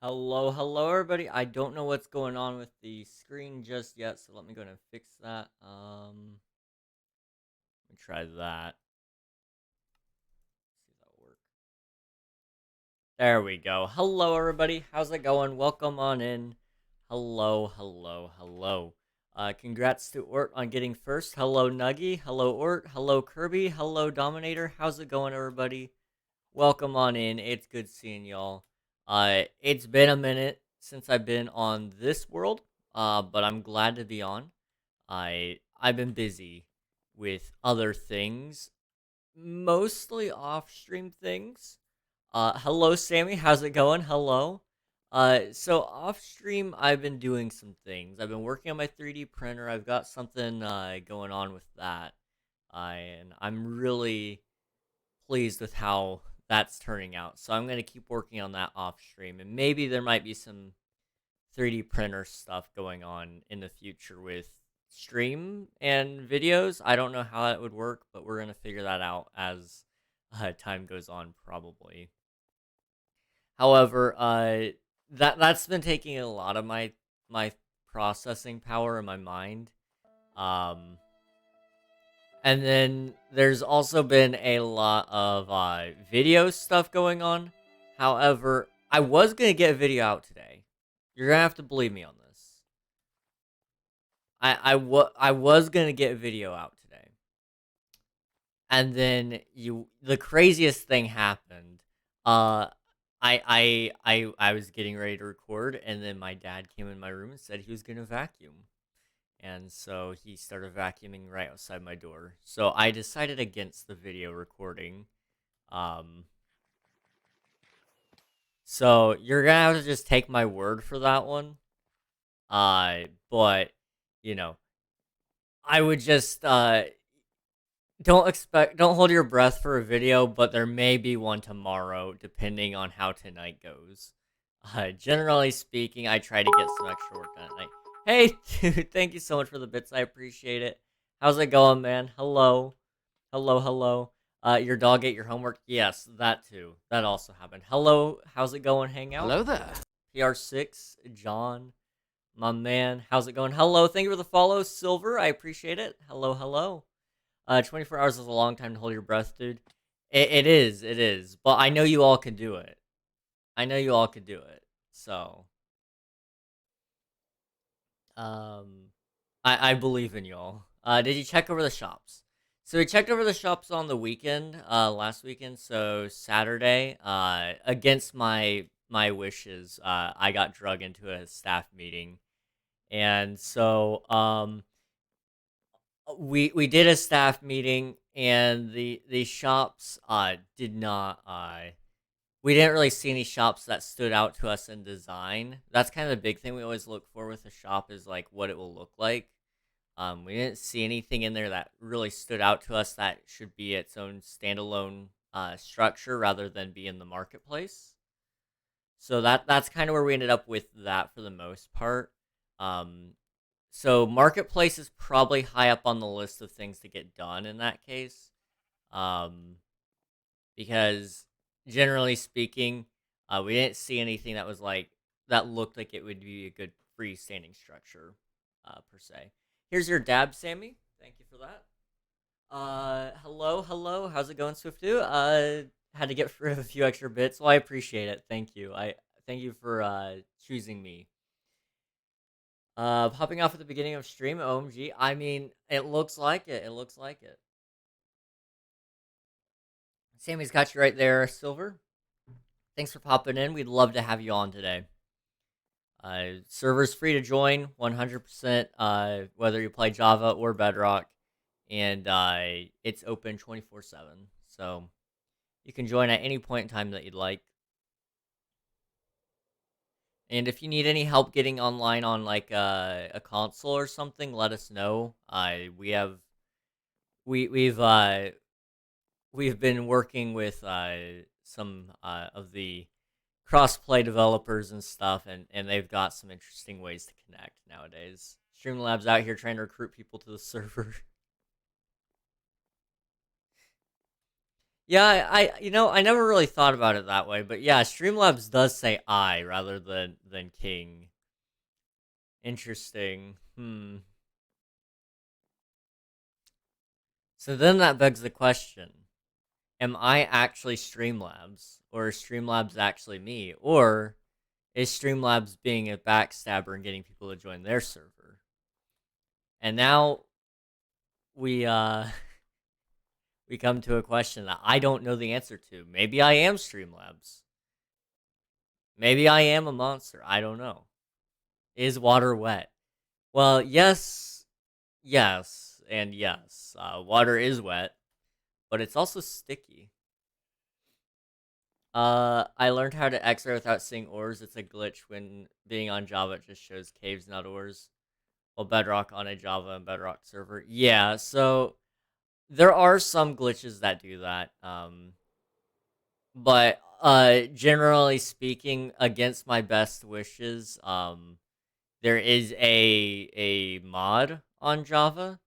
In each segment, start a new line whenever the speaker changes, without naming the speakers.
Hello, everybody. I don't know what's going on with the screen just yet, so let me go ahead and fix that. Let me try that. See if that'll work. There we go. Hello, everybody. How's it going? Welcome on in. Hello. Congrats to Ort on getting first. Hello, Nuggy. Hello, Ort. Hello, Kirby. Hello, Dominator. How's it going, everybody? Welcome on in. It's good seeing y'all. It's been a minute since I've been on this world, but I'm glad to be on. I've been busy with other things, mostly off-stream things. Hello, Sammy. How's it going? Hello. So off-stream, I've been doing some things. I've been working on my 3D printer. I've got something going on with that, and I'm really pleased with how that's turning out. So I'm gonna keep working on that off stream, and maybe there might be some 3D printer stuff going on in the future with stream and videos. I don't know how that would work, but we're gonna figure that out as time goes on, probably. However, that's been taking a lot of my processing power in my mind. Um, And then there's also been a lot of video stuff going on. However, I was going to get a video out today. You're going to have to believe me on this. I was going to get a video out today. And then the craziest thing happened. I was getting ready to record, and then my dad came in my room and said he was going to vacuum. And so he started vacuuming right outside my door. So I decided against the video recording. Um, so you're gonna have to just take my word for that one. But you know, I would just don't hold your breath for a video, but there may be one tomorrow, depending on how tonight goes. Generally speaking, I try to get some extra work done at night. Hey, dude, thank you so much for the bits. I appreciate it. How's it going, man? Hello. Your dog ate your homework? Yes, that too. That also happened. Hello, how's it going, Hangout?
Hello there.
PR6, John, my man. How's it going? Hello, thank you for the follow, Silver. I appreciate it. Hello. 24 hours is a long time to hold your breath, dude. It is. But I know you all can do it. So, um, I believe in y'all. Did you check over the shops? So we checked over the shops on the weekend, last weekend. So Saturday, against my wishes, I got drug into a staff meeting, and so we did a staff meeting, and the shops did not we didn't really see any shops that stood out to us in design. That's kind of the big thing we always look for with a shop, is like what it will look like. We didn't see anything in there that really stood out to us that should be its own standalone structure rather than be in the marketplace. So that's kind of where we ended up with that for the most part. Um, so marketplace is probably high up on the list of things to get done in that case, um, because generally speaking, we didn't see anything that was like that looked like it would be a good freestanding structure, per se. Here's your dab, Sammy. Thank you for that. Hello. How's it going, Swiftu? Had to get rid of a few extra bits. Well, I appreciate it. Thank you. I thank you for choosing me. Popping off at the beginning of stream. OMG. I mean, it looks like it. It looks like it. Sammy's got you right there, Silver. Thanks for popping in. We'd love to have you on today. Server's free to join 100%, whether you play Java or Bedrock, and it's open 24/7. So you can join at any point in time that you'd like. And if you need any help getting online on like a console or something, let us know. We have we've we've been working with some of the cross-play developers and stuff, and they've got some interesting ways to connect nowadays. Streamlabs out here trying to recruit people to the server. Yeah, I never really thought about it that way, but yeah, Streamlabs does say I rather than King. Interesting. So then that begs the question: am I actually Streamlabs, or is Streamlabs actually me, or is Streamlabs being a backstabber and getting people to join their server? And now we we come to a question that I don't know the answer to. Maybe I am Streamlabs. Maybe I am a monster. I don't know. Is water wet? Well, yes, yes, and yes. Water is wet, but it's also sticky. I learned how to X-ray without seeing ores. It's a glitch when being on Java. It just shows caves, not ores. Well, Bedrock on a Java and Bedrock server. Yeah, so there are some glitches that do that. But generally speaking, against my best wishes, there is a mod on Java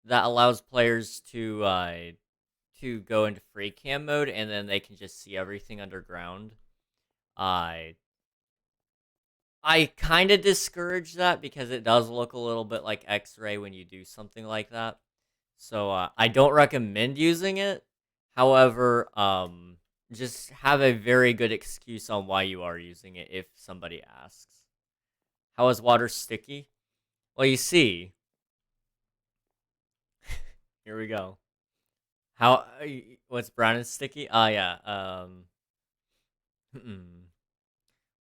that allows players to go into free cam mode, and then they can just see everything underground. I I kind of discourage that because it does look a little bit like X-ray when you do something like that. So I don't recommend using it. However, just have a very good excuse on why you are using it if somebody asks. How is water sticky? Well, you see, here we go. How what's brown and sticky? Ah, yeah.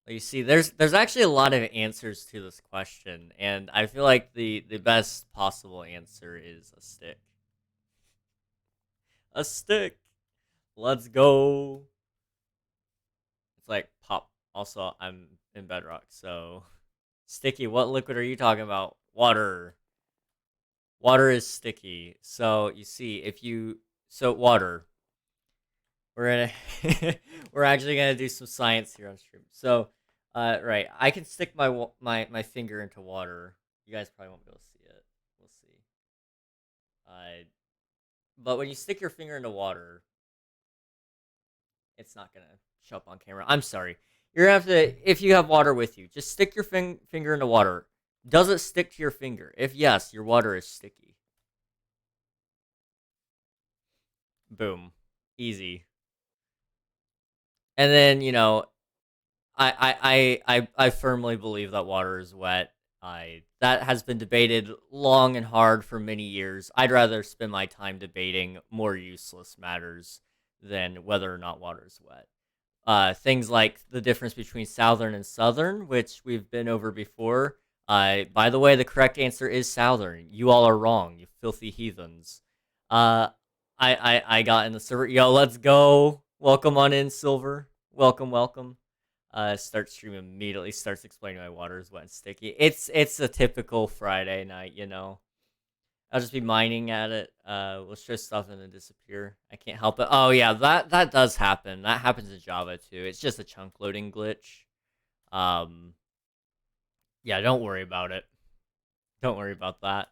You see, there's actually a lot of answers to this question, and I feel like the best possible answer is a stick. A stick. Let's go. It's like pop. Also, I'm in Bedrock, so sticky. What liquid are you talking about? Water. Water is sticky. So you see, if you water, we're gonna we're actually gonna do some science here on stream. So, right, I can stick my finger into water. You guys probably won't be able to see it. We'll see. But when you stick your finger into water, it's not gonna show up on camera. I'm sorry. You're gonna have to, if you have water with you, just stick your finger into water. Does it stick to your finger? If yes, your water is sticky. Boom, easy. And then I firmly believe that water is wet. I That has been debated long and hard for many years. I'd rather spend my time debating more useless matters than whether or not water is wet. Things like the difference between southern and southern, which we've been over before. By the way, the correct answer is southern. You all are wrong, you filthy heathens. Uh, I got in the server. Yo, let's go. Welcome on in, Silver. Welcome, welcome. Start stream immediately. Starts explaining my water is wet and sticky. It's a typical Friday night. I'll just be mining at it. We'll show stuff and then disappear. I can't help it. Oh yeah, that does happen. That happens in Java too. It's just a chunk loading glitch. Um, yeah, don't worry about it. Don't worry about that.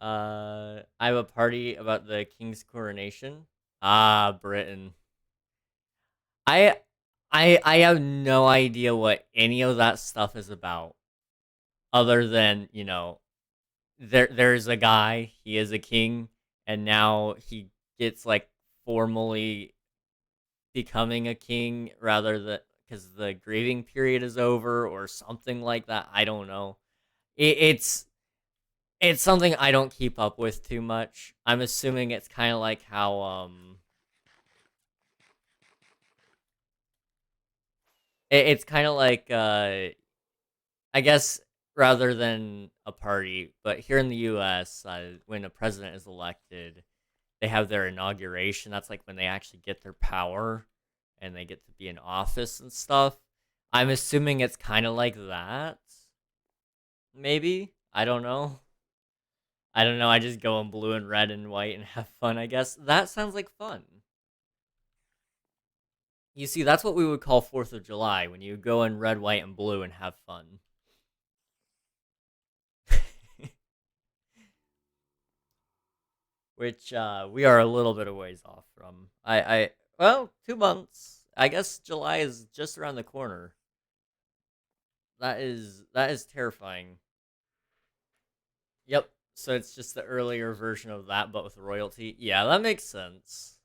I have a party about the king's coronation. Ah, Britain. I I have no idea what any of that stuff is about, other than there's a guy, he is a king, and now he gets like formally becoming a king rather than because the grieving period is over or something like that. I don't know. It's something I don't keep up with too much. I'm assuming it's kind of like how it's kind of like I guess rather than a party, but here in the U.S., when a president is elected, they have their inauguration. That's like when they actually get their power and they get to be in office and stuff. I'm assuming it's kind of like that. Maybe. I don't know. I don't know. I just go in blue and red and white and have fun, I guess. That sounds like fun. You see, that's what we would call 4th of July, when you go in red, white, and blue and have fun. which we are a little bit of ways off from. Well, 2 months. I guess July is just around the corner. That is terrifying. Yep. So it's just the earlier version of that, but with royalty. Yeah, that makes sense.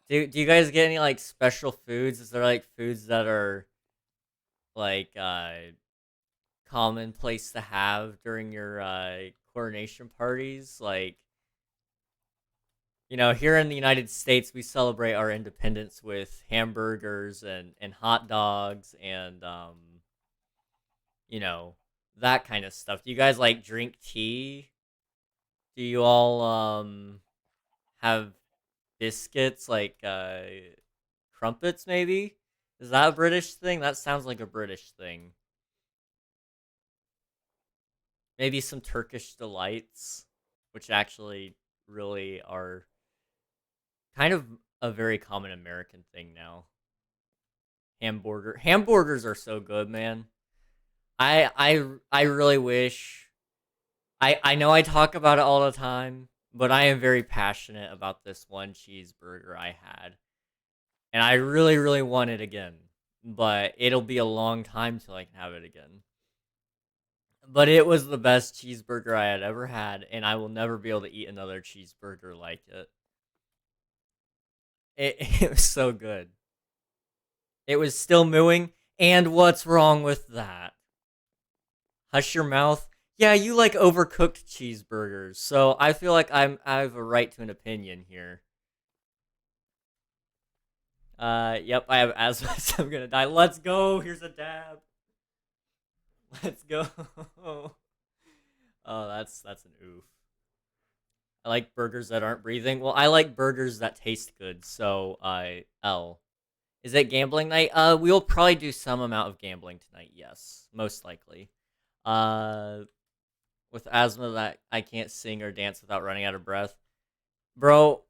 Do you guys get any like special foods? Is there like foods that are like commonplace to have during your coronation parties? Like, here in the United States, we celebrate our independence with hamburgers and hot dogs and you know, that kind of stuff. Do you guys like drink tea? Do you all have biscuits like crumpets maybe? Is that a British thing? That sounds like a British thing. Maybe some Turkish delights, which actually really are kind of a very common American thing now. Hamburgers are so good, man. I really wish I know I talk about it all the time, but I am very passionate about this one cheeseburger I had. And I really, really want it again. But it'll be a long time till I can have it again. But it was the best cheeseburger I had ever had, and I will never be able to eat another cheeseburger like it. It was so good. It was still mooing, and what's wrong with that? Hush your mouth. Yeah, you like overcooked cheeseburgers, so I feel like I have a right to an opinion here. Yep, I have asthma, so I'm gonna die. Let's go. Here's a dab. Let's go. Oh, that's an oof. I like burgers that aren't breathing. Well, I like burgers that taste good. So, L. Is it gambling night? We'll probably do some amount of gambling tonight. Yes, most likely. Uh, with asthma that I can't sing or dance without running out of breath, bro.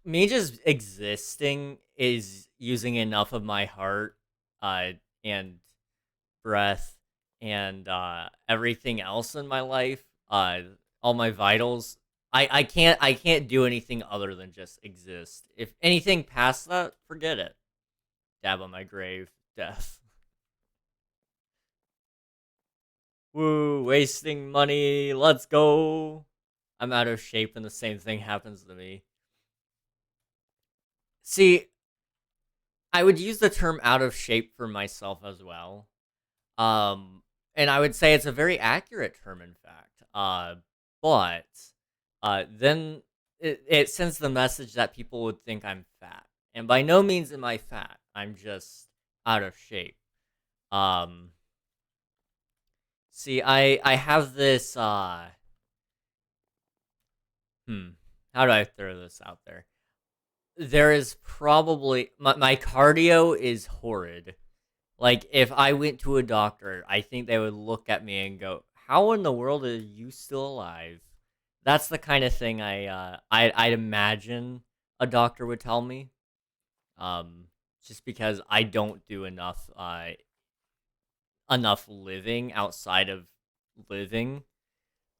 Me just existing is using enough of my heart, and breath, and everything else in my life, all my vitals. I can't do anything other than just exist. If anything past that, forget it. Dab on my grave, death. Woo, wasting money. Let's go. I'm out of shape, and the same thing happens to me. See, I would use the term out of shape for myself as well. Um, and I would say it's a very accurate term, in fact. But then it sends the message that people would think I'm fat, and by no means am I fat. I'm just out of shape. Um, see, I have this. How do I throw this out there? There is probably my cardio is horrid. Like, if I went to a doctor, I think they would look at me and go, "How in the world are you still alive?" That's the kind of thing I'd imagine a doctor would tell me. Um, just because I don't do enough living outside of living,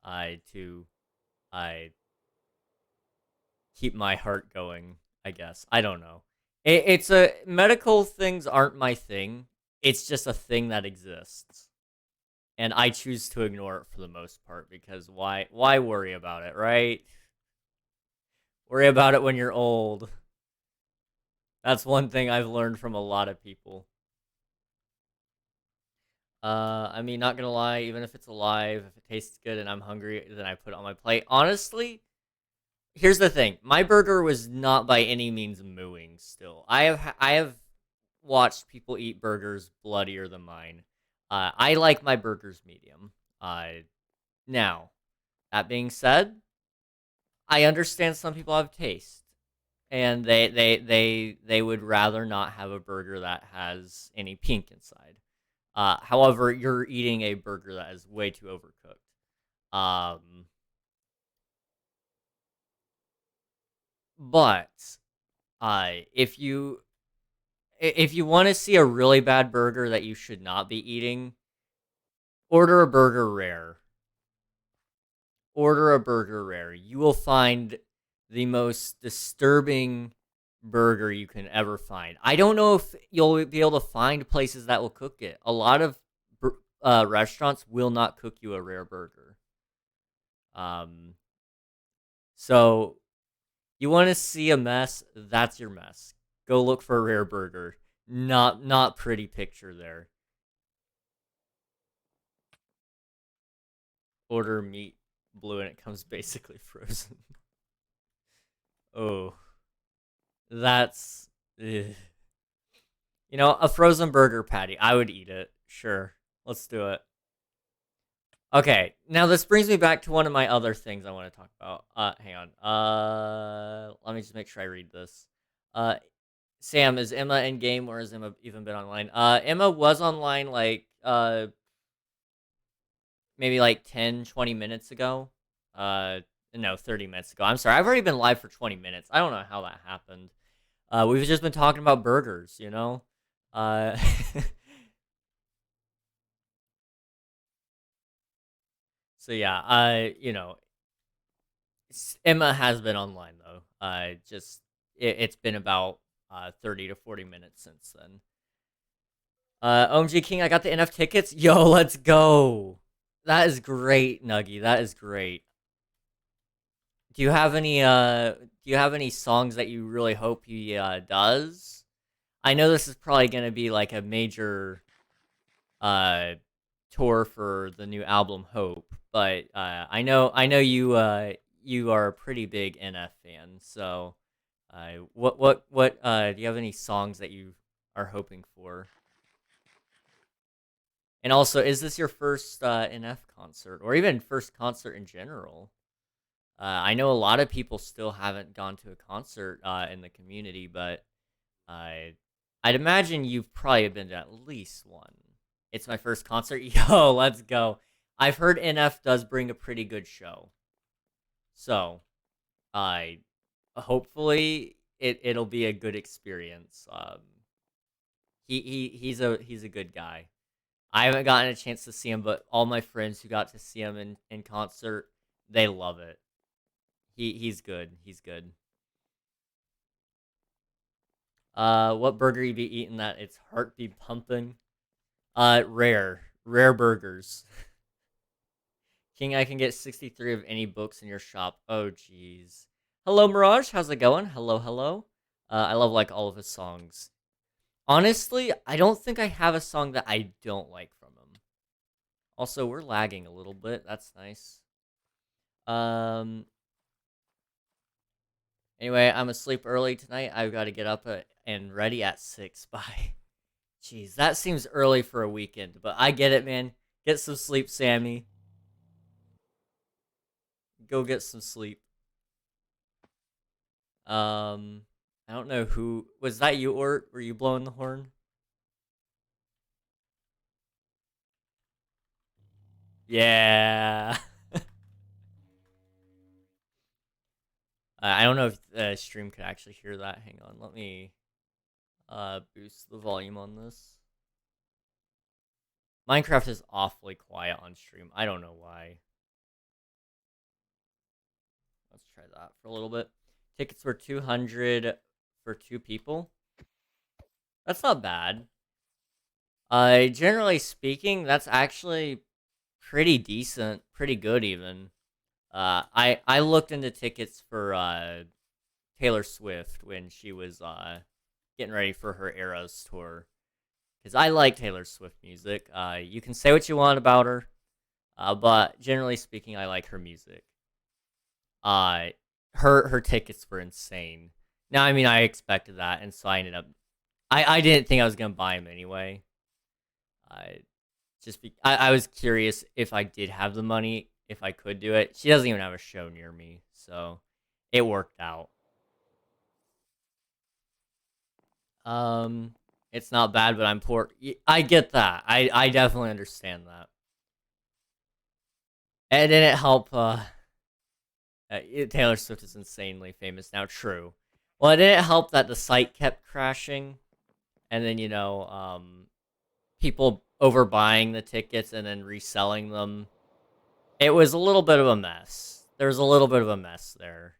to I keep my heart going. I guess I don't know. It's a medical things aren't my thing. It's just a thing that exists, and I choose to ignore it for the most part because why worry about it, right? Worry about it when you're old. That's one thing I've learned from a lot of people. I mean, not gonna lie, even if it's alive, if it tastes good and I'm hungry, then I put it on my plate. Honestly, here's the thing: my burger was not by any means mooing. Still, I have watched people eat burgers bloodier than mine. I like my burgers medium. Now, that being said, I understand some people have taste, and they would rather not have a burger that has any pink inside. However, you're eating a burger that is way too overcooked. But if you want to see a really bad burger that you should not be eating, order a burger rare. Order a burger rare. You will find the most disturbing burger you can ever find. I don't know if you'll be able to find places that will cook it. A lot of restaurants will not cook you a rare burger. Um, so you want to see a mess? That's your mess. Go look for a rare burger. Not pretty picture there. Order meat blue and it comes basically frozen. Oh, that's ugh. You know, a frozen burger patty. I would eat it. Sure, let's do it. Okay, now this brings me back to one of my other things I want to talk about. Hang on. Let me just make sure I read this. Uh, Sam, is Emma in game or has Emma even been online? Emma was online like maybe like 10, 20 minutes ago. Uh, no, 30 minutes ago. I'm sorry. I've already been live for 20 minutes. I don't know how that happened. We've just been talking about burgers, you know? Uh, so yeah, Emma has been online though. Just it's been about 30 to 40 minutes since then. OMG King, I got the NF tickets. Yo, let's go. That is great, Nuggy. That is great. Do you have any songs that you really hope he does? I know this is probably gonna be like a major uh tour for the new album Hope, but I know you are a pretty big NF fan, so what do you have any songs that you are hoping for? And also, is this your first NF concert or even first concert in general? I know a lot of people still haven't gone to a concert in the community, but I I'd imagine you've probably been to at least one. It's my first concert. Yo, let's go. I've heard NF does bring a pretty good show. So, I hopefully it'll be a good experience. He's a good guy. I haven't gotten a chance to see him, but all my friends who got to see him in concert, they love it. He's good. He's good. What burger you be eating that its heart be pumping? Rare burgers. King, I can get 63 of any books in your shop. Oh, jeez. Hello, Mirage. How's it going? Hello, hello. I love like all of his songs. Honestly, I don't think I have a song that I don't like from him. Also, we're lagging a little bit. That's nice. Um. Anyway, I'm asleep early tonight. I've got to get up and ready at 6. Bye. Jeez, that seems early for a weekend, but I get it, man. Get some sleep, Sammy. Go get some sleep. Um, I don't know who was that. You or were you blowing the horn? Yeah. I don't know if the stream could actually hear that. Hang on, let me boost the volume on this. Minecraft is awfully quiet on stream. I don't know why. Let's try that for a little bit. Tickets were 200 for 2 people. That's not bad. Generally speaking, that's actually pretty decent, pretty good even. I looked into tickets for Taylor Swift when she was getting ready for her Eras tour because I like Taylor Swift music. You can say what you want about her, but generally speaking, I like her music. Uh, her tickets were insane. Now, I mean, I expected that, and so I ended up. I didn't think I was gonna buy them anyway. I I was curious if I did have the money, if I could do it. She doesn't even have a show near me, so it worked out. Um, it's not bad, but I'm poor. I get that. I definitely understand that. And didn't help. Taylor Swift is insanely famous now. True. Well, it didn't help that the site kept crashing, and then people overbuying the tickets and then reselling them. It was a little bit of a mess. There was a little bit of a mess there.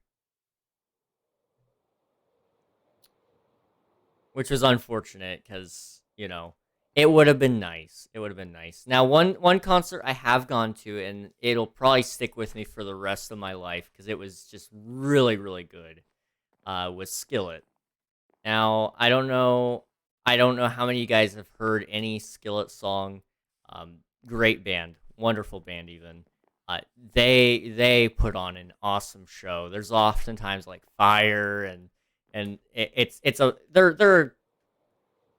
which was unfortunate because it would have been nice. It would have been nice. Now, one concert I have gone to, and it'll probably stick with me for the rest of my life because it was just really, really good. Was Skillet. Now, I don't know how many of you guys have heard any Skillet song. Great band, wonderful band, even. Uh, they put on an awesome show. There's oftentimes like fire and it's a they're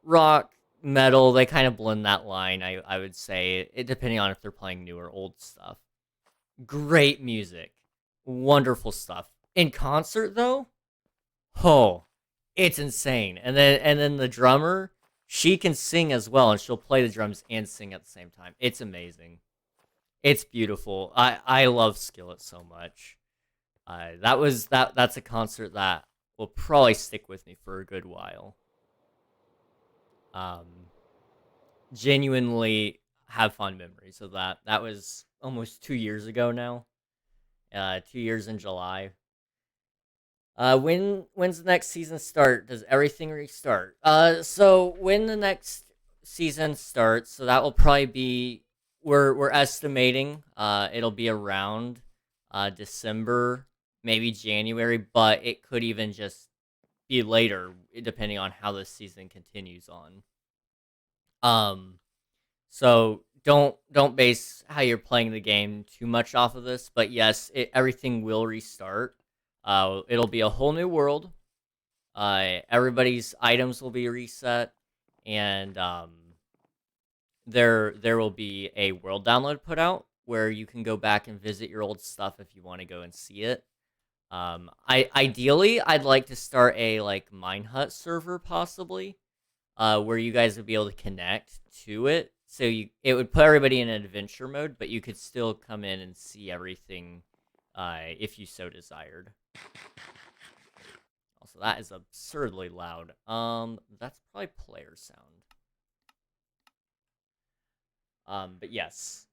rock metal. They kind of blend that line. I would say it depending on if they're playing new or old stuff. Great music, wonderful stuff. In concert though, oh, it's insane. And then the drummer, she can sing as well, and she'll play the drums and sing at the same time. It's amazing. It's beautiful. I love Skillet so much. That's a concert that will probably stick with me for a good while. Um, Genuinely have fond memories of that. That was almost 2 years ago now. 2 years in July. When's the next season start? Does everything restart? So when the next season starts, so that will probably be we're estimating it'll be around December, maybe January, but it could even just be later depending on how this season continues on. Um, so don't base how you're playing the game too much off of this, but yes, everything will restart. It'll be a whole new world. Everybody's items will be reset, and there will be a world download put out where you can go back and visit your old stuff if you want to go and see it. I'd like to start a like Minehut server possibly, where you guys would be able to connect to it. So it would put everybody in an adventure mode, but you could still come in and see everything, if you so desired. Also, that is absurdly loud. That's probably player sound. But yes.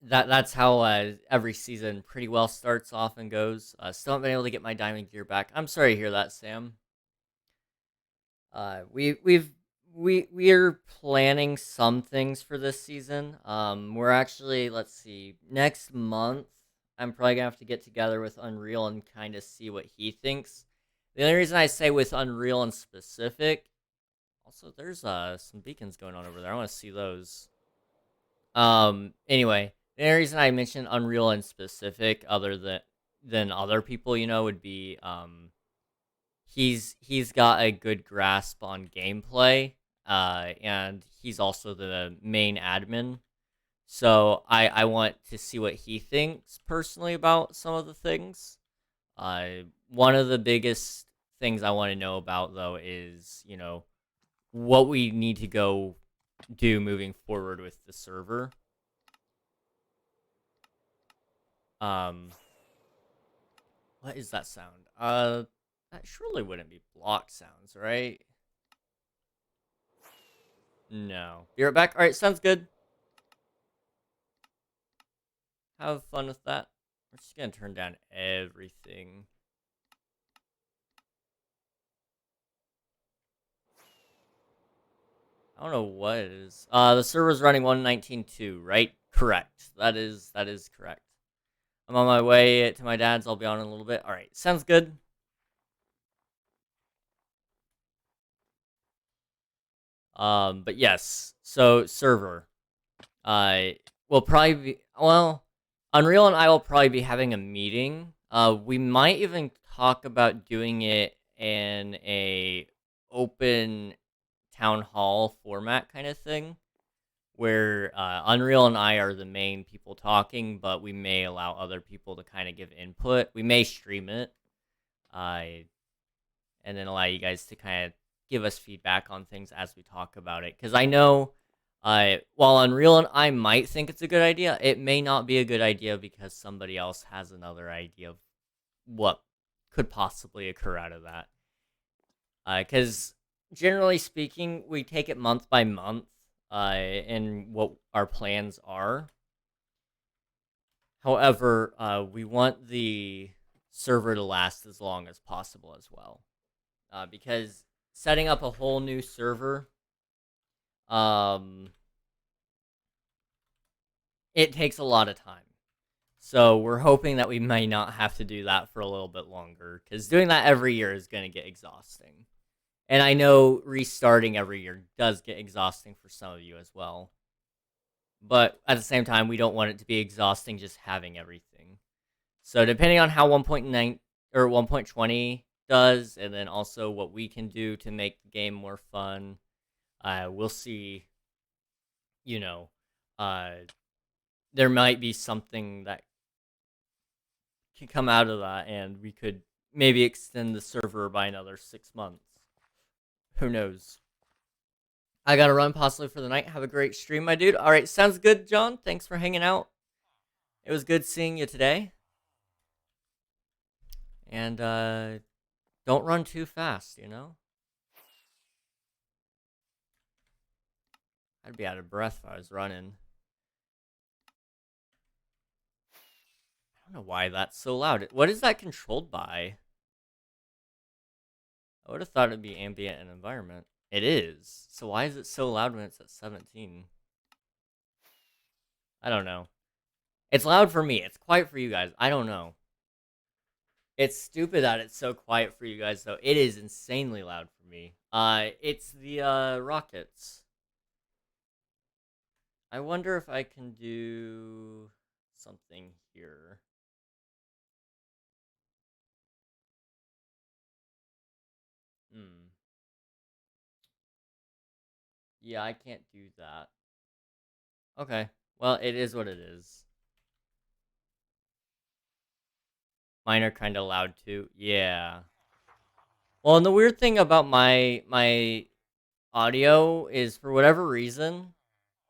That's how every season pretty well starts off and goes. Still haven't been able to get my diamond gear back. I'm sorry to hear that, Sam. We're planning some things for this season. We're actually, let's see, next month. I'm probably gonna have to get together with Unreal and kind of see what he thinks. The only reason I say with Unreal in specific, also there's some beacons going on over there. I want to see those. Anyway, the only reason I mentioned Unreal in specific, other than other people, would be he's got a good grasp on gameplay, and he's also the main admin. So I want to see what he thinks personally about some of the things. One of the biggest things I want to know about though is what we need to go do moving forward with the server. What is that sound? That surely wouldn't be block sounds, right? No. Be right back. All right, sounds good. Have fun with that. We're just gonna turn down everything. I don't know what it is. The server's running 119.2, right? Correct. That is correct. I'm on my way to my dad's. I'll be on in a little bit. All right, sounds good. But yes. So server. Will probably be Unreal and I will probably be having a meeting. We might even talk about doing it in a open town hall format kind of thing, where Unreal and I are the main people talking, but we may allow other people to kind of give input. We may stream it, and then allow you guys to kind of give us feedback on things as we talk about it. Because I know, while Unreal and I might think it's a good idea, it may not be a good idea because somebody else has another idea of what could possibly occur out of that. Because generally speaking, we take it month by month, and what our plans are. However, we want the server to last as long as possible as well. because setting up a whole new server, um, it takes a lot of time. So we're hoping that we may not have to do that for a little bit longer, because doing that every year is going to get exhausting. And I know restarting every year does get exhausting for some of you as well. But at the same time, we don't want it to be exhausting just having everything. So depending on how 1.9 or 1.20 does, and then also what we can do to make the game more fun, we'll see. You know, uh, there might be something that can come out of that, and we could maybe extend the server by another 6 months. Who knows? I gotta run possibly for the night. Have a great stream, my dude. All right, sounds good, John. Thanks for hanging out. It was good seeing you today. And don't run too fast, you know? I'd be out of breath if I was running. I don't know why that's so loud. What is that controlled by? I would have thought it'd be ambient and environment. It is. So why is it so loud when it's at 17? I don't know. It's loud for me. It's quiet for you guys. I don't know. It's stupid that it's so quiet for you guys, though. It is insanely loud for me. It's the rockets. I wonder if I can do something here. Hmm. Yeah, I can't do that. Okay. Well, it is what it is. Mine are kind of loud too. Yeah. Well, and the weird thing about my audio is, for whatever reason,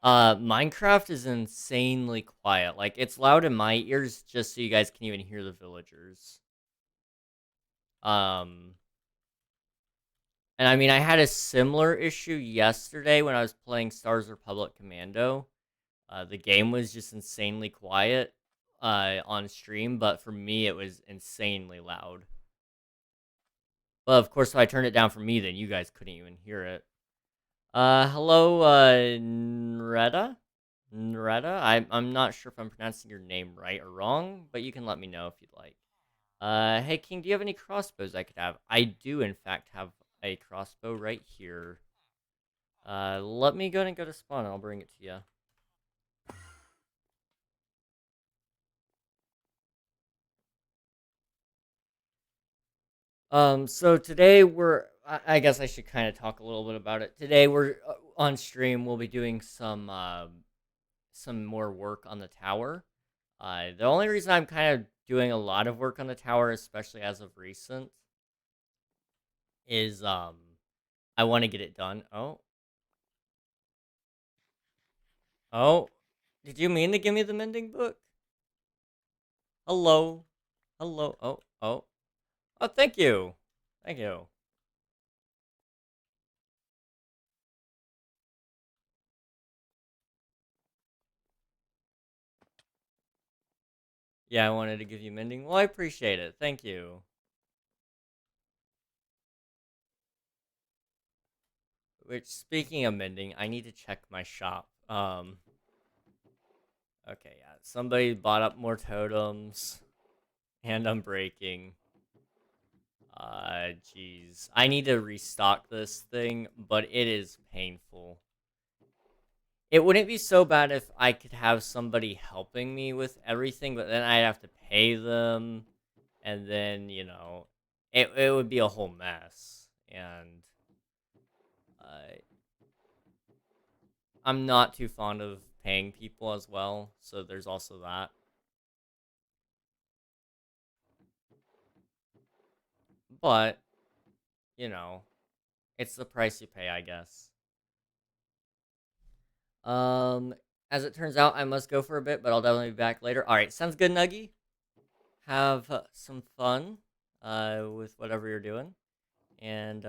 Minecraft is insanely quiet. Like, it's loud in my ears just so you guys can even hear the villagers. Um and I mean, I had a similar issue yesterday when I was playing Stars Republic Commando. The game was just insanely quiet on stream, but for me it was insanely loud. But of course, if I turned it down for me, then you guys couldn't even hear it. Hello, Nreta? Nreta? I'm not sure if I'm pronouncing your name right or wrong, but you can let me know if you'd like. Hey, King, do you have any crossbows I could have? I do, in fact, have a crossbow right here. Let me go and go to spawn, and I'll bring it to you. So today I guess I should kind of talk a little bit about it. Today we're on stream. We'll be doing some more work on the tower. The only reason I'm kind of doing a lot of work on the tower, especially as of recent, is I want to get it done. Oh, did you mean to give me the mending book? Hello, hello. Oh, thank you, thank you. Yeah, I wanted to give you mending. Well, I appreciate it. Thank you. Which, speaking of mending, I need to check my shop. Okay, yeah, somebody bought up more totems, and I'm breaking. Jeez. I need to restock this thing, but it is painful. It wouldn't be so bad if I could have somebody helping me with everything, but then I'd have to pay them, and then, it would be a whole mess. And uh, I'm not too fond of paying people as well, so there's also that. But, you know, it's the price you pay, I guess. Um, as it turns out, I must go for a bit, but I'll definitely be back later. All right, sounds good, Nuggy. Have some fun with whatever you're doing, and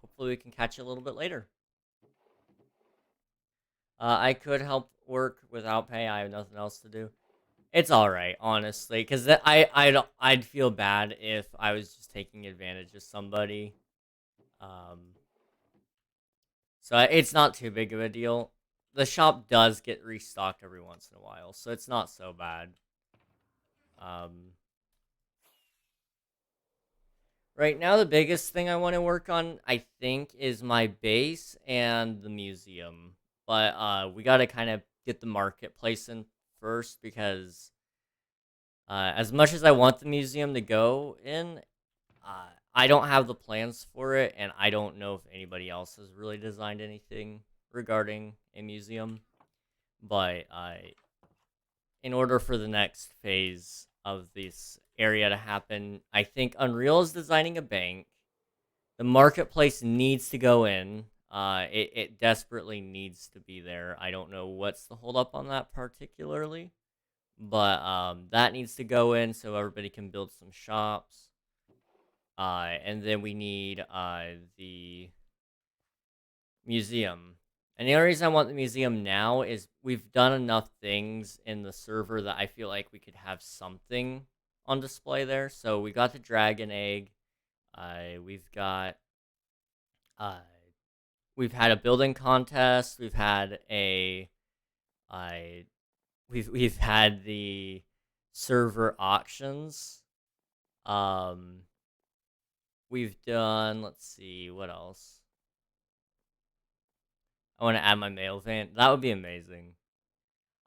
hopefully we can catch you a little bit later. I could help work without pay. I have nothing else to do. It's all right, honestly, because I'd feel bad if I was just taking advantage of somebody. Um, so it's not too big of a deal. The shop does get restocked every once in a while, so it's not so bad. Um, right now, the biggest thing I want to work on, I think, is my base and the museum. But we got to kind of get the marketplace in first because as much as I want the museum to go in, I don't have the plans for it, and I don't know if anybody else has really designed anything regarding a museum. But in order for the next phase of this area to happen, I think Unreal is designing a bank. The marketplace needs to go in. It desperately needs to be there. I don't know what's the holdup on that particularly, but that needs to go in so everybody can build some shops. And then we need the museum. And the only reason I want the museum now is we've done enough things in the server that I feel like we could have something on display there. So we got the dragon egg. We've got uh, we've had a building contest. We've had a uh, we've had the server auctions. Um, we've done. Let's see what else. I want to add my mail van. That would be amazing.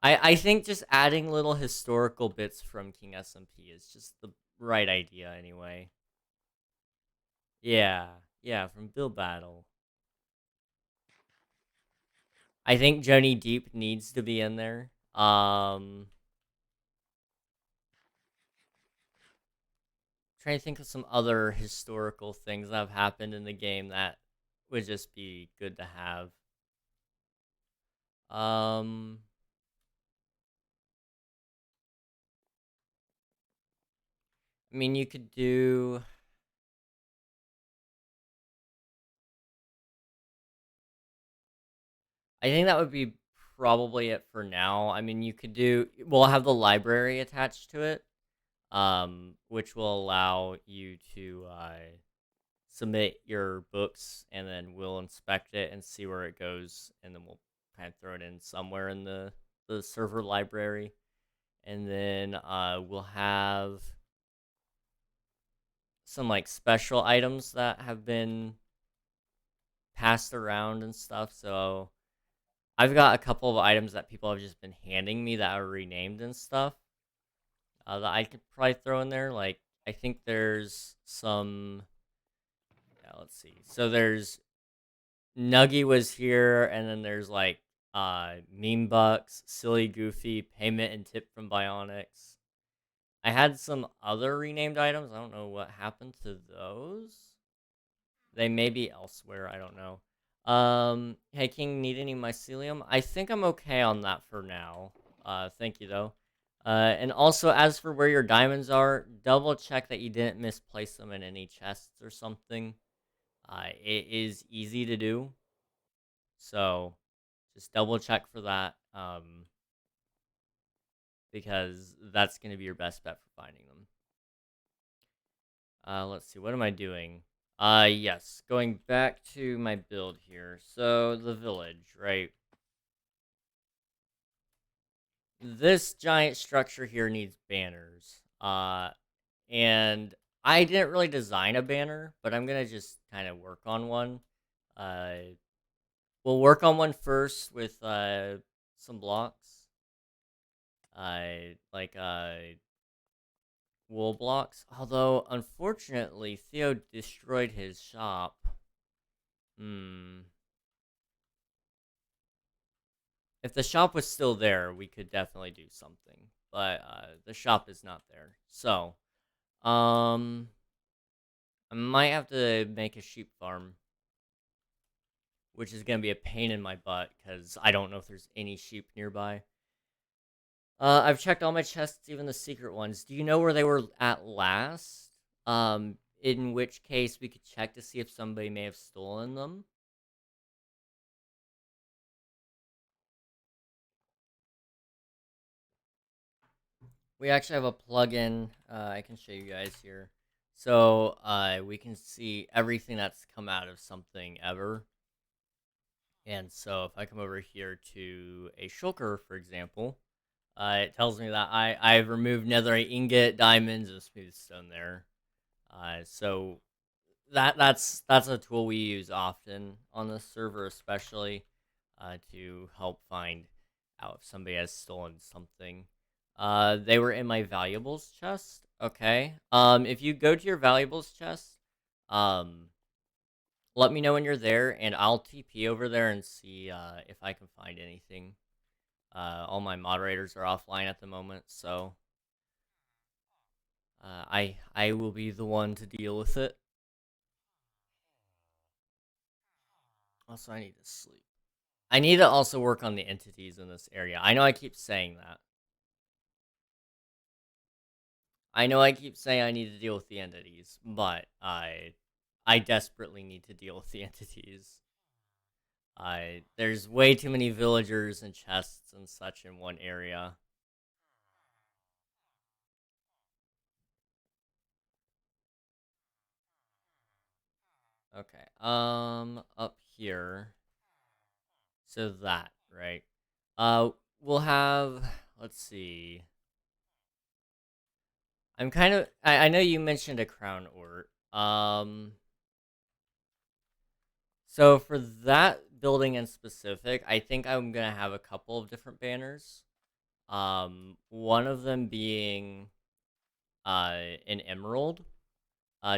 I think just adding little historical bits from King SMP is just the right idea anyway. Yeah, yeah, from Bill Battle. I think Johnny Deep needs to be in there. Trying to think of some other historical things that have happened in the game that would just be good to have. Um, I mean, you could do. I think that would be probably it for now. I mean, you could do. We'll have the library attached to it, which will allow you to submit your books, and then we'll inspect it and see where it goes, and then we'll kind of throw it in somewhere in the server library, and then we'll have some like special items that have been passed around and stuff. So I've got a couple of items that people have just been handing me that are renamed and stuff that I could probably throw in there. Like I think there's some. Yeah, let's see. So there's Nuggy was here, and then there's like meme bucks, silly goofy, payment and tip from Bionics. I had some other renamed items. I don't know what happened to those. They may be elsewhere. I don't know. Hey King, need any mycelium? I think I'm okay on that for now. Thank you though. And also as for where your diamonds are, double check that you didn't misplace them in any chests or something. It is easy to do, so just double check for that. Because that's gonna be your best bet for finding them. Let's see, what am I doing? Yes, going back to my build here. So, the village, right? This giant structure here needs banners. And I didn't really design a banner, but I'm gonna just kind of work on one. Uh, we'll work on one first with, some blocks. Like, wool blocks. Although, unfortunately, Theo destroyed his shop. Hmm. If the shop was still there, we could definitely do something. But the shop is not there. So, um, I might have to make a sheep farm, which is gonna be a pain in my butt because I don't know if there's any sheep nearby. I've checked all my chests, even the secret ones. Do you know where they were at last? In which case we could check to see if somebody may have stolen them. We actually have a plugin. I can show you guys here. So we can see everything that's come out of something ever. And so if I come over here to a shulker, for example, it tells me that I've removed netherite ingot, diamonds, and smooth stone there. So that's a tool we use often on the server, especially to help find out if somebody has stolen something. They were in my valuables chest. Okay. If you go to your valuables chest, um, let me know when you're there, and I'll TP over there and see if I can find anything. All my moderators are offline at the moment, so I will be the one to deal with it. Also, I need to sleep. I need to also work on the entities in this area. I know I keep saying that. I know I keep saying I need to deal with the entities, but I desperately need to deal with the entities. There's way too many villagers and chests and such in one area. Okay. Up here. So that, right? Uh we'll have, let's see. I know you mentioned a crown ort. So for that building in specific, I think I'm gonna have a couple of different banners. One of them being an emerald,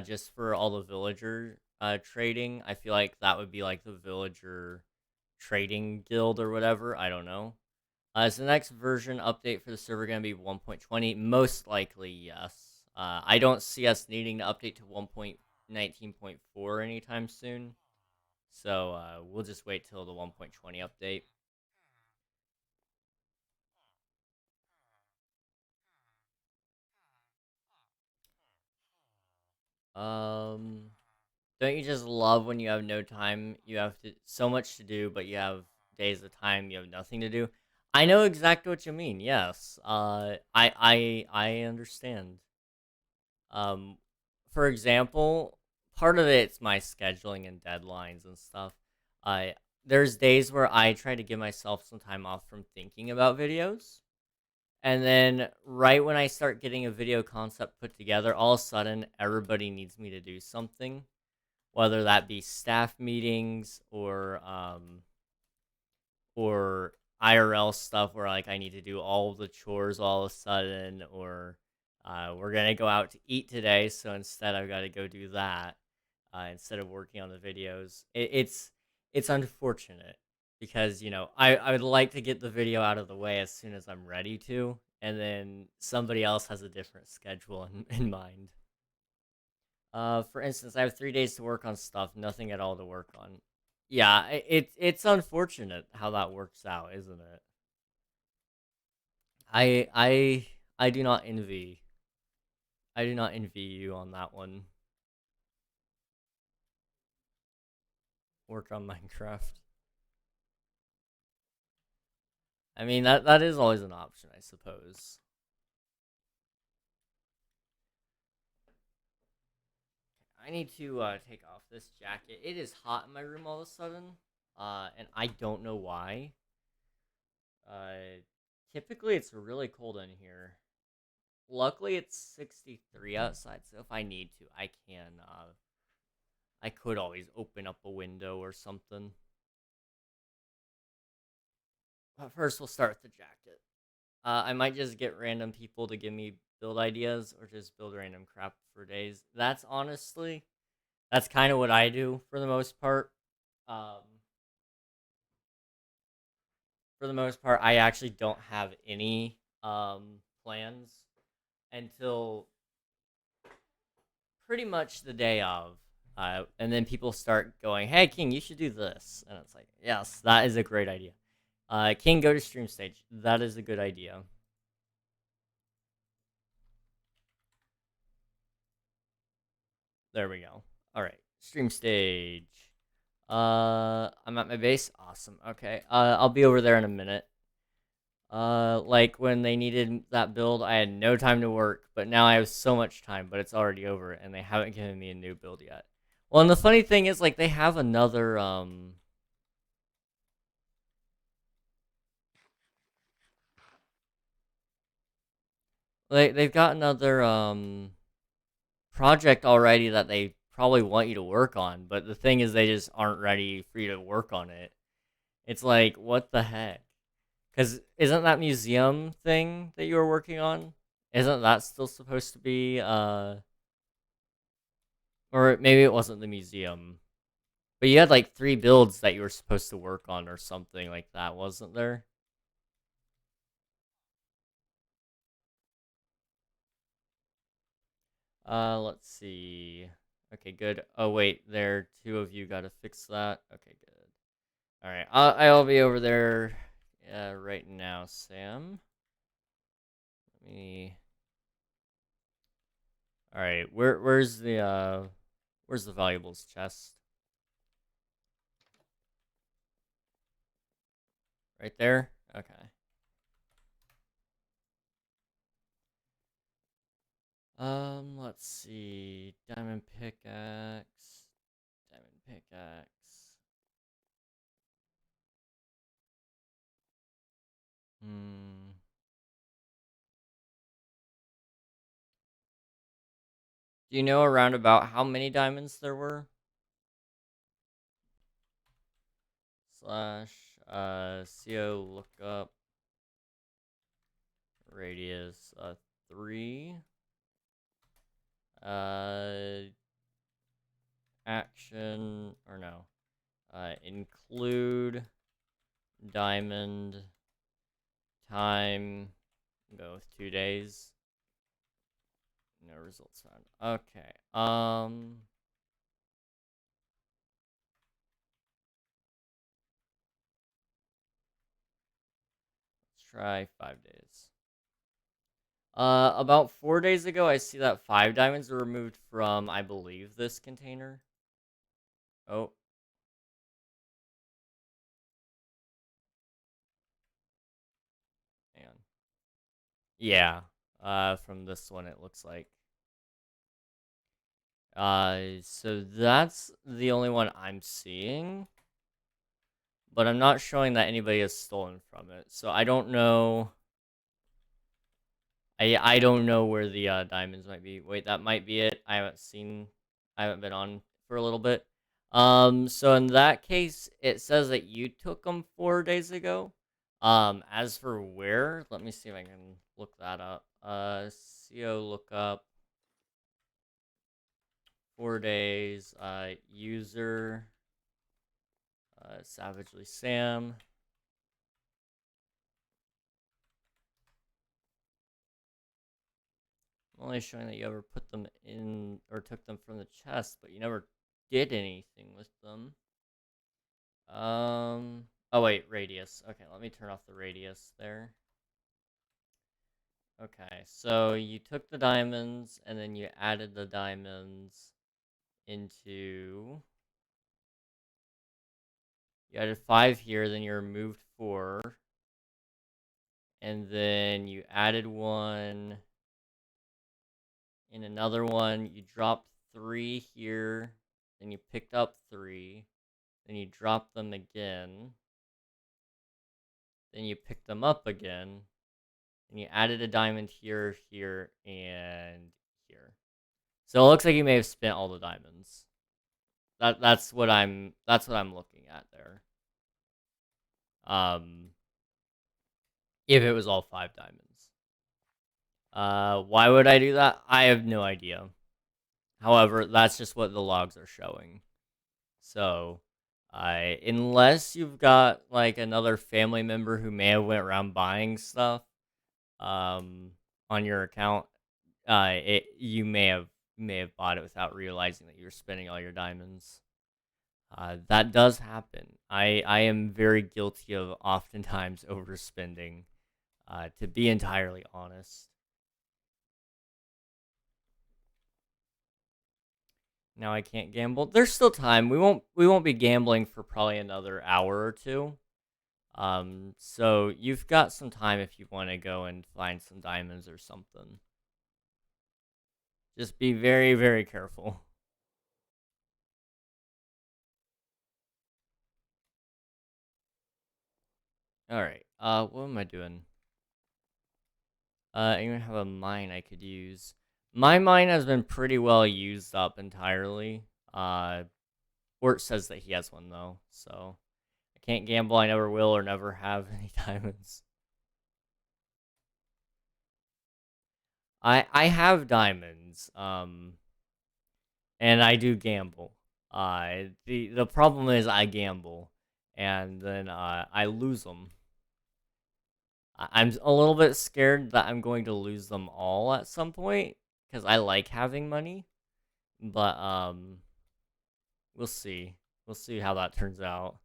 just for all the villager trading. I feel like that would be like the villager trading guild or whatever. I don't know. Is the next version update for the server gonna be 1.20? Most likely, yes. I don't see us needing to update to 1.19.4 anytime soon. So we'll just wait till the 1.20 update. Um, don't you just love when you have no time? You have so much to do, but you have days of time you have nothing to do. I know exactly what you mean. Yes. I understand. Um, for example, part of it's my scheduling and deadlines and stuff. I There's days where I try to give myself some time off from thinking about videos. And then right when I start getting a video concept put together, all of a sudden everybody needs me to do something, whether that be staff meetings or IRL stuff where like I need to do all the chores all of a sudden, or we're gonna go out to eat today, so instead I've got to go do that instead of working on the videos. It's unfortunate because I would like to get the video out of the way as soon as I'm ready to, and then somebody else has a different schedule in mind. For instance, I have 3 days to work on stuff, nothing at all to work on. Yeah, it's unfortunate how that works out, isn't it? I I I do not envy. I do not envy you on that one. Work on Minecraft. I mean that is always an option, I suppose. I need to take off this jacket. It is hot in my room all of a sudden, and I don't know why. Uh, Typically it's really cold in here. Luckily, it's 63 outside, so if I need to, I can. I could always open up a window or something. But first, we'll start with the jacket. I might just get random people to give me build ideas or just build random crap for days. That's kind of what I do for the most part. Um, for the most part, I actually don't have any plans until pretty much the day of. And then people start going, "Hey, King, you should do this," and it's like, "Yes, that is a great idea." King, go to stream stage. That is a good idea. There we go. All right, stream stage. I'm at my base. Awesome. Okay. I'll be over there in a minute. Like when they needed that build, I had no time to work, but now I have so much time, but it's already over, and they haven't given me a new build yet. Well, and the funny thing is, like, they have another, they've got another, project already that they probably want you to work on, but the thing is, they just aren't ready for you to work on it. It's like, what the heck? Because isn't that museum thing that you were working on? Isn't that still supposed to be, or maybe it wasn't the museum, but you had like 3 builds that you were supposed to work on or something like that, wasn't there? Let's see. Okay, good. Oh wait, there, 2 of you got to fix that. Okay, good. All right, I'll be over there, right now, Sam. Let me. All right, where's the valuables chest? Right there. Okay. Let's see. Diamond pickaxe. Diamond pickaxe. Hmm. Do you know around about how many diamonds there were? Slash CO lookup radius 3 uh action or no include diamond time, go with 2 days. No results found. Okay. Let's try 5 days. About 4 days ago, I see that 5 diamonds were removed from, I believe, this container. Oh, man. Yeah. From this one, it looks like. So that's the only one I'm seeing, but I'm not showing that anybody has stolen from it. So I don't know. I don't know where the diamonds might be. Wait, that might be it. I haven't seen. I haven't been on for a little bit. So in that case, it says that you took them 4 days ago. As for where, let me see if I can look that up. CO lookup 4 days. User Savagely Sam. I'm only showing that you ever put them in or took them from the chest, but you never did anything with them. Oh wait, radius. Okay, let me turn off the radius there. Okay, so you took the diamonds and then you added the diamonds into. You added 5 here, then you removed 4, and then you added 1 in another one. You dropped 3 here, then you picked up 3, then you dropped them again, then you picked them up again, and you added a diamond here, here, and here. So it looks like you may have spent all the diamonds. That's what I'm looking at there. Um, if it was all 5 diamonds. Why would I do that? I have no idea. However, that's just what the logs are showing. So, unless you've got like another family member who may have went around buying stuff, um, on your account, you may have bought it without realizing that you were spending all your diamonds. That does happen. I am very guilty of oftentimes overspending. To be entirely honest. Now I can't gamble. There's still time. We won't be gambling for probably another hour or two. So you've got some time if you want to go and find some diamonds or something. Just be very, very careful. All right. What am I doing? I even have a mine I could use. My mine has been pretty well used up entirely. Ort says that he has one though, so I can't gamble. I never will or never have any diamonds. I have diamonds. And I do gamble. The problem is I gamble, and then I lose them. I'm a little bit scared that I'm going to lose them all at some point because I like having money, but we'll see. We'll see how that turns out.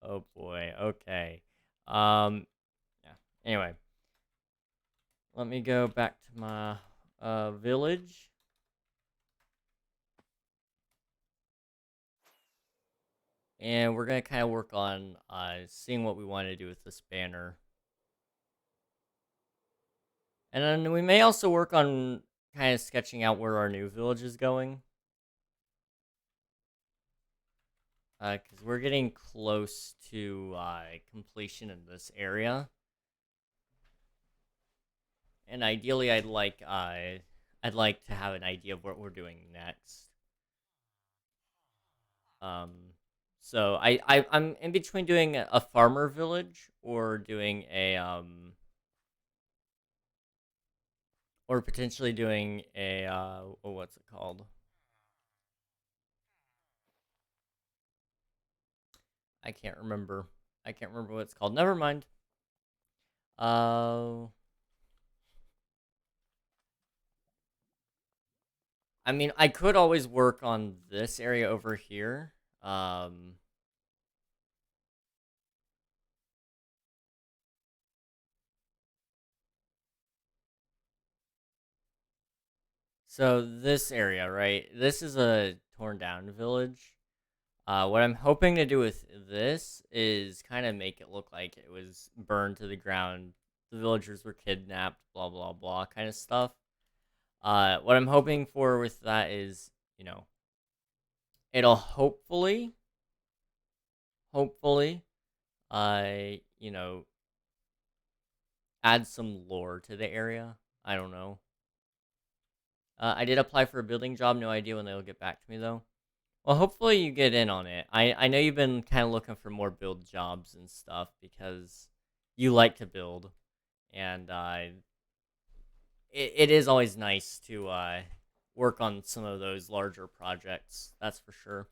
Oh boy. Okay. Um. Yeah. Anyway, let me go back to my village. And we're gonna kind of work on seeing what we want to do with this banner. And then we may also work on kind of sketching out where our new village is going. Because we're getting close to completion in this area. And ideally, I'd like to have an idea of what we're doing next. Um, so I'm in between doing a farmer village or doing a or potentially doing a what's it called? I can't remember. I can't remember what it's called. Never mind. Uh, I mean, I could always work on this area over here. So this area, right? This is a torn down village. What I'm hoping to do with this is kind of make it look like it was burned to the ground. The villagers were kidnapped, blah blah blah, kind of stuff. What I'm hoping for with that is, it'll hopefully, you know, add some lore to the area. I don't know. I did apply for a building job. No idea when they'll get back to me though. Well, hopefully you get in on it. I know you've been kind of looking for more build jobs and stuff because you like to build, and it is always nice to work on some of those larger projects. That's for sure.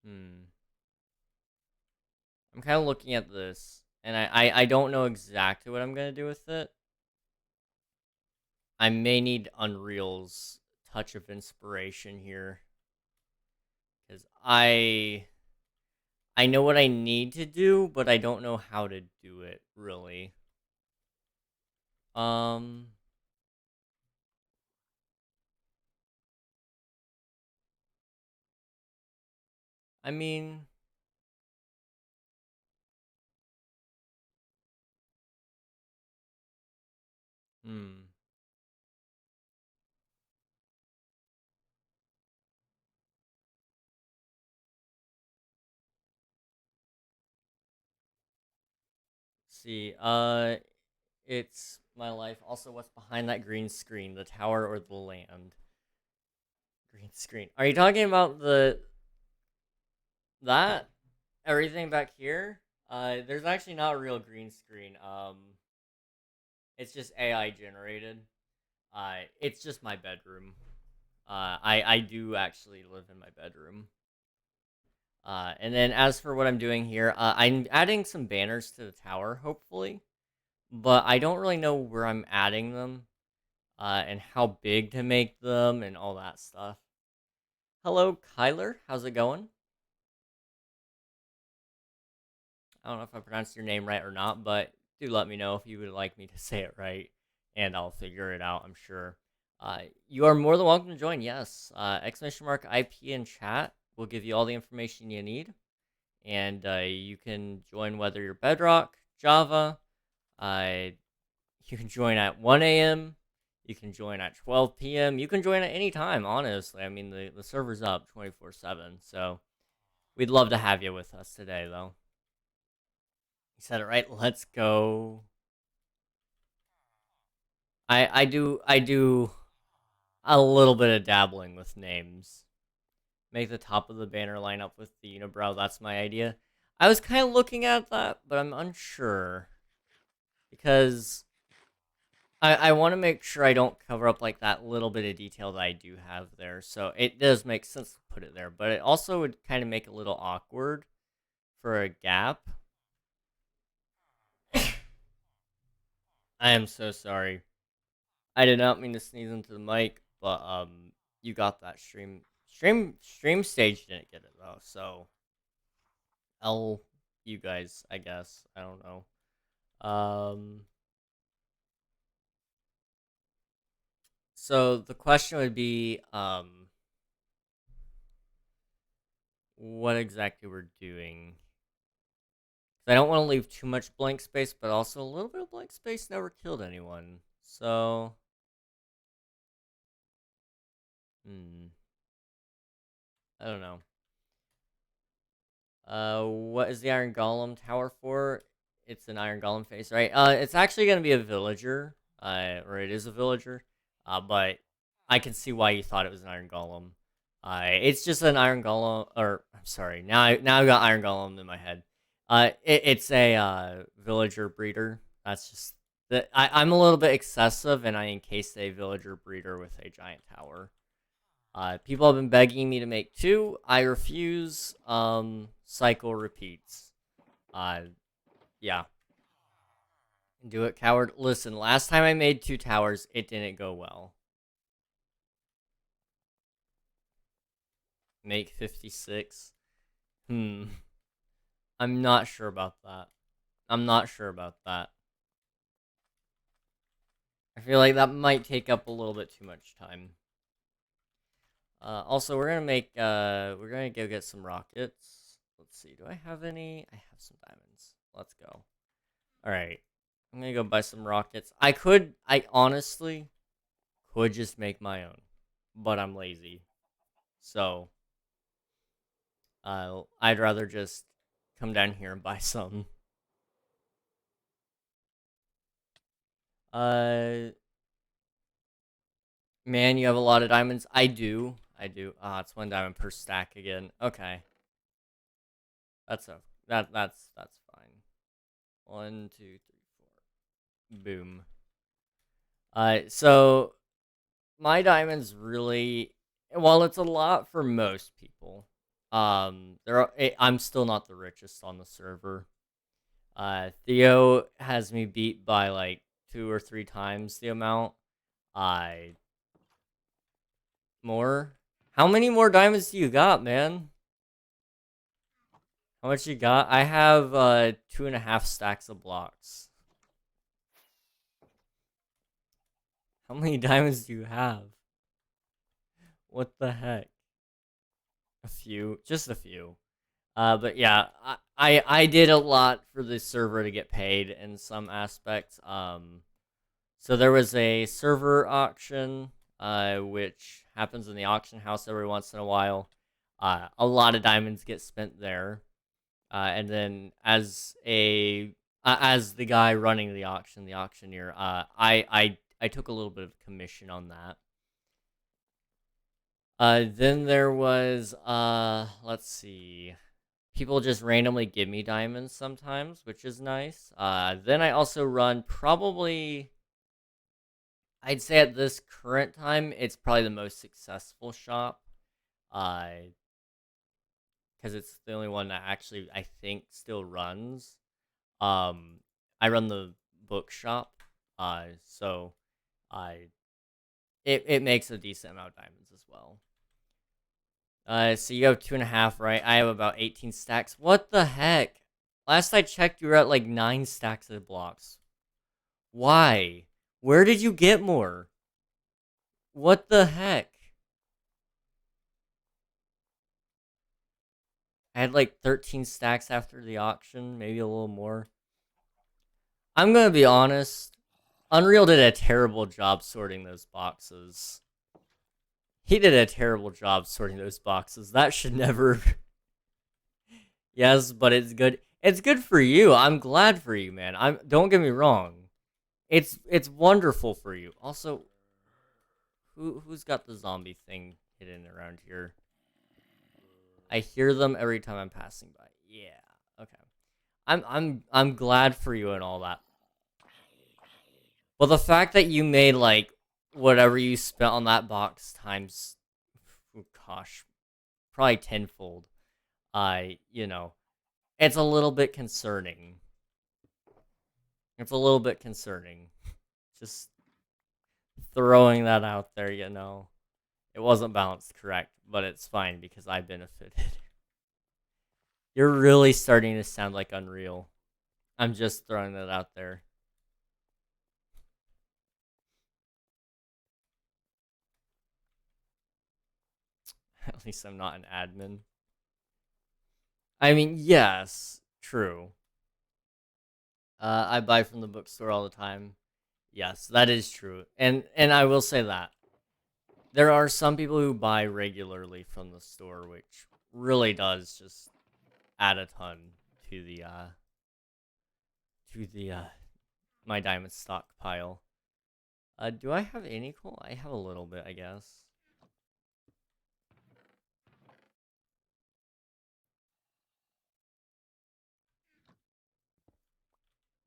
Hmm. I'm kind of looking at this, and I don't know exactly what I'm gonna do with it. I may need Unreal's touch of inspiration here because I know what I need to do, but I don't know how to do it really. Um, I mean, hmm. See, it's my life. Also, what's behind that green screen? The tower or the land? Green screen. Are you talking about that everything back here? There's actually not a real green screen. It's just AI generated. It's just my bedroom. I do actually live in my bedroom. And then as for what I'm doing here, I'm adding some banners to the tower, hopefully, but I don't really know where I'm adding them, and how big to make them and all that stuff. Hello, Kyler. How's it going? I don't know if I pronounced your name right or not, but do let me know if you would like me to say it right, and I'll figure it out, I'm sure. You are more than welcome to join, yes. Exclamation mark IP in chat will give you all the information you need, and you can join whether you're Bedrock, Java, uh, you can join at 1 a.m., you can join at 12 p.m., you can join at any time, honestly. I mean, the server's up 24/7, so we'd love to have you with us today, though. You said it right. Let's go. I do a little bit of dabbling with names. Make the top of the banner line up with the unibrow. That's my idea. I was kind of looking at that, but I'm unsure because I want to make sure I don't cover up like that little bit of detail that I do have there. So it does make sense to put it there, but it also would kind of make it a little awkward for a gap. I am so sorry. I did not mean to sneeze into the mic, but you got that stream stage didn't get it though, so L you guys, I guess. I don't know. So the question would be what exactly we're doing. I don't want to leave too much blank space, but also a little bit of blank space never killed anyone. So I don't know. What is the Iron Golem tower for? It's an Iron Golem face, right? It's actually gonna be a villager. Or it is a villager. But I can see why you thought it was an Iron Golem. It's just an Iron Golem, or I'm sorry. Now I've got Iron Golem in my head. It's a villager breeder. That's just that I'm a little bit excessive, and I encased a villager breeder with a giant tower. People have been begging me to make two. I refuse. Cycle repeats. Yeah. Do it, coward. Listen, last time I made two towers, it didn't go well. Make 56. I'm not sure about that. I'm not sure about that. I feel like that might take up a little bit too much time. Also, we're gonna go get some rockets. Let's see, do I have any? I have some diamonds. Let's go. Alright. I'm gonna go buy some rockets. I honestly could just make my own, but I'm lazy. So, I'd rather just come down here and buy some. Man, you have a lot of diamonds. I do. It's 1 diamond per stack again. Okay. That's fine. 1, 2, 3, 4. Boom. So my diamonds really, while it's a lot for most people, I'm still not the richest on the server. Theo has me beat by like 2 or 3 times the amount. More? How many more diamonds do you got, man? How much you got? I have 2.5 stacks of blocks. How many diamonds do you have? What the heck? A few, just a few. But yeah, I did a lot for this server to get paid in some aspects. So there was a server auction, which happens in the auction house every once in a while. A lot of diamonds get spent there. And then as the guy running the auction, the auctioneer, I took a little bit of commission on that. Then there was let's see, people just randomly give me diamonds sometimes, which is nice. Then I also run probably, I'd say at this current time, it's probably the most successful shop. Because it's the only one that actually I think still runs. I run the bookshop, so it makes a decent amount of diamonds as well. So you have 2.5, right? I have about 18 stacks. What the heck? Last I checked, you were at like 9 stacks of blocks. Why? Where did you get more? What the heck? I had like 13 stacks after the auction, maybe a little more. I'm gonna be honest. Unreal did a terrible job sorting those boxes. He did a terrible job sorting those boxes. That should never. Yes, but it's good. It's good for you. I'm glad for you, man. Don't get me wrong. It's wonderful for you. Also, who's got the zombie thing hidden around here? I hear them every time I'm passing by. Yeah. Okay. I'm glad for you and all that. Well, the fact that you made like whatever you spent on that box times, oh gosh, probably tenfold. You know, it's a little bit concerning. It's a little bit concerning. Just throwing that out there, you know. It wasn't balanced correct, but it's fine because I benefited. You're really starting to sound like Unreal. I'm just throwing that out there. At least I'm not an admin. I mean, yes, true. I buy from the bookstore all the time. Yes, that is true. And I will say that there are some people who buy regularly from the store, which really does just add a ton to the my diamond stockpile. Do I have any coal? I have a little bit, I guess.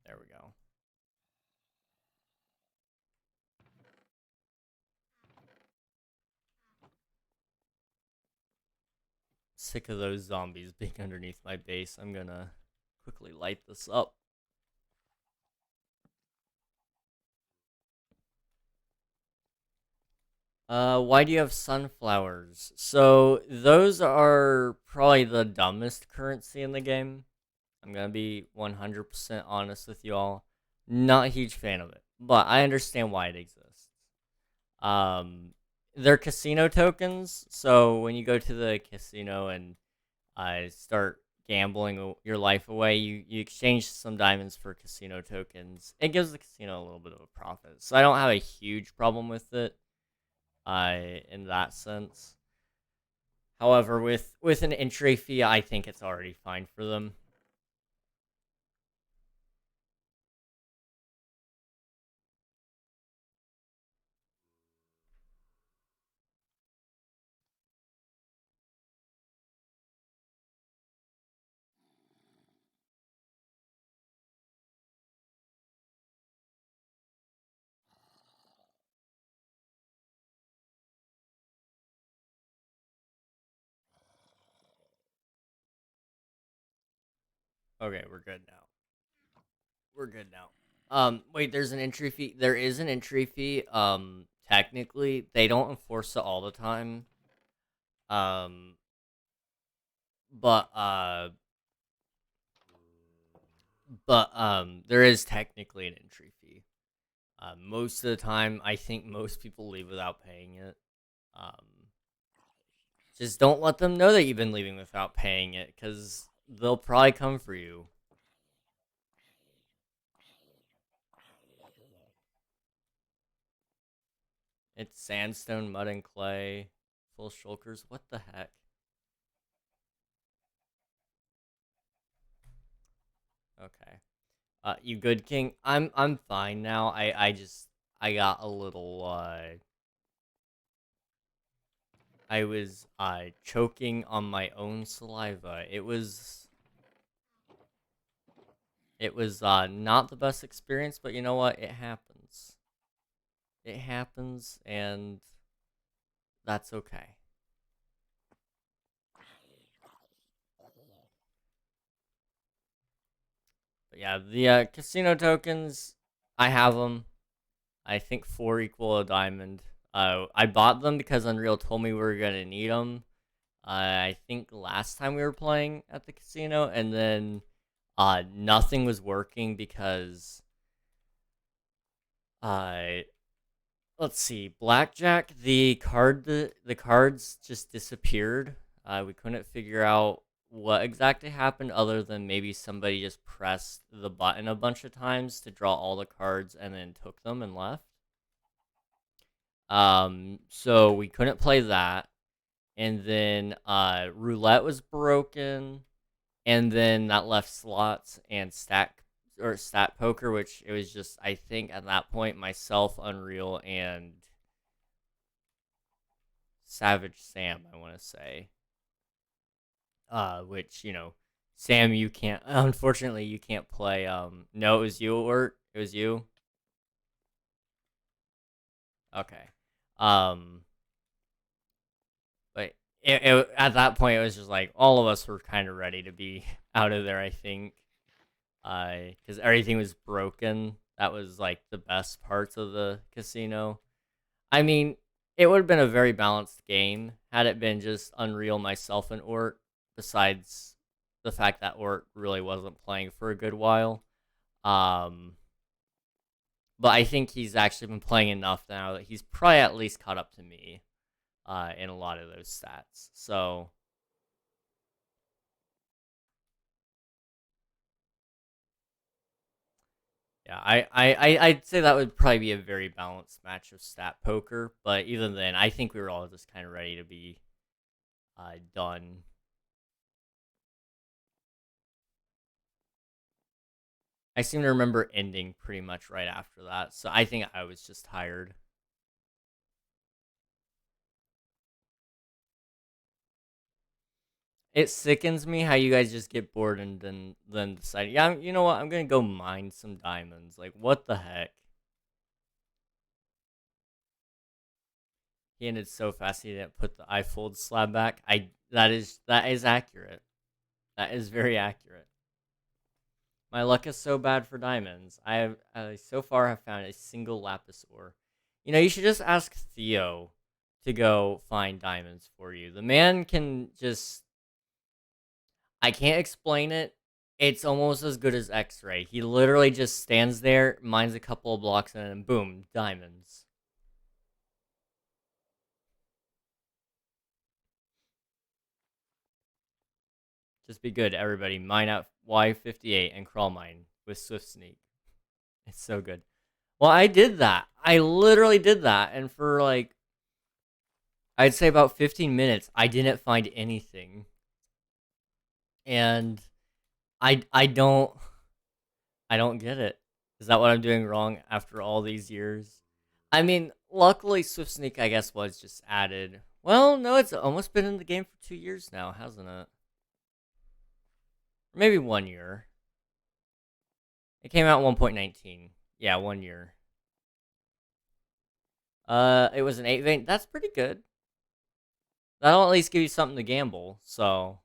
There we go. Sick of those zombies being underneath my base. I'm gonna quickly light this up. Why do you have sunflowers? So, those are probably the dumbest currency in the game. I'm gonna be 100% honest with you all. Not a huge fan of it, but I understand why it exists. Um, they're casino tokens, so when you go to the casino and start gambling your life away, you exchange some diamonds for casino tokens. It gives the casino a little bit of a profit, so I don't have a huge problem with it. In that sense. However, with an entry fee, I think it's already fine for them. Okay, we're good now. We're good now. Wait, there's an entry fee. There is an entry fee. Technically, they don't enforce it all the time. Um, but there is technically an entry fee. Most of the time, I think most people leave without paying it. Um, just don't let them know that you've been leaving without paying it, because they'll probably come for you. It's sandstone, mud, and clay. Full shulkers. What the heck? Okay. You good, King? I'm fine now. I got a little I was choking on my own saliva. It was not the best experience, but you know what? It happens. It happens, and that's okay. But yeah, the casino tokens, I have them. I think 4 equal a diamond. I bought them because Unreal told me we were gonna need them. I think last time we were playing at the casino, and then nothing was working because uh let's see, blackjack, the cards just disappeared. We couldn't figure out what exactly happened other than maybe somebody just pressed the button a bunch of times to draw all the cards and then took them and left. So we couldn't play that. And then roulette was broken, and then that left slots and stat poker, which it was just, I think at that point, myself, Unreal, and Savage Sam, I want to say. Which, Sam, you can't, unfortunately, you can't play. No, it was you, or it was you. Okay. Um, but at that point, it was just like all of us were kind of ready to be out of there, I think. Because everything was broken. That was like the best parts of the casino. I mean, it would have been a very balanced game had it been just Unreal, myself, and Ort. Besides the fact that Ort really wasn't playing for a good while. Um, but I think he's actually been playing enough now that he's probably at least caught up to me in a lot of those stats. So yeah, I'd say that would probably be a very balanced match of stat poker. But even then, I think we were all just kind of ready to be done. I seem to remember ending pretty much right after that, so I think I was just tired. It sickens me how you guys just get bored and then decide, yeah, you know what, I'm gonna go mine some diamonds. Like, what the heck? He ended so fast he didn't put the iFold slab back. That is accurate. That is very accurate. My luck is so bad for diamonds. I so far have found a single lapis ore. You should just ask Theo to go find diamonds for you. The man can just, I can't explain it. It's almost as good as X-ray. He literally just stands there, mines a couple of blocks, and then boom, diamonds. Just be good, everybody. Mine out Y58 and crawl mine with Swift Sneak. It's so good. Well, I did that. I literally did that, and for like, I'd say about 15 minutes, I didn't find anything. And I don't get it. Is that what I'm doing wrong after all these years? I mean, luckily Swift Sneak, I guess, was just added. Well, no, it's almost been in the game for 2 years now, hasn't it? Or maybe 1 year. It came out 1.19. Yeah, 1 year. It was an 8 vein. That's pretty good. That'll at least give you something to gamble. So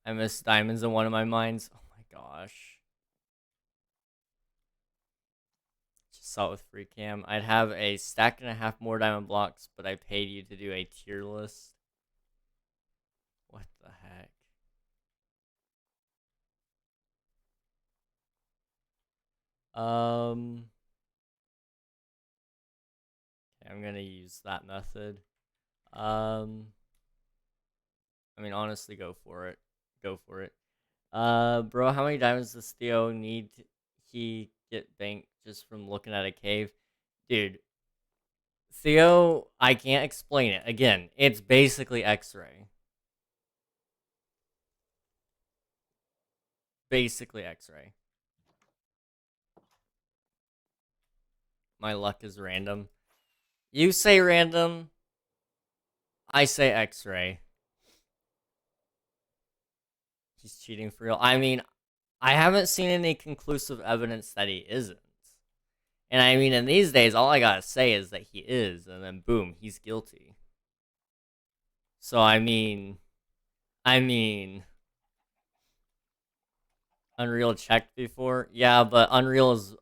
I miss diamonds in one of my mines. Oh my gosh. Just saw it with free cam. I'd have a stack and a half more diamond blocks, but I paid you to do a tier list. What the heck? Um, okay, I'm gonna use that method. Um, I mean, honestly, go for it. Go for it. Bro, how many diamonds does Theo need? He get banked just from looking at a cave, dude. Theo, I can't explain it. Again, it's basically X-ray. Basically X-ray. My luck is random. You say random. I say X-ray. He's cheating for real. I mean, I haven't seen any conclusive evidence that he isn't. And I mean, in these days, all I gotta say is that he is, and then boom, he's guilty. So I mean, Unreal checked before, yeah, but Unreal is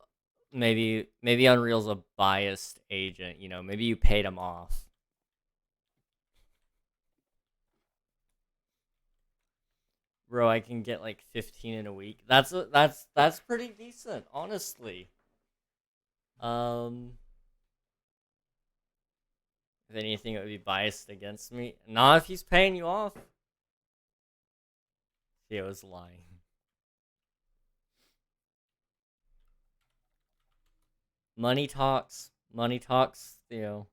maybe Unreal's a biased agent. Maybe you paid him off. Bro, I can get like 15 in a week. That's pretty decent, honestly. Um, if anything, it would be biased against me. Not if he's paying you off. Theo's lying. Money talks. Money talks, Theo.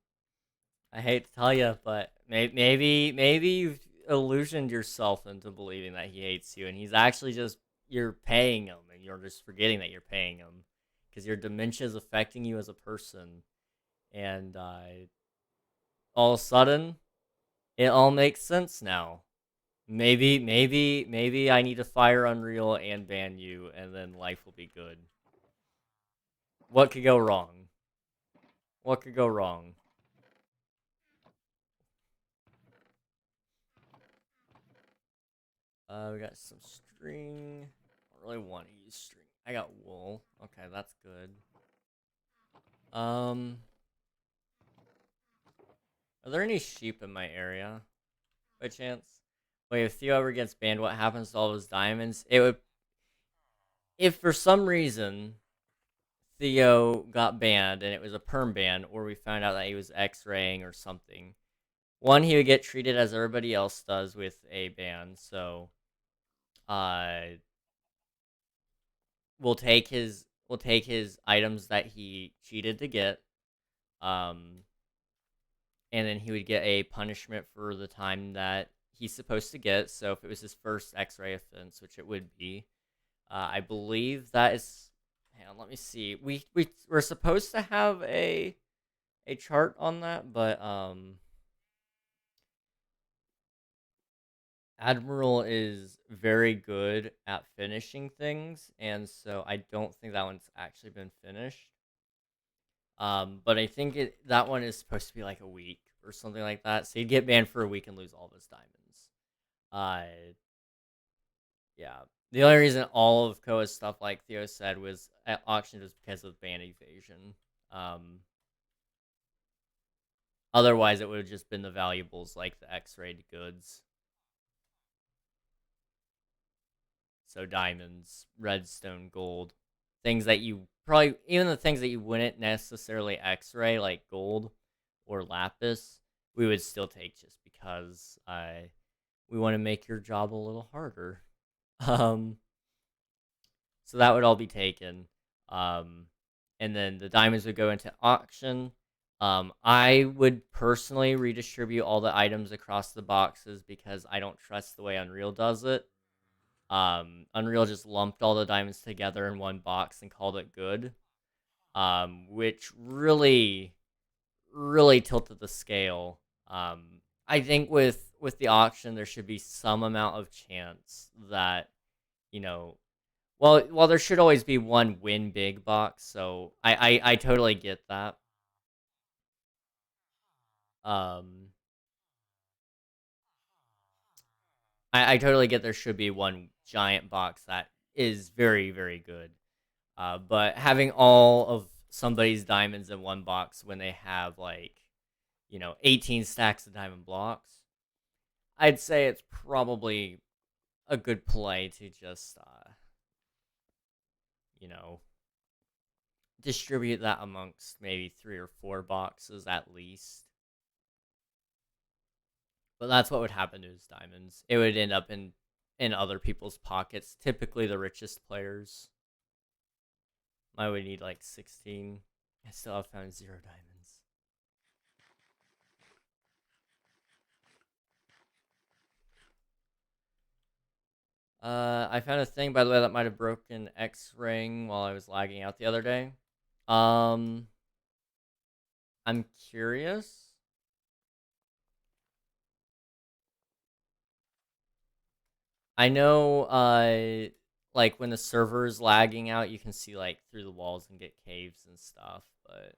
I hate to tell you, but maybe you've illusioned yourself into believing that he hates you, and he's actually just you're paying him, and you're just forgetting that you're paying him because your dementia is affecting you as a person, and all of a sudden it all makes sense now. Maybe I need to fire Unreal and ban you, and then life will be good. What could go wrong? What could go wrong? We got some string. I don't really want to use string. I got wool. Okay, that's good. Are there any sheep in my area, by chance? Wait, if Theo ever gets banned, what happens to all those diamonds? It would, if for some reason Theo got banned and it was a perm ban, or we found out that he was X-raying or something. One, he would get treated as everybody else does with a ban. So, uh, we'll take his items that he cheated to get, um, and then he would get a punishment for the time that he's supposed to get. So if it was his first X-ray offense, which it would be, I believe that is. Hang on, let me see. We're supposed to have a chart on that, but Admiral is very good at finishing things, and so I don't think that one's actually been finished. But I think that one is supposed to be like a week or something like that. So he'd get banned for a week and lose all of his diamonds. Yeah. The only reason all of Koa's stuff, like Theo said, was at auction was because of ban evasion. Otherwise, it would have just been the valuables like the X-rayed goods. So diamonds, redstone, gold, things that you probably, even the things that you wouldn't necessarily X-ray, like gold or lapis, we would still take just because we want to make your job a little harder. Um, so that would all be taken. Um, and then the diamonds would go into auction. I would personally redistribute all the items across the boxes because I don't trust the way Unreal does it. Unreal just lumped all the diamonds together in one box and called it good, which really tilted the scale. I think with the auction, there should be some amount of chance that you know, well, there should always be one win big box. So I totally get that. Um, I totally get there should be one giant box that is very good. But having all of somebody's diamonds in one box when they have like 18 stacks of diamond blocks, I'd say it's probably a good play to just you know distribute that amongst maybe 3 or 4 boxes at least. But that's what would happen to his diamonds. It would end up in other people's pockets, typically the richest players. I would need like 16. I still have found 0 diamonds. I found a thing, by the way, that might have broken X ring while I was lagging out the other day. I'm curious. I know, like when the server is lagging out, you can see like through the walls and get caves and stuff, but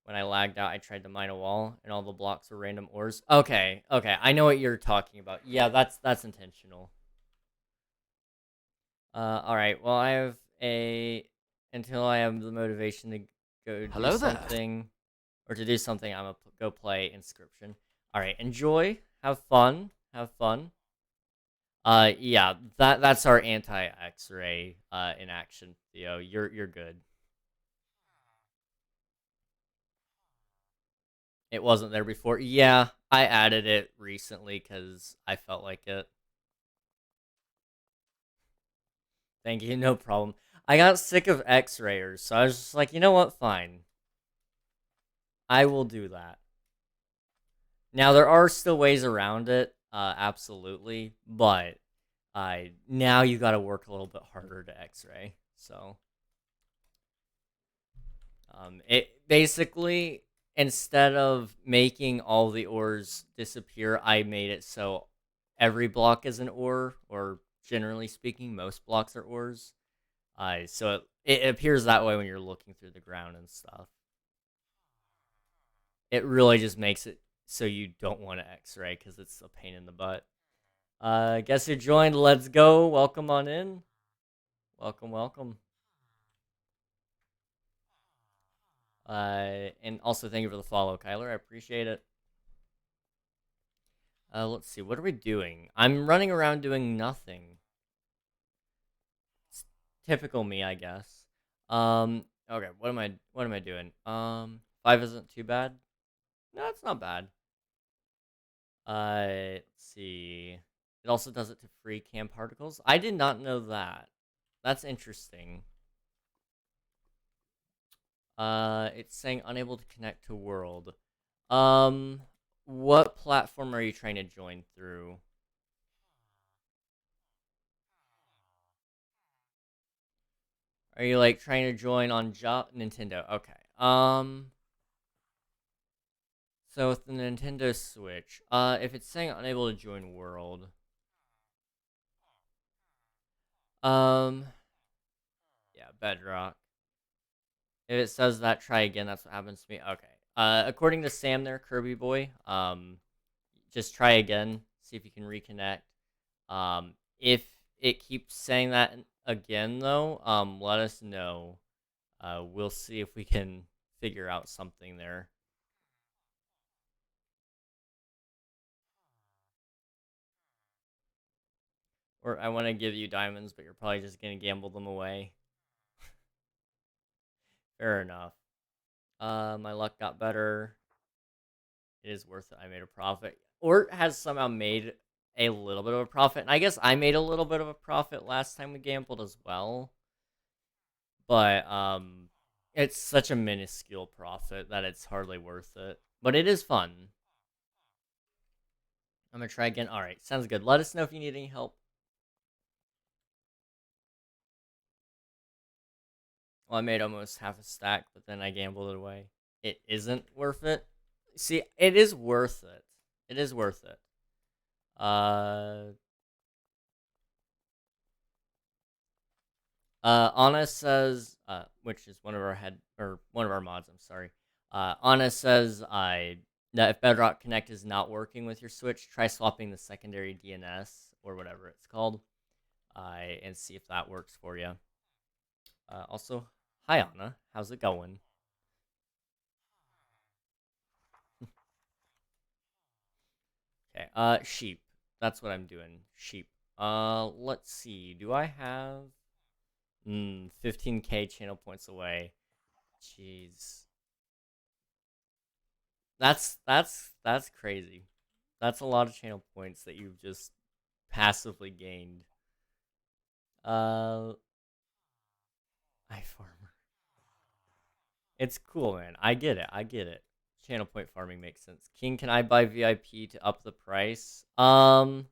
when I lagged out, I tried to mine a wall, and all the blocks were random ores. Okay, I know what you're talking about. Yeah, that's intentional. All right. Well, I have a until I have the motivation to go do
Hello there.
something or to do something. I'm gonna go play Inscription. All right. Enjoy. Have fun. Have fun. Yeah, that's our anti-X-ray in action, Theo. You're good. It wasn't there before. Yeah, I added it recently because I felt like it. Thank you, no problem. I got sick of X-rayers, so I was just like, you know what? Fine, I will do that. Now there are still ways around it, absolutely, but now you got to work a little bit harder to X-ray. So it basically, instead of making all the ores disappear, I made it so every block is an ore, or generally speaking, most blocks are ores. So it appears that way when you're looking through the ground and stuff. It really just makes it so you don't want to X-ray because it's a pain in the butt. Guess who joined? Let's go. Welcome on in. Welcome, welcome. And also thank you for the follow, Kyler. I appreciate it. Let's see. What are we doing? I'm running around doing nothing. It's typical me, I guess. Okay. What am I doing? 5 isn't too bad. No, it's not bad. Let's see. It also does it to free cam particles. I did not know that. That's interesting. It's saying unable to connect to world. Um, what platform are you trying to join through? Are you like trying to join on Nintendo? Okay. So with the Nintendo Switch, if it's saying unable to join world, um, yeah, Bedrock. If it says that, try again. That's what happens to me. Okay. According to Sam, there, Kirby boy, just try again. See if you can reconnect. If it keeps saying that again, though, let us know. We'll see if we can figure out something there. Or I want to give you diamonds, but you're probably just gonna gamble them away. Fair enough. My luck got better. It is worth it. I made a profit. Ort has somehow made a little bit of a profit, and I guess I made a little bit of a profit last time we gambled as well. But it's such a minuscule profit that it's hardly worth it. But it is fun. I'm gonna try again. All right, sounds good. Let us know if you need any help. Well, I made almost half a stack, but then I gambled it away. It isn't worth it. See, it is worth it. It is worth it. Uh, Anna says, which is one of our one of our mods. I'm sorry. Anna says, that if Bedrock Connect is not working with your Switch, try swapping the secondary DNS or whatever it's called, and see if that works for you. Also, hi Anna, how's it going? Okay, sheep. That's what I'm doing. Sheep. Let's see. Do I have 15k channel points away? Jeez. That's crazy. That's a lot of channel points that you've just passively gained. Uh iFarmer. It's cool, man. I get it. I get it. Channel point farming makes sense. King, can I buy VIP to up the price? I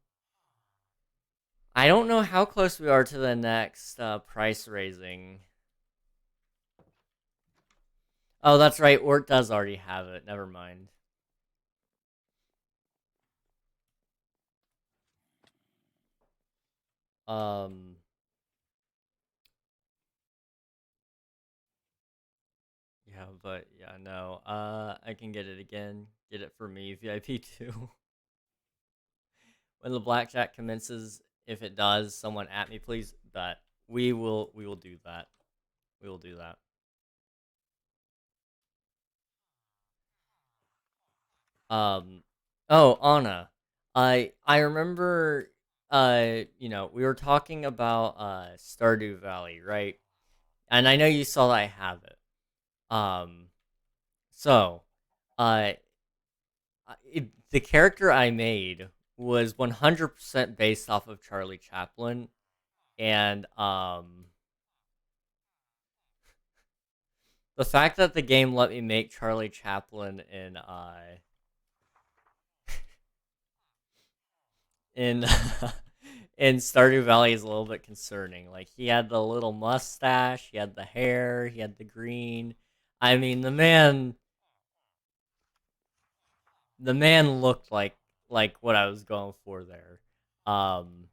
don't know how close we are to the next price raising. Oh, that's right. Ort does already have it. Never mind. Um, yeah, but yeah, no. I can get it again. Get it for me, VIP too. When the blackjack commences, if it does, someone at me, please. But we will do that. We will do that. Um, oh, Anna. I remember we were talking about Stardew Valley, right? And I know you saw that I have it. Um so uh the character I made was 100% based off of Charlie Chaplin, and the fact that the game let me make Charlie Chaplin in in Stardew Valley is a little bit concerning. Like, he had the little mustache, he had the hair, he had the green. I mean, the man looked like what I was going for there. Um,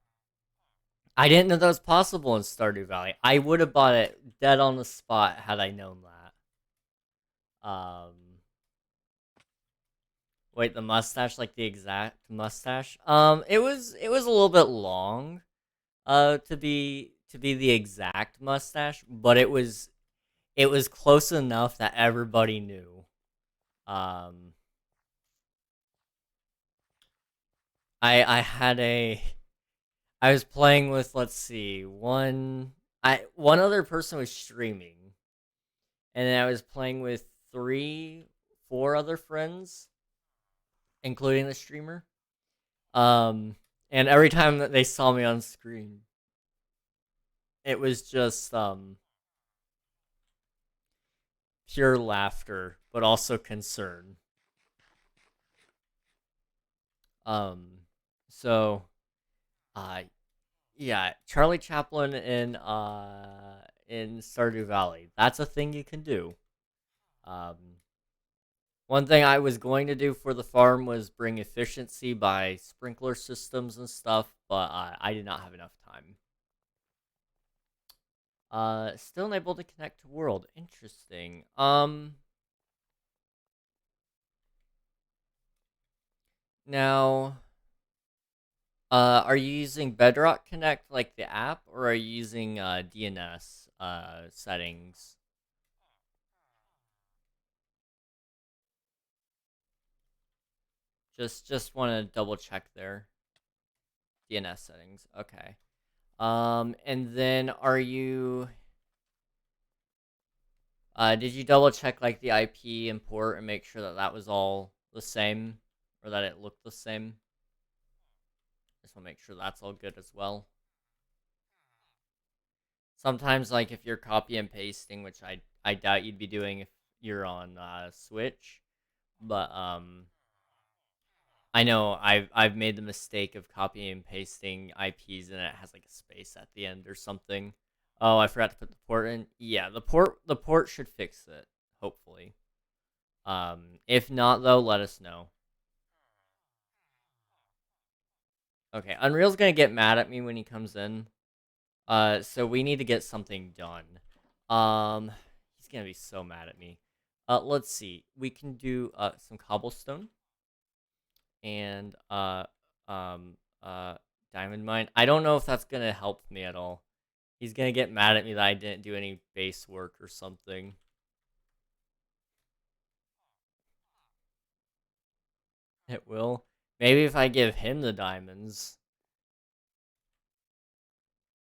I didn't know that was possible in Stardew Valley. I would have bought it dead on the spot had I known that. Wait, the mustache, like the exact mustache. It was a little bit long, to be the exact mustache, but it was close enough that everybody knew. Um, I had a I was playing with, let's see, one other person was streaming, and then I was playing with three, four other friends, including the streamer. Um, and every time that they saw me on screen, it was just pure laughter, but also concern. Um, so uh, yeah, Charlie Chaplin in Stardew Valley. That's a thing you can do. Um, One thing I was going to do for the farm was bring efficiency by sprinkler systems and stuff, but I did not have enough time. Still unable to connect to world. Interesting. Now, are you using Bedrock Connect like the app, or are you using DNS settings? Just want to double check there. DNS settings. Okay. And then did you double check like the IP and port and make sure that that was all the same, or that it looked the same? Just want to make sure that's all good as well. Sometimes, like, if you're copy and pasting, which I doubt you'd be doing if you're on Switch, but I know I've made the mistake of copying and pasting IPs and it has like a space at the end or something. Oh, I forgot to put the port in. Yeah, the port should fix it, hopefully. If not though, let us know. Okay, Unreal's gonna get mad at me when he comes in. So we need to get something done. He's gonna be so mad at me. Let's see. We can do some cobblestone and um uh diamond mine. I don't know if that's gonna help me at all. He's gonna get mad at me that I didn't do any base work or something. It will. Maybe if I give him the diamonds.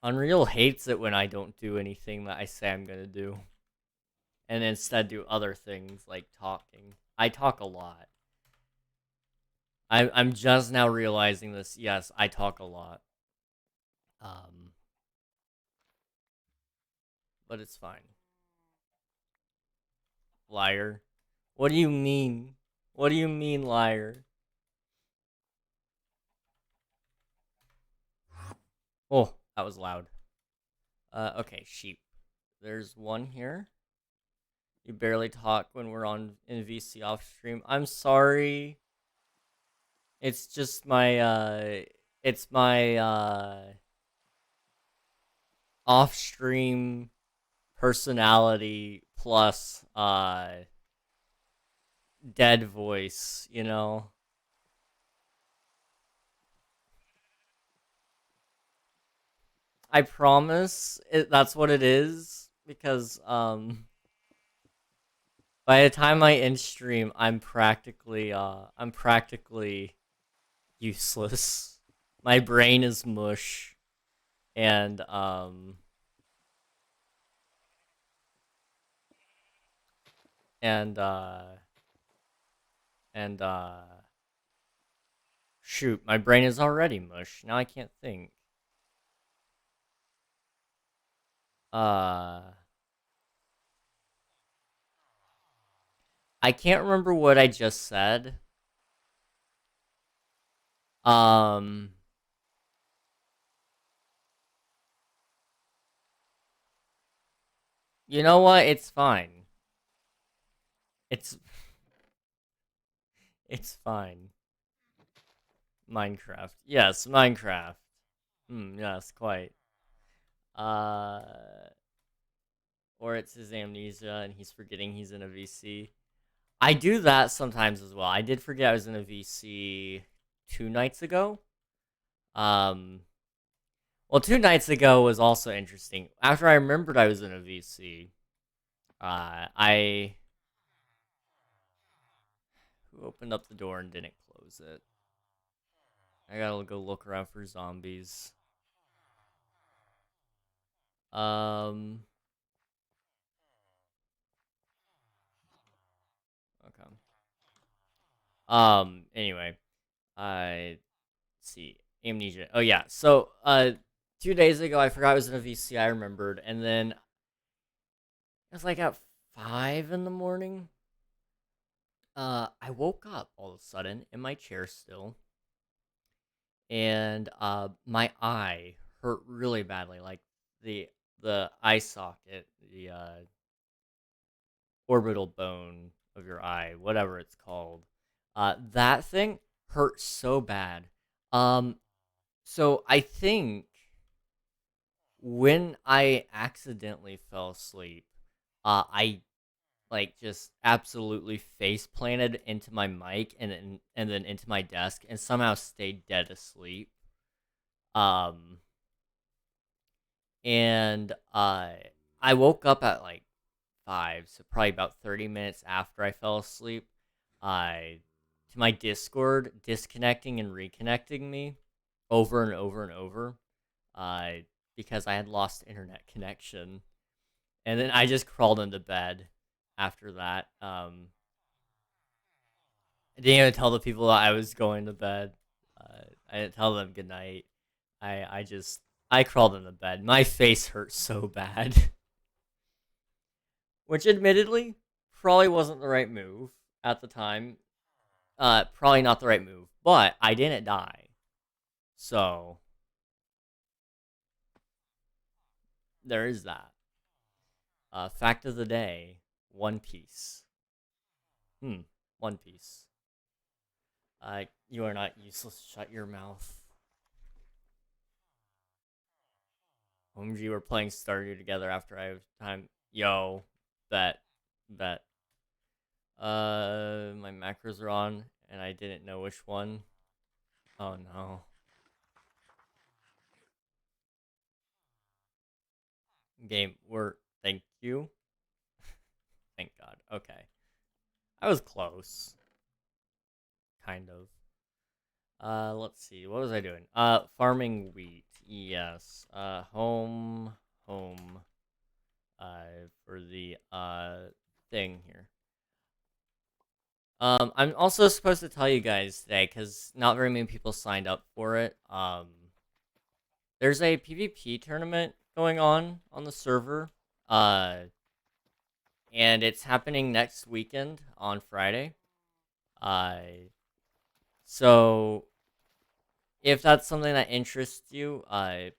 Unreal hates it when I don't do anything that I say I'm gonna do. And instead do other things like talking. I talk a lot. I'm just now realizing this. Yes, I talk a lot. Um, but it's fine. Liar. What do you mean? What do you mean, liar? Oh, that was loud. Okay, sheep. There's one here. You barely talk when we're on in VC off stream. I'm sorry. It's just my off stream personality plus dead voice, you know. I promise that's what it is, because by the time I end stream, I'm practically useless. My brain is mush. And, and, and, shoot, my brain is already mush. Now I can't think. Uh, I can't remember what I just said. Um, you know what? It's fine. It's it's fine. Minecraft. Yes, Minecraft. Yes, quite. Uh, or it's his amnesia and he's forgetting he's in a VC. I do that sometimes as well. I did forget I was in a VC 2 nights ago. Um, well, 2 nights ago was also interesting. After I remembered I was in a VC, I who opened up the door and didn't close it. I gotta go look around for zombies. Um, okay. Anyway, I see amnesia. Oh yeah. So 2 days ago I forgot I was in a VC. I remembered, and then it was like at 5 in the morning. I woke up all of a sudden in my chair still, and my eye hurt really badly, like the eye socket, the orbital bone of your eye, whatever it's called. That thing hurt so bad. Um, so I think when I accidentally fell asleep, I like just absolutely face planted into my mic and then into my desk and somehow stayed dead asleep. Um, and I woke up at like 5, so probably about 30 minutes after I fell asleep. I to my Discord disconnecting and reconnecting me over and over and over. Uh, because I had lost internet connection, and then I just crawled into bed after that. I didn't even tell the people that I was going to bed. I didn't tell them good night. I crawled into bed. My face hurt so bad, which admittedly probably wasn't the right move at the time. Probably not the right move, but I didn't die. So there is that. Fact of the day: One Piece. Hmm. One Piece. You are not useless. Shut your mouth. OMG, we're playing Stardew together after I have time. Yo, bet, bet. My macros are on, and I didn't know which one. Oh no. Game, thank you. Thank God. Okay. I was close. Kind of. Let's see. What was I doing? Farming wheat. Yes. Home. For the, thing here. I'm also supposed to tell you guys today, because not very many people signed up for it. There's a PvP tournament going on the server. Uh, and it's happening next weekend on Friday. So if that's something that interests you,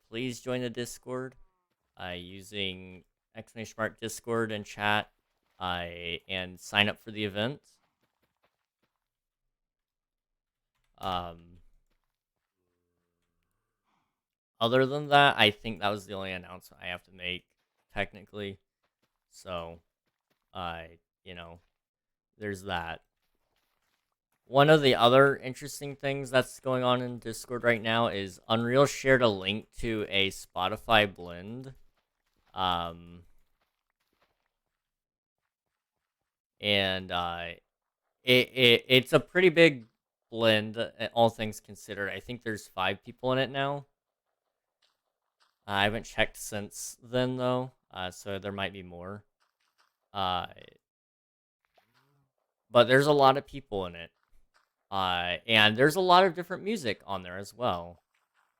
please join the Discord. Using exclamation mark Discord and chat. And sign up for the event. Um, Other than that, I think that was the only announcement I have to make, technically. So, I, you know, there's that. One of the other interesting things that's going on in Discord right now is Unreal shared a link to a Spotify blend. Um, and it's a pretty big blend, all things considered. I think there's 5 people in it now. I haven't checked since then though, so there might be more. Uh, but there's a lot of people in it. And there's a lot of different music on there as well.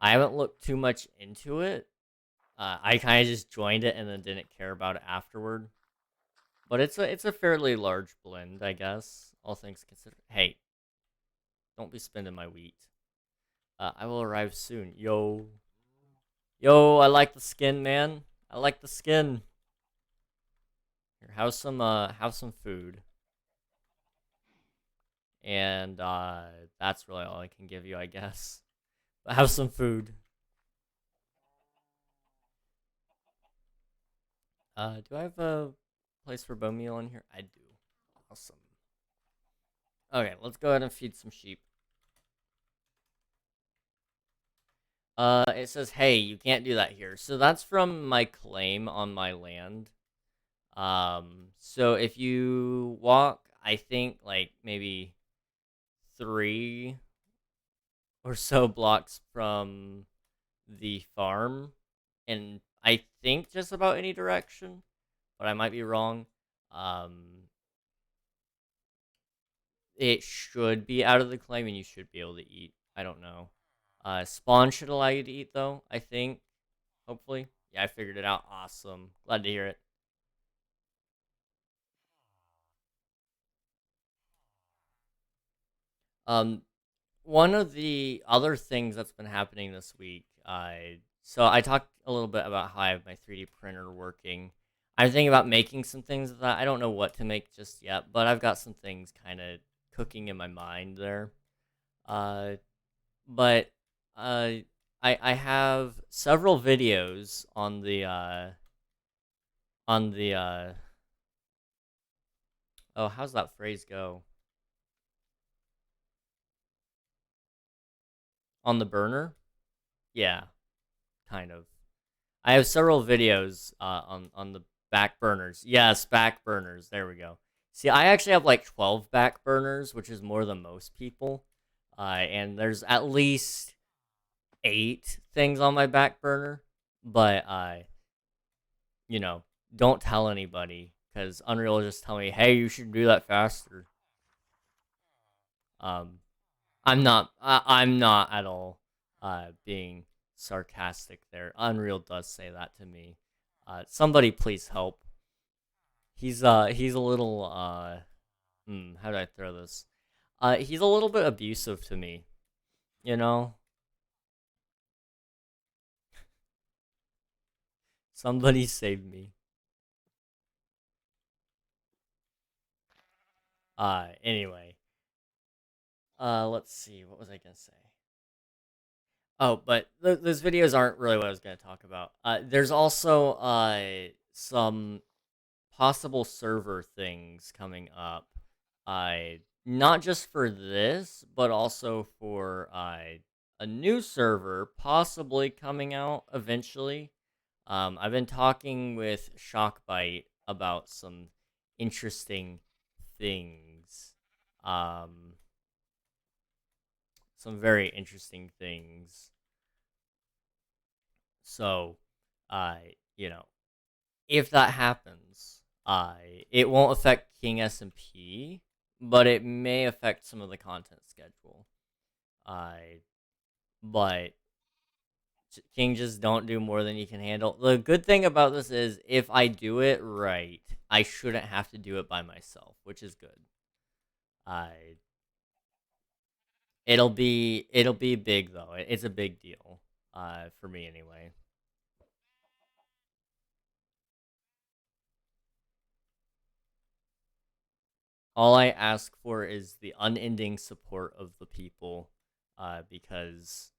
I haven't looked too much into it. I kind of just joined it and then didn't care about it afterward. But it's a fairly large blend, I guess. All things considered. Hey, don't be spending my wheat. I will arrive soon. Yo, yo, I like the skin, man. I like the skin. Here, have some food. And that's really all I can give you, I guess. But have some food. Do I have a place for bone meal in here? I do. Awesome. Okay, let's go ahead and feed some sheep. It says, hey, you can't do that here. So that's from my claim on my land. So if you walk, I think like maybe 3 or so blocks from the farm, and I think just about any direction, but I might be wrong. Um, it should be out of the claim, and you should be able to eat. I don't know. Spawn should allow you to eat though. I think, hopefully. Yeah, I figured it out. Awesome. Glad to hear it. Um, One of the other things that's been happening this week, so I talked a little bit about how I have my 3D printer working. I'm thinking about making some things with that. I don't know what to make just yet, but I've got some things kind of cooking in my mind there. Uh, but uh, I have several videos on the oh, how's that phrase go? On the burner? Yeah, kind of. I have several videos on the back burners. Yes, back burners. There we go. See, I actually have like 12 back burners, which is more than most people. And there's at least 8 things on my back burner, but you know, don't tell anybody because Unreal will just tell me, "Hey, you should do that faster." Um, I'm not at all being sarcastic there. Unreal does say that to me. Somebody please help. He's a little how do I throw this? He's a little bit abusive to me, you know? Somebody save me. Anyway. Let's see. What was I gonna say? Oh, but those videos aren't really what I was gonna talk about. There's also some possible server things coming up. Not just for this, but also for a new server possibly coming out eventually. I've been talking with Shockbite about some interesting things. Um, some very interesting things. So, uh, you know, if that happens, it won't affect King SMP, but it may affect some of the content schedule. Uh, but King just don't do more than you can handle. The good thing about this is if I do it right, I shouldn't have to do it by myself, which is good. I it'll be big though. It's a big deal. For me anyway. All I ask for is the unending support of the people, because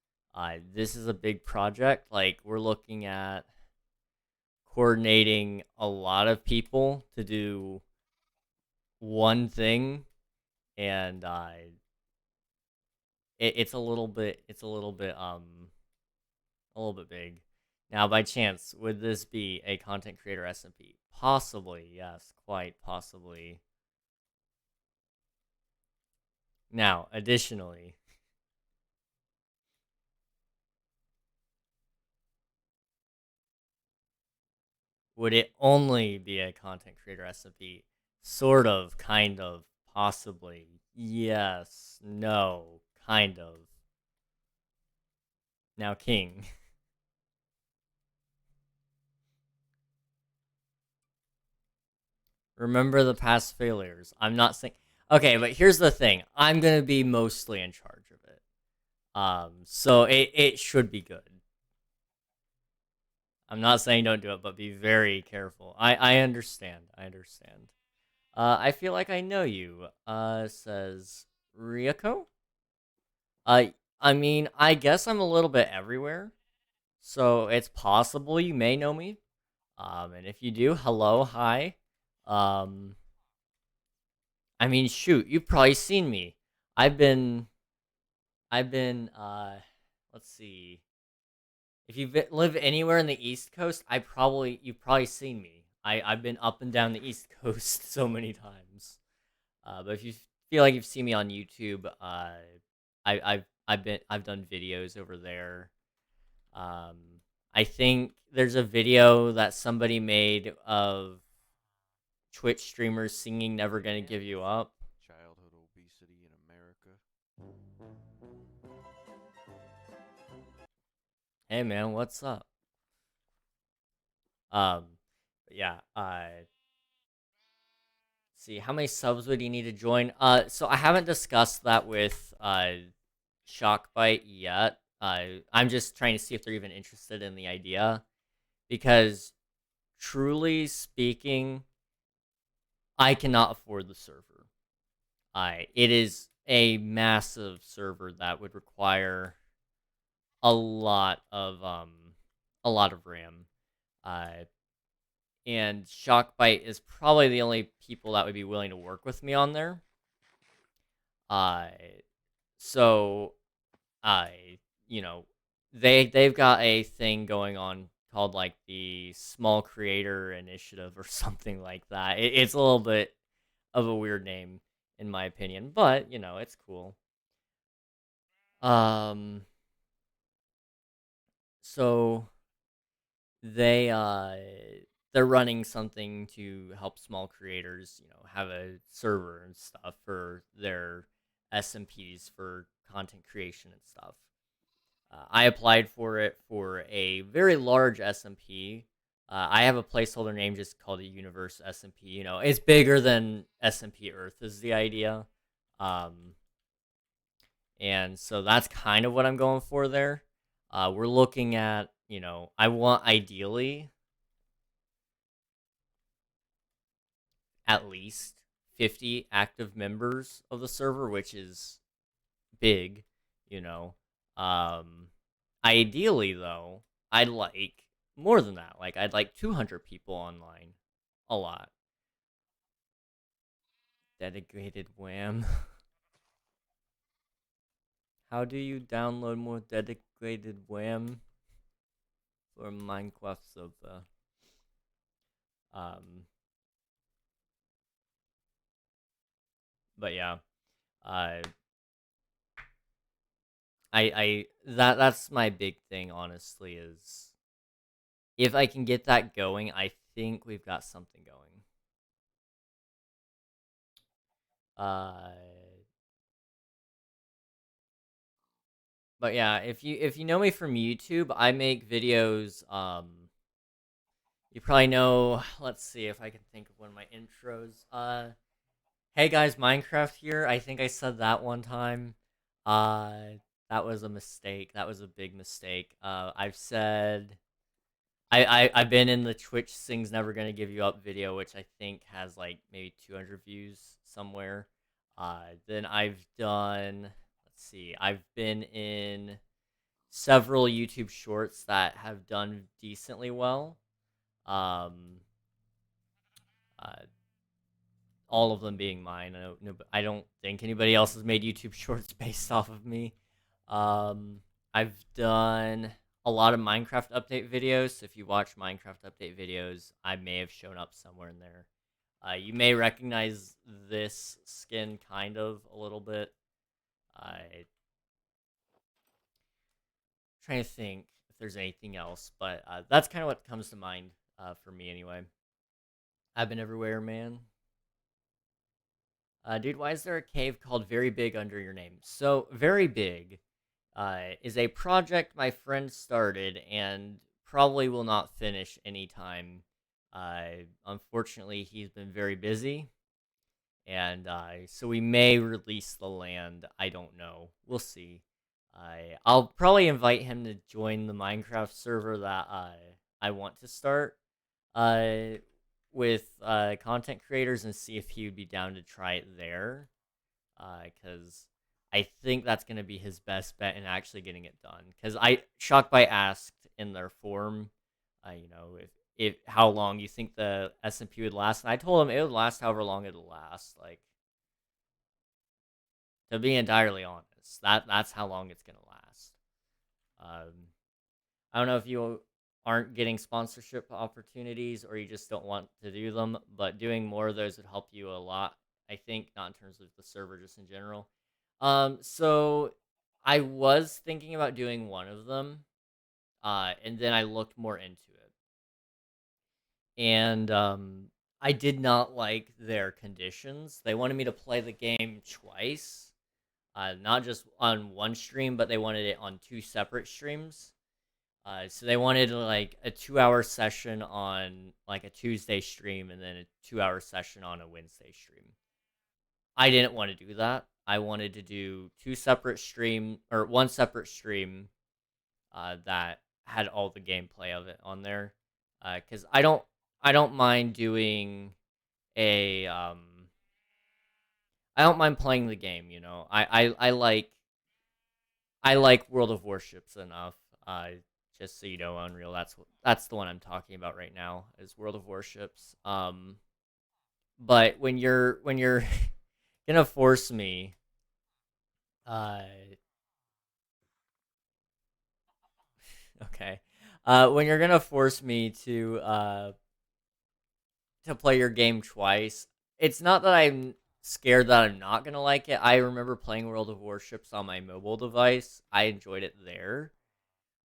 this is a big project. Like we're looking at coordinating a lot of people to do one thing, and a little bit big. Now, by chance, would this be a content creator SMP? Possibly, yes, quite possibly. Now, additionally, would it only be a content creator SMP? Sort of, kind of, possibly. Yes, no, kind of. Now, King. Remember the past failures. I'm not saying. Okay, but here's the thing. I'm gonna be mostly in charge of it. So it should be good. I'm not saying don't do it, but be very careful. I understand. I understand. I feel like I know you. Says Ryoko. Uh, I mean, I guess I'm a little bit everywhere, so it's possible you may know me. And if you do, hello, hi. Um, I mean, shoot, you've probably seen me. I've been, let's see. If you live anywhere in the East Coast, you've probably seen me. I've been up and down the East Coast so many times. But if you feel like you've seen me on YouTube, I've done videos over there. Um, I think there's a video that somebody made of Twitch streamers singing "Never Gonna Give You Up."
Childhood obesity in America.
Hey man, what's up? Um, yeah. See, how many subs would you need to join? So I haven't discussed that with Shockbite yet. I'm just trying to see if they're even interested in the idea because, truly speaking, I cannot afford the server. It is a massive server that would require a lot of RAM. Uh, and Shockbite is probably the only people that would be willing to work with me on there. Uh, so I, you know, they've got a thing going on called like the Small Creator Initiative or something like that. It's a little bit of a weird name in my opinion, but it's cool. Um, so they they're running something to help small creators, have a server and stuff for their SMPs for content creation and stuff. I applied for it for a very large SMP. I have a placeholder name just called a Universe SMP. It's bigger than SMP Earth is the idea. Um, and so that's kind of what I'm going for there. We're looking at, I want ideally at least 50 active members of the server, which is big, you know. Um, Ideally, though, I'd like more than that. Like, I'd like 200 people online. A lot. Dedicated WAM. How do you download more dedicated WAM for Minecraft server? Um, but yeah, uh, that's my big thing. Honestly, is if I can get that going, I think we've got something going. Uh, but yeah, if you know me from YouTube, I make videos. You probably know. Let's see if I can think of one of my intros. Hey guys, Minecraft here. I think I said that one time. Uh, that was a mistake. That was a big mistake. I've said I've been in the Twitch Sings Never Gonna Give You Up video, which I think has like maybe 200 views somewhere. Then I've done. Let's see. I've been in several YouTube shorts that have done decently well. Um, uh, all of them being mine. I don't think anybody else has made YouTube shorts based off of me. Um, I've done a lot of Minecraft update videos. So if you watch Minecraft update videos, I may have shown up somewhere in there. You may recognize this skin kind of a little bit. I trying to think if there's anything else, but that's kind of what comes to mind for me anyway. I've been everywhere, man. Dude, why is there a cave called Very Big under your name? So, Very Big is a project my friend started and probably will not finish anytime. Unfortunately, he's been very busy, and so we may release the land. I don't know. We'll see. I'll probably invite him to join the Minecraft server that I want to start uh, with content creators and see if he would be down to try it there. Because I think that's going to be his best bet in actually getting it done. Because Shockby asked in their forum, if how long you think the SMP would last, and I told him it would last however long it'll last. Like, to be entirely honest, that's how long it's gonna last. Um, I don't know if you aren't getting sponsorship opportunities or you just don't want to do them, but doing more of those would help you a lot. I think not in terms of the server, just in general. So I was thinking about doing one of them, and then I looked more into it, and I did not like their conditions. They wanted me to play the game twice, not just on one stream, but they wanted it on two separate streams. So they wanted like a 2 hour session on like a Tuesday stream and then a 2 hour session on a Wednesday stream. I didn't want to do that. I wanted to do two separate stream or one separate stream that had all the gameplay of it on there. Because I don't mind doing a I don't mind playing the game. I like World of Warships enough. Uh, just so you know, Unreal. That's the one I'm talking about right now. Is World of Warships. But when you're gonna force me, uh, okay, when you're gonna force me to play your game twice, it's not that I'm scared that I'm not gonna like it. I remember playing World of Warships on my mobile device. I enjoyed it there,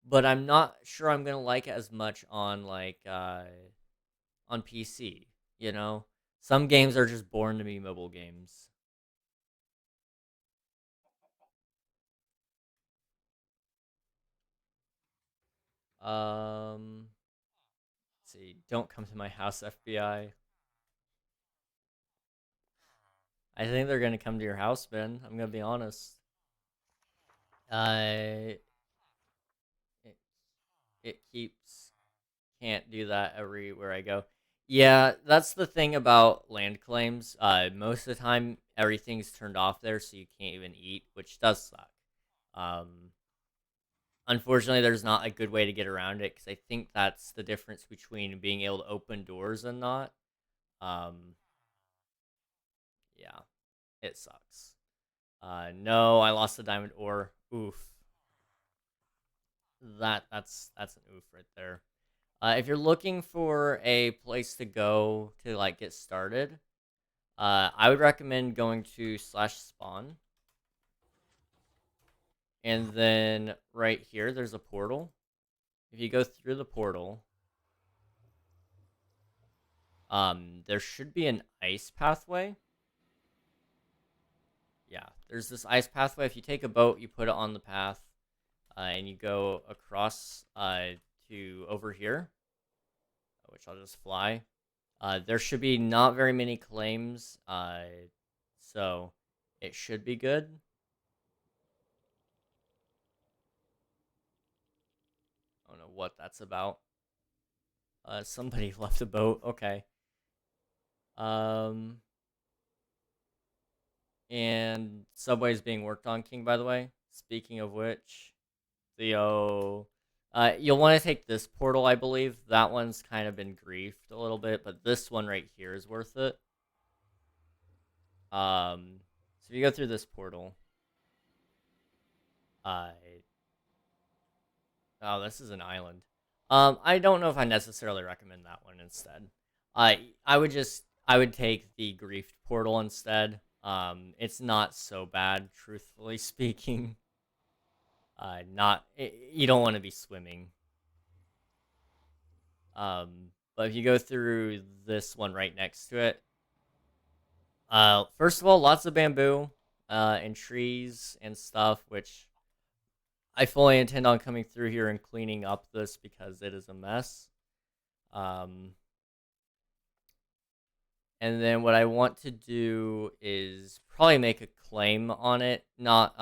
but I'm not sure I'm gonna like it as much on on PC. You know, some games are just born to be mobile games. Let's see, don't come to my house, FBI. I think they're gonna come to your house, Ben. I'm gonna be honest. It it keeps can't do that everywhere I go. Yeah, that's the thing about land claims. Most of the time everything's turned off there, so you can't even eat, which does suck. Um, Unfortunately, there's not a good way to get around it because I think that's the difference between being able to open doors and not. Um, yeah, it sucks. No, I lost the diamond ore. Oof. That's an oof right there. If you're looking for a place to go to like get started, I would recommend going to slash spawn, and then right here there's a portal. If you go through the portal, there should be an ice pathway. Yeah, there's this ice pathway. If you take a boat, you put it on the path, and you go across to over here, which I'll just fly. There should be not very many claims, so it should be good. I don't know what that's about. Somebody left a boat. Okay. Um, and subway's being worked on, King. By the way, speaking of which, Theo, you'll want to take this portal. I believe that one's kind of been griefed a little bit, but this one right here is worth it. So if you go through this portal, uh, oh, this is an island. I don't know if I necessarily recommend that one instead. I would take the griefed portal instead. It's not so bad, truthfully speaking. Not you don't want to be swimming. But if you go through this one right next to it, first of all, lots of bamboo, and trees and stuff, which I fully intend on coming through here and cleaning up this because it is a mess. Um, and then what I want to do is probably make a claim on it, not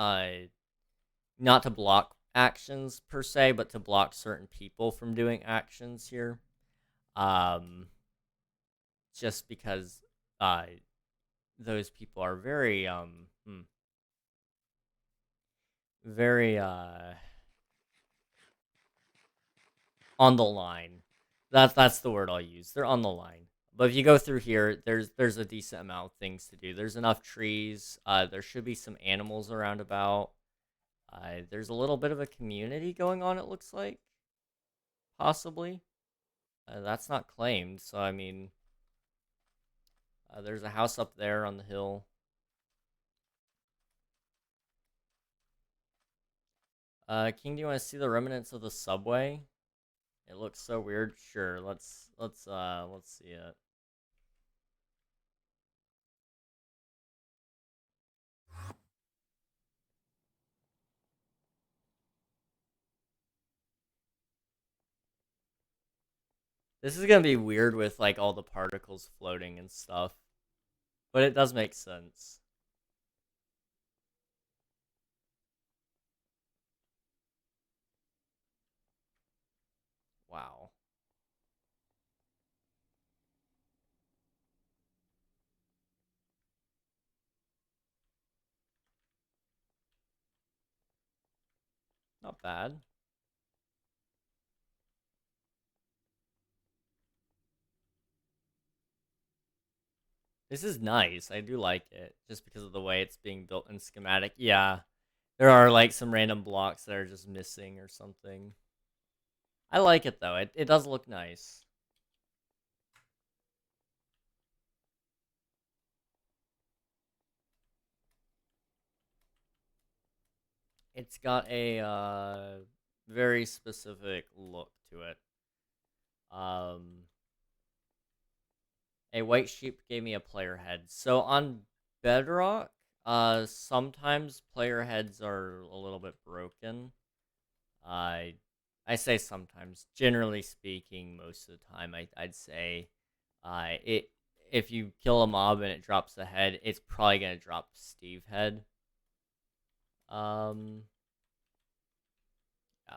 to block actions per se, but to block certain people from doing actions here. Um, just because uh those people are very very on the line. That's the word I'll use. They're on the line. But if you go through here, there's a decent amount of things to do. There's enough trees. There should be some animals around about. There's a little bit of a community going on. It looks like possibly. That's not claimed. So I mean, there's a house up there on the hill. King, do you want to see the remnants of the subway? It looks so weird. Sure, let's see it. This is gonna be weird with like all the particles floating and stuff, but it does make sense. Wow, not bad. This is nice. I do like it just because of the way it's being built in schematic. Yeah, there are like some random blocks that are just missing or something. I like it though. It does look nice. It's got a very specific look to it. Um, a white sheep gave me a player head. So on Bedrock, sometimes player heads are a little bit broken. I I say sometimes. Generally speaking, most of the time, I'd say, it if you kill a mob and it drops a head, it's probably gonna drop Steve head. Um,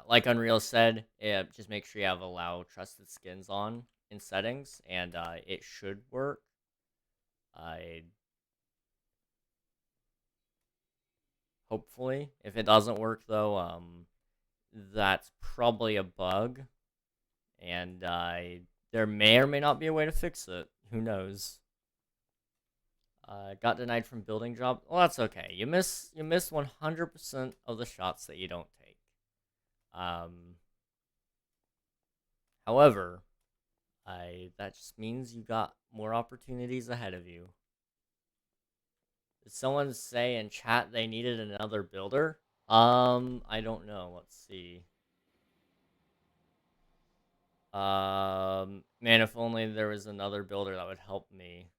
like Unreal said, just make sure you have allow trusted skins on in settings, and it should work. I Hopefully, if it doesn't work though, that's probably a bug, and there may or may not be a way to fix it. Who knows? Got denied from building job. Well, that's okay. You miss 100% of the shots that you don't take. Um, However, I that just means you got more opportunities ahead of you. Did someone say in chat they needed another builder? I don't know. Let's see. Man, if only there was another builder that would help me.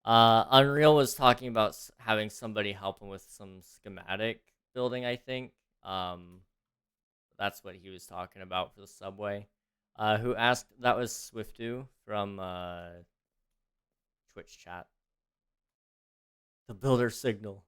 Unreal was talking about having somebody help him with some schematic building, I think. That's what he was talking about for the subway. Who asked? That was Swiftu from Twitch chat. The builder signal.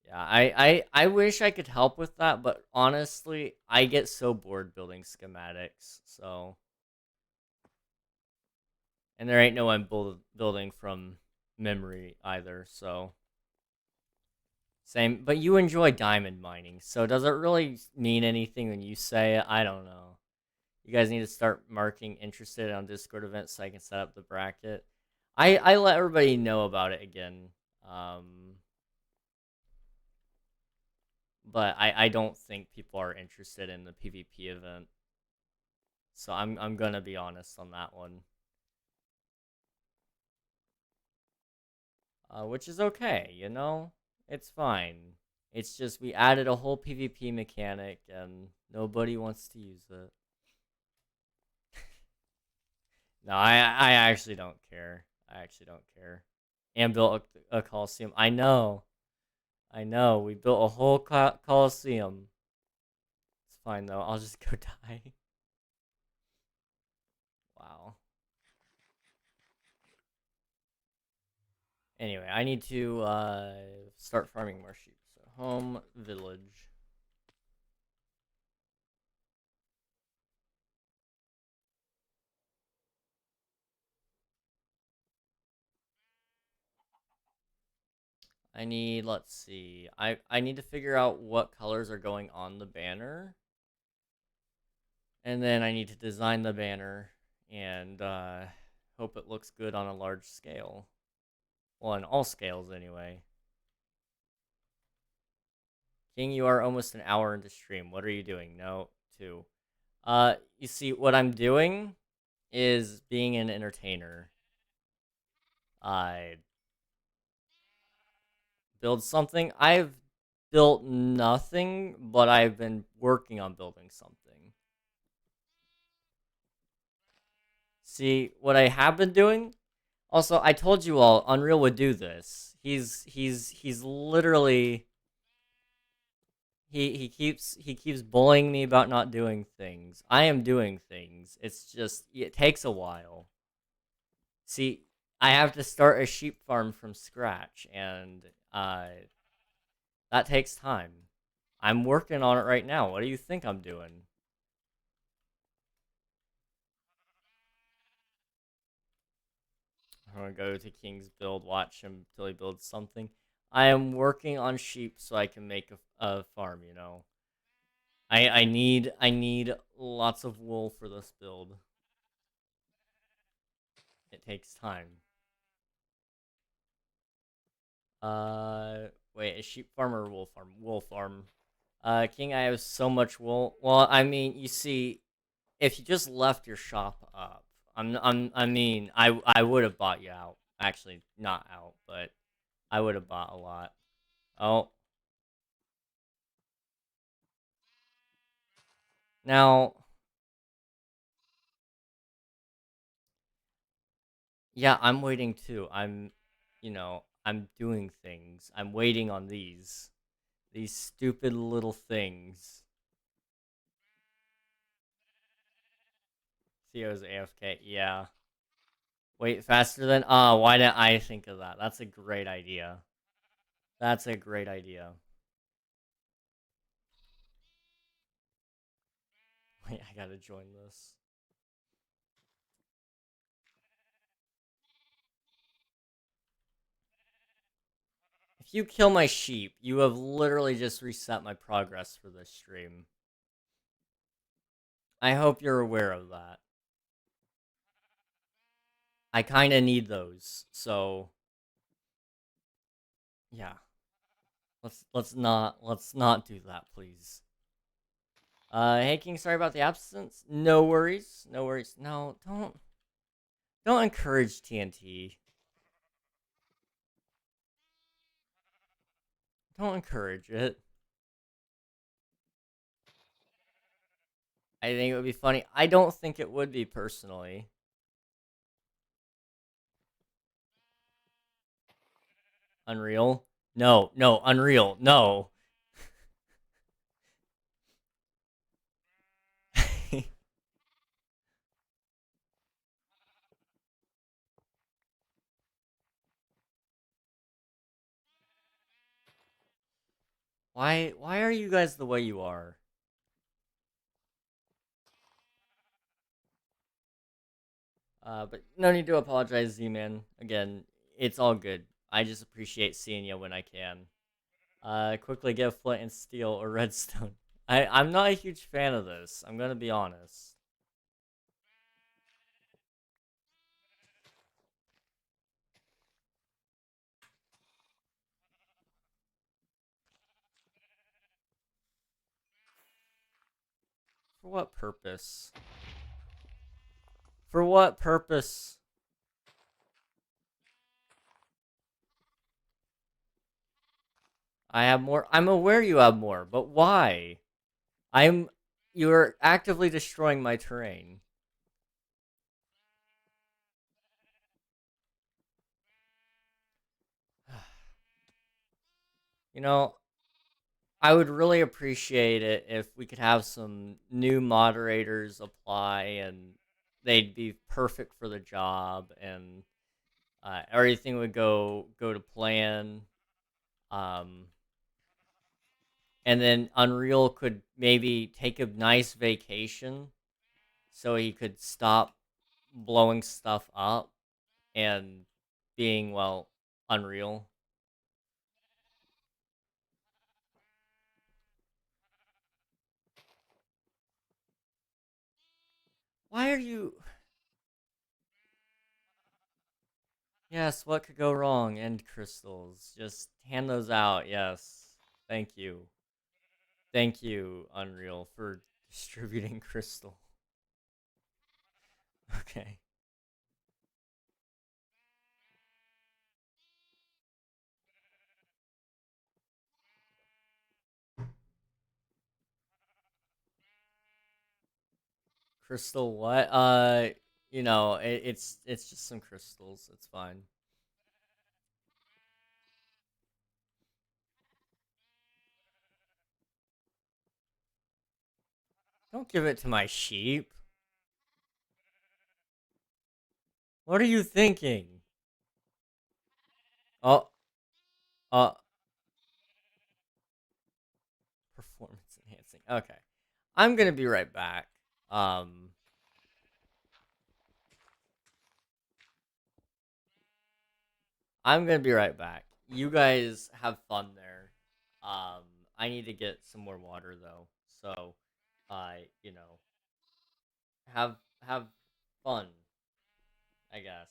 Yeah, I wish I could help with that, but honestly, I get so bored building schematics. So, and there ain't no one building from memory either. So, same. But you enjoy diamond mining, so does it really mean anything when you say it? I don't know. You guys need to start marking interested on Discord events so I can set up the bracket. I let everybody know about it again. Um, but I don't think people are interested in the PvP event. So I'm gonna be honest on that one. Which is okay, you know? It's fine. It's just we added a whole PvP mechanic and nobody wants to use it. No, I actually don't care. I actually don't care. And built a coliseum. I know. I know. We built a whole coliseum. It's fine though. I'll just go die. Wow. Anyway, I need to start farming more sheep. So home village. I need, let's see. I need to figure out what colors are going on the banner. And then I need to design the banner and hope it looks good on a large scale. Well, on all scales anyway. King, you are almost an hour into stream. What are you doing? No, 2. You see, what I'm doing is being an entertainer. I build something. I've built nothing, but I've been working on building something. See, what I have been doing. Also, I told you all Unreal would do this. He's literally he keeps bullying me about not doing things. I am doing things. It's just it takes a while. See, I have to start a sheep farm from scratch, and that takes time. I'm working on it right now. What do you think I'm doing? I'm gonna go to King's build, watch him till he builds something. I am working on sheep so I can make a farm. You know, I need lots of wool for this build. It takes time. Wait, a sheep farm or a wool farm? Wool farm. King, I have so much wool. Well, I mean, you see, if you just left your shop up, I mean, I would have bought you out. Actually, not out, but I would have bought a lot. Oh, now, yeah, I'm waiting too. I'm doing things. I'm waiting on these stupid little things. Theo's AFK. Yeah. Wait, faster than. Why didn't I think of that? That's a great idea. That's a great idea. Wait, I gotta join this. If you kill my sheep, you have literally just reset my progress for this stream. I hope you're aware of that. I kind of need those, so yeah. Let's not do that, please. Hey King, sorry about the absence. No worries, no worries. No, don't encourage TNT. Don't encourage it. I think it would be funny. I don't think it would be personally. Unreal? No, no, Unreal. No. Why are you guys the way you are? But no need to apologize, Z-Man. Again, it's all good. I just appreciate seeing you when I can. Quickly get flint and steel or redstone. I'm not a huge fan of this. I'm gonna be honest. For what purpose? For what purpose? I have more. I'm aware you have more, but why? I'm. You're actively destroying my terrain. You know, I would really appreciate it if we could have some new moderators apply and they'd be perfect for the job and everything would go to plan. Um, and then Unreal could maybe take a nice vacation so he could stop blowing stuff up and being, well, Unreal. Why are you? Yes, what could go wrong? End crystals. Just hand those out. Yes. Thank you. Thank you, Unreal, for distributing crystal. Okay. Crystal what? It's just some crystals. It's fine. Don't give it to my sheep. What are you thinking? Oh, uh, performance enhancing. Okay. I'm gonna be right back. Um, I'm gonna be right back. You guys have fun there. Um, I need to get some more water though. So, you know, have fun, I guess.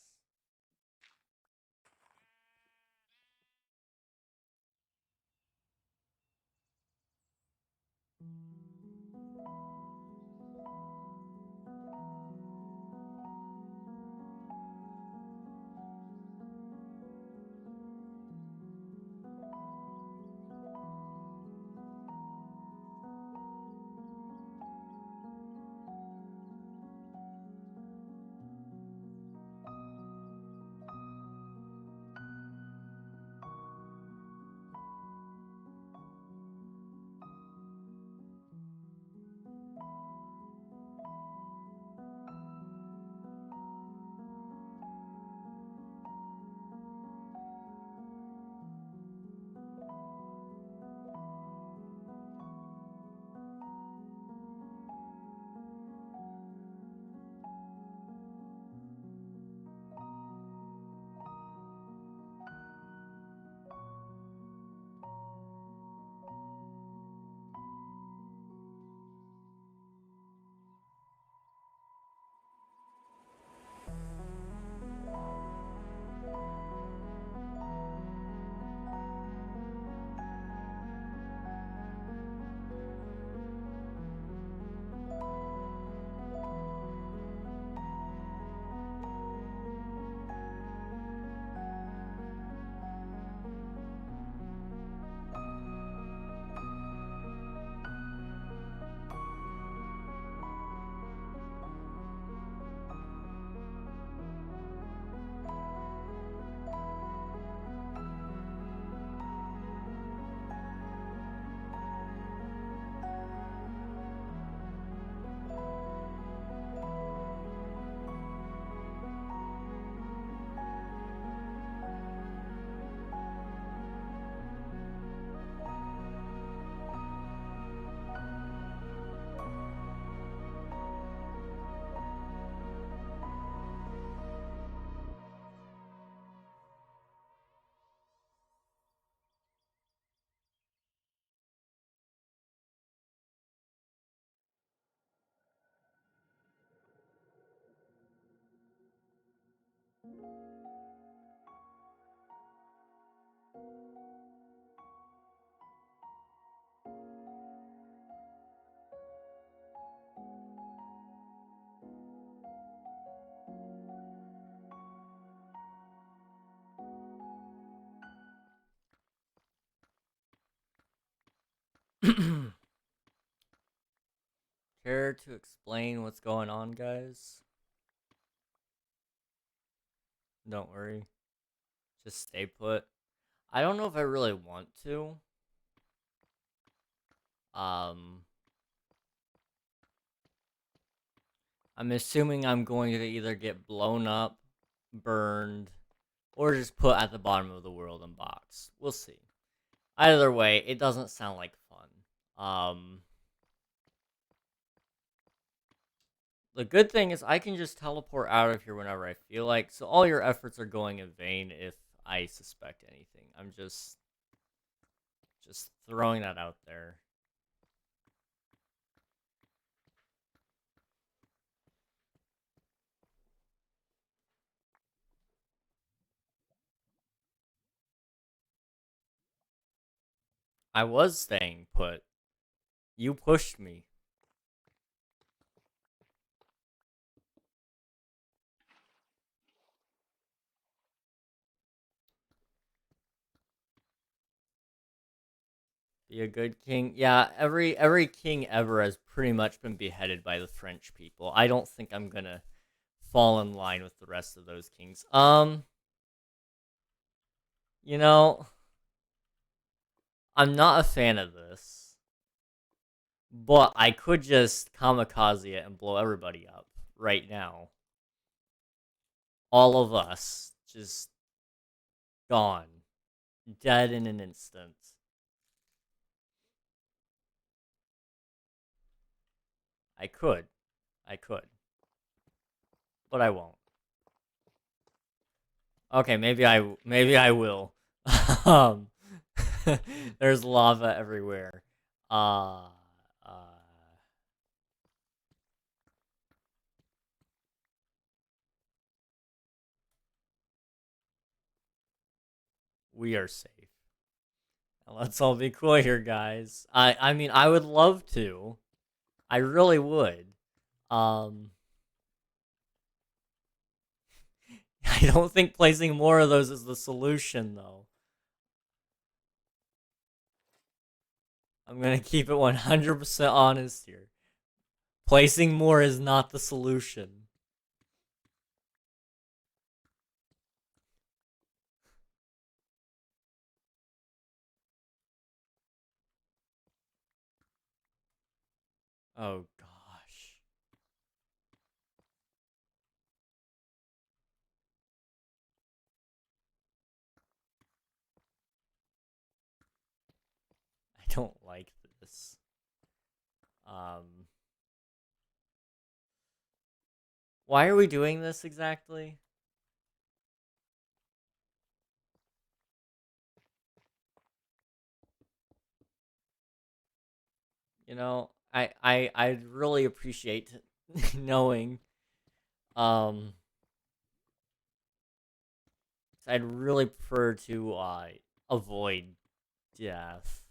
Care to explain what's going on, guys? Don't worry. Just stay put. I don't know if I really want to. Um, I'm assuming I'm going to either get blown up, burned, or just put at the bottom of the world and box. We'll see. Either way, it doesn't sound like fun. The good thing is I can just teleport out of here whenever I feel like, so all your efforts are going in vain if I suspect anything. I'm just throwing that out there. I was staying put. You pushed me. Be a good king. Yeah, every king ever has pretty much been beheaded by the French people. I don't think I'm gonna fall in line with the rest of those kings. You know, I'm not a fan of this, but I could just kamikaze it and blow everybody up right now. All of us just gone, dead in an instant. I could, but I won't. Okay, maybe I will. um, there's lava everywhere. Uh, uh, we are safe. Let's all be cool here, guys. I mean, I would love to. I really would. Um, I don't think placing more of those is the solution, though. I'm gonna keep it 100% honest here. Placing more is not the solution. Oh gosh. I don't like this. Um, why are we doing this exactly? You know, I'd really appreciate knowing. Um, I'd really prefer to avoid death.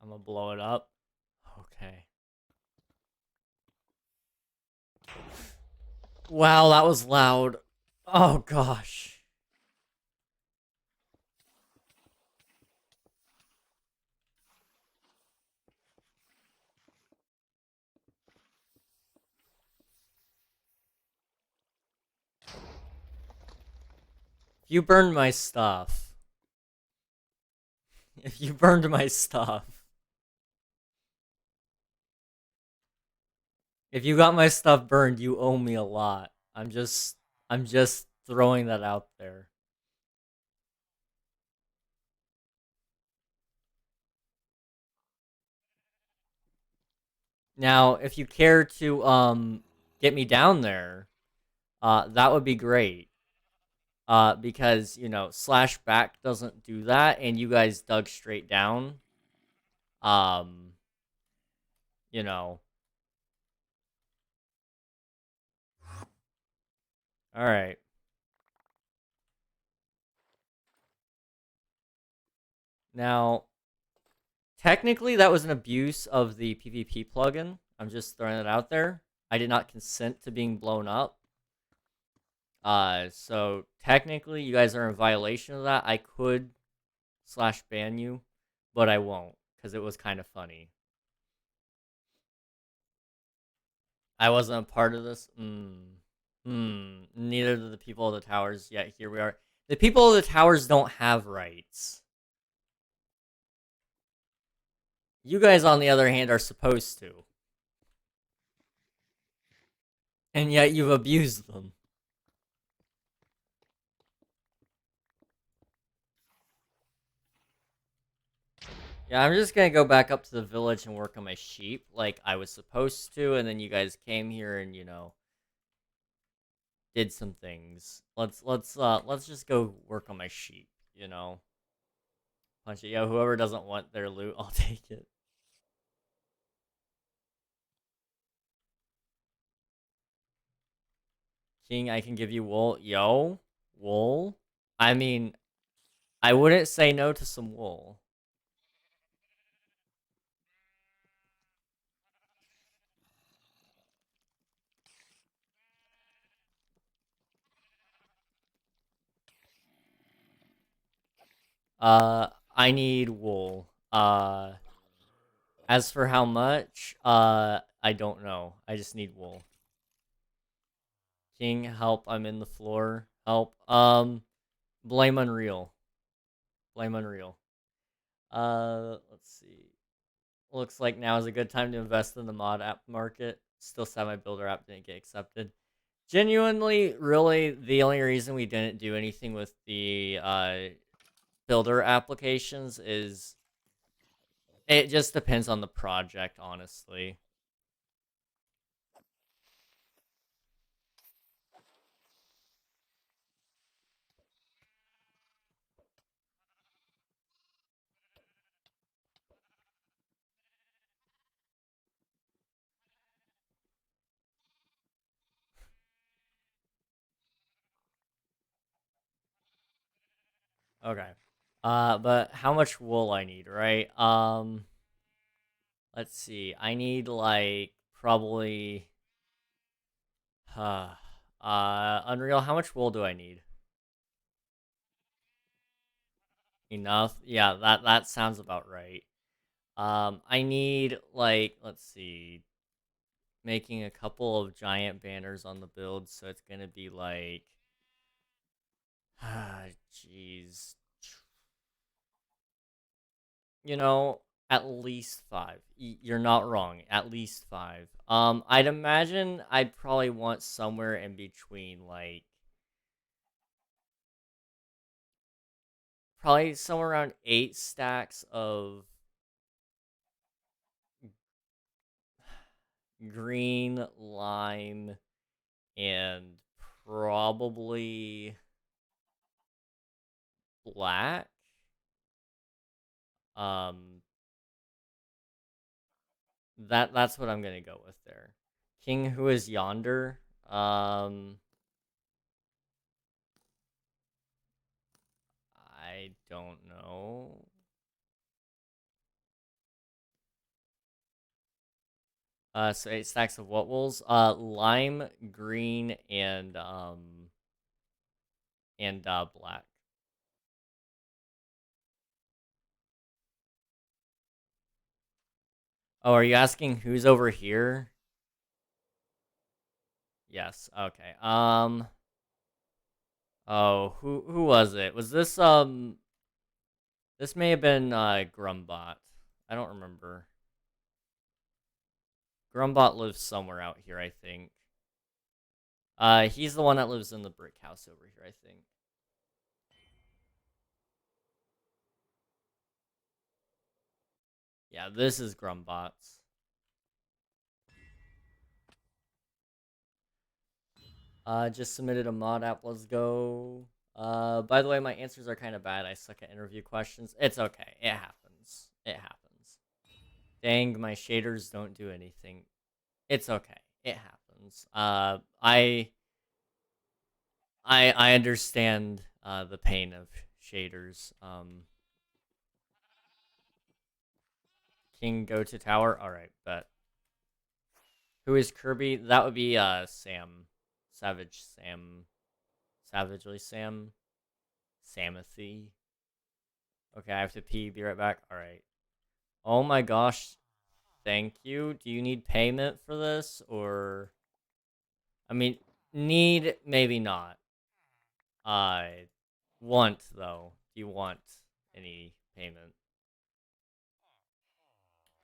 I'm gonna blow it up. Okay. Wow, that was loud. Oh gosh. If you burned my stuff. If you burned my stuff. If you got my stuff burned, you owe me a lot. I'm just throwing that out there. Now, if you care to get me down there, that would be great. Because slash back doesn't do that, and you guys dug straight down. Um, you know. All right. Now, Technically, that was an abuse of the PvP plugin. I'm just throwing it out there. I did not consent to being blown up. So technically, you guys are in violation of that. I could slash ban you, but I won't because it was kind of funny. I wasn't a part of this. Neither do the people of the towers. Yet here we are. The people of the towers don't have rights. You guys, on the other hand, are supposed to. And yet you've abused them. Yeah, I'm just gonna go back up to the village and work on my sheep like I was supposed to, and then you guys came here and, did some things. Let's just go work on my sheep, Punch it. Yeah, whoever doesn't want their loot, I'll take it. King, I can give you wool. Yo, wool? I mean, I wouldn't say no to some wool. I need wool. As for how much, I don't know. I just need wool. King, help, I'm in the floor. Help. Blame Unreal. Blame Unreal. Let's see. Looks like now is a good time to invest in the mod app market. Still sad my builder app didn't get accepted. Genuinely, really, the only reason we didn't do anything with the builder applications is it just depends on the project, honestly. Okay. But how much wool I need, right? Let's see. I need like probably Unreal, how much wool do I need? Enough? Yeah, that sounds about right. I need like, let's see, making a couple of giant banners on the build, so it's gonna be like, jeez, you know, at least five. You're not wrong. At least five. I'd imagine I'd probably want somewhere in between, like, probably somewhere around 8 stacks of green, lime, and probably black. Um, that's what I'm gonna go with there. King, who is yonder? I don't know. So 8 stacks of what wools? Lime, green, and black. Oh, are you asking who's over here? Yes. Okay. Oh, who was it? Was this This may have been Grumbot. I don't remember. Grumbot lives somewhere out here, I think. He's the one that lives in the brick house over here, I think. Yeah, this is Grumbot's. Just submitted a mod app. Let's go. By the way, my answers are kind of bad. I suck at interview questions. It's okay. It happens. It happens. Dang, my shaders don't do anything. It's okay. It happens. I understand the pain of shaders. King go to tower. All right, but who is Kirby? That would be Sam, Savage Sam, Savagely Sam, Samathy. Okay, I have to pee. Be right back. All right. Oh my gosh. Thank you. Do you need payment for this or? I mean, need maybe not. I want though. Do you want any payment?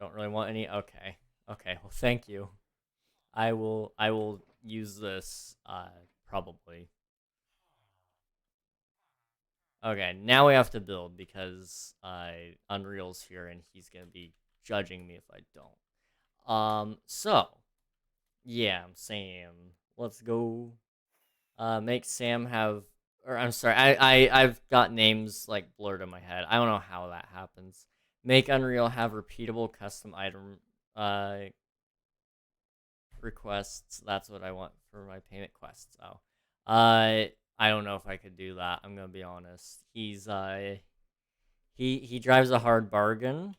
Don't really want any. Okay. Okay. Well, thank you. I will use this probably. Okay, now we have to build because Unreal's here and he's going to be judging me if I don't. So yeah, I'm saying let's go make Sam have, or I'm sorry, I've got names like blurred in my head. I don't know how that happens. Make Unreal have repeatable custom item uh requests. That's what I want for my payment quests. So, I don't know if I could do that. I'm gonna be honest. He drives a hard bargain,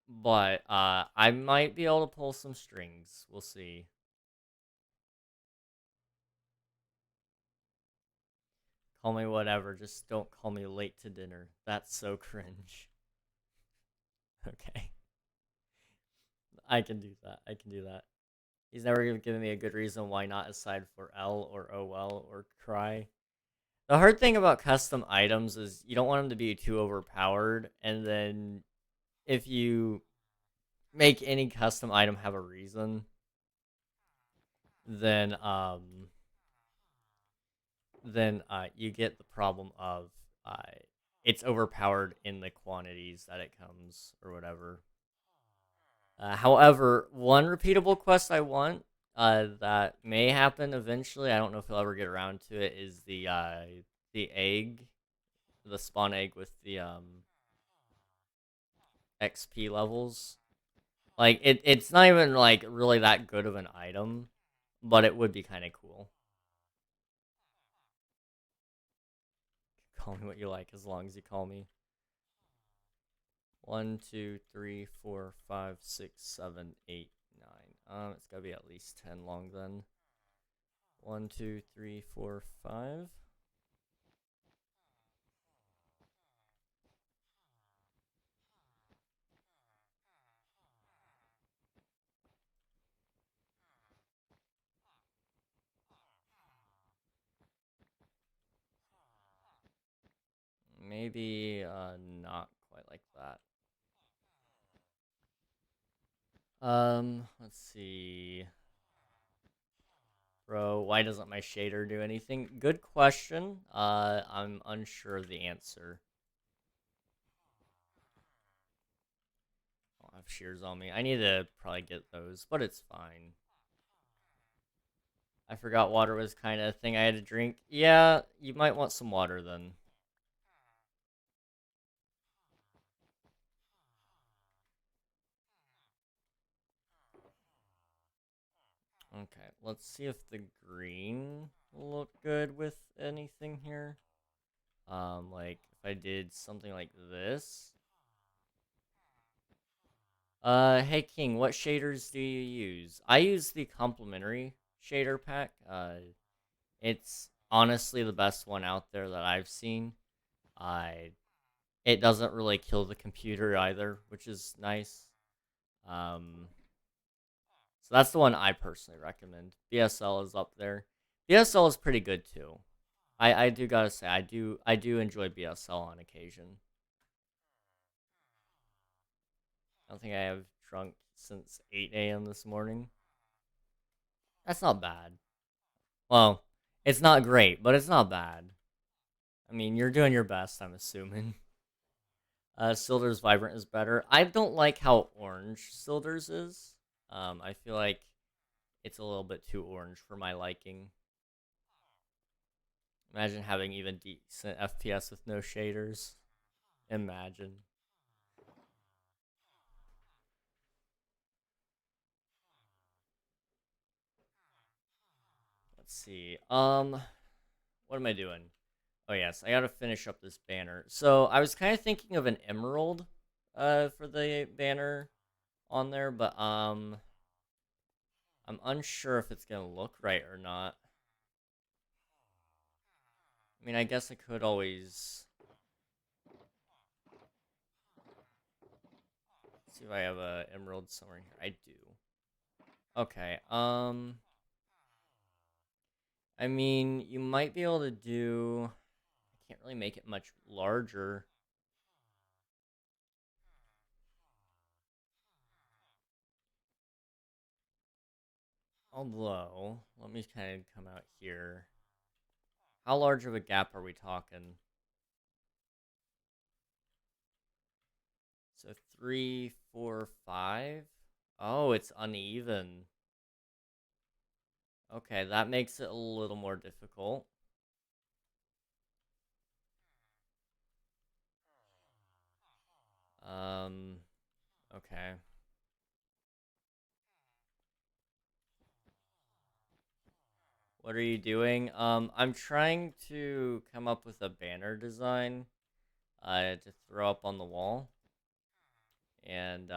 but I might be able to pull some strings. We'll see. Call me whatever. Just don't call me late to dinner. That's so cringe. Okay, I can do that. I can do that. He's never given me a good reason why not, aside for L or OL or cry. The hard thing about custom items is you don't want them to be too overpowered, and then if you make any custom item have a reason, then you get the problem of it's overpowered in the quantities that it comes or whatever. However, one repeatable quest I want that may happen eventually. I don't know if he'll ever get around to it. Is the egg, the spawn egg with the XP levels. Like it's not even like really that good of an item, but it would be kind of cool. Call me what you like as long as you call me. 1, 2, 3, 4, 5, 6, 7, 8, 9. It's gotta be at least 10 long then. 1, 2, 3, 4, 5. Maybe not quite like that. Let's see. Bro, why doesn't my shader do anything? Good question. I'm unsure of the answer. I don't have shears on me. I need to probably get those, but it's fine. I forgot water was kind of a thing I had to drink. Yeah, you might want some water then. Okay, let's see if the green will look good with anything here. Like if I did something like this. Hey King, what shaders do you use? I use the complimentary shader pack. It's honestly the best one out there that I've seen. I It doesn't really kill the computer either, which is nice. Um, so that's the one I personally recommend. BSL is up there. BSL is pretty good too. I do gotta say I do enjoy BSL on occasion. I don't think I have drunk since 8 a.m. this morning. That's not bad. Well, it's not great, but it's not bad. I mean, you're doing your best, I'm assuming. Silder's Vibrant is better. I don't like how orange Silder's is. I feel like it's a little bit too orange for my liking. Imagine having even decent FPS with no shaders. Imagine. Let's see. What am I doing? Oh yes, I gotta finish up this banner. So I was kind of thinking of an emerald for the banner on there, but I'm unsure if it's gonna look right or not. I mean, I guess I could always see if I have a emerald somewhere in here. I do. Okay. I mean, you might be able to do. I can't really make it much larger. Although, let me kind of come out here. How large of a gap are we talking? So three, four, five. Oh, it's uneven. Okay, that makes it a little more difficult. Um, okay. What are you doing? I'm trying to come up with a banner design, to throw up on the wall, and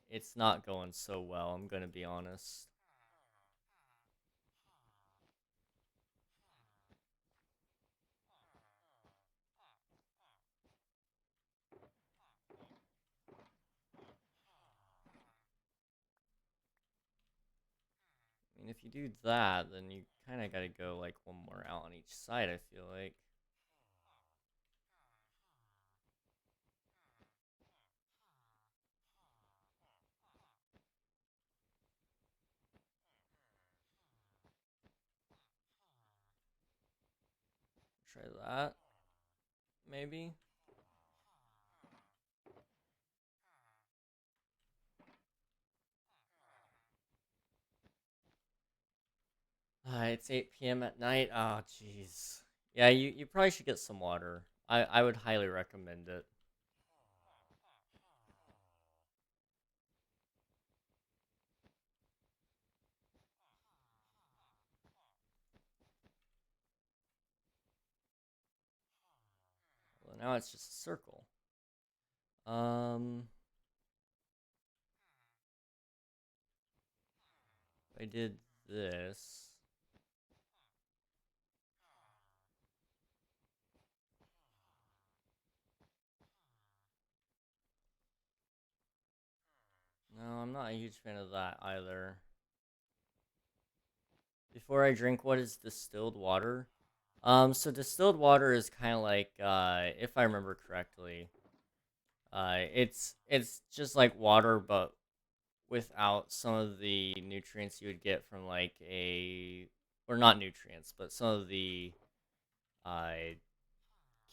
it's not going so well. I'm gonna be honest. I mean, if you do that, then you kind of got to go like one more out on each side. I feel like. Try that, maybe. It's 8 p.m. at night. Oh, jeez. Yeah, you probably should get some water. I would highly recommend it. Well, now it's just a circle. Um, if I did this. No, I'm not a huge fan of that either. Before I drink, what is distilled water? So distilled water is kind of like, if I remember correctly, it's just like water, but without some of the nutrients you would get from like or not nutrients, but some of the uh,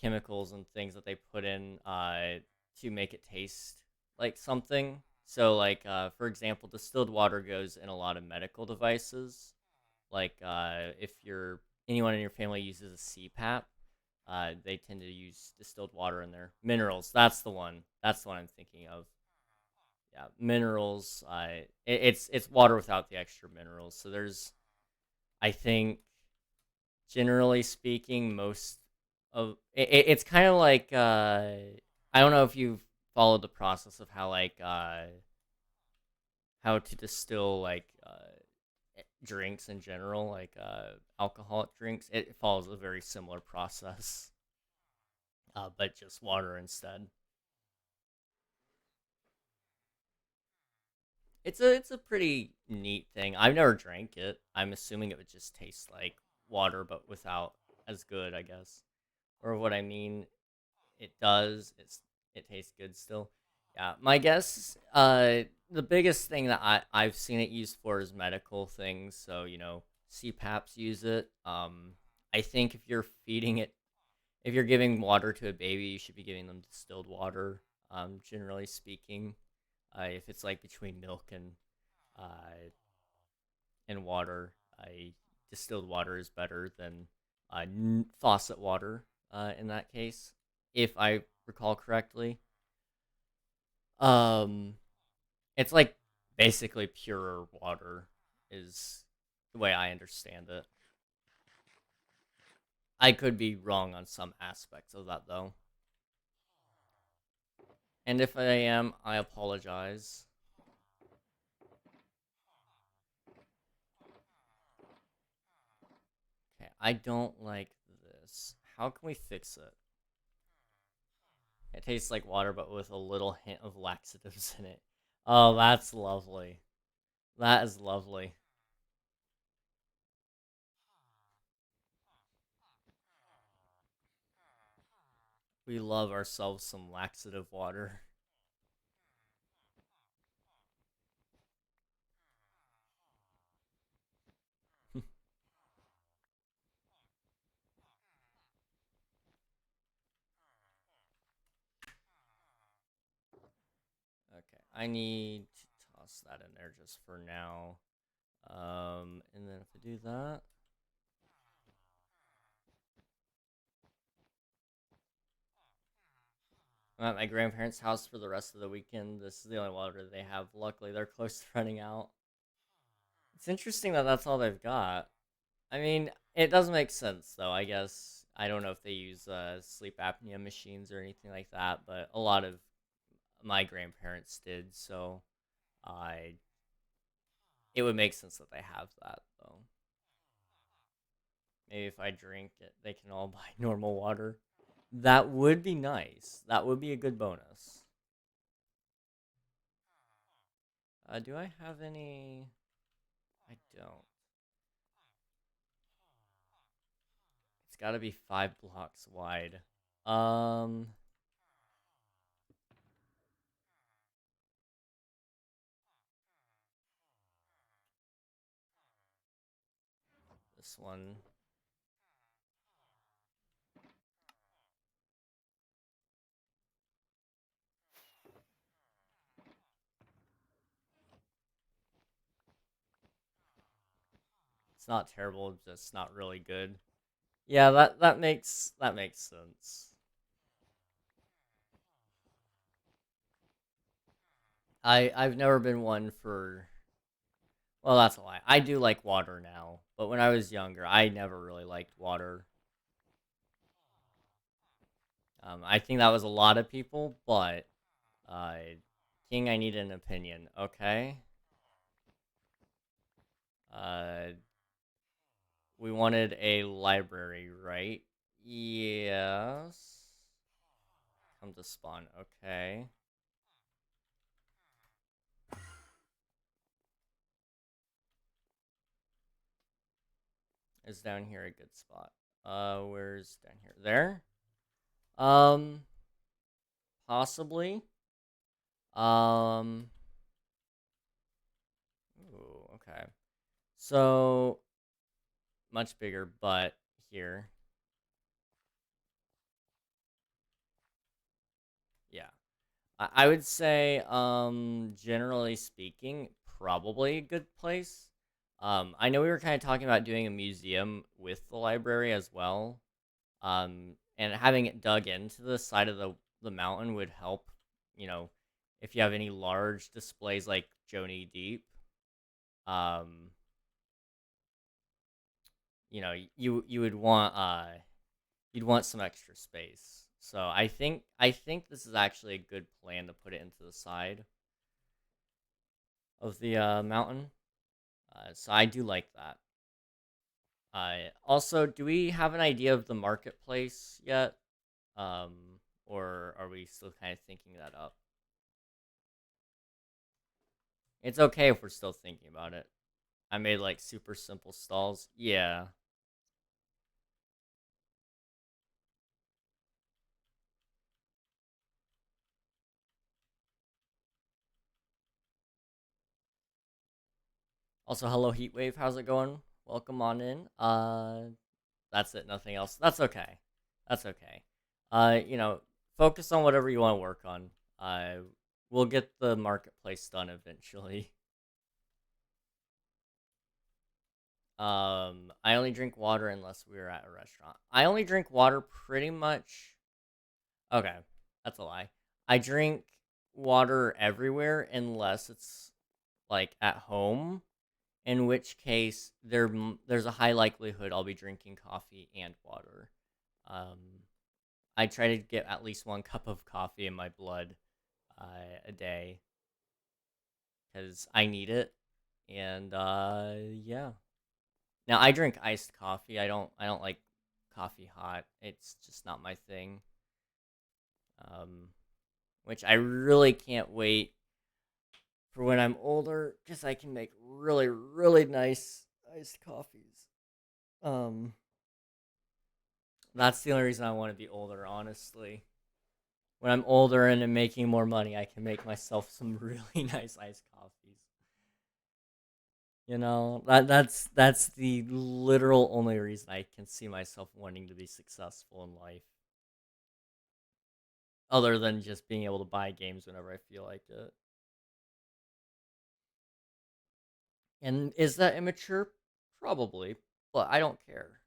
chemicals and things that they put in to make it taste like something. So, like for example, distilled water goes in a lot of medical devices. Like if anyone in your family uses a CPAP, they tend to use distilled water in their minerals. That's the one. That's the one I'm thinking of. Yeah, minerals. It's water without the extra minerals. So there's, I think, generally speaking, most of it's kind of like I don't know if you've followed the process of how to distill like drinks in general, like alcoholic drinks. It follows a very similar process, but just water instead. It's a pretty neat thing. I've never drank it. I'm assuming it would just taste like water, but without as good, I guess. Or what I mean, it does. It tastes good still. Yeah, my guess. The biggest thing that I've seen it used for is medical things. So CPAPs use it. I think if you're feeding it, if you're giving water to a baby, you should be giving them distilled water. Generally speaking, if it's like between milk uh, and water, distilled water is better than faucet water in that case, if I recall correctly. Um, it's like basically purer water is the way I understand it. I could be wrong on some aspects of that though. And if I am, I apologize. Okay, I don't like this. How can we fix it? It tastes like water, but with a little hint of laxatives in it. Oh, that's lovely. That is lovely. We love ourselves some laxative water. Okay, I need to toss that in there just for now. And then if I do that, I'm at my grandparents' house for the rest of the weekend. This is the only water they have. Luckily, they're close to running out. It's interesting that that's all they've got. I mean, it does make sense, though, I guess. I don't know if they use sleep apnea machines or anything like that, but a lot of my grandparents did, so I it would make sense that they have that, though. Maybe if I drink it, they can all buy normal water. That would be nice. That would be a good bonus. Do I have any? I don't. It's got to be 5 blocks wide. Um, this one. It's not terrible, just not really good. Yeah, that makes sense. I've never been one for. Well, that's a lie. I do like water now, but when I was younger, I never really liked water. I think that was a lot of people, but uh, King, I need an opinion. Okay. Uh, we wanted a library, right? Yes. Come to spawn. Okay. Is down here a good spot? Where's down here? There. Um, possibly. Um. Ooh, okay. So much bigger, but here. Yeah. I would say, generally speaking, probably a good place. I know we were kind of talking about doing a museum with the library as well. And having it dug into the side of the mountain would help. You know, if you have any large displays like Joni Deep, um, you would want you'd want some extra space. So I think this is actually a good plan to put it into the side of the mountain. So I do like that. Also, do we have an idea of the marketplace yet? Um, or are we still kind of thinking that up? It's okay if we're still thinking about it. I made like super simple stalls. Yeah. Also, hello Heatwave. How's it going? Welcome on in. That's it. Nothing else. That's okay. That's okay. You know, focus on whatever you want to work on. Uh, we'll get the marketplace done eventually. I only drink water unless we're at a restaurant. I only drink water pretty much. Okay, that's a lie. I drink water everywhere unless it's like at home, in which case there's a high likelihood I'll be drinking coffee and water. Um, I try to get at least 1 cup of coffee in my blood a day because I need it. And yeah. Now I drink iced coffee. I don't like coffee hot. It's just not my thing. Um, which I really can't wait for when I'm older because I can make really really nice iced coffees. Um, that's the only reason I want to be older, honestly. When I'm older and I'm making more money, I can make myself some really nice iced coffees. You know, that's the literal only reason I can see myself wanting to be successful in life, other than just being able to buy games whenever I feel like it. And is that immature? Probably, but I don't care.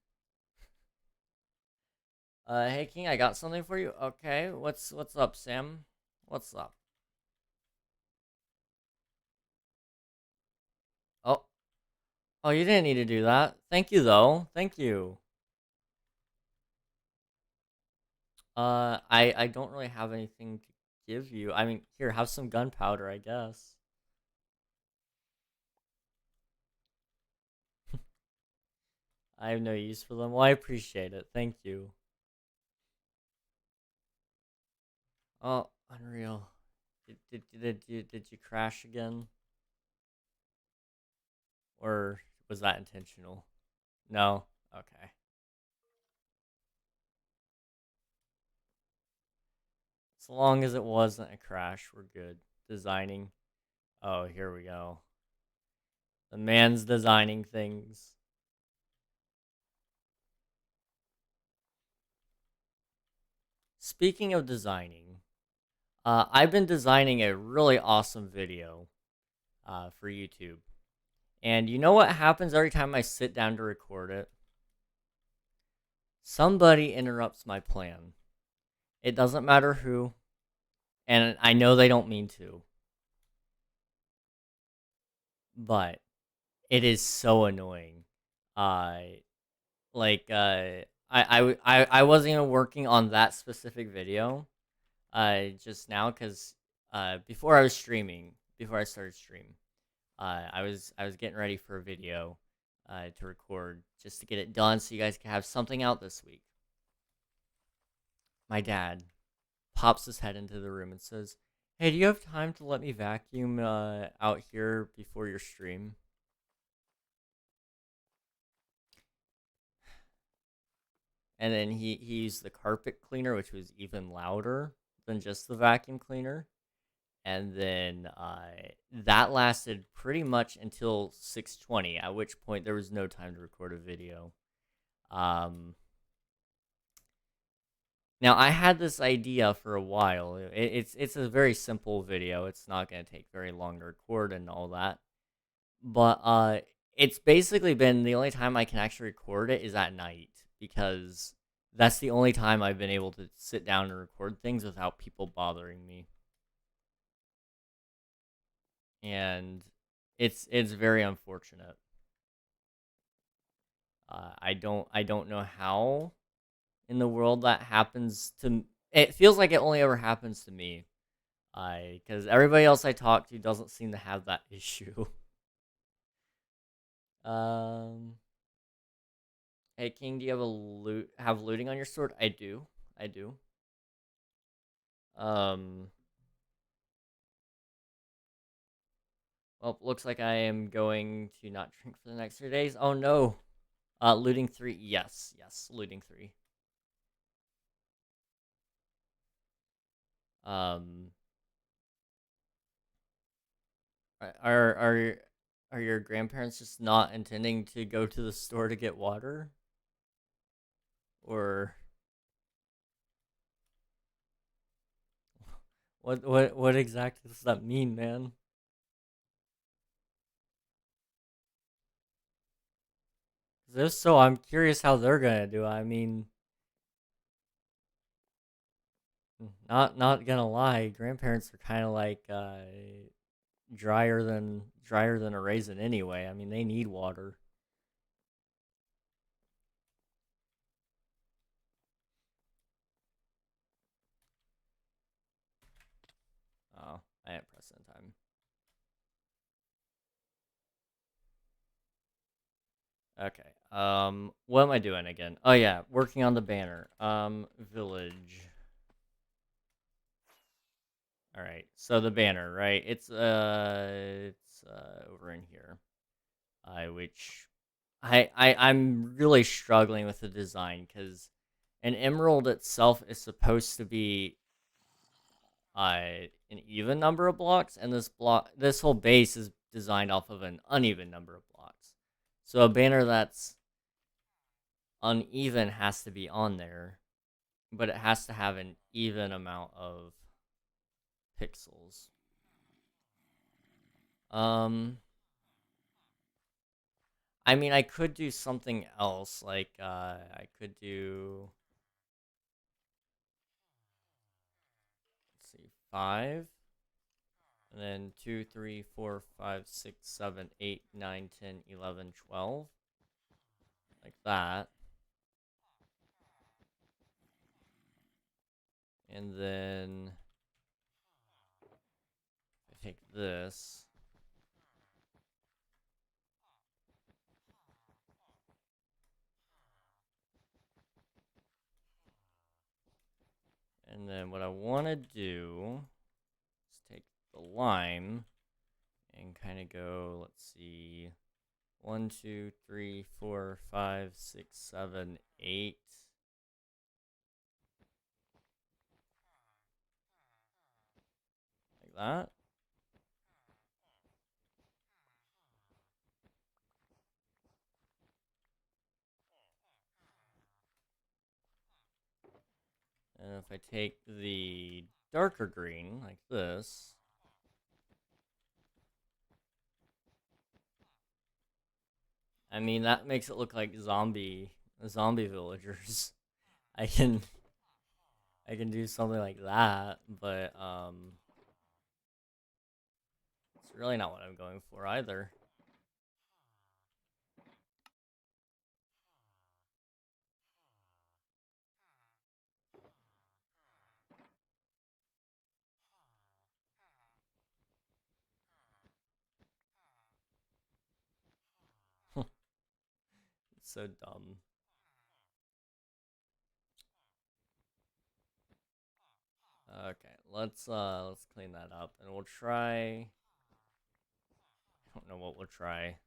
Hey King, I got something for you. Okay, what's up, Sam? What's up? Oh, oh, you didn't need to do that. Thank you though. Thank you. I don't really have anything to give you. I mean, here, have some gunpowder, I guess. I have no use for them. Well, I appreciate it. Thank you. Oh, unreal. Did you crash again, or was that intentional? No. Okay. As long as it wasn't a crash, we're good. Designing. Oh, here we go. The man's designing things. Speaking of designing, I've been designing a really awesome video for YouTube. And you know what happens every time I sit down to record it? Somebody interrupts my plan. It doesn't matter who, and I know they don't mean to, but it is so annoying. Uh, I wasn't even working on that specific video just now because before I was streaming, before I started stream, I was getting ready for a video to record just to get it done so you guys can have something out this week. My dad pops his head into the room and says, "Hey, do you have time to let me vacuum out here before your stream?" And then he used the carpet cleaner, which was even louder than just the vacuum cleaner. And then that lasted pretty much until 6:20, at which point there was no time to record a video. Um, Now I had this idea for a while. It's a very simple video. It's not going to take very long to record and all that. But it's basically been the only time I can actually record it is at night because that's the only time I've been able to sit down and record things without people bothering me. And it's very unfortunate. I don't know how in the world that happens to. It feels like it only ever happens to me. I Because everybody else I talk to doesn't seem to have that issue. um, hey King, do you have looting on your sword? I do. I do. Um, well, looks like I am going to not drink for the next 3 days. Oh no. Looting 3. Yes, yes, looting 3. Um, are your grandparents just not intending to go to the store to get water? Or what exactly does that mean, man? 'Cause if so, I'm curious how they're gonna do. I mean, not gonna lie, grandparents are kind of like drier than a raisin anyway. I mean, they need water. I didn't press in time. Okay. What am I doing again? Oh yeah, working on the banner. Village. All right. So the banner, right? It's over in here. Which I'm really struggling with the design because an emerald itself is supposed to be an even number of blocks, and this whole base is designed off of an uneven number of blocks. So a banner that's uneven has to be on there, but it has to have an even amount of pixels. Um, I mean, I could do something else, like I could do, let's see, 5, and then 2, 3, 4, 5, 6, 7, 8, 9, 10, 11, 12, like that. And then I take this, and then what I want to do is take the lime and kind of go, let's see, 1, 2, 3, 4, 5, 6, 7, 8, like that. And if I take the darker green, like this, I mean, that makes it look like zombie villagers. I can I can do something like that, but it's really not what I'm going for either. It's so dumb. Okay, let's clean that up, and we'll try. I don't know what we'll try.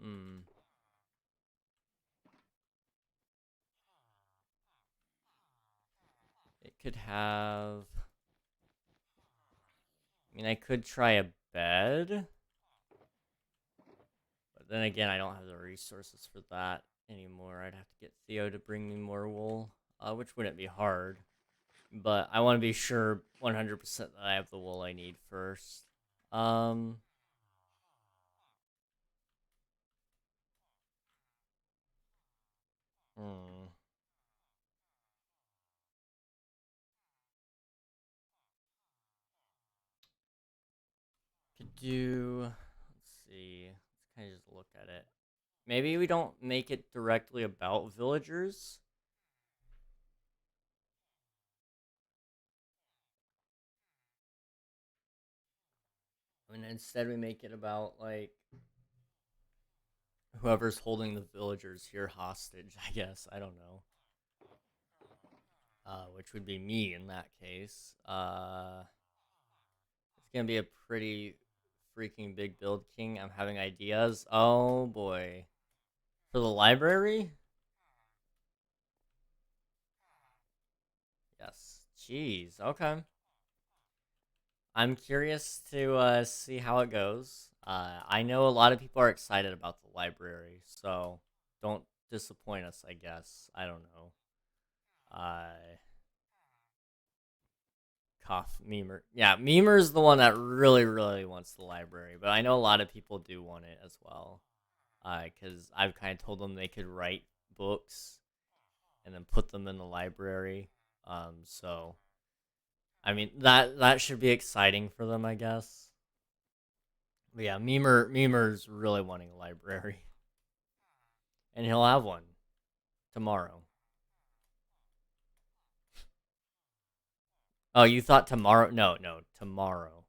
Hmm. It could have. I mean, I could try a bed, but then again, I don't have the resources for that anymore. I'd have to get Theo to bring me more wool, which wouldn't be hard. But I want to be sure 100% that I have the wool I need first. Um, hmm. Could do. Let's see. Let's kind of just look at it. Maybe we don't make it directly about villagers. And instead we make it about like whoever's holding the villagers here hostage, I guess. I don't know. Which would be me in that case. It's gonna be a pretty freaking big build, King. I'm having ideas. Oh boy. For the library? Yes. Jeez. Okay. I'm curious to see how it goes. I know a lot of people are excited about the library, so don't disappoint us, I guess. I don't know. Uh, Cough, Memer. Yeah, Memer is the one that really, really wants the library, but I know a lot of people do want it as well. Because I've kind of told them they could write books and then put them in the library. So I mean that should be exciting for them, I guess. But yeah, Memer's really wanting a library. and he'll have one tomorrow. Oh, you thought tomorrow? No, no, tomorrow.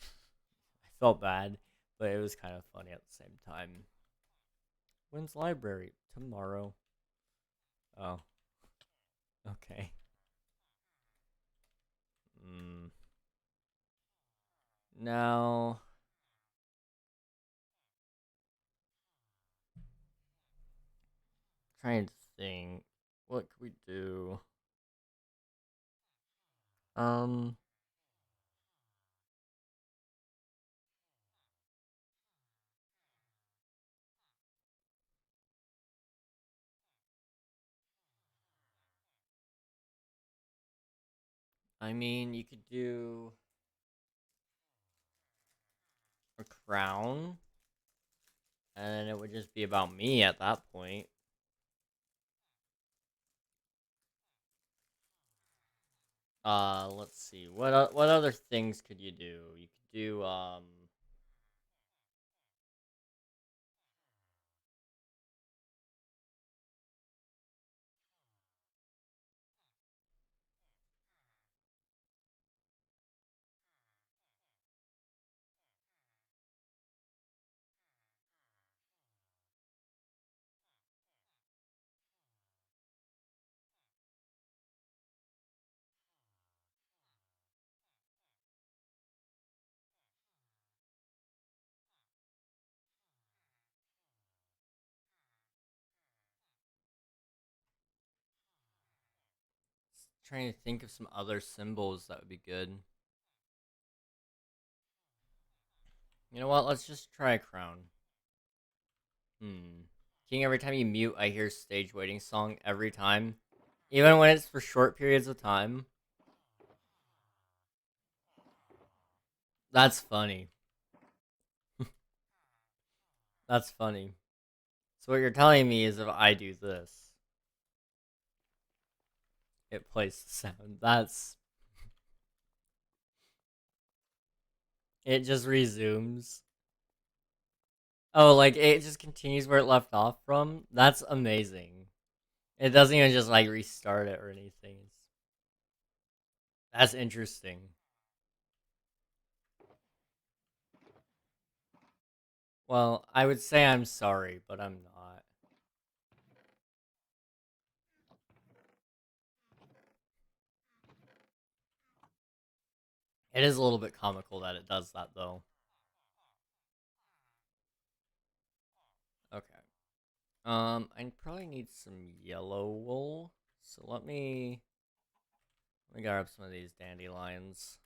I felt bad, but it was kind of funny at the same time. When's library? Tomorrow. Oh, okay. Mm. Now, trying to think, what could we do? Um, I mean, you could do a crown, and it would just be about me at that point. Let's see. What other things could you do? You could do trying to think of some other symbols that would be good. You know what? Let's just try a crown. Hmm. King, every time you mute, I hear stage waiting song every time. Even when it's for short periods of time. That's funny. That's funny. So what you're telling me is if I do this, it plays the sound. That's it just resumes. Oh, like it just continues where it left off from? That's amazing. It doesn't even just like restart it or anything. That's interesting. Well, I would say I'm sorry, but I'm not. It is a little bit comical that it does that though. Okay. I probably need some yellow wool. So let me grab some of these dandelions.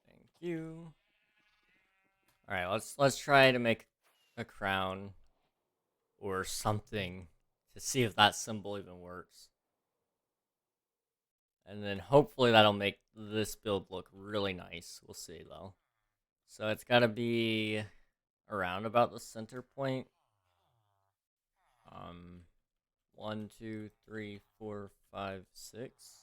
Thank you. All right, let's try to make a crown or something to see if that symbol even works. And then hopefully that'll make this build look really nice. We'll see though. So it's got to be around about the center point. Um, 1, 2, 3, 4, 5, 6.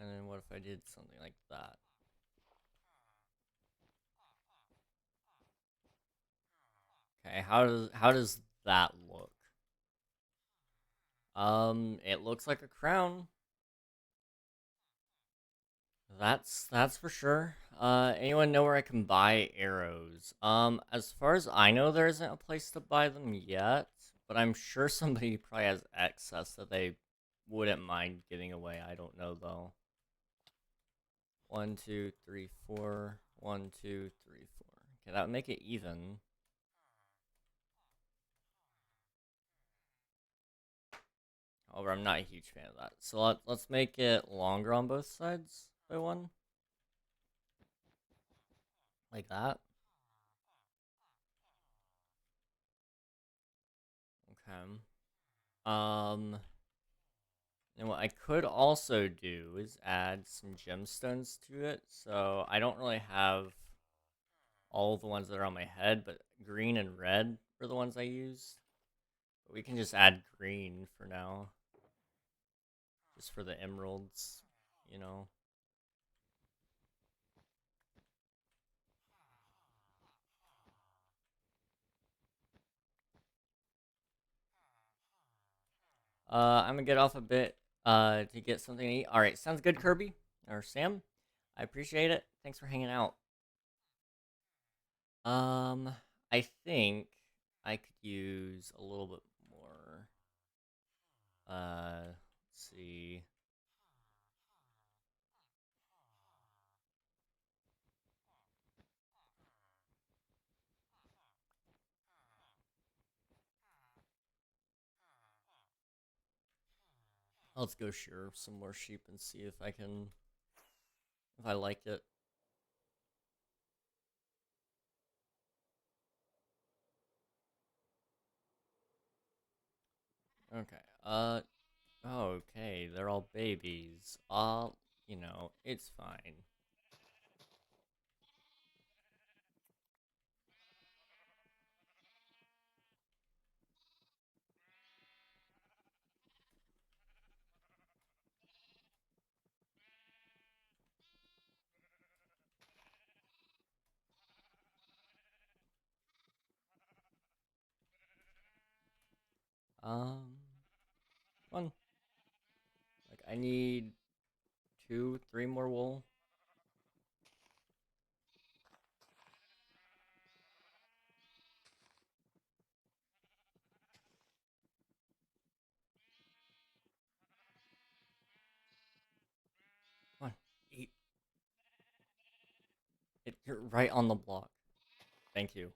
And then what if I did something like that? Okay, how does that look? It looks like a crown. That's for sure. Anyone know where I can buy arrows? As far as I know, there isn't a place to buy them yet, but I'm sure somebody probably has excess that they wouldn't mind giving away. I don't know though. 1, 2, 3, 4. 1, 2, 3, 4. Okay, that would make it even. However, I'm not a huge fan of that. So let's make it longer on both sides by one, like that. Okay. Um, and what I could also do is add some gemstones to it. So I don't really have all of the ones that are on my head, but green and red are the ones I used. But we can just add green for now, just for the emeralds, you know. I'm gonna get off a bit to get something to eat. All right, sounds good, Kirby or Sam. I appreciate it. Thanks for hanging out. Um, I think I could use a little bit more. Let's see. Let's go shear some more sheep and see if I like it. Okay. Okay. They're all babies. It's fine. Um, one. Like I need two, three more wool. One. Eat it. You're right on the block. Thank you.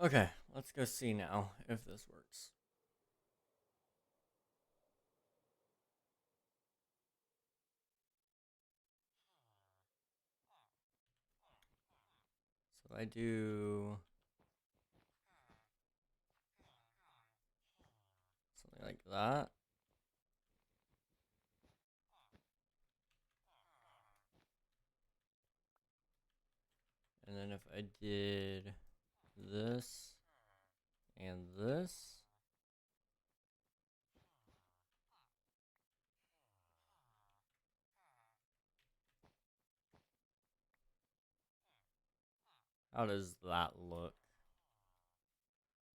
Okay, let's go see now if this works. So I do something like that. And then if I did this and this, how does that look?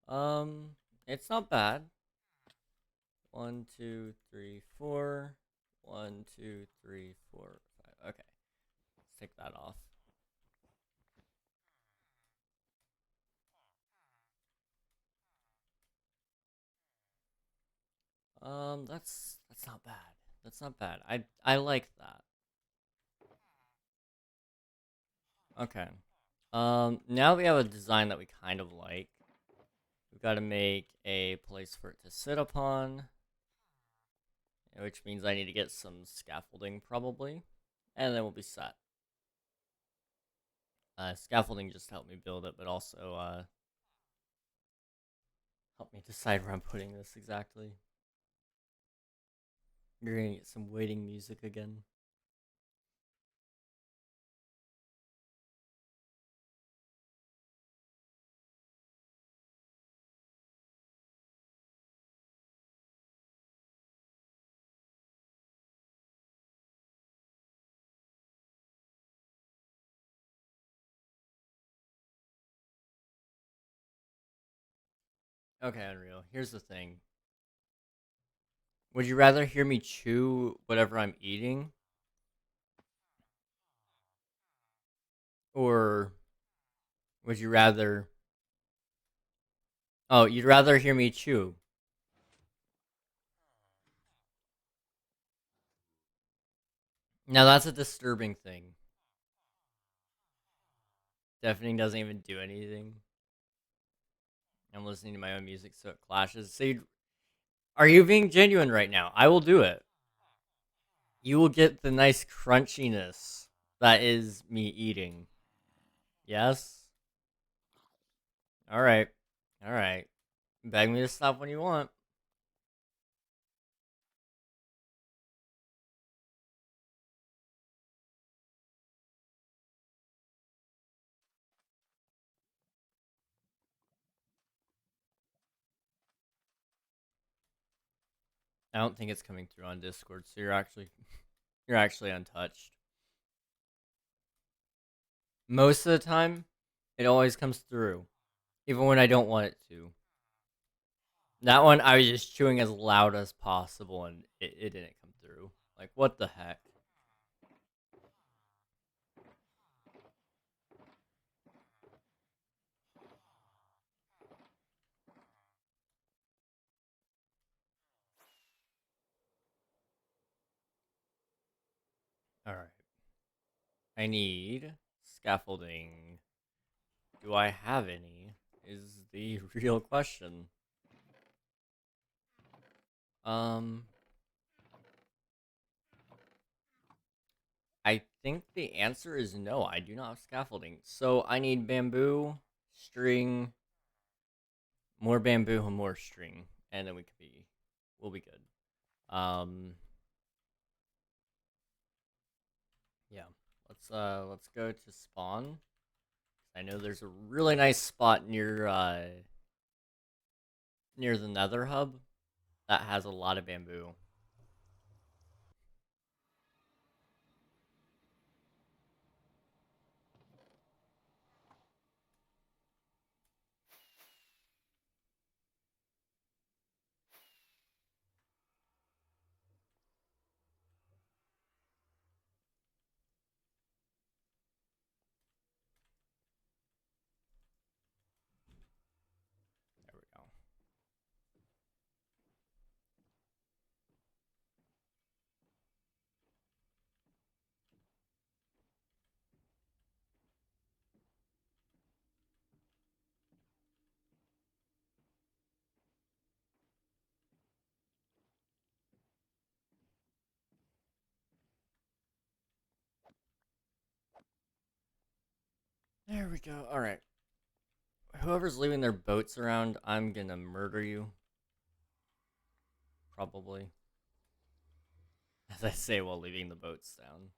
Um, it's not bad. One, two, three, four. One, two, three, four, five. Okay, let's take that off. That's not bad. That's not bad. I like that. Okay. Now we have a design that we kind of like. We've got to make a place for it to sit upon, which means I need to get some scaffolding probably, and then we'll be set. Scaffolding just helped me build it, but also help me decide where I'm putting this exactly. You're gonna get some waiting music again. Okay, Unreal. Here's the thing. Would you rather hear me chew whatever I'm eating, or would you rather? Oh, you'd rather hear me chew. Now that's a disturbing thing. Deafening doesn't even do anything. I'm listening to my own music, so it clashes. So, are you being genuine right now? I will do it. You will get the nice crunchiness that is me eating. Yes? Alright. Alright. Beg me to stop when you want. I don't think it's coming through on Discord, so you're actually untouched. Most of the time, it always comes through, even when I don't want it to. That one, I was just chewing as loud as possible, and it didn't come through. Like, what the heck? Alright. I need scaffolding. Do I have any? Is the real question. Um, I think the answer is no. I do not have scaffolding. So I need bamboo, string, more bamboo, and more string, and then we'll be good. Yeah. Let's go to spawn. I know there's a really nice spot near the Nether hub that has a lot of bamboo. There we go. There we go. All right. Whoever's leaving their boats around, I'm gonna murder you. Probably. As I say while leaving the boats down.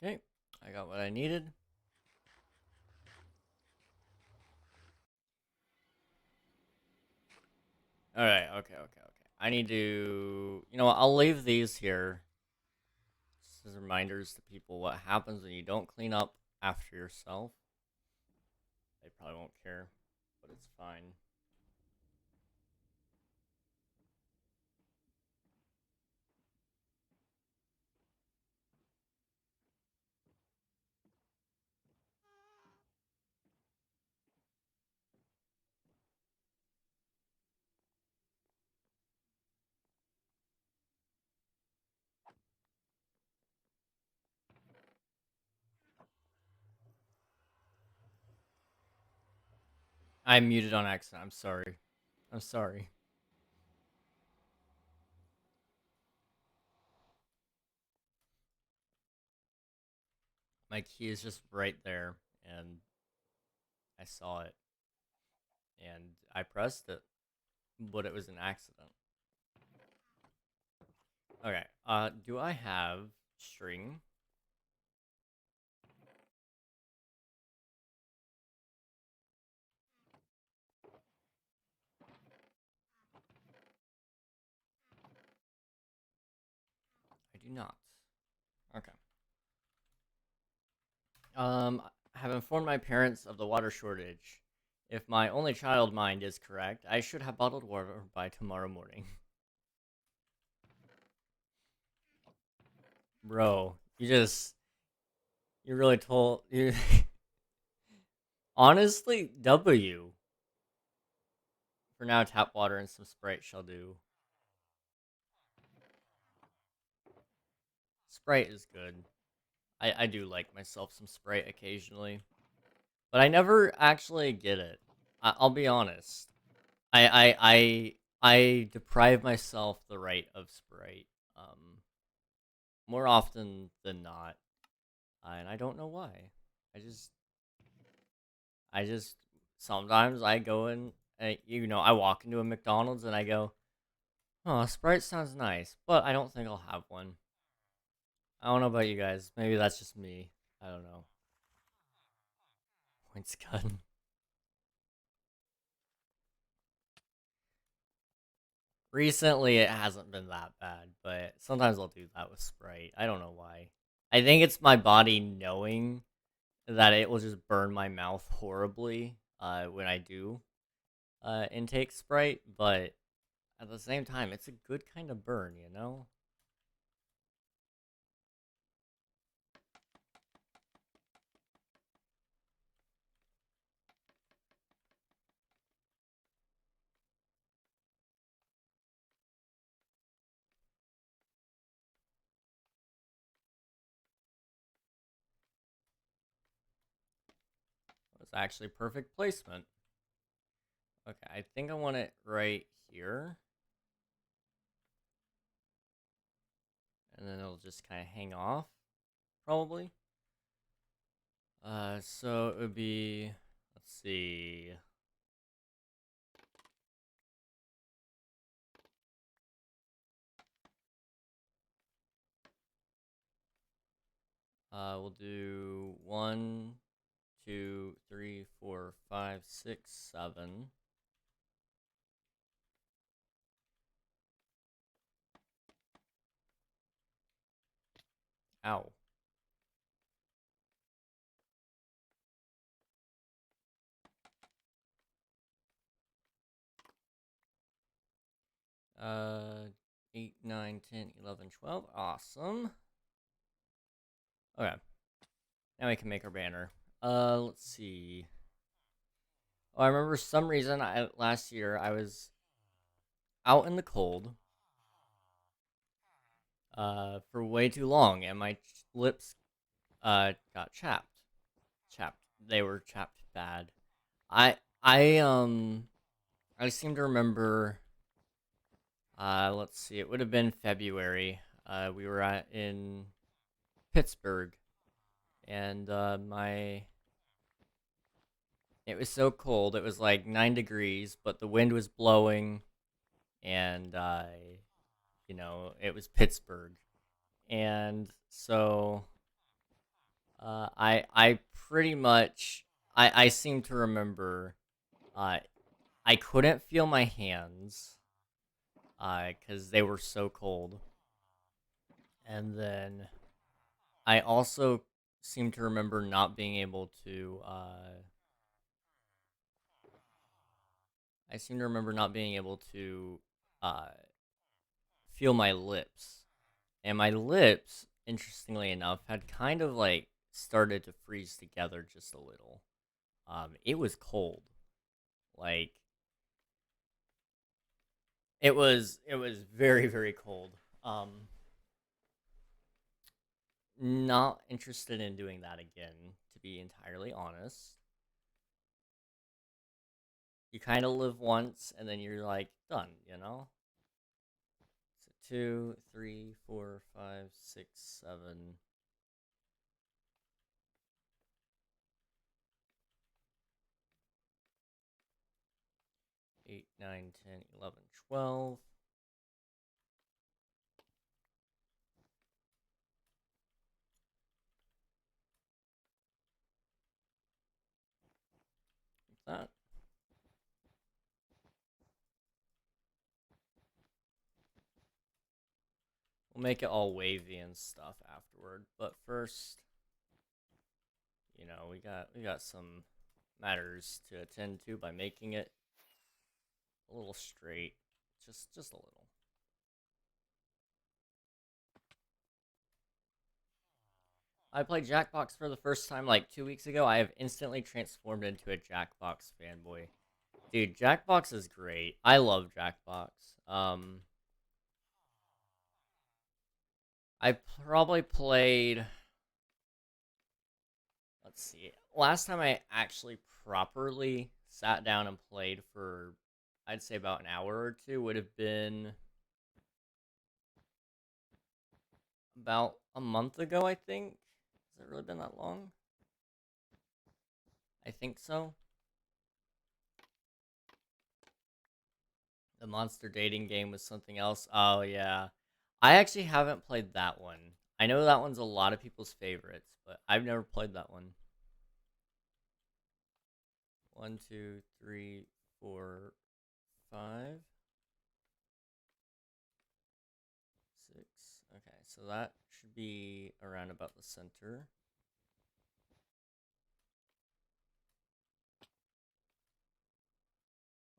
Okay. I got what I needed. Alright, okay. I need to... You know what, I'll leave these here. Just as reminders to people what happens when you don't clean up after yourself. They probably won't care, but it's fine. I muted on accident. I'm sorry. I'm sorry. My key is just right there, and I saw it, and I pressed it, but it was an accident. Okay, do I have string? I do not. Okay. I have informed my parents of the water shortage. If my only child mind is correct, I should have bottled water by tomorrow morning. Bro, You really told you. Honestly, W. For now, tap water and some Sprite shall do. Sprite is good. I do like myself some Sprite occasionally, but I never actually get it. I'll be honest. I deprive myself the right of Sprite, more often than not, and I don't know why. I just I just sometimes I go in, I walk into a McDonald's and I go, oh, Sprite sounds nice, but I don't think I'll have one. I don't know about you guys. Maybe that's just me. I don't know. Points gun. Recently, it hasn't been that bad, but sometimes I'll do that with Sprite. I don't know why. I think it's my body knowing that it will just burn my mouth horribly when I do intake Sprite, but at the same time, it's a good kind of burn, you know? It's actually perfect placement. Okay, I think I want it right here. And then it'll just kind of hang off, probably. So it would be, let's see. We'll do 1, 2, 3, 4, 5, 6, 7. Ow. 8, 9, 10, 11, 12. Awesome. Okay. Now we can make our banner. Let's see. Oh, I remember some reason last year I was out in the cold for way too long and my lips got chapped. Chapped. They were chapped bad. I I um I seem to remember let's see, it would have been February. We were in Pittsburgh and my it was so cold. It was like 9 degrees, but the wind was blowing and it was Pittsburgh. And so I pretty much I seem to remember uh I couldn't feel my hands cuz they were so cold. And then I also seem to remember not being able to I seem to remember not being able to uh feel my lips. And my lips, interestingly enough, had kind of like started to freeze together just a little. It was cold. Like it was very very cold. Not interested in doing that again, to be entirely honest. You kind of live once and then you're like done, you know? So 2, 3, 4, 5, 6, 7. 8, 9, 10, 11, 12. Like that. We'll make it all wavy and stuff afterward. But first, we got some matters to attend to by making it a little straight. Just a little. I played Jackbox for the first time like 2 weeks ago. I have instantly transformed into a Jackbox fanboy. Dude, Jackbox is great. I love Jackbox. I probably played. Let's see. Last time I actually properly sat down and played for, I'd say about an hour or two, would have been about a month ago, I think. Has it really been that long? I think so. The monster dating game was something else. Oh, yeah. I actually haven't played that one. I know that one's a lot of people's favorites, but I've never played that one. 1, 2, 3, 4, 5, 6. Okay, so that should be around about the center.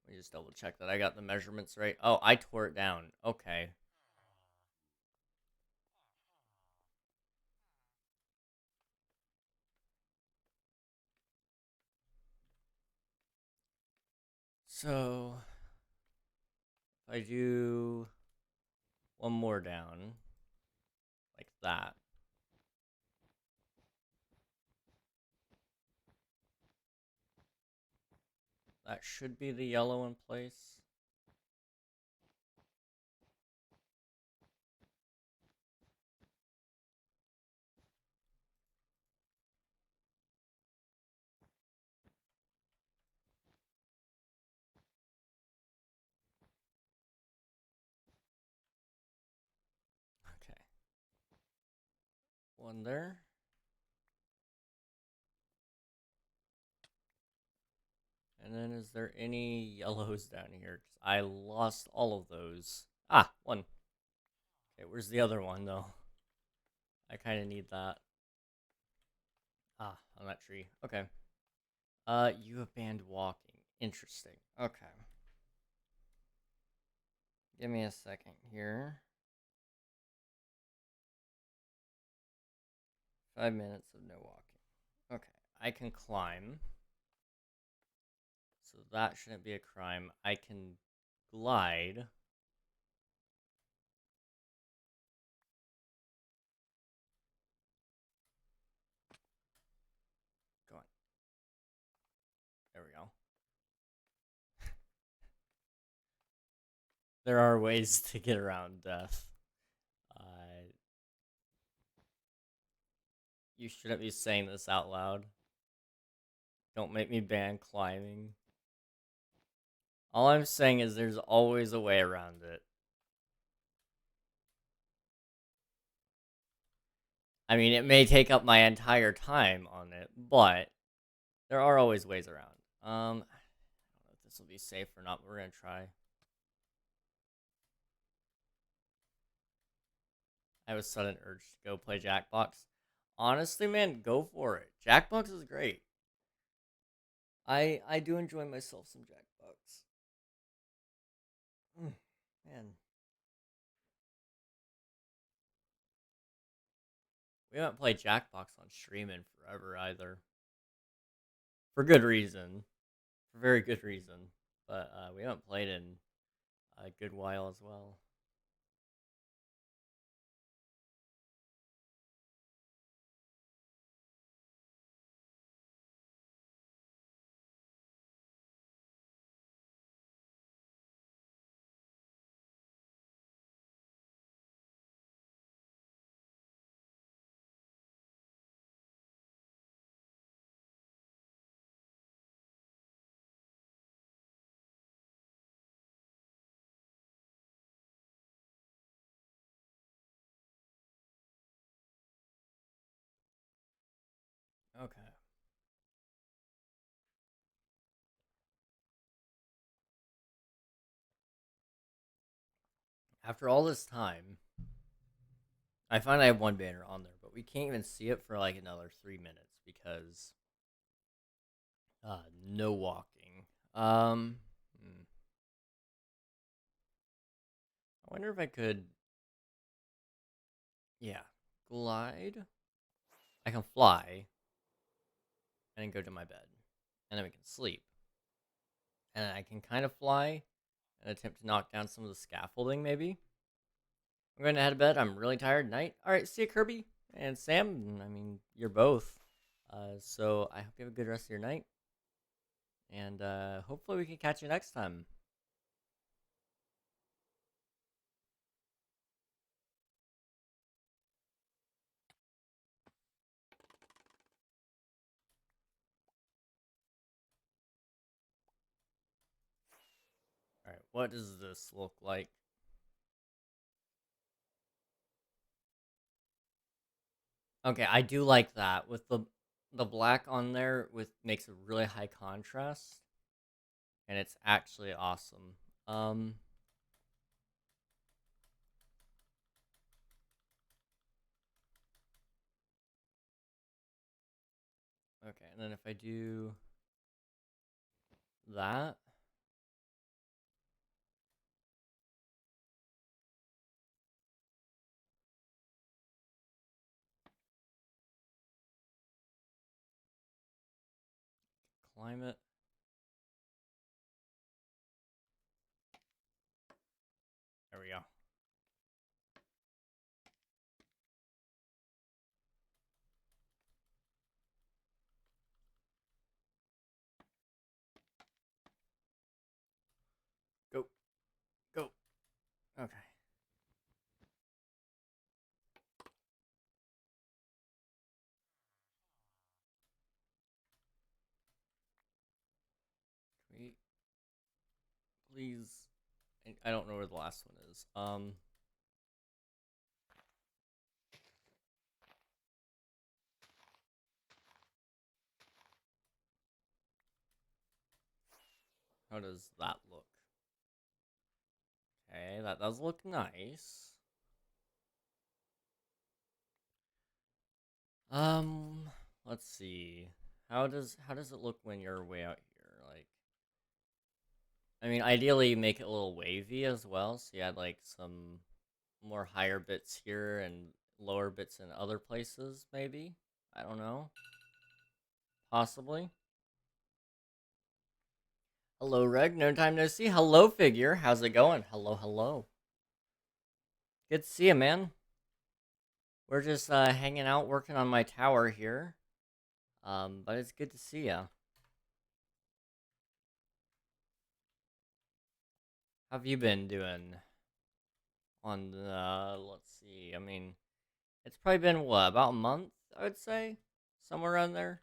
Let me just double check that I got the measurements right. Oh, I tore it down. Okay. So, if I do one more down, like that, that should be the yellow in place. Okay. One there. And then is there any yellows down here? 'Cause I lost all of those. Ah, one. Okay, where's the other one, though? I kind of need that. Ah, on that tree. Okay. You have banned walking. Interesting. Okay. Give me a second here. 5 minutes of no walking. Okay. I can climb. So that shouldn't be a crime. I can glide. Go on. There we go. There are ways to get around death. You shouldn't be saying this out loud. Don't make me ban climbing. All I'm saying is there's always a way around it. I mean, it may take up my entire time on it, but there are always ways around. I don't know if this will be safe or not, but we're gonna try. I have a sudden urge to go play Jackbox. Honestly, man, go for it. Jackbox is great. I do enjoy myself some Jackbox. Man, we haven't played Jackbox on stream in forever either. For good reason. For very good reason. But we haven't played in a good while as well. Okay. After all this time, I find I have one banner on there, but we can't even see it for like another 3 minutes because no walking. I wonder if I could, yeah, glide. I can fly and then go to my bed, and then we can sleep, and then I can kind of fly and attempt to knock down some of the scaffolding. Maybe I'm going to head to bed. I'm really tired. Night. All right. See you, Kirby and Sam. I mean, you're both. So I hope you have a good rest of your night, and hopefully we can catch you next time. All right. What does this look like? Okay, I do like that with the black on there with makes a really high contrast, and it's actually awesome. Um, okay, and then if I do that, climate, there we go. Go, go. Okay. Wait, please. I don't know where the last one is. How does that look? Okay, that does look nice. Um, let's see. How does it look when you're way out here? Like, I mean, ideally make it a little wavy as well, so you had like some more higher bits here and lower bits in other places, maybe. I don't know. Possibly. Hello, Reg. No time no see. Hello, Figure. How's it going? Hello, hello. Good to see you, man. We're just hanging out, working on my tower here. But it's good to see you. How have you been doing on the, let's see, I mean, it's probably been, what, about a month, I would say? Somewhere around there?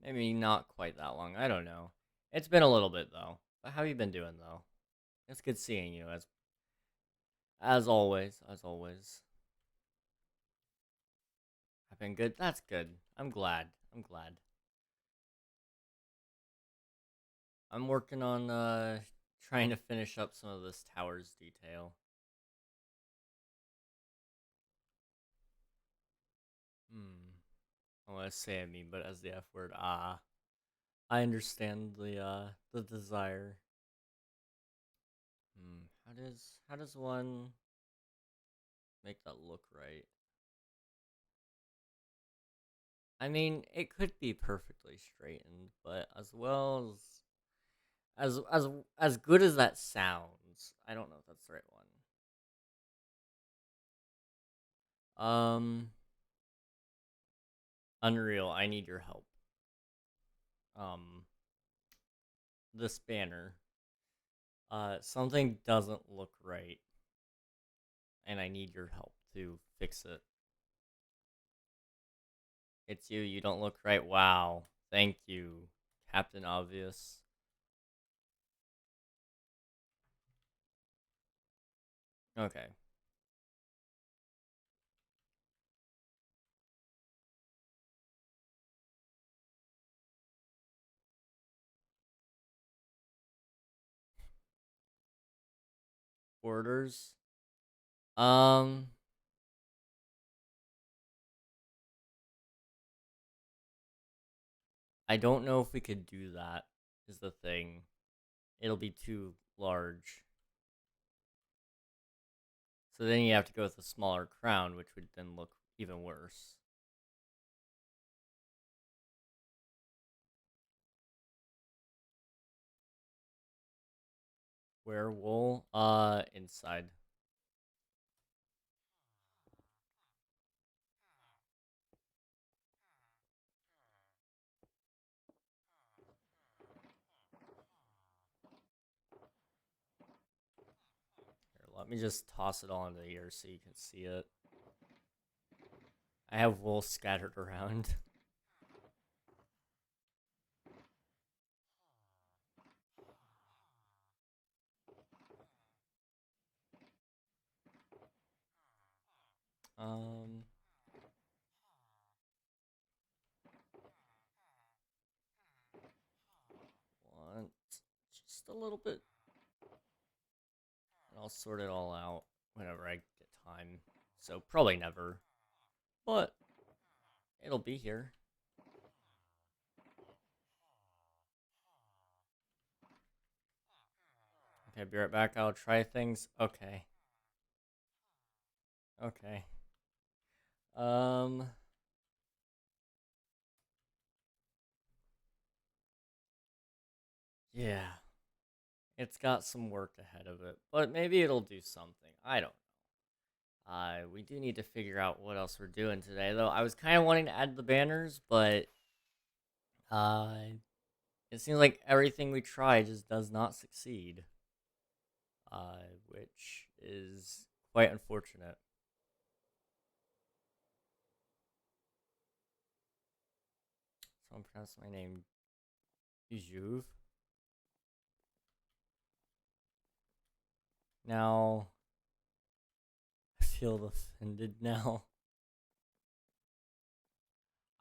Maybe not quite that long, I don't know. It's been a little bit, though. But how you been doing, though? It's good seeing you, as always, as always. I've been good? That's good. I'm glad. I'm glad. I'm working on, trying to finish up some of this tower's detail. Hmm. I want to say I mean, but as the F word, ah. I understand the desire. Hmm. How does one make that look right? I mean, it could be perfectly straightened, but as well as good as that sounds, I don't know if that's the right one. Unreal. I need your help. Um, this banner. Something doesn't look right, and I need your help to fix it. It's you. You don't look right. Wow. Thank you, Captain Obvious. Okay. Orders. Um, I don't know if we could do that. Is the thing. It'll be too large. So then you have to go with a smaller crown, which would then look even worse. Where wool? Inside. Here, let me just toss it all into here so you can see it. I have wool scattered around. Um, want just a little bit, and I'll sort it all out whenever I get time. So probably never, but it'll be here. Okay, be right back. I'll try things. Okay. Okay. Um, yeah. It's got some work ahead of it, but maybe it'll do something. I don't know. We do need to figure out what else we're doing today, though. I was kind of wanting to add the banners, but uh, it seems like everything we try just does not succeed, which is quite unfortunate. So I'm pronouncing my name Juve. Now I feel offended now.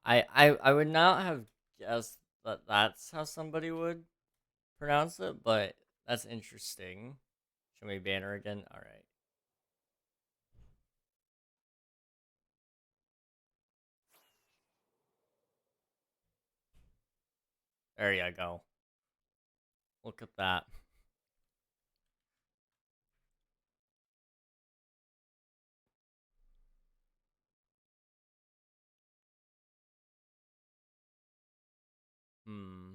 I would not have guessed that that's how somebody would pronounce it, but that's interesting. Show me banner again. All right. There you go. Look at that. Hmm.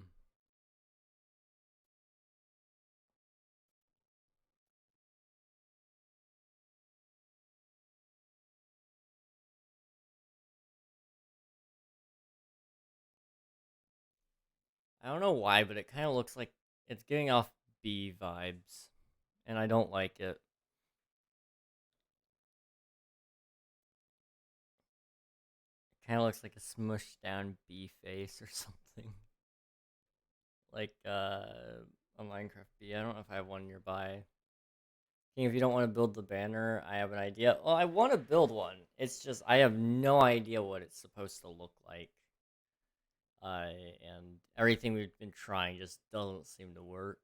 I don't know why, but it kind of looks like it's giving off bee vibes, and I don't like it. It kind of looks like a smushed down bee face or something. Like a Minecraft bee. I don't know if I have one nearby. King, if you don't want to build the banner, I have an idea. Well, I want to build one. It's just I have no idea what it's supposed to look like. And everything we've been trying just doesn't seem to work,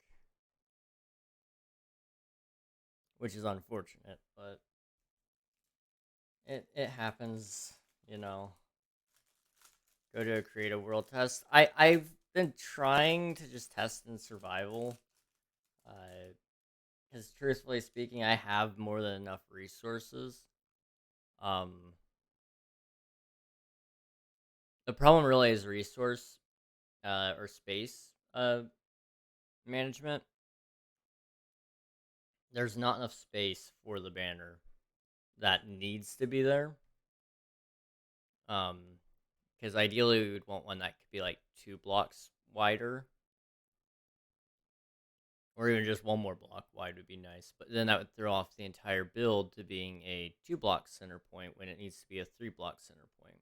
which is unfortunate, but it happens, you know. Go to a creative world test. I've been trying to just test in survival, because truthfully speaking, I have more than enough resources. Um, the problem really is resource or space management. There's not enough space for the banner that needs to be there. Um, because ideally we would want one that could be like 2 blocks wider, or even just one more block wide would be nice. But then that would throw off the entire build to being a 2 block center point when it needs to be a 3 block center point,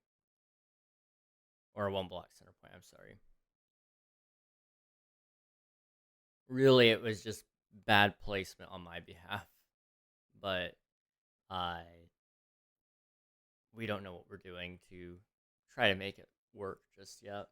or a 1 block center point. I'm sorry. Really, it was just bad placement on my behalf, but I we don't know what we're doing to try to make it work just yet.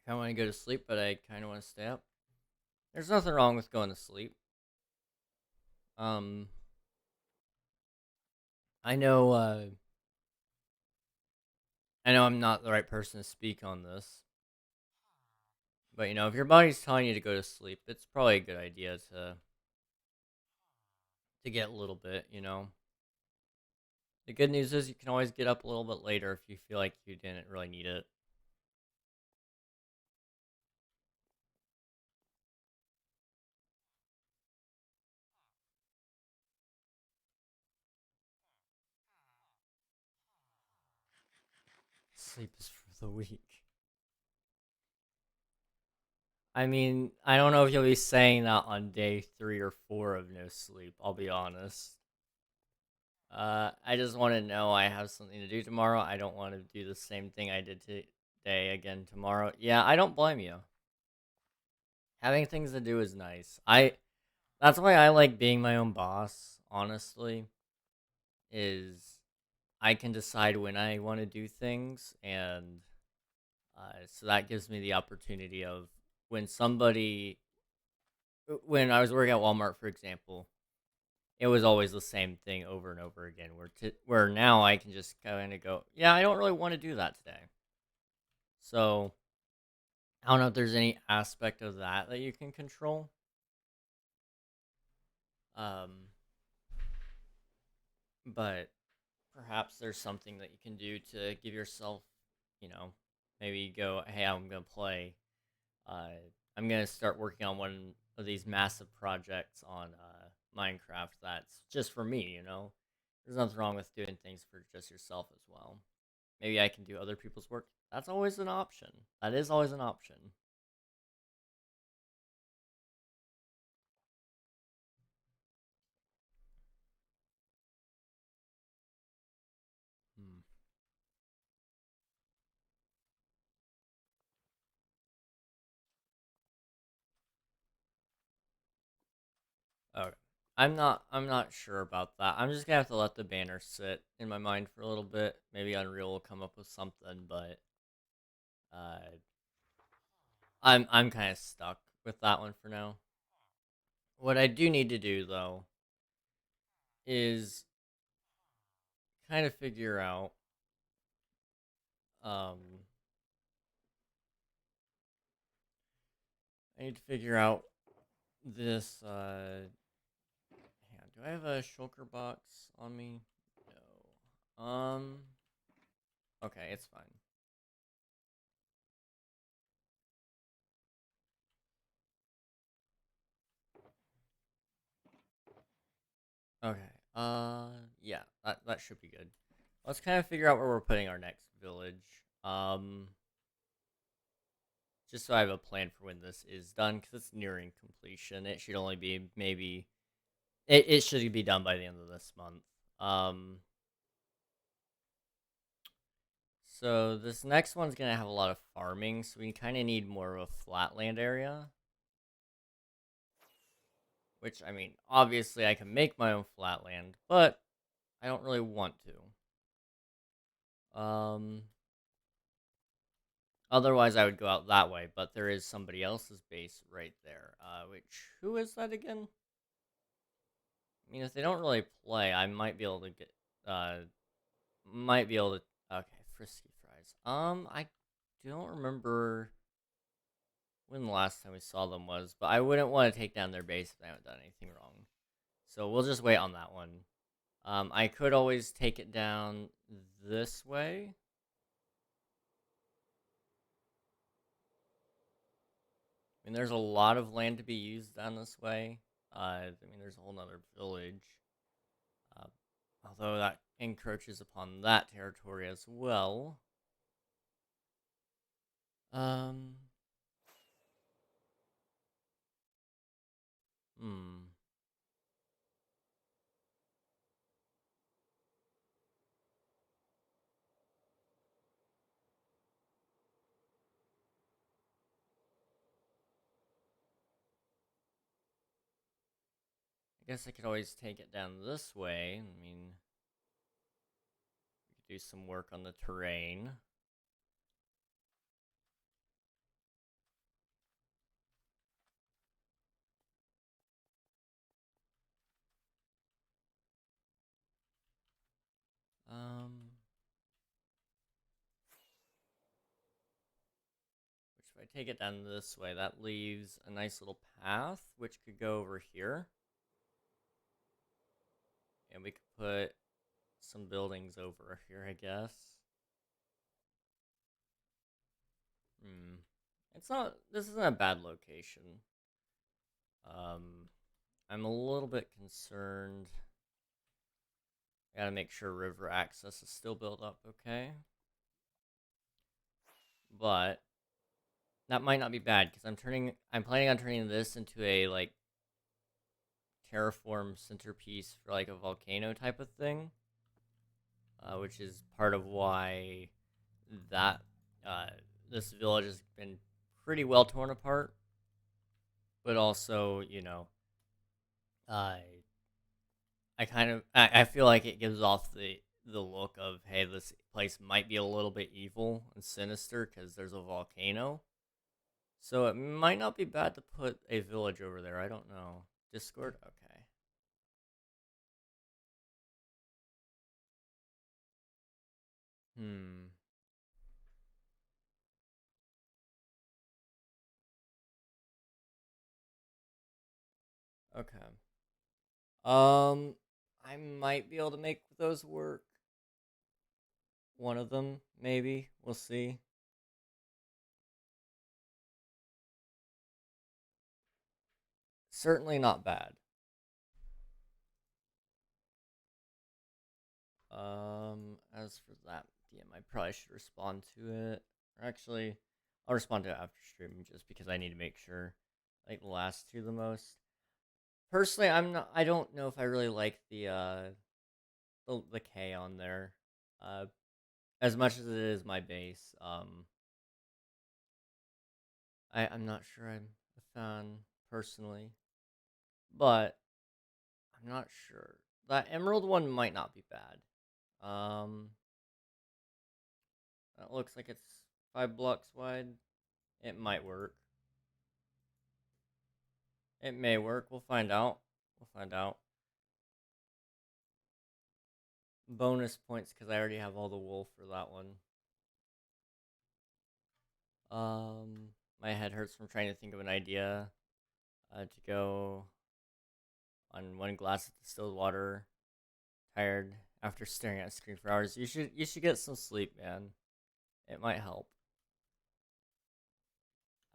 kind of want to go to sleep, but I kind of want to stay up. There's nothing wrong with going to sleep. Um, I know. I know I'm not the right person to speak on this, but if your body's telling you to go to sleep, it's probably a good idea to get a little bit. The good news is you can always get up a little bit later if you feel like you didn't really need it. Sleep is for the weak. I mean, I don't know if you'll be saying that on day 3 or 4 of no sleep. I'll be honest. I just want to know I have something to do tomorrow. I don't want to do the same thing I did today again tomorrow. Yeah, I don't blame you. Having things to do is nice. That's why I like being my own boss, honestly, is I can decide when I want to do things, and so that gives me the opportunity of when somebody when I was working at Walmart, for example, it was always the same thing over and over again. Where now I can just kind of go, yeah, I don't really want to do that today. So I don't know if there's any aspect of that you can control. Um, but perhaps there's something that you can do to give yourself, you know, maybe you go, hey, I'm gonna play. Uh, I'm gonna start working on one of these massive projects on Minecraft. That's just for me. There's nothing wrong with doing things for just yourself as well. Maybe I can do other people's work. That's always an option. That is always an option. Hmm. Okay. I'm not sure about that. I'm just gonna have to let the banner sit in my mind for a little bit. Maybe Unreal will come up with something, but uh I'm kind of stuck with that one for now. What I do need to do though is kind of figure out um I need to figure out this hang on, do I have a shulker box on me? No. Okay, it's fine. Okay. Yeah, that should be good. Let's kind of figure out where we're putting our next village. Um, just so I have a plan for when this is done, because it's nearing completion. It should only be maybe it should be done by the end of this month. Um, so this next one's gonna have a lot of farming, so we kind of need more of a flatland area. Which I mean, obviously I can make my own flatland, but I don't really want to. Otherwise, I would go out that way, but there is somebody else's base right there. Who is that again? I mean, if they don't really play, I might be able to get, might be able to. Okay, frisky fries. I don't remember when the last time we saw them was, but I wouldn't want to take down their base if they haven't done anything wrong. So we'll just wait on that one. I could always take it down this way. I mean, there's a lot of land to be used down this way. I mean, there's a whole nother village. Uh, Although that encroaches upon that territory as well. Um, hmm. I guess I could always take it down this way. I mean, we could do some work on the terrain. if I take it down this way, that leaves a nice little path, which could go over here. And we could put some buildings over here, I guess. It's not, this isn't a bad location. I'm a little bit concerned. I gotta make sure river access is still built up okay. But that might not be bad because I'm planning on turning this into a like terraform centerpiece for like a volcano type of thing, which is part of why that uh, this village has been pretty well torn apart. But also, you know, uh, I feel like it gives off the look of, hey, this place might be a little bit evil and sinister because there's a volcano. So it might not be bad to put a village over there. I don't know. Discord? Okay. Hmm. Okay. I might be able to make those work. One of them, maybe. We'll see. Certainly not bad. As for that DM, I probably should respond to it. Or actually, I'll respond to it after stream just because I need to make sure. Like the last two the most. Personally, I don't know if I really like the K on there. Uh as much as it is my base. I'm not sure I'm a fan personally. But I'm not sure. That emerald one might not be bad. Um that looks like it's 5 blocks wide. It might work. It may work. We'll find out. We'll find out. Bonus points because I already have all the wool for that one. My head hurts from trying to think of an idea to go on one glass of distilled water. Tired after staring at a screen for hours. You should get some sleep, man. It might help.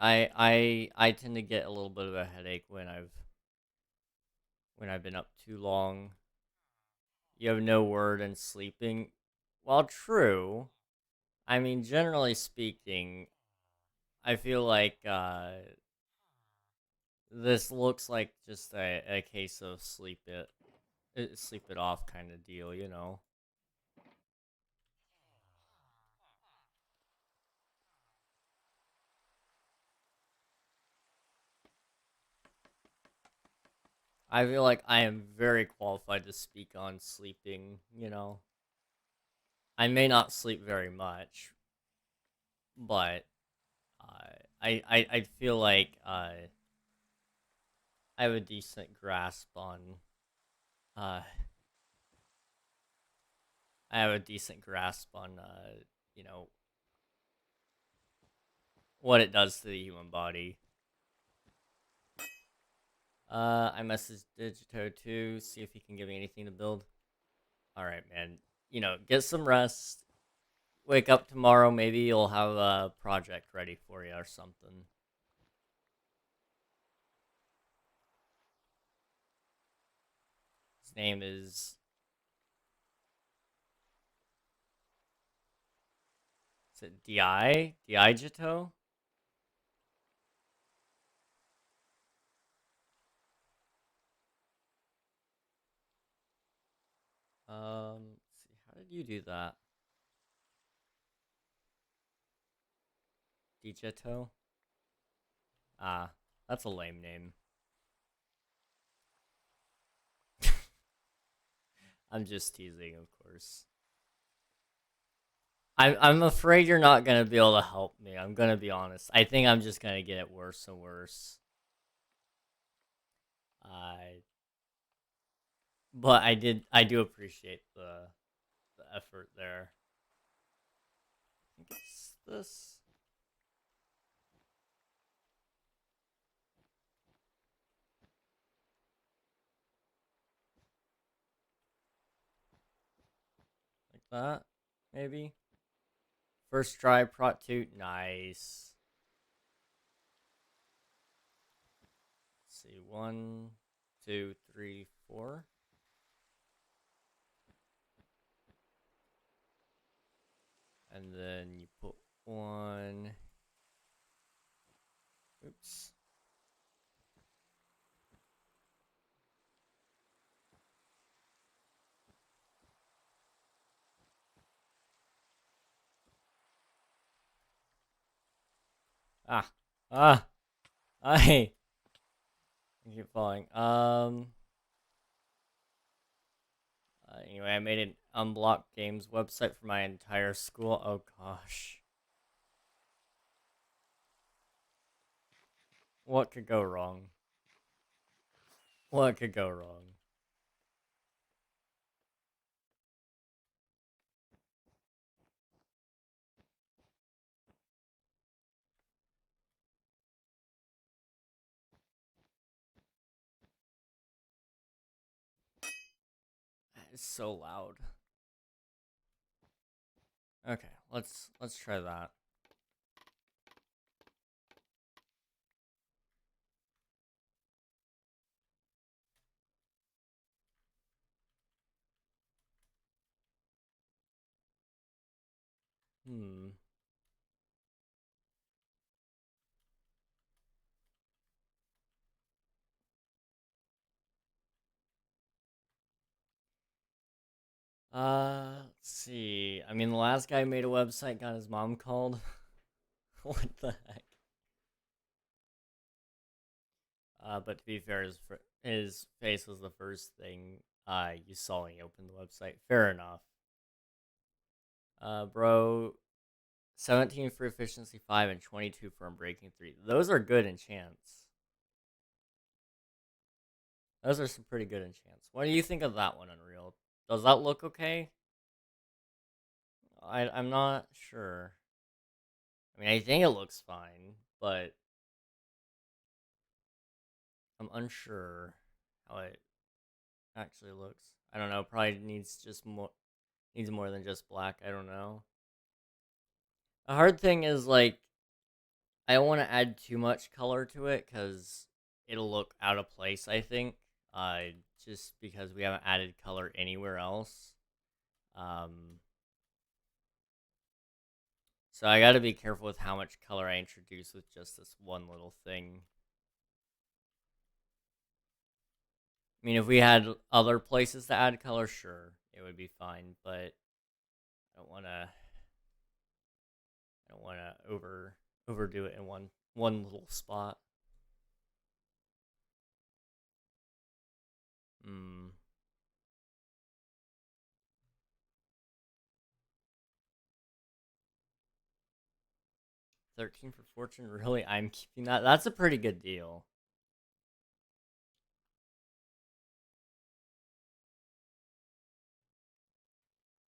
I tend to get a little bit of a headache when I've been up too long. You have no word and sleeping. While true, I mean generally speaking, I feel like this looks like just a case of sleep it off kind of deal, you know. I feel like I am very qualified to speak on sleeping, you know. I may not sleep very much, but I feel like I have a decent grasp on uh I have a decent grasp on you know what it does to the human body. I messaged Digito too, see if he can give me anything to build. All right, man. You know, get some rest. Wake up tomorrow. Maybe you'll have a project ready for you or something. His name is it Di Diagito? Let's see. How did you do that? Digito? Ah, that's a lame name. I'm just teasing, of course. I'm afraid you're not gonna be able to help me. I'm gonna be honest. I think I'm just gonna get it worse and worse. I but I do appreciate the effort there. I think it's this. that, maybe. First try, prot 2. Nice. Let's see. 1, 2, 3, 4. And then you put 1. Oops. Ah. Ah. I keep falling. Anyway, I made an unblocked games website for my entire school. Oh gosh. What could go wrong? What could go wrong? It's so loud. Okay, let's try that. Hmm. Let's see. I mean, the last guy who made a website got his mom called. What the heck? But to be fair, his face was the first thing you saw when you opened the website. Fair enough. Bro, 17 for efficiency 5 and 22 for unbreaking 3. Those are good enchants. Those are some pretty good enchants. What do you think of that one, Unreal? Does that look okay? I'm not sure. I mean, I think it looks fine, but I'm unsure how it actually looks. I don't know. Probably needs more than just black. I don't know. The hard thing is like I don't want to add too much color to it because it'll look out of place. I think, just because we haven't added color anywhere else. Um, so I got to be careful with how much color I introduce with just this one little thing. I mean, if we had other places to add color, sure, it would be fine. But I don't want to. I don't want to overdo it in one little spot. Hmm. 13 for fortune. Really, I'm keeping that. That's a pretty good deal.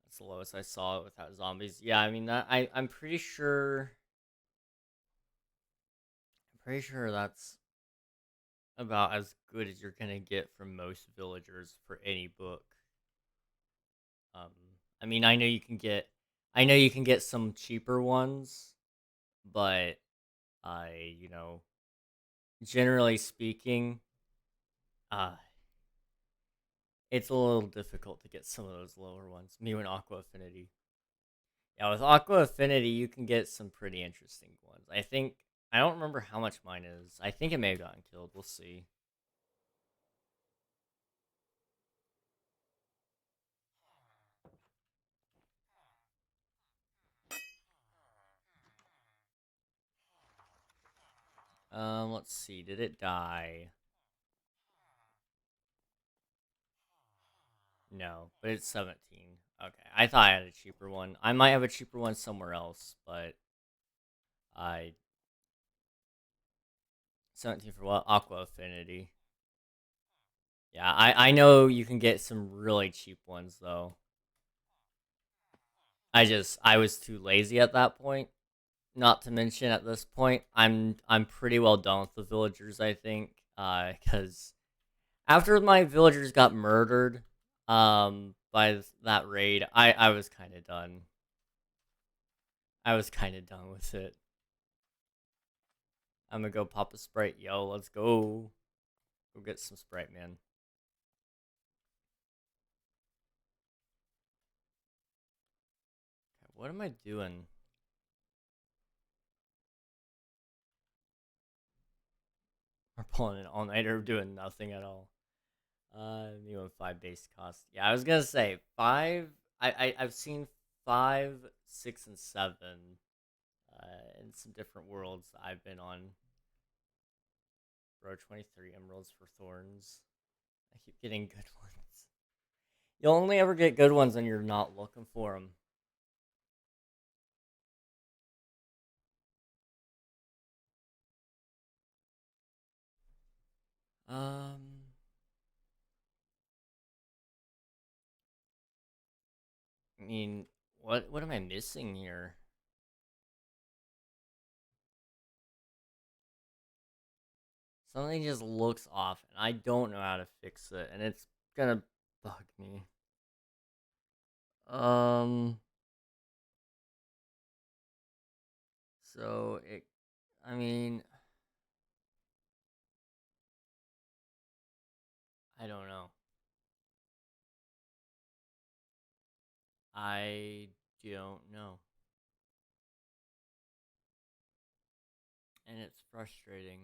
That's the lowest I saw it without zombies. Yeah, I mean that. I'm pretty sure. I'm pretty sure that's about as good as you're gonna get from most villagers for any book. Um, I mean, I know you can get some cheaper ones, but you know, generally speaking, uh, it's a little difficult to get some of those lower ones. Me and Aqua Affinity. Yeah, with Aqua Affinity, you can get some pretty interesting ones. I don't remember how much mine is. I think it may have gotten killed. We'll see. Let's see. Did it die? No, but it's 17. Okay, I thought I had a cheaper one. I might have a cheaper one somewhere else, but I 17 for what? Aqua Affinity. Yeah, I know you can get some really cheap ones though. I was too lazy at that point. Not to mention at this point, I'm pretty well done with the villagers. I think, because after my villagers got murdered, by that raid, I was kind of done. I was kind of done with it. I'm gonna go pop a Sprite. Yo, let's go. Go get some Sprite, man. Okay, what am I doing? We're pulling an all-nighter doing nothing at all. Me on 5 base cost. Yeah, I was gonna say 5. I've seen 5, 6, and 7 in some different worlds that I've been on. Bro, 23 emeralds for thorns. I keep getting good ones. You'll only ever get good ones when you're not looking for them. Um, I mean, what am I missing here? Something just looks off, and I don't know how to fix it, and it's gonna bug me. Um, so it, I mean, I don't know. I don't know, and it's frustrating.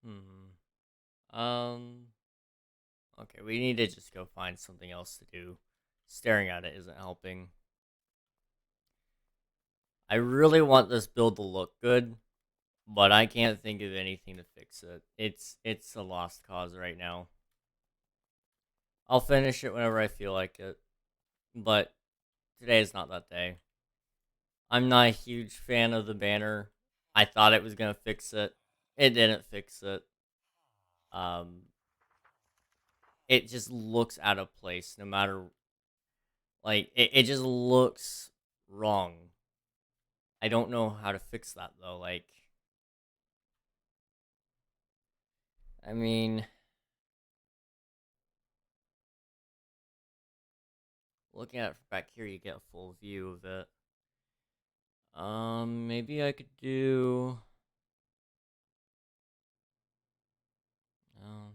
Hmm. Um. Okay, we need to just go find something else to do. Staring at it isn't helping. I really want this build to look good, but I can't think of anything to fix it. It's a lost cause right now. I'll finish it whenever I feel like it, but today is not that day. I'm not a huge fan of the banner. I thought it was gonna fix it. It didn't fix it. Um, it just looks out of place. No matter it just looks wrong. I don't know how to fix that though. I mean, looking at it from back here, you get a full view of it. Maybe I could do. Um,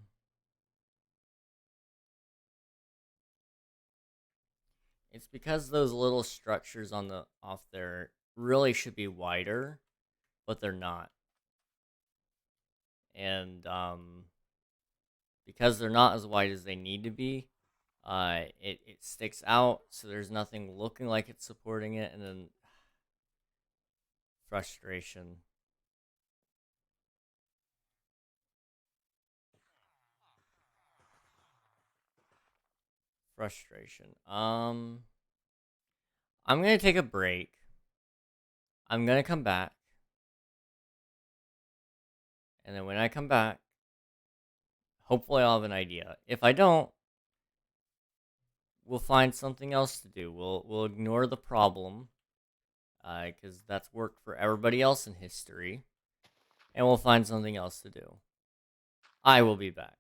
it's because those little structures on the off there really should be wider, but they're not. And because they're not as wide as they need to be, it sticks out, so there's nothing looking like it's supporting it, and then frustration. Frustration. I'm gonna take a break. I'm gonna come back, and then when I come back, hopefully I'll have an idea. If I don't, we'll find something else to do. We'll ignore the problem, because that's worked for everybody else in history, and we'll find something else to do. I will be back.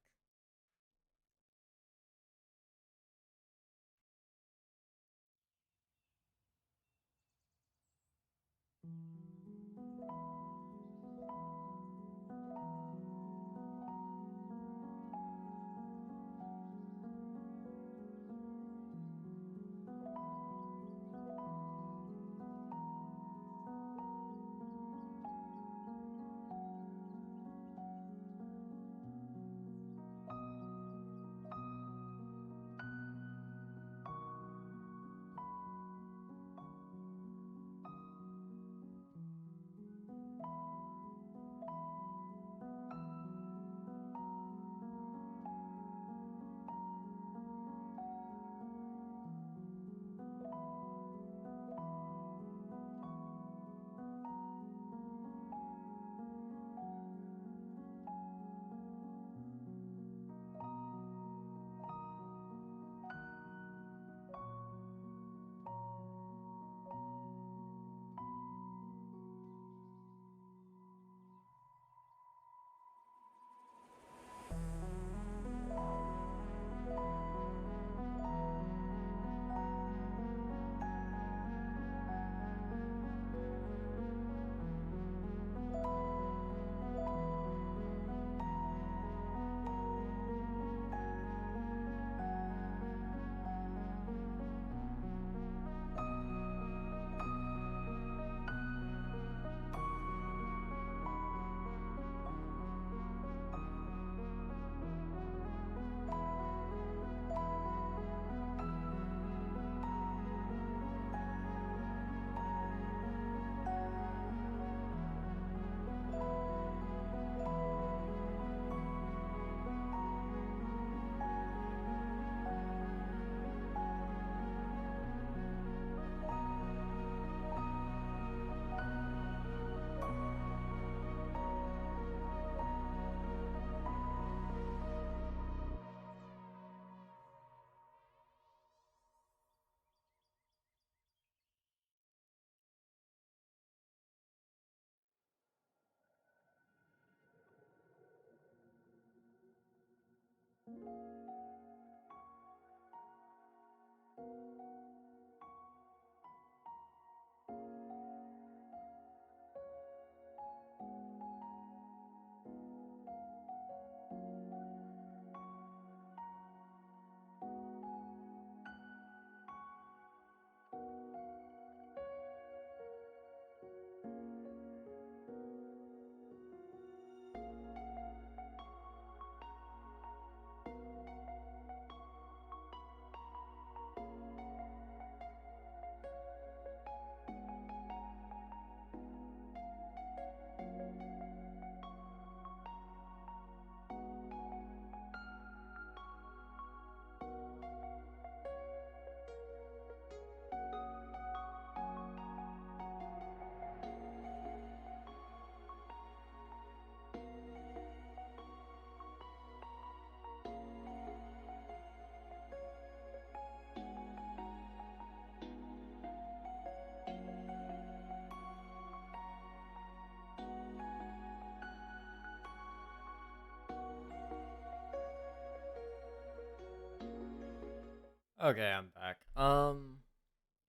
Okay, I'm back. I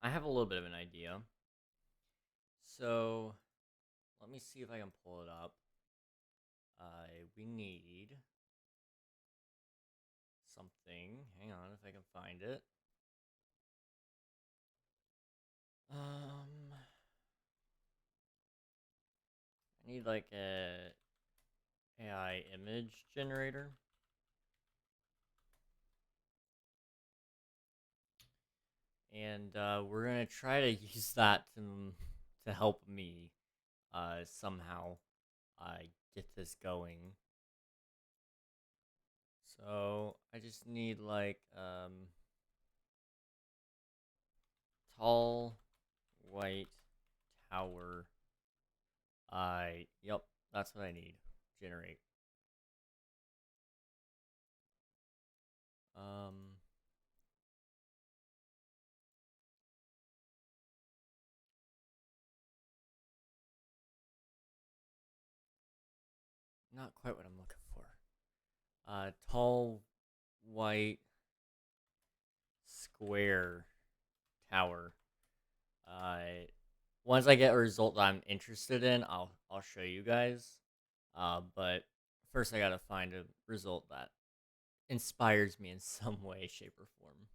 have a little bit of an idea. So, let me see if I can pull it up. We need something. Hang on if I can find it. I need like a AI image generator. And we're gonna try to use that to help me somehow get this going. So I just need like tall white tower. Yep, that's what I need. Generate. Um, Not quite what I'm looking for. Tall white square tower. Uh, Once I get a result that I'm interested in, I'll show you guys. But first I gotta find a result that inspires me in some way, shape, or form.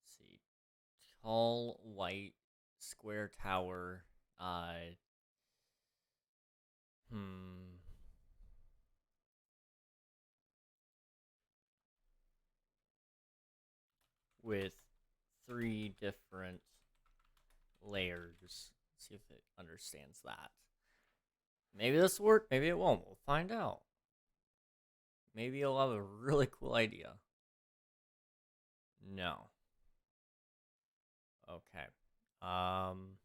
Let's see, tall white square tower. Uh, hmm, with three different layers. Let's see if it understands that. Maybe this will work. Maybe it won't. We'll find out. Maybe you'll have a really cool idea. No. Okay. Um,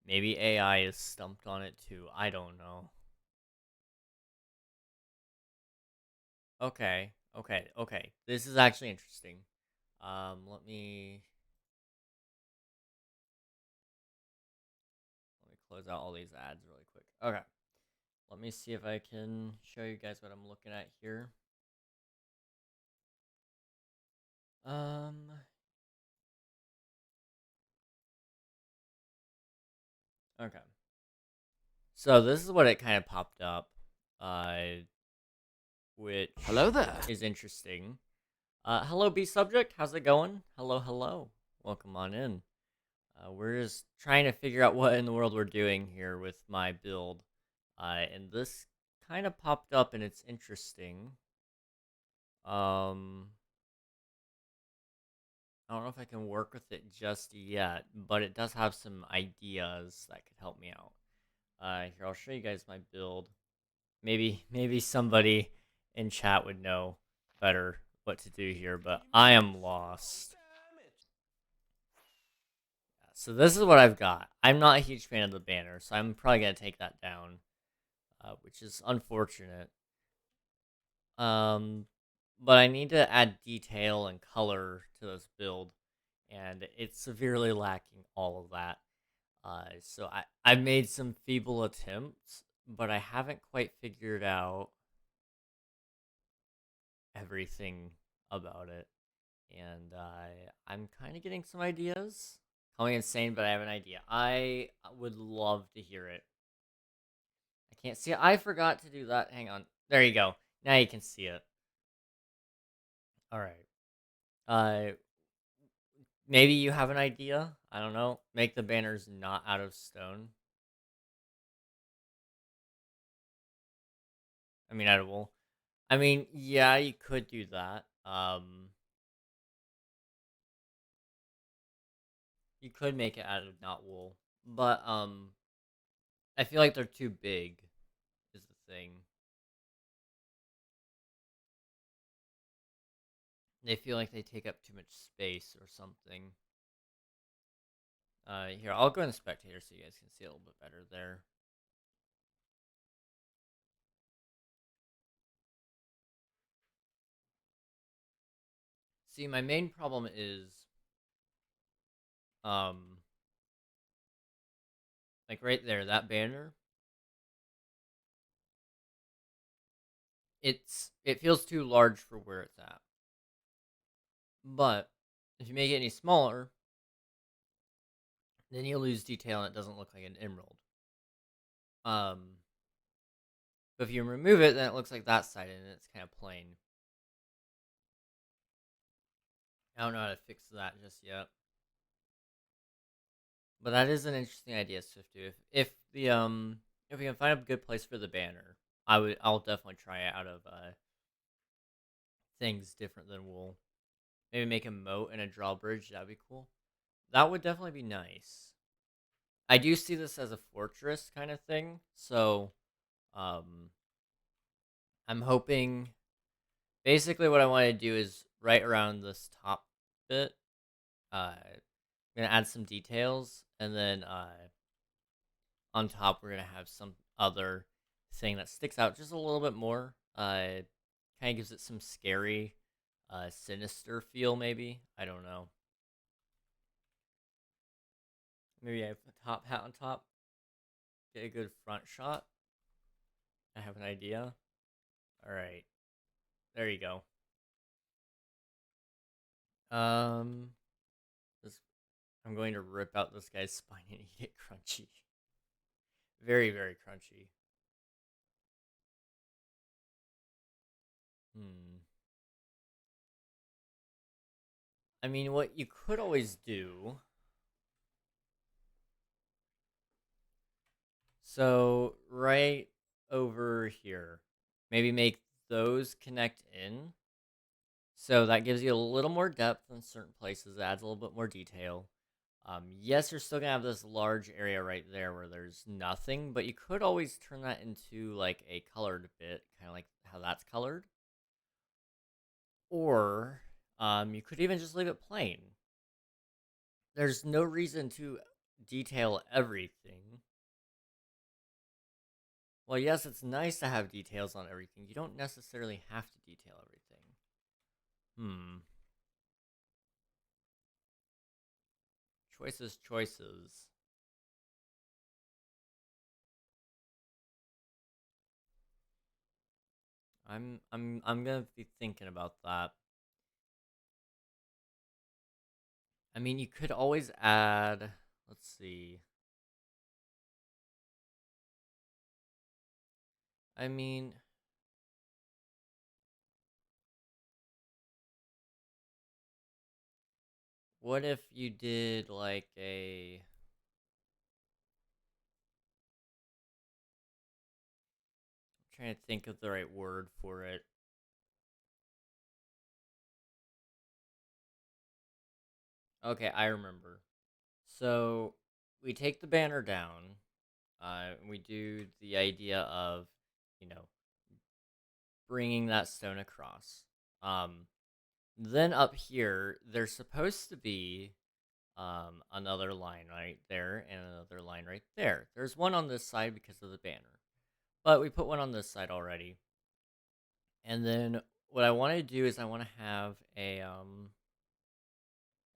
Maybe AI is stumped on it too. I don't know. Okay. Okay. Okay. This is actually interesting. Let me close out all these ads really quick. Okay. Let me see if I can show you guys what I'm looking at here. Um, okay. So this is what it kind of popped up, uh, which
Hello there.
is interesting. Hello, B subject. How's it going? Hello, hello. Welcome on in. We're just trying to figure out what in the world we're doing here with my build. And this kind of popped up and it's interesting. Um, I don't know if I can work with it just yet, but it does have some ideas that could help me out. Here, I'll show you guys my build. Maybe somebody in chat would know better what to do here, but I am lost. So this is what I've got. I'm not a huge fan of the banner, so I'm probably gonna take that down, which is unfortunate. Um, but I need to add detail and color to this build, and it's severely lacking all of that. So I've made some feeble attempts, but I haven't quite figured out everything about it, and I'm kind of getting some ideas. Call me insane, but I have an idea. I would love to hear it. I can't see it. I forgot to do that. Hang on. There you go. Now you can see it. All right. Uh, Maybe you have an idea. I don't know. Make the banners not out of stone. I mean, out of wool. I mean, yeah, you could do that. You could make it out of not wool, but I feel like they're too big. Is the thing. They feel like they take up too much space or something. Here, I'll go in the spectator so you guys can see a little bit better there. See, my main problem is, um, like right there, that banner. It feels too large for where it's at. But if you make it any smaller, then you lose detail and it doesn't look like an emerald. Um, but if you remove it, then it looks like that side and it's kind of plain. I don't know how to fix that just yet. But that is an interesting idea, Swifty. If we can find a good place for the banner, I'll definitely try it out of things different than wool. Maybe make a moat and a drawbridge. That'd be cool. That would definitely be nice. I do see this as a fortress kind of thing, so um, I'm hoping. Basically, what I want to do is right around this top bit. I'm gonna add some details, and then on top we're gonna have some other thing that sticks out just a little bit more. Kind of gives it some scary, sinister feel. Maybe I don't know. Maybe I have a top hat on top. Get a good front shot. I have an idea. All right, there you go. Um, this I'm going to rip out this guy's spine and eat it crunchy. Very, very crunchy. Hmm. I mean, what you could always do. So right over here, maybe make those connect in. So that gives you a little more depth in certain places. It adds a little bit more detail. Yes, you're still gonna have this large area right there where there's nothing, but you could always turn that into like a colored bit, kind of like how that's colored. Or you could even just leave it plain. There's no reason to detail everything. Well, yes, it's nice to have details on everything. You don't necessarily have to detail everything. Hmm. Choices, choices. I'm gonna be thinking about that. I mean, you could always add. Let's see. I mean, what if you did like a? I'm trying to think of the right word for it. Okay, I remember. So we take the banner down. We do the idea of, you know, bringing that stone across. Um, then up here, there's supposed to be another line right there and another line right there. There's one on this side because of the banner, but we put one on this side already. And then what I want to do is I want to have a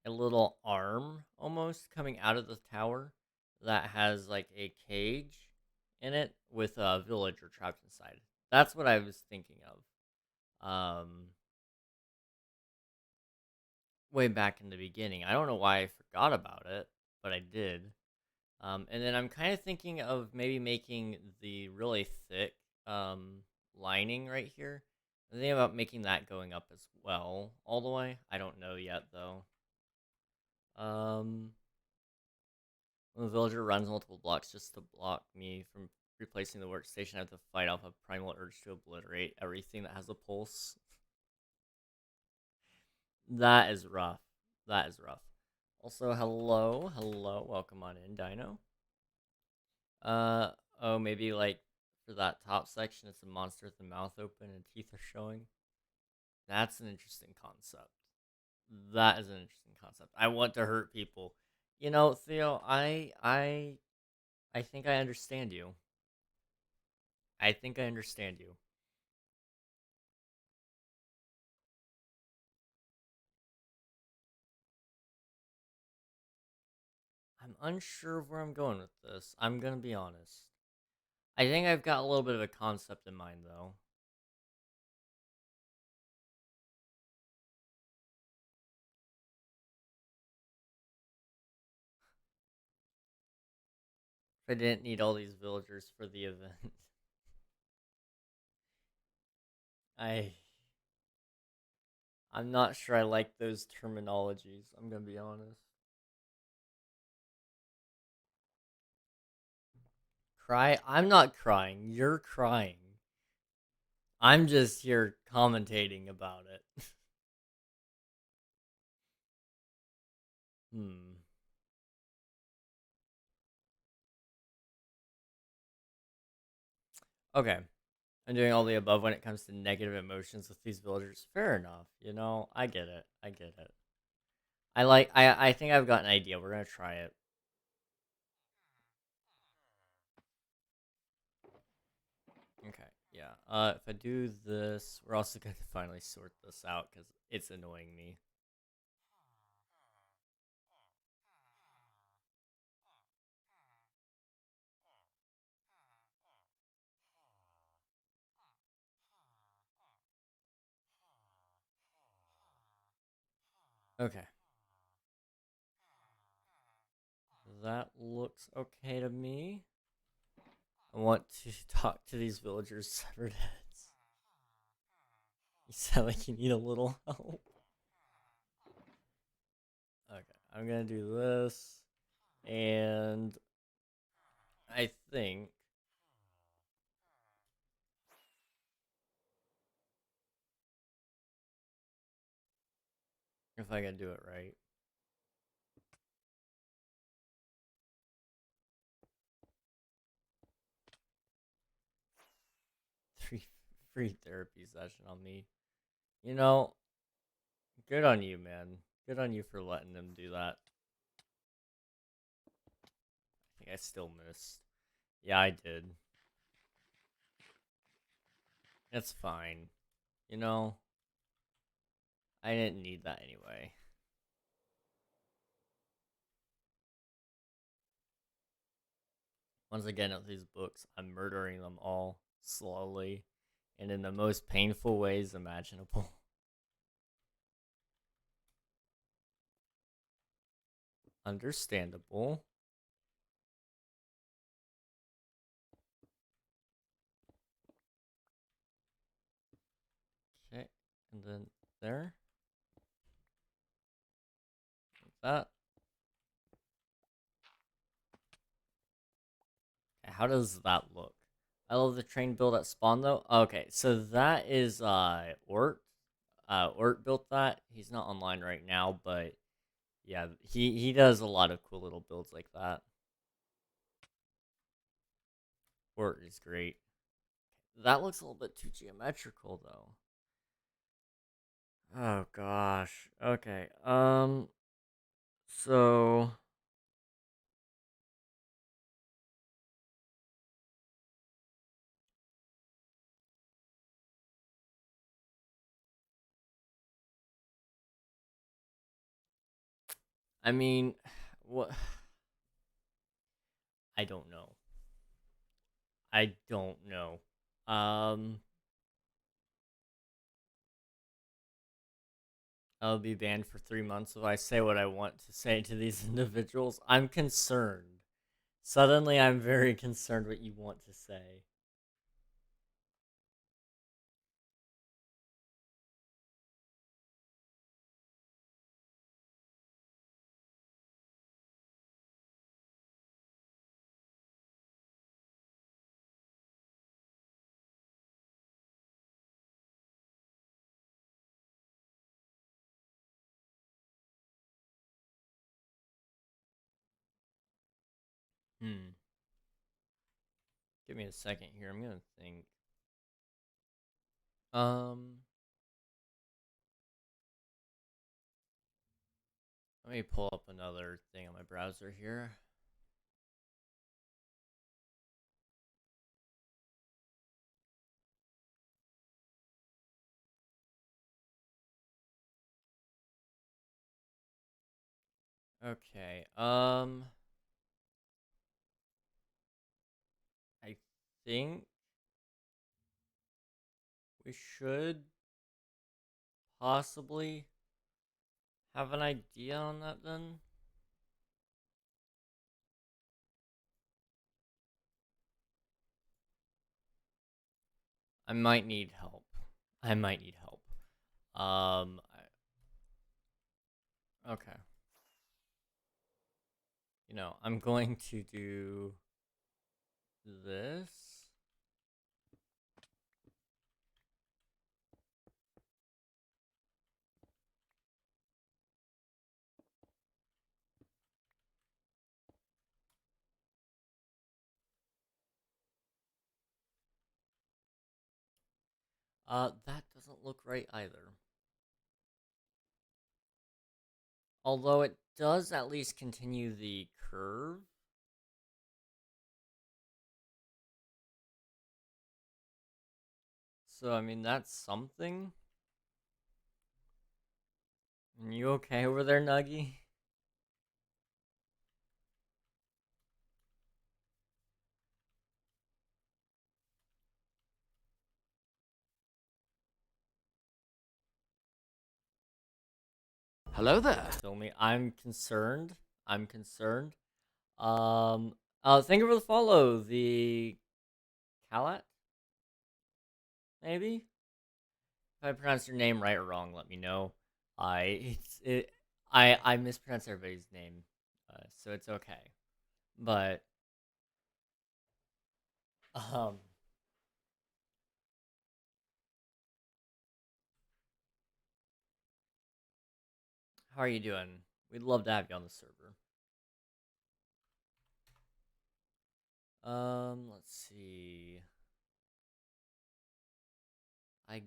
little arm almost coming out of the tower that has like a cage in it with a villager trapped inside. That's what I was thinking of. Way back in the beginning. I don't know why I forgot about it, but I did. And then I'm kind of thinking of maybe making the really thick lining right here. I'm thinking about making that going up as well, all the way. I don't know yet though. Um, when the villager runs multiple blocks just to block me from replacing the workstation, I have to fight off a primal urge to obliterate everything that has a pulse. That is rough. That is rough. Also, hello, hello, welcome on in, Dino. Uh, oh, maybe like for that top section, it's a monster with the mouth open and teeth are showing. That's an interesting concept. That is an interesting concept. I want to hurt people. You know, Theo, I think I understand you. I think I understand you. unsure of where I'm going with this. I'm gonna be honest. I think I've got a little bit of a concept in mind, though. I didn't need all these villagers for the event. I I'm not sure I like those terminologies. I'm gonna be honest. Cry? I'm not crying. You're crying. I'm just here commentating about it. Hmm. Okay. I'm doing all the above when it comes to negative emotions with these villagers. Fair enough. I get it. I get it. I think I've got an idea. We're gonna try it. Okay, yeah. If I do this, we're also gonna finally sort this out because it's annoying me. Okay, that looks okay to me. I want to talk to these villagers' severed heads. You sound like you need a little help. Okay, I'm gonna do this, and I think if I can do it right, three free therapy session on me. You know, good on you, man. Good on you for letting them do that. I think I still missed. Yeah, I did. It's fine. You know, I didn't need that anyway. Once again, with these books, I'm murdering them all slowly and in the most painful ways imaginable. Understandable. Okay, and then there. Like that. Okay, how does that look? I love the train build at spawn though. Okay, so that is Ort. Ort built that. He's not online right now, but yeah, he does a lot of cool little builds like that. Ort is great. That looks a little bit too geometrical though. Oh gosh. Okay. So I mean, what? I don't know. I don't know. Um, I'll be banned for 3 months if I say what I want to say to these individuals. I'm concerned. Suddenly, I'm very concerned what you want to say. Hmm. Give me a second here. I'm gonna think. Um. Let me pull up another thing on my browser here. Okay. think we should possibly have an idea on that then. I might need help. I might need help. Okay. I'm going to do this. That doesn't look right either. Although it does at least continue the curve. So, I mean, that's something. You okay over there, Nuggy?
Hello there.
Feel me? I'm concerned. I'm concerned. Thank you for the follow. The Kalat, maybe? If I pronounce your name right or wrong, let me know. I mispronounce everybody's name, so it's okay. But um, how are you doing? We'd love to have you on the server. Let's see. I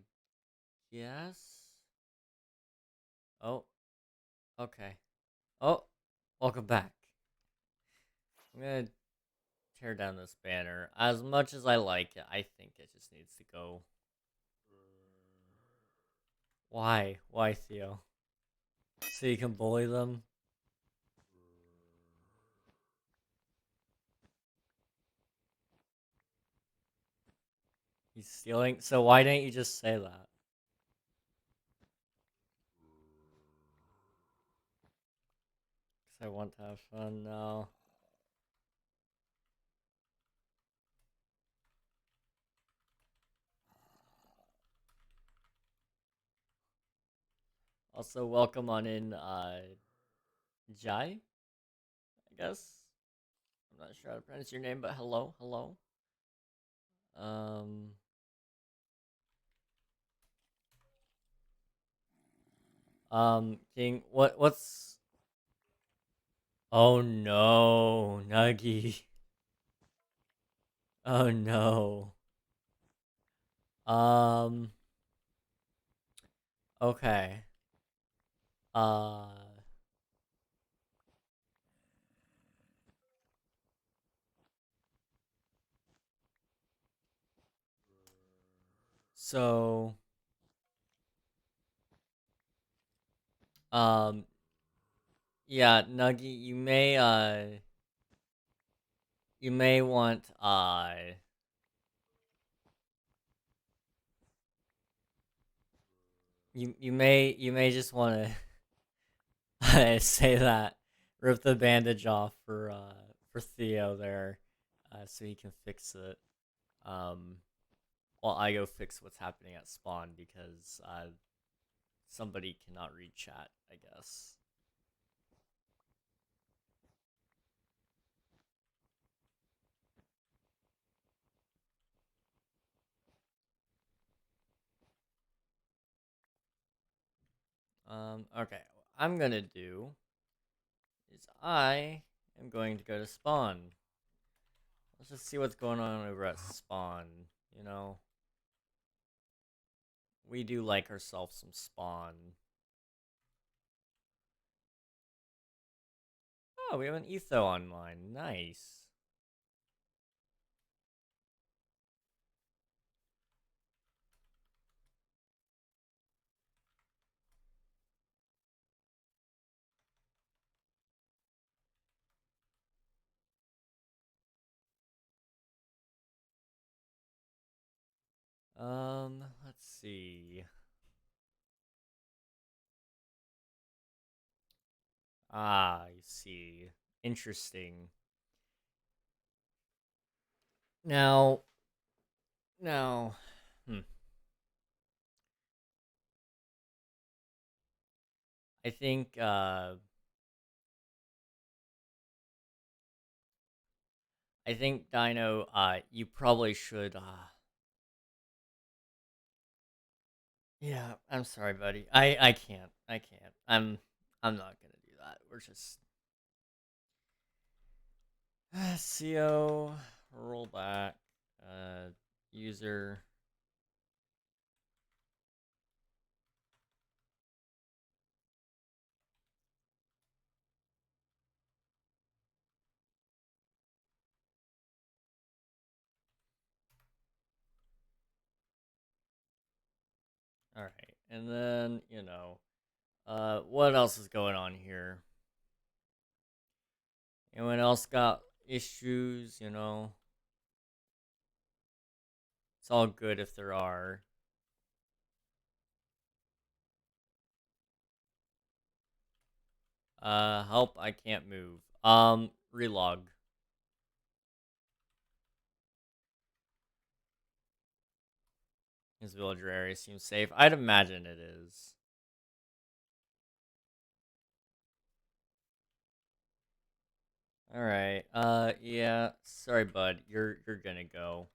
guess. Oh, okay. Oh, welcome back. I'm gonna tear down this banner. As much as I like it, I think it just needs to go. Why? Why, Theo? So you can bully them? He's stealing? So why didn't you just say that? Because I want to have fun now. Also, welcome on in, Jai, I guess. I'm not sure how to pronounce your name, but hello, hello. Um, King, what's... Oh no, Nuggy. Oh no. Um, okay. Uh, so, um, yeah, Nuggy, you may want, you may just want to say that, rip the bandage off for Theo there, so he can fix it. Um, while I go fix what's happening at spawn because somebody cannot read chat, I guess. Okay, what I'm gonna do is I am going to go to spawn. Let's just see what's going on over at spawn. You know, we do like ourselves some spawn. Oh, we have an etho online. Nice. Let's see. I see. Interesting. Now, now, hmm. I think, I think Dino, you probably should, yeah, I'm sorry, buddy. I can't. I can't. I'm not gonna do that. We're just CO rollback user. All right. And then, what else is going on here? Anyone else got issues, It's all good if there are. Help, I can't move. Relog. His villager area seems safe. I'd imagine it is. All right. Yeah. Sorry, bud. You're gonna go.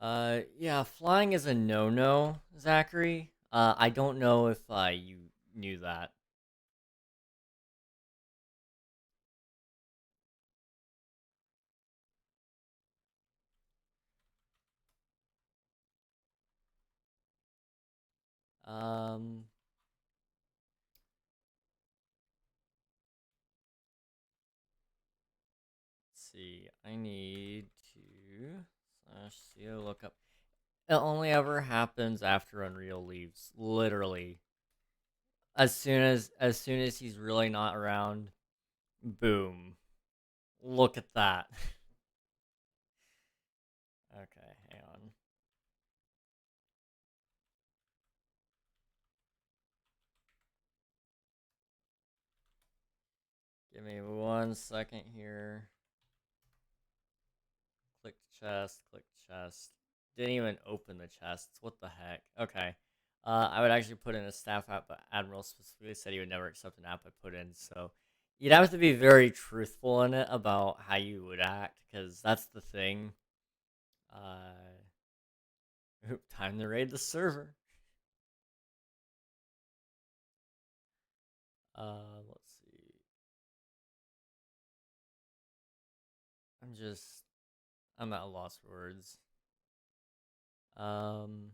Yeah. Flying is a no-no, Zachary. I don't know if you knew that. Um. Let's see. I need to slash co lookup. It only ever happens after Unreal leaves. Literally, as soon as he's really not around, boom. Look at that. Okay, hang on. Give me 1 second here. Click chest, click chest. Didn't even open the chests. What the heck? Okay. I would actually put in a staff app, but Admiral specifically said he would never accept an app I put in. So you'd have to be very truthful in it about how you would act, because that's the thing. Uh, Time to raid the server. Let's see. I'm just, I'm at a loss for words. Um,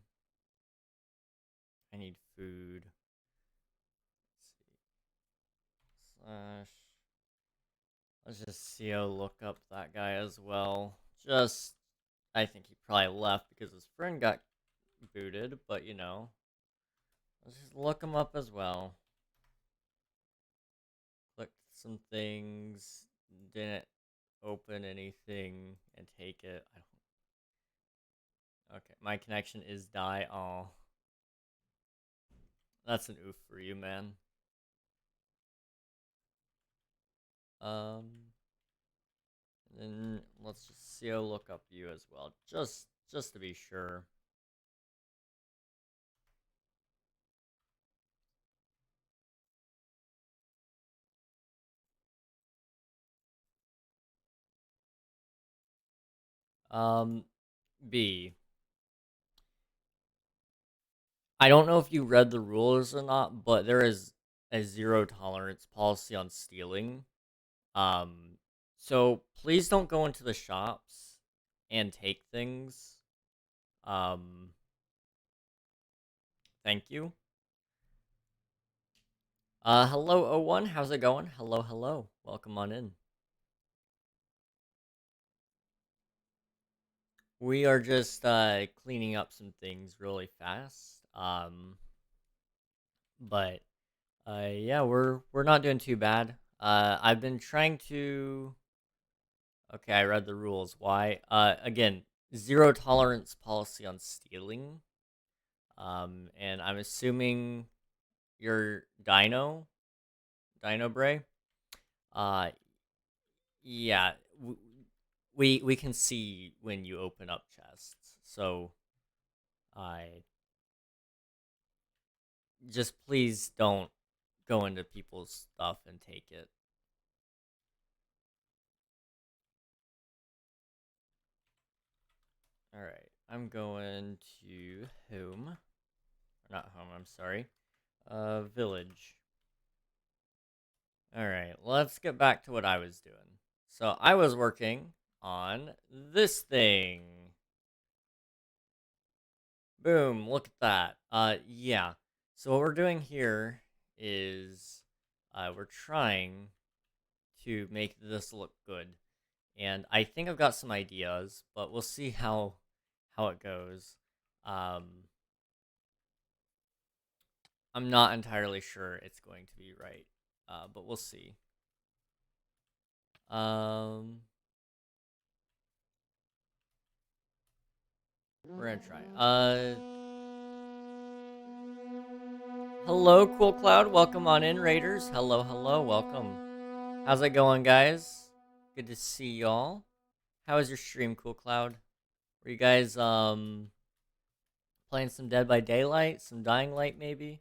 I need food. Let's see. Let's just CO look up that guy as well. Just, I think he probably left because his friend got booted, but let's just look him up as well. Clicked some things, didn't open anything and take it. I don't. Okay, my connection is die. Oh, that's an oof for you, man. Um, then let's just CO look up you as well, just to be sure. Um, B. I don't know if you read the rules or not, but there is a zero tolerance policy on stealing. Um, so please don't go into the shops and take things. Um, Thank you. Hello, O1. How's it going? Hello, hello. Welcome on in. We are just cleaning up some things really fast. But yeah, we're not doing too bad. I've been trying to Okay, I read the rules. Why? Again, zero tolerance policy on stealing. And I'm assuming you're Dino Bray. Uh, yeah, we can see when you open up chests, so I just please don't go into people's stuff and take it. All right, I'm going to home, or not home. I'm sorry, village. All right, let's get back to what I was doing. So I was working on this thing. Boom, look at that. Yeah. So what we're doing here is we're trying to make this look good. And I think I've got some ideas, but we'll see how it goes. Um I'm not entirely sure it's going to be right. But we'll see. Um we're gonna try. Hello, Cool Cloud. Welcome on in, Raiders. Hello, hello, welcome. How's it going, guys? Good to see y'all. How was your stream, Cool Cloud? Were you guys playing some Dead by Daylight, some Dying Light, maybe?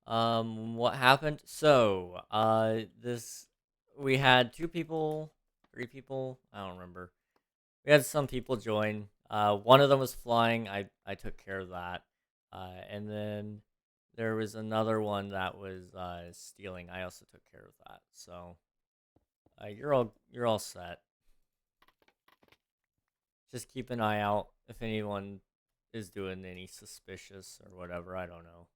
What happened? So, this we had 2 people, 3 people, I don't remember. We had some people join. One of them was flying. I took care of that. And then there was another one that was stealing. I also took care of that. So, you're all set. Just keep an eye out if anyone is doing any suspicious or whatever. I don't know.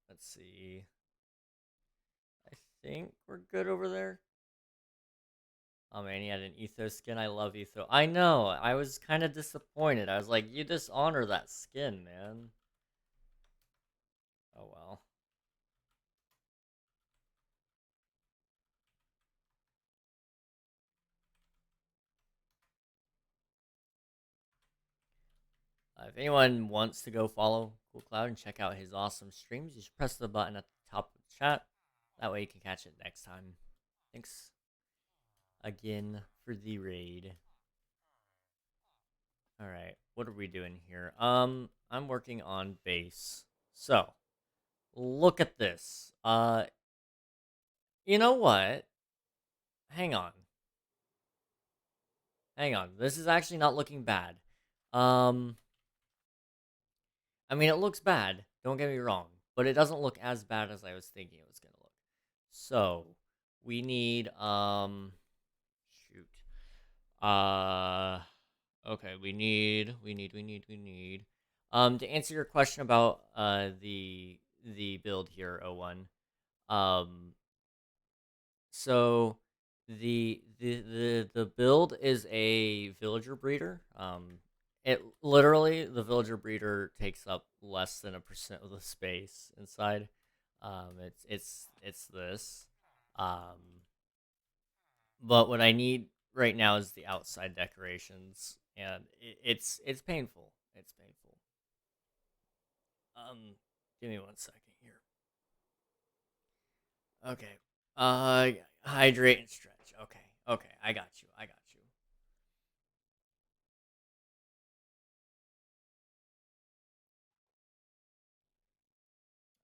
Let's see. I think we're good over there. Oh man, he had an ethos skin. I love ethos. I know. I was kind of disappointed. I was like, you dishonor that skin, man. Oh well. If anyone wants to go follow Cool Cloud and check out his awesome streams, you should press the button at the top of the chat. That way you can catch it next time. Thanks again for the raid. All right, what are we doing here? I'm working on base. So, look at this. You know what? Hang on. Hang on. This is actually not looking bad. Um, I mean, it looks bad. Don't get me wrong, but it doesn't look as bad as I was thinking it was gonna look. So, we need shoot. Uh, okay, we need. To answer your question about the build here, O1. Um, so the build is a villager breeder. It literally the villager breeder takes up less than 1% of the space inside. It's this. Um, but what I need right now is the outside decorations, and it's painful. It's painful. Give me 1 second here. Okay. Uh, hydrate and stretch. Okay. Okay. I got you. I got you.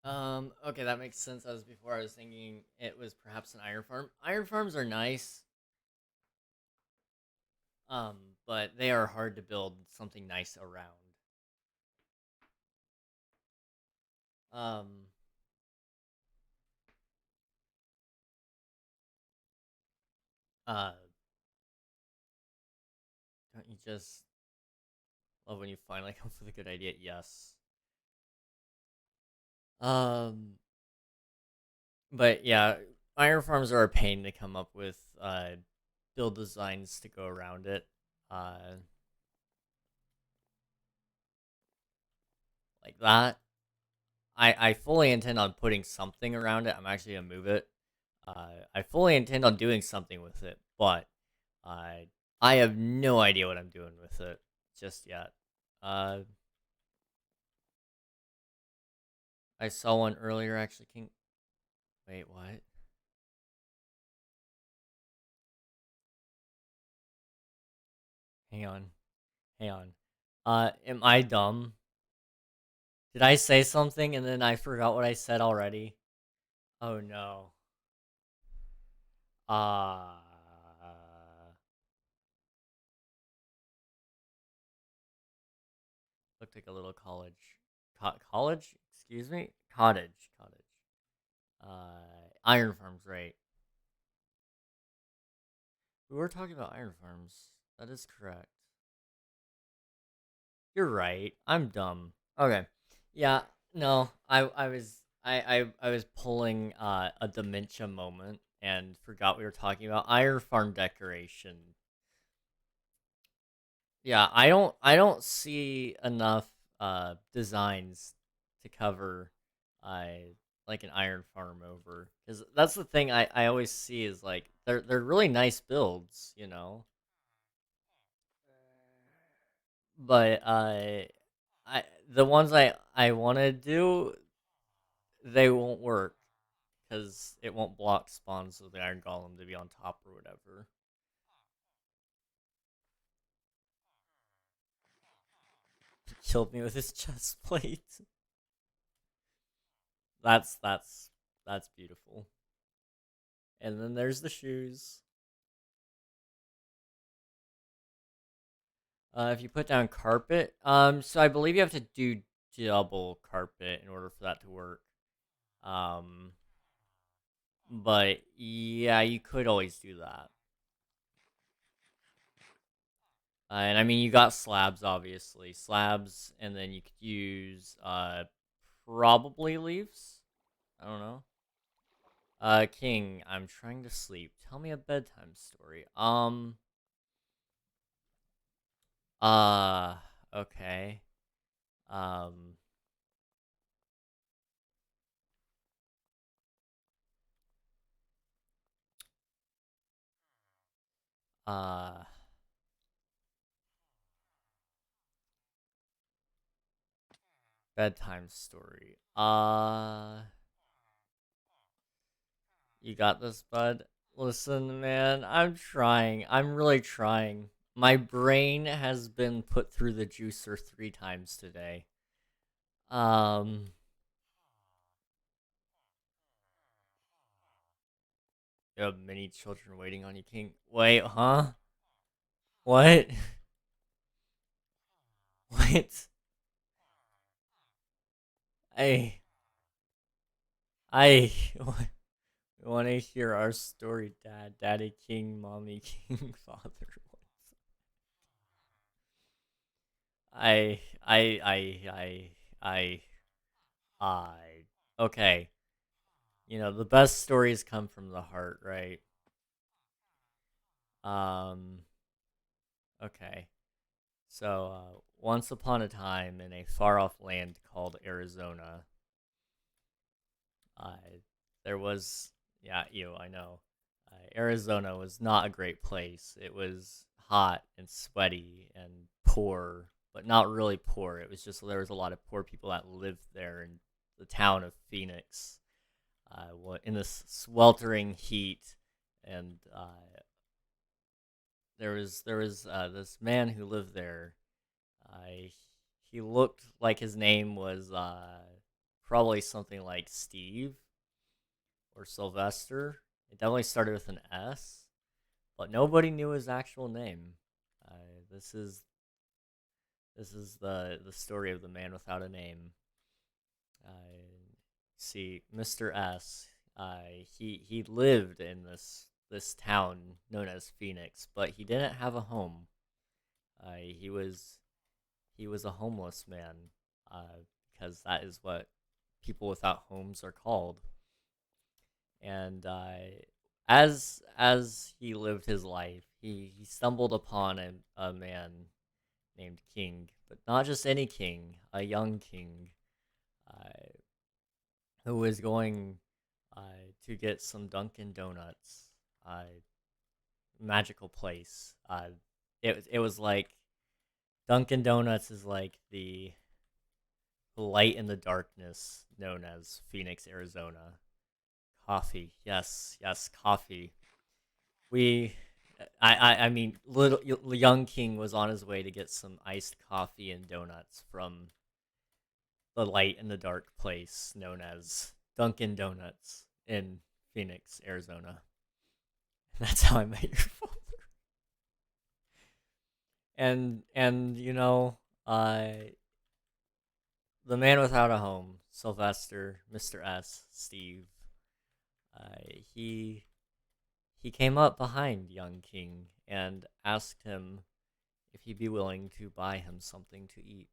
Okay, that makes sense. As before, I was thinking it was perhaps an iron farm. Iron farms are nice, um, but they are hard to build something nice around. Um, uh, don't you just love when you finally come up with a good idea? Yes. Um, but yeah, iron farms are a pain to come up with. Build designs to go around it. Uh, like that. I fully intend on putting something around it. I'm actually gonna move it. I fully intend on doing something with it, but I I have no idea what I'm doing with it just yet. Uh, I saw one earlier actually. King, wait, what? Hang on, hang on. Am I dumb? Did I say something and then I forgot what I said already? Oh no. Uh, looked like a little college. College? Excuse me? Cottage. Cottage. Iron Farms, right. We were talking about Iron Farms. That is correct. You're right. I'm dumb. Okay. Yeah, no, I was pulling a dementia moment and forgot we were talking about Iron Farm decoration. Yeah, I don't see enough designs to cover uh like an iron farm over, cuz that's the thing I always see is like they're really nice builds, you know. But I the ones I want to do, they won't work cuz it won't block spawns of the iron golem to be on top or whatever. Killed me with his chest plate. That's beautiful. And then there's the shoes. If you put down carpet, so I believe you have to do double carpet in order for that to work. Um, but yeah, you could always do that. And I mean, you got slabs, obviously, slabs, and then you could use probably leaves. I don't know. King, I'm trying to sleep. Tell me a bedtime story. Uh, okay. Um, uh, bedtime story. You got this, bud. Listen, man, I'm trying. I'm really trying. My brain has been put through the juicer 3 times today. Um, you have many children waiting on you, King. Wait, huh? What? What? I, I want to hear our story, Dad. Daddy King, Mommy King, Father. I, I, I, I, I. Okay. You know, the best stories come from the heart, right? Um, okay. So, once upon a time in a far off land called Arizona, uh, there was, yeah, I know. Arizona was not a great place. It was hot and sweaty and poor, but not really poor. It was just there was a lot of poor people that lived there in the town of Phoenix, in this sweltering heat. And there was this man who lived there. Uh, he looked like his name was probably something like Steve or Sylvester. It definitely started with an S, but nobody knew his actual name. Uh, this is the story of the man without a name. See, Mr. S. He lived in this town known as Phoenix, but he didn't have a home. He was a homeless man, because that is what people without homes are called. And as he lived his life, he stumbled upon a man named King, but not just any king, a young king. who was going to get some Dunkin' Donuts. Uh, Magical place. It was like Dunkin' Donuts is like the light in the darkness known as Phoenix, Arizona. Coffee, yes, yes, coffee. We, I mean, little young King was on his way to get some iced coffee and donuts from the light in the dark place known as Dunkin' Donuts in Phoenix, Arizona. That's how I met your father. And the man without a home, Sylvester, Mr. S, Steve. He he came up behind young King and asked him if he'd be willing to buy him something to eat.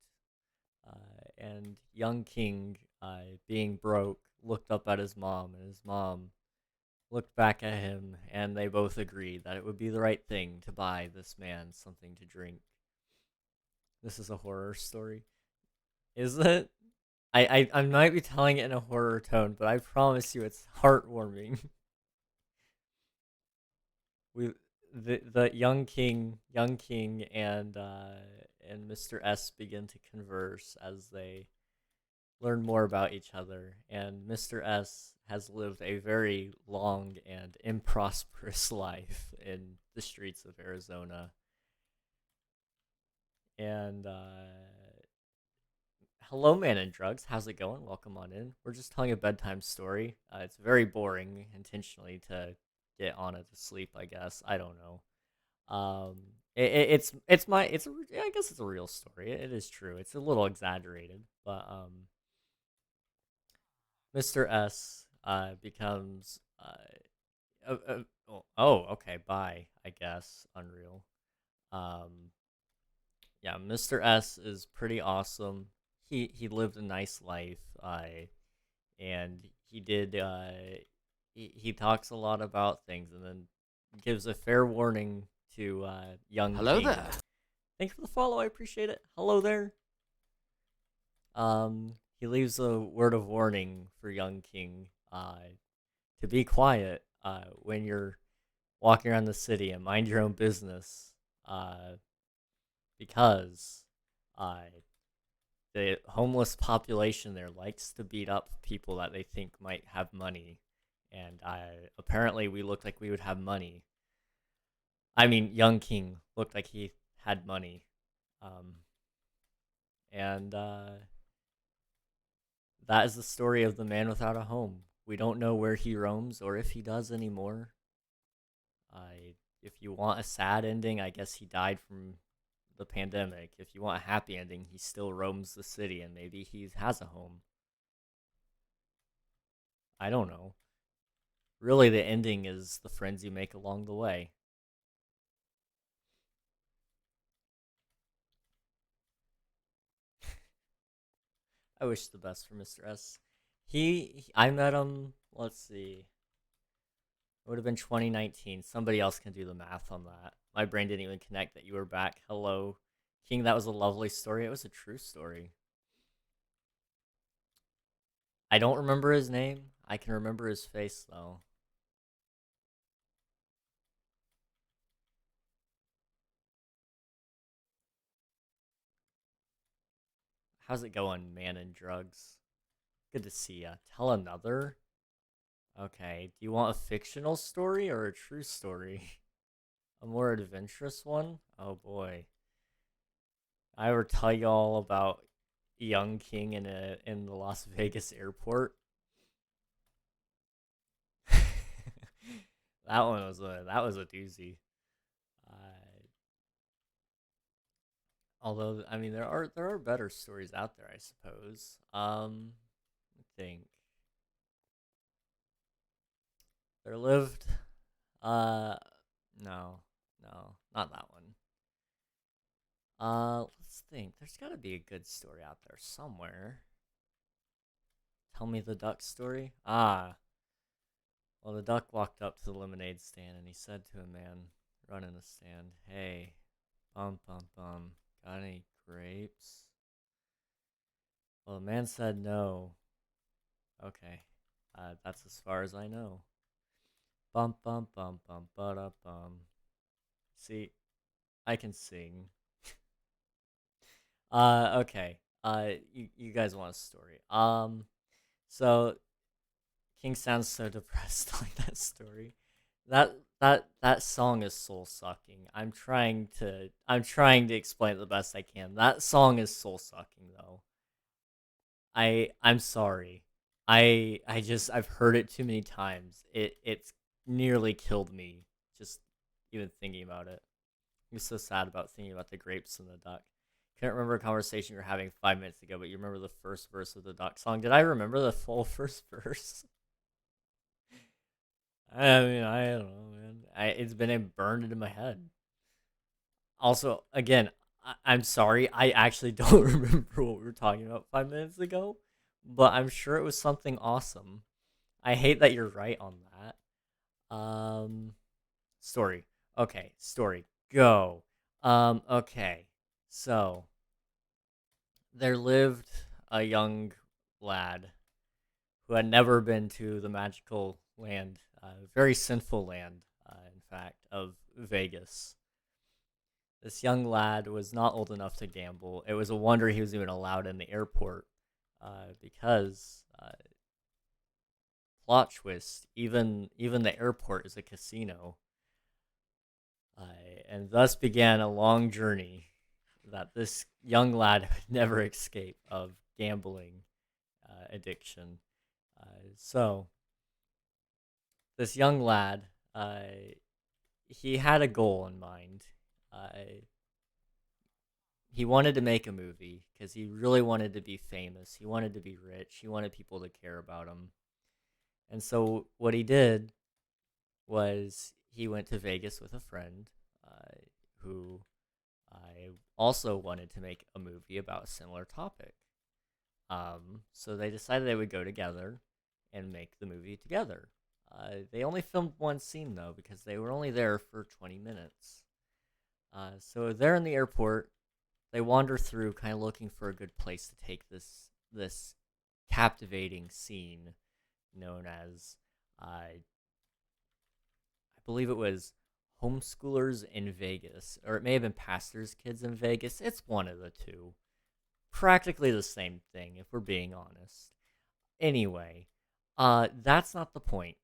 And young King, being broke, looked up at his mom, and his mom looked back at him, and they both agreed that it would be the right thing to buy this man something to drink. This is a horror story, is it? I might be telling it in a horror tone, but I promise you it's heartwarming. we the young king and Mr. S begin to converse as they learn more about each other, and Mr. S has lived a very long and improsperous life in the streets of Arizona. And hello, man and drugs. How's it going? Welcome on in. We're just telling a bedtime story. It's very boring, intentionally, to get Anna to sleep. I guess I don't know. Um, it's my it's a, I guess it's a real story. It is true. It's a little exaggerated, but Mr. S becomes okay, bye. I guess Unreal. Um, yeah, Mr. S is pretty awesome. He lived a nice life. And he did he talks a lot about things, and then gives a fair warning to young
Hello
King.
there.
Thanks for the follow, I appreciate it. Hello there. He leaves a word of warning for young King to be quiet when you're walking around the city and mind your own business, uh, because uh, the homeless population there likes to beat up people that they think might have money, and apparently we looked like we would have money. I mean, young King looked like he had money, um, and that is the story of the man without a home. We don't know where he roams or if he does anymore. If you want a sad ending, I guess he died from the pandemic. If you want a happy ending, he still roams the city and maybe he has a home. I don't know. Really, the ending is the friends you make along the way. I wish the best for Mr. S. I met him, let's see, it would have been 2019. Somebody else can do the math on that. My brain didn't even connect that you were back. Hello, King. That was a lovely story. It was a true story. I don't remember his name. I can remember his face, though. How's it going, man and drugs? Good to see ya. Tell another? Okay. Do you want a fictional story or a true story? A more adventurous one? Oh boy. I ever tell y'all about young King in the Las Vegas airport? That was a doozy. Uh, Although I mean there are better stories out there, I suppose. I think there lived uh no, no, not that one. Let's think. There's got to be a good story out there somewhere. Tell me the duck story. Ah, well, the duck walked up to the lemonade stand and he said to a man running the stand, "Hey, bum bum bum, got any grapes?" Well, the man said no, Okay. That's as far as I know. Bum bum bum bum ba da bum. See, I can sing. Okay. You guys want a story? So King sounds so depressed like that story. That song is soul sucking. I'm trying to explain it the best I can. That song is soul sucking though. I'm sorry. I've heard it too many times. It's nearly killed me just even thinking about it. I'm so sad about thinking about the grapes and the duck. Can't remember a conversation you were having 5 minutes ago, but you remember the first verse of the duck song. Did I remember the full first verse? I mean, I don't know, man. It's been burned into my head. Also, again, I'm sorry. I actually don't remember what we were talking about 5 minutes ago, but I'm sure it was something awesome. I hate that you're right on that. Story. Okay, story. Go. Okay. So there lived a young lad who had never been to the magical land, very sinful land, in fact, of Vegas. This young lad was not old enough to gamble. It was a wonder he was even allowed in the airport, because plot twist, even the airport is a casino, uh, and thus began a long journey that this young lad would never escape of gambling addiction. So this young lad, he had a goal in mind. Uh, he wanted to make a movie because he really wanted to be famous. He wanted to be rich. He wanted people to care about him. And so what he did was he went to Vegas with a friend, who also wanted to make a movie about a similar topic. So they decided they would go together and make the movie together. They only filmed one scene though because they were only there for 20 minutes. So they're in the airport. They wander through, kind of looking for a good place to take this captivating scene known as, I believe it was homeschoolers in Vegas, or it may have been pastors' kids in Vegas. It's one of the two. Practically the same thing, if we're being honest. Anyway, that's not the point.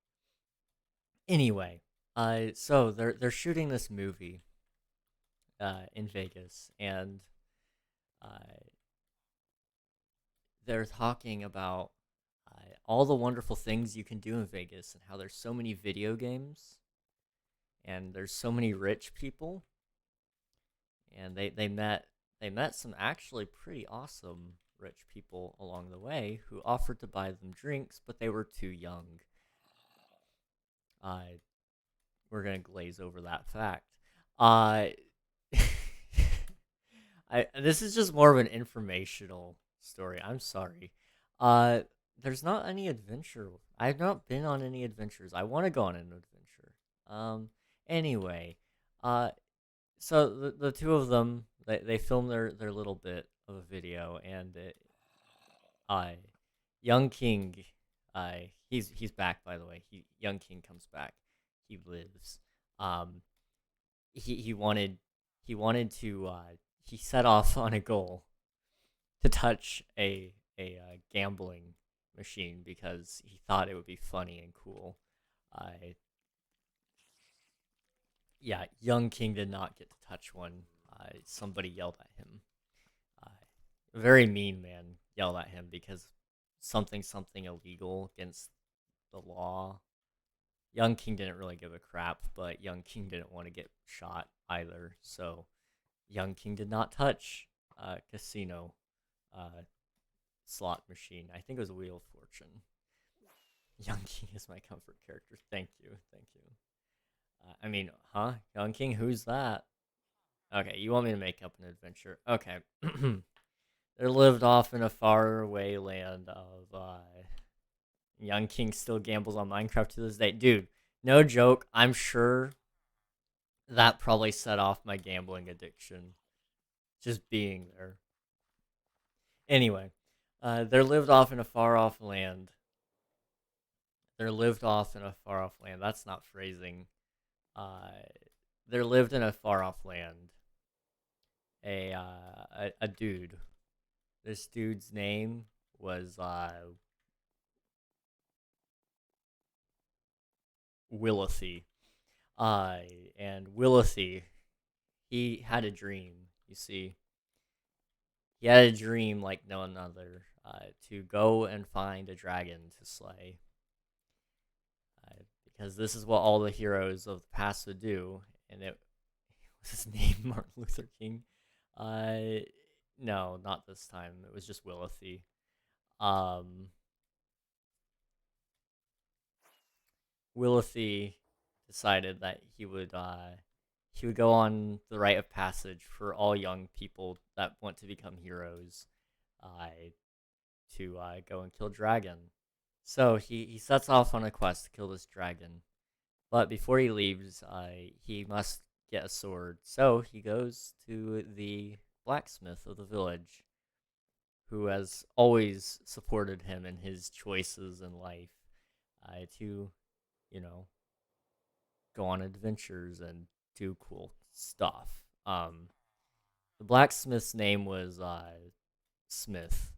Anyway, so they're shooting this movie, in Vegas, and uh, they're talking about all the wonderful things you can do in Vegas and how there's so many video games and there's so many rich people, and they met some actually pretty awesome rich people along the way who offered to buy them drinks, but they were too young. Uh, we're gonna glaze over that fact. Uh, this is just more of an informational story. I'm sorry. Uh, there's not any adventure. I've not been on any adventures. I want to go on an adventure. Um, anyway, uh, so the two of them they filmed their little bit of a video, and uh, young King, he's back, by the way. Young King comes back. He lives. Um, he wanted to, he set off on a goal to touch a gambling machine because he thought it would be funny and cool. Uh, yeah, young King did not get to touch one. Somebody yelled at him. Uh, a very mean man yelled at him because something illegal against the law. Young King didn't really give a crap, but Young King didn't want to get shot either. So Young King did not touch casino, uh, slot machine. I think it was Wheel of Fortune. Young King is my comfort character. Thank you, thank you. I mean, huh? Young King, who's that? Okay, you want me to make up an adventure? Okay. They're lived off in a faraway land of, Young King still gambles on Minecraft to this day. Dude, no joke. I'm sure that probably set off my gambling addiction. Just being there. Anyway, they're lived off in a far off land There lived off in a far off land. That's not phrasing. Uh, there lived in a far off land a dude. This dude's name was Willithy. Uh, and Willithy, he had a dream. You see, he had a dream like no another. To go and find a dragon to slay. Because this is what all the heroes of the past would do, and it was his name Martin Luther King. Uh, no, not this time. It was just Willithy. Um, Willithy decided that he would go on the rite of passage for all young people that want to become heroes, uh, to go and kill dragon. So he sets off on a quest to kill this dragon. But before he leaves, he must get a sword. So he goes to the blacksmith of the village, who has always supported him in his choices in life, to, you know, go on adventures and do cool stuff. The blacksmith's name was Smith.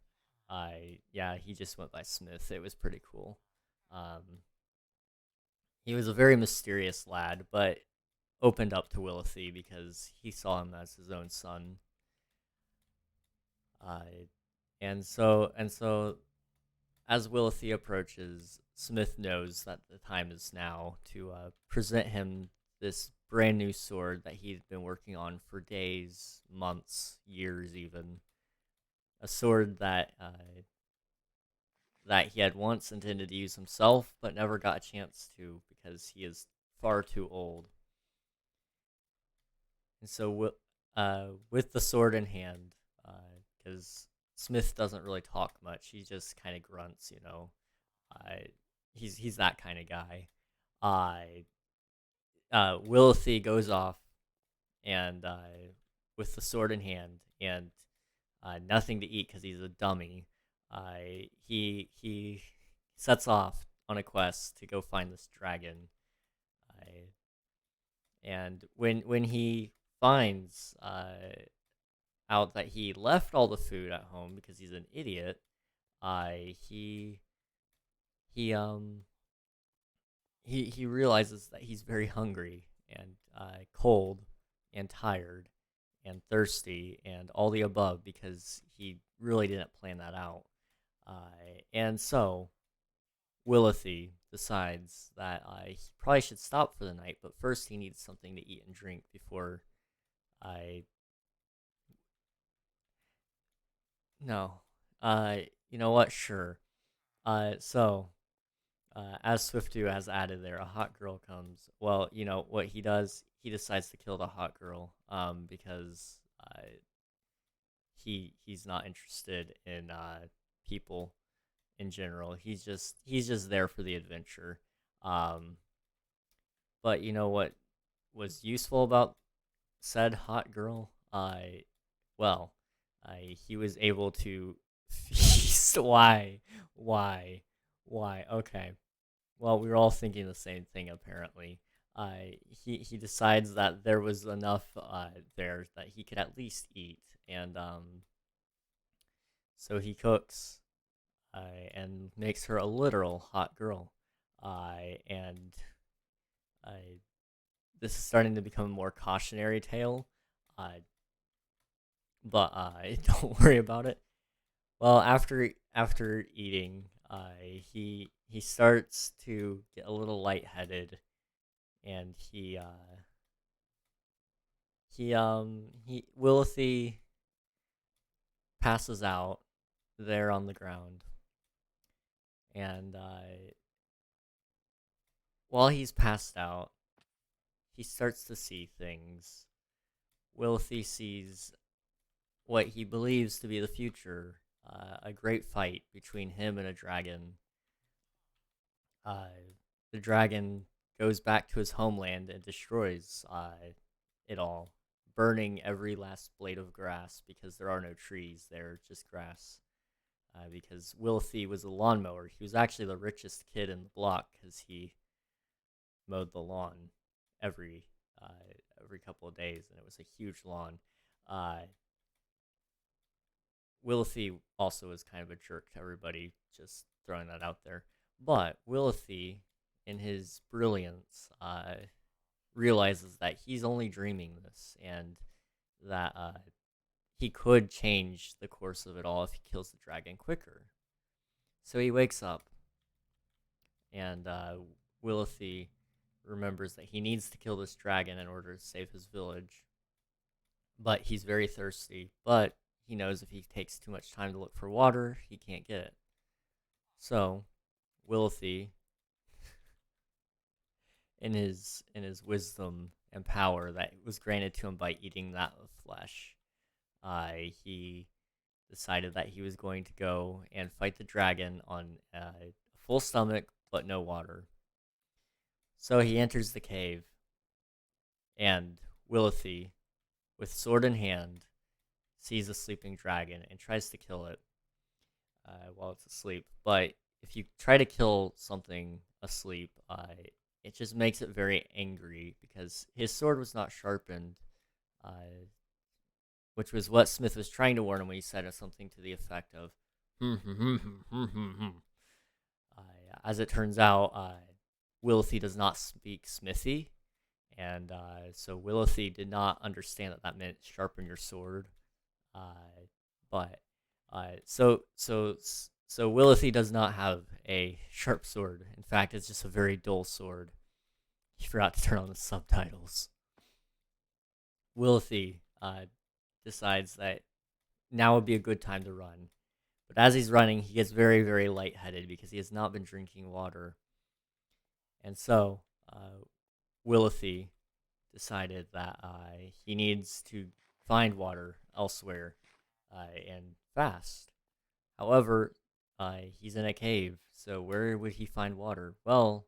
Yeah, he just went by Smith. It was pretty cool. Um, he was a very mysterious lad, but opened up to Willithy because he saw him as his own son. Uh, and so as Willithy approaches, Smith knows that the time is now to present him this brand new sword that he'd been working on for days, months, years, even. A sword that he had once intended to use himself, but never got a chance to because he is far too old. And so, with the sword in hand, because Smith doesn't really talk much, he just kind of grunts, you know. Uh, he's that kind of guy. Uh, Willithy goes off and with the sword in hand and nothing to eat because he's a dummy. He sets off on a quest to go find this dragon. Uh, and when he finds out that he left all the food at home because he's an idiot, he he um he realizes that he's very hungry and cold and tired and thirsty and all the above because he really didn't plan that out. And so Willithy decides that he probably should stop for the night, but first he needs something to eat and drink before I no. You know what? Sure. So as Swiftu has added there, a hot girl comes. Well, you know what he does? He decides to kill the hot girl, because he's not interested in people in general. He's just there for the adventure. Um, but you know what was useful about said hot girl? Well, he was able to feast. Why? Why? Why? Okay. Well, we were all thinking the same thing apparently. He decides that there was enough there that he could at least eat, and so he cooks and makes her a literal hot girl. And uh, this is starting to become a more cautionary tale, uh, but don't worry about it. Well, after eating, he starts to get a little lightheaded, and he Willithy passes out there on the ground, and while he's passed out, he starts to see things. Willithy sees what he believes to be the future, a great fight between him and a dragon. Uh, the dragon goes back to his homeland and destroys it all, burning every last blade of grass because there are no trees there, just grass. because Wilthy was a lawnmower. He was actually the richest kid in the block because he mowed the lawn every uh, every couple of days, and it was a huge lawn. Uh, Wilthy also is kind of a jerk to everybody, just throwing that out there. But Wilthy, in his brilliance, realizes that he's only dreaming this, and that he could change the course of it all if he kills the dragon quicker. So he wakes up, and Wilthy remembers that he needs to kill this dragon in order to save his village. But he's very thirsty, but he knows if he takes too much time to look for water, he can't get it. So, Wilthy, in his wisdom and power that was granted to him by eating that flesh, he decided that he was going to go and fight the dragon on a full stomach but no water. So he enters the cave, and Wilthy, with sword in hand, sees a sleeping dragon and tries to kill it while it's asleep. But if you try to kill something asleep, it just makes it very angry because his sword was not sharpened, which was what Smith was trying to warn him when he said something to the effect of, as it turns out, Wilthy does not speak Smithy, and so Wilthy did not understand that that meant sharpen your sword. But so Wilthy does not have a sharp sword. In fact, it's just a very dull sword. He forgot to turn on the subtitles. Wilthy decides that now would be a good time to run. But as he's running, he gets very, very lightheaded because he has not been drinking water. And so, Wilthy decided that he needs to find water elsewhere and fast. However, he's in a cave, so where would he find water? Well,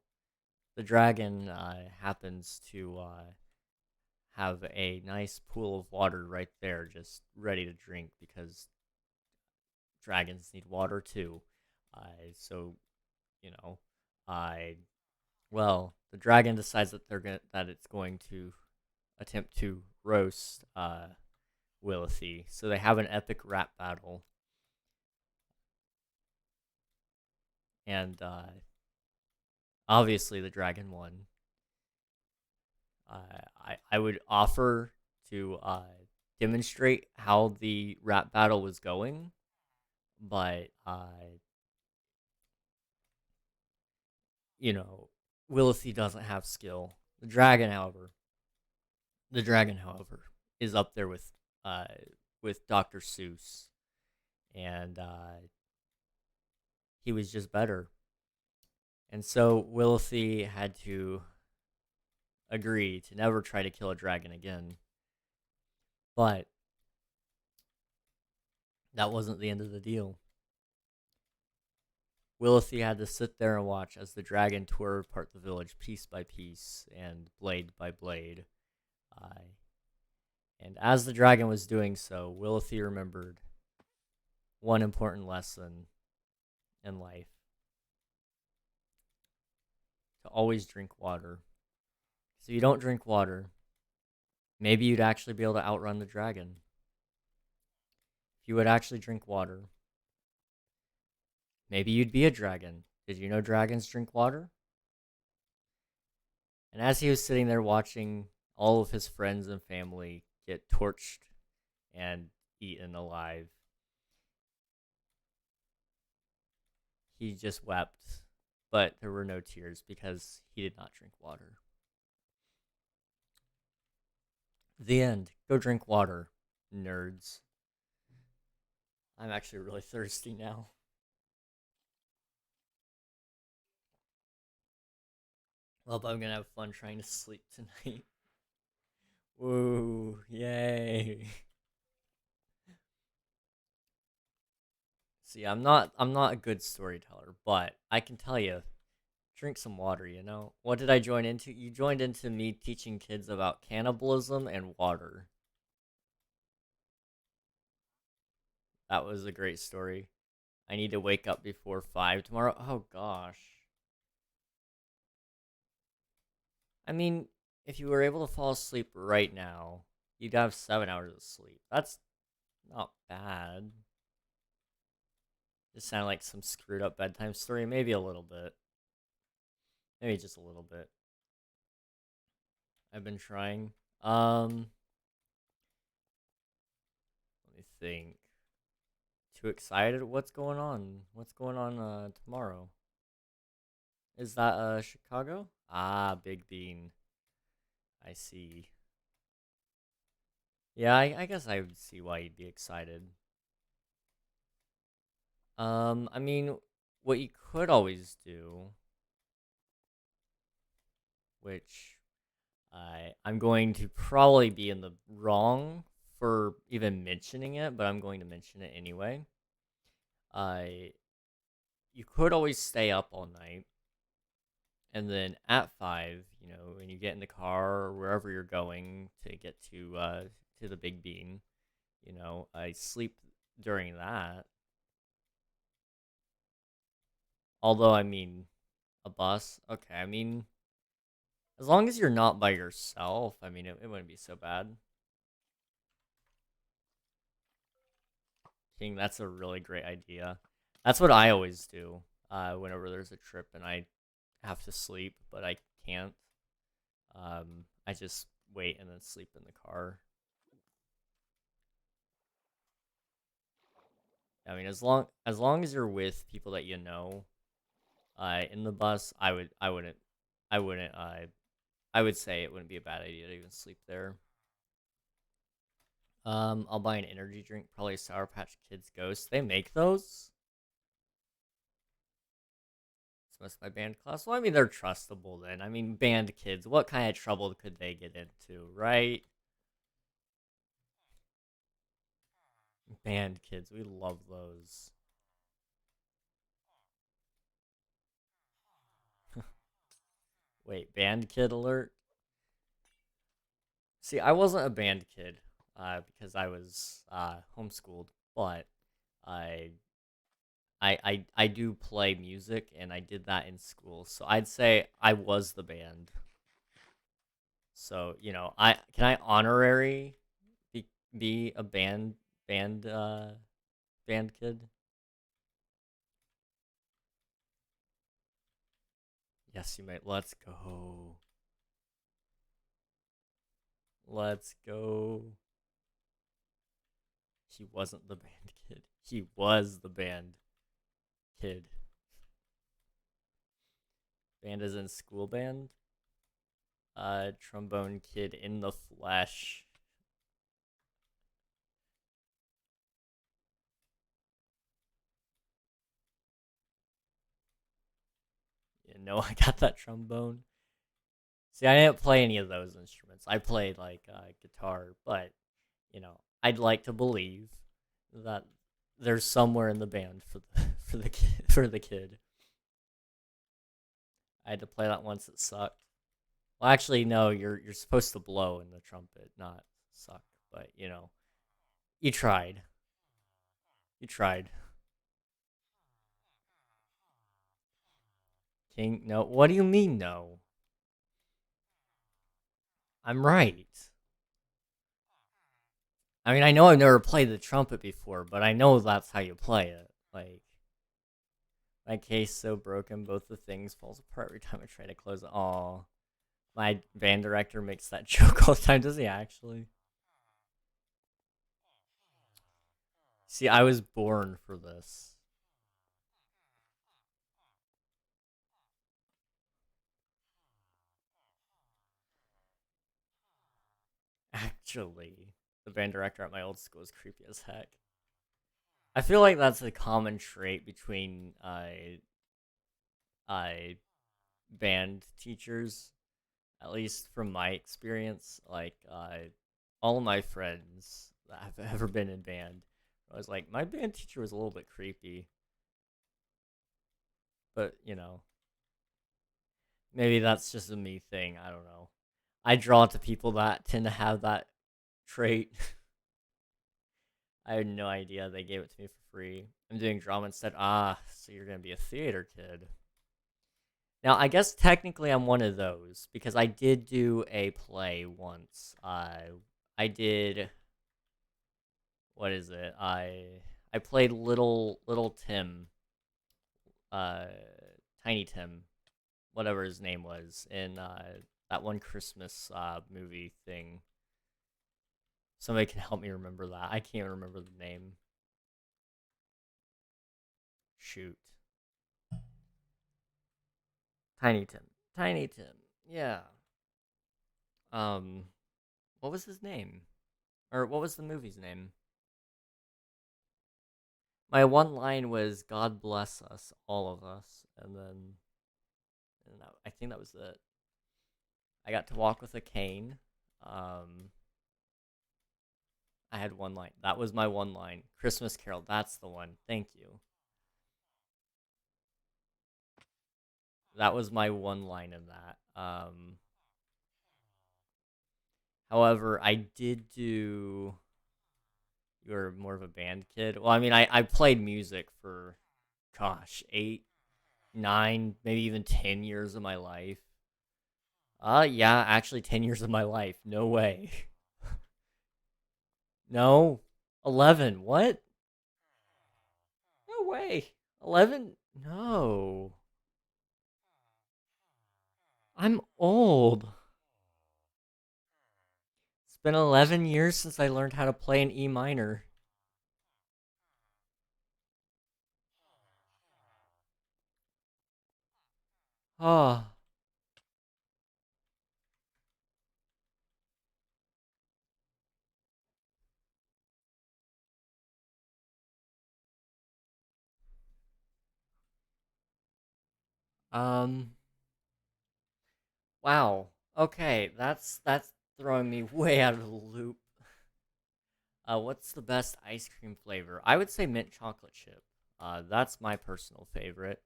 the dragon happens to have a nice pool of water right there, just ready to drink because dragons need water too. So you know, I well, the dragon decides that it's going to attempt to roast Wilthy. So they have an epic rap battle, and obviously the dragon won. I would offer to demonstrate how the rap battle was going, but you know, Willisy doesn't have skill. The dragon, however, is up there uh with Dr. Seuss, and he was just better. And so Willisy had to agree to never try to kill a dragon again. But that wasn't the end of the deal. Willisy had to sit there and watch as the dragon tore apart the village piece by piece and blade by blade. Uh, and as the dragon was doing so, Willisy remembered one important lesson in life: to always drink water. So if you don't drink water, maybe you'd actually be able to outrun the dragon. If you would actually drink water, maybe you'd be a dragon. Did you know dragons drink water? And as he was sitting there watching all of his friends and family get torched and eaten alive, he just wept, but there were no tears because he did not drink water. The end. Go drink water, nerds. I'm actually really thirsty now. Well, but I'm gonna have fun trying to sleep tonight. Woo, yay. See, I'm not a good storyteller, but I can tell you, drink some water, you know? What did I join into? You joined into me teaching kids about cannibalism and water. That was a great story. I need to wake up before 5 tomorrow. Oh gosh. I mean, if you were able to fall asleep right now, you'd have 7 hours of sleep. That's not bad. Just sounded like some screwed up bedtime story. Maybe a little bit. Maybe just a little bit. I've been trying. Let me think. Too excited? What's going on? What's going on tomorrow? Is that Chicago? Ah, Big Bean. I see. Yeah, I guess I would see why you'd be excited. I mean, what you could always do, which I'm going to probably be in the wrong for even mentioning it, but I'm going to mention it anyway. Uh, you could always stay up all night, and then at 5, when you get in the car or wherever you're going to get to the Big Bean, I sleep during that. Although, I mean, a bus, okay. I mean, as long as you're not by yourself, I mean, it wouldn't be so bad. King, that's a really great idea. That's what I always do whenever there's a trip and I have to sleep, but I can't. I just wait and then sleep in the car. I mean, as long as you're with people that you know, in the bus, I would say it wouldn't be a bad idea to even sleep there. I'll buy an energy drink, probably Sour Patch Kids Ghost. They make those. It's most my band class. Well, I mean, they're trustable then. I mean, band kids. What kind of trouble could they get into, right? Band kids. We love those. Wait, band kid alert? See, I wasn't a band kid because I was homeschooled, but I I do play music and I did that in school. So I'd say I was the band. So, I can I honorary be a band band kid? Yes, you might. Let's go. Let's go. He wasn't the band kid. He was the band kid. Band is in school band. Trombone kid in the flesh. I got that trombone. See, I didn't play any of those instruments. I played like guitar, but I'd like to believe that there's somewhere in the band for the for the kid. I had to play that once. It sucked. Well, actually, no. You're supposed to blow in the trumpet, not suck. But you tried. You tried. King. No. What do you mean no? I'm right. I mean, I know I've never played the trumpet before, but I know that's how you play it. Like, my case so broken, both the things falls apart every time I try to close it. Aw. My band director makes that joke all the time. Does he actually? See, I was born for this. Actually, the band director at my old school is creepy as heck. I feel like that's a common trait between uh band teachers, at least from my experience. Like all of my friends that have ever been in band, I was like, my band teacher was a little bit creepy, but maybe that's just a me thing. I don't know. I draw to people that tend to have that trait. I had no idea they gave it to me for free. I'm doing drama instead. Ah, so you're gonna be a theater kid. Now, I guess technically I'm one of those because I did do a play once. I did. What is it? I played little Tim, uh, Tiny Tim, whatever his name was, in that one Christmas movie thing. Somebody can help me remember that. I can't remember the name. Shoot, Tiny Tim, Tiny Tim. Yeah. Um, what was his name? Or what was the movie's name? My one line was "God bless us, all of us," and I think that was it. I got to walk with a cane. Um, I had one line. That was my one line. Christmas Carol. That's the one. Thank you. That was my one line in that. However, I did do. You're more of a band kid. Well, I mean, I played music for, gosh, 8, 9, maybe even 10 years of my life. Yeah, actually 10 years of my life. No way. No. 11. What? No way. 11? No. I'm old. It's been 11 years since I learned how to play an E minor. Oh. Um. Wow. Okay, that's throwing me way out of the loop. What's the best ice cream flavor? I would say mint chocolate chip. That's my personal favorite.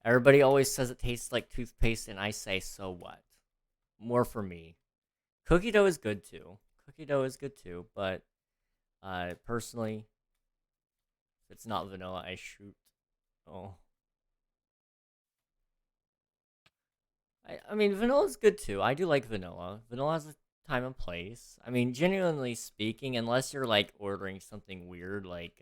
Everybody always says it tastes like toothpaste, and I say, so what? More for me. Cookie dough is good too. Cookie dough is good too, but personally, if it's not vanilla, I shoot. Oh, I mean, vanilla's good too. I do like vanilla. Vanilla has a time and place. I mean, genuinely speaking, unless you're like ordering something weird like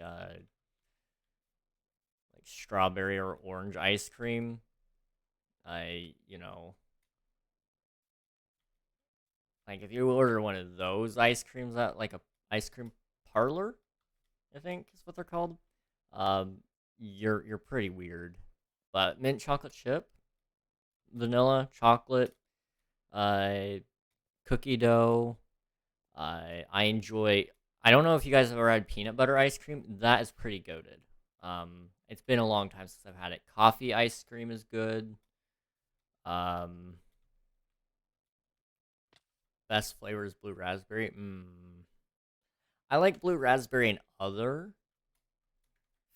strawberry or orange ice cream, I like if you order one of those ice creams at like a ice cream parlor, I think is what they're called. Um, you're pretty weird. But mint chocolate chip, vanilla, chocolate, uh, cookie dough. I enjoy. I don't know if you guys have ever had peanut butter ice cream. That is pretty goated. It's been a long time since I've had it. Coffee ice cream is good. Um, best flavor is blue raspberry. I like blue raspberry in other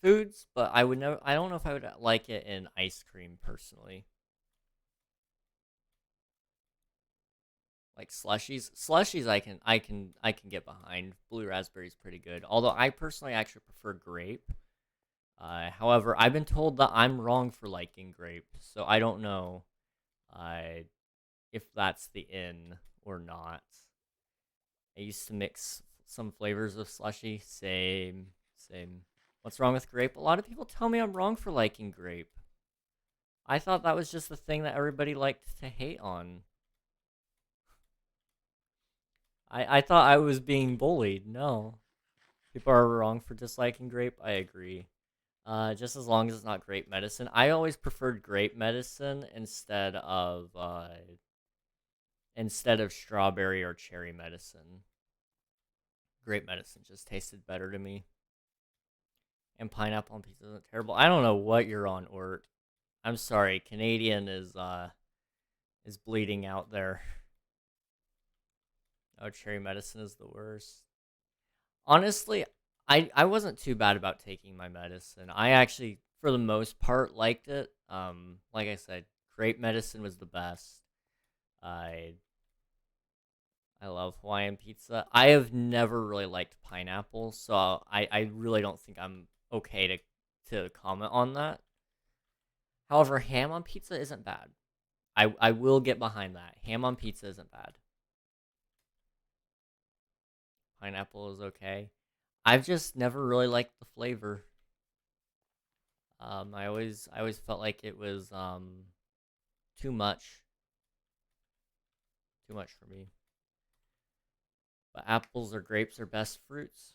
foods, but I would never. I don't know if I would like it in ice cream personally. Like slushies I can get behind. Blue raspberry is pretty good. Although I personally actually prefer grape. However, I've been told that I'm wrong for liking grape, so I don't know uh, if that's the in or not. I used to mix some flavors of slushy. Same, same. What's wrong with grape? A lot of people tell me I'm wrong for liking grape. I thought that was just the thing that everybody liked to hate on. I thought I was being bullied. No. People are wrong for disliking grape. I agree. Just as long as it's not grape medicine. I always preferred grape medicine instead of strawberry or cherry medicine. Grape medicine just tasted better to me. And pineapple on pizza isn't terrible. I don't know what you're on, Ort. I'm sorry, Canadian is bleeding out there. Oh, cherry medicine is the worst. Honestly, I wasn't too bad about taking my medicine. I actually, for the most part, liked it. Like I said, grape medicine was the best. I I love Hawaiian pizza. I have never really liked pineapple, so I really don't think I'm okay to comment on that. However, ham on pizza isn't bad. I will get behind that. Ham on pizza isn't bad. Pineapple is okay. I've just never really liked the flavor. I always felt like it was too much, too much for me. But apples or grapes are best fruits.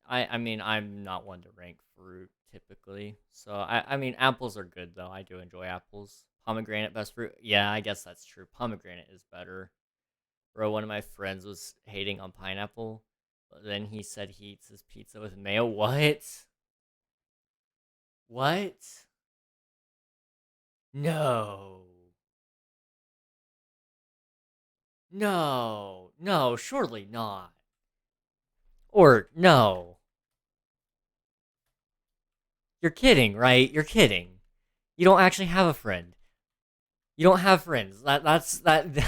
I mean I'm not one to rank fruit typically, so I mean apples are good though. I do enjoy apples. Pomegranate best fruit. Yeah, I guess that's true. Pomegranate is better. Bro, one of my friends was hating on pineapple, but then he said he eats his pizza with mayo. What? What? No. No. No, surely not. Or no. You're kidding, right? You're kidding. You don't actually have a friend. You don't have friends. That's that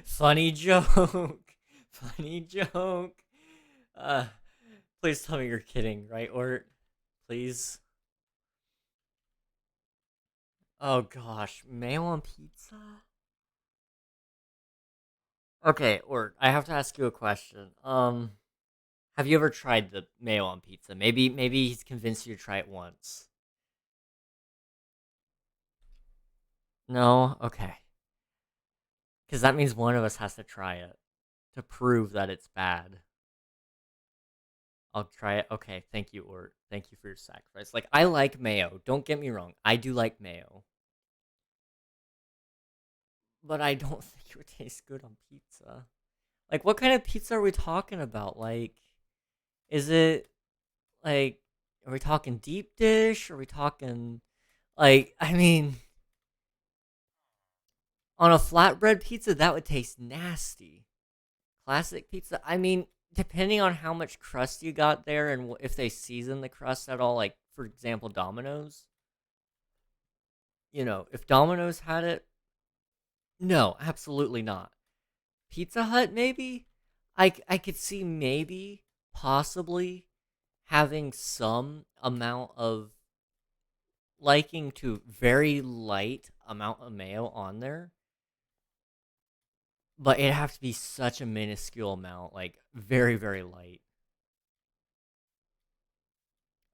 funny joke. Funny joke. Uh please tell me you're kidding, right? Or please. Oh gosh, mayo on pizza? Okay, or I have to ask you a question. Have you ever tried the mayo on pizza? Maybe he's convinced you to try it once. No? Okay. Cuz that means one of us has to try it to prove that it's bad. I'll try it. Okay, thank you, Ort. Thank you for your sacrifice. Like, I like mayo. Don't get me wrong. I do like mayo. But I don't think it would taste good on pizza. Like, what kind of pizza are we talking about? Like, is it, like, are we talking deep dish? Are we talking, like, I mean, on a flatbread pizza, that would taste nasty. Classic pizza, I mean, depending on how much crust you got there and if they season the crust at all, like, for example, Domino's. If Domino's had it, no, absolutely not. Pizza Hut, maybe? I could see maybe, possibly, having some amount of liking to very light amount of mayo on there, but it'd have to be such a minuscule amount, like very, very light.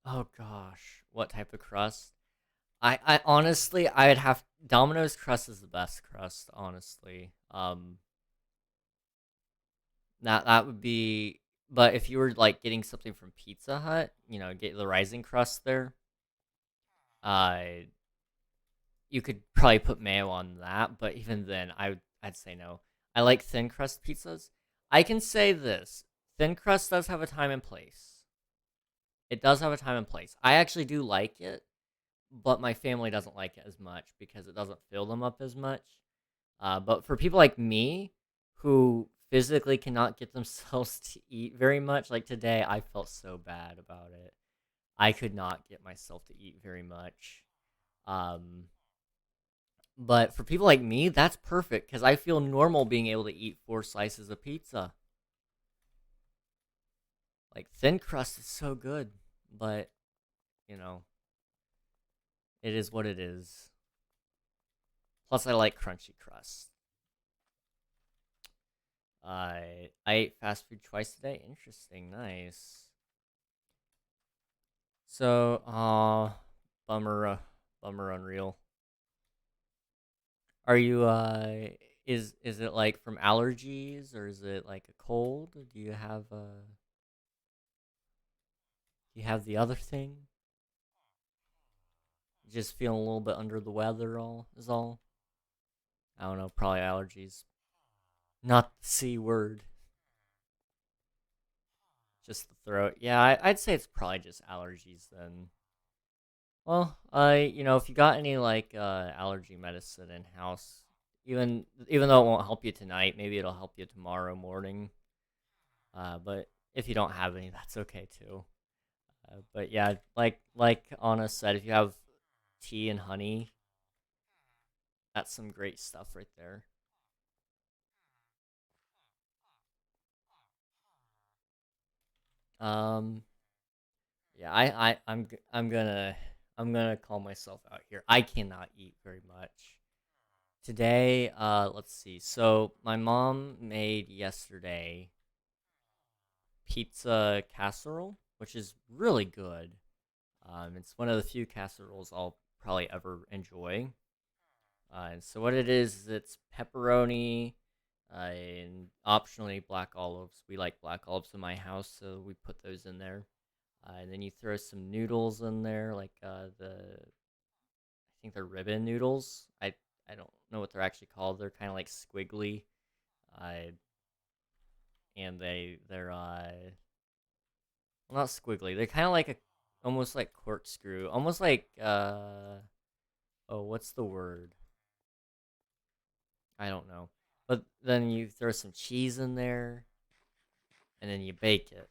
Oh gosh, what type of crust? I honestly, I'd have Domino's crust is the best crust, honestly. That would be, but if you were like getting something from Pizza Hut, get the rising crust there, uh, you could probably put mayo on that. But even then, I'd say no. I like thin crust pizzas. I can say this: thin crust does have a time and place. It does have a time and place. I actually do like it, but my family doesn't like it as much because it doesn't fill them up as much. But for people like me who physically cannot get themselves to eat very much, like today, I felt so bad about it. I could not get myself to eat very much. Um, but for people like me, that's perfect because I feel normal being able to eat 4 slices of pizza. Like thin crust is so good, but you know, it is what it is. Plus, I like crunchy crust. I ate fast food twice today. Interesting, nice. So, bummer, bummer, unreal. Are you is it like from allergies or is it like a cold? Do you have the other thing? Just feeling a little bit under the weather all is all. I don't know, probably allergies. Not the C word, just the throat. Yeah, I'd say it's probably just allergies then. Well, if you got any like allergy medicine in house, even though it won't help you tonight, maybe it'll help you tomorrow morning. But if you don't have any, that's okay too. But yeah, like Anna said, if you have tea and honey, that's some great stuff right there. Yeah, I'm gonna call myself out here. I cannot eat very much. Today, let's see. So my mom made yesterday pizza casserole, which is really good. It's one of the few casseroles I'll probably ever enjoy. And so what it is it's pepperoni, and optionally black olives. We like black olives in my house, so we put those in there. And then you throw some noodles in there, like I think they're ribbon noodles. I don't know what they're actually called. They're kind of like squiggly, uh, and they're well, not squiggly. They're kind of like a almost like corkscrew, almost like oh, what's the word? I don't know. But then you throw some cheese in there, and then you bake it.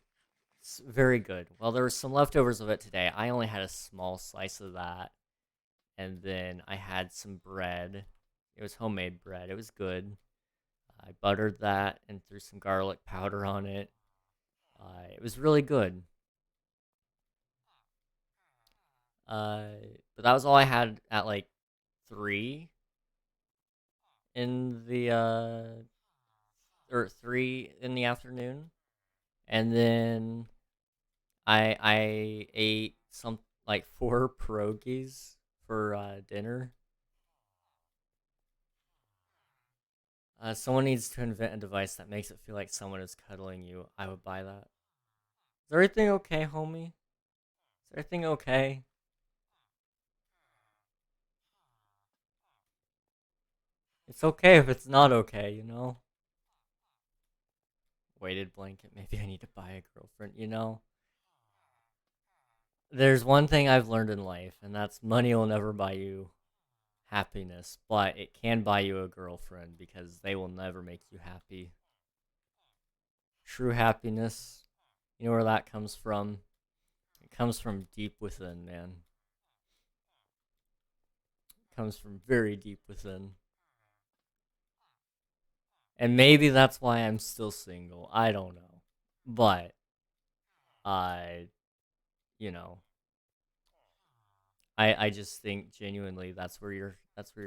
It's very good. Well, there was some leftovers of it today. I only had a small slice of that, and then I had some bread. It was homemade bread. It was good. I buttered that and threw some garlic powder on it. It was really good. Uh, but that was all I had at like 3 in the or 3 in the afternoon, and then I ate some like 4 pierogies for dinner. Someone needs to invent a device that makes it feel like someone is cuddling you. I would buy that. Is everything okay, homie? Is everything okay? It's okay if it's not okay, you know? Weighted blanket. Maybe I need to buy a girlfriend, you know? There's one thing I've learned in life, and that's money will never buy you happiness, but it can buy you a girlfriend because they will never make you happy. True happiness, you know where that comes from? It comes from deep within, man. It comes from very deep within. And maybe that's why I'm still single. I don't know. But I, you know, I just think genuinely that's where your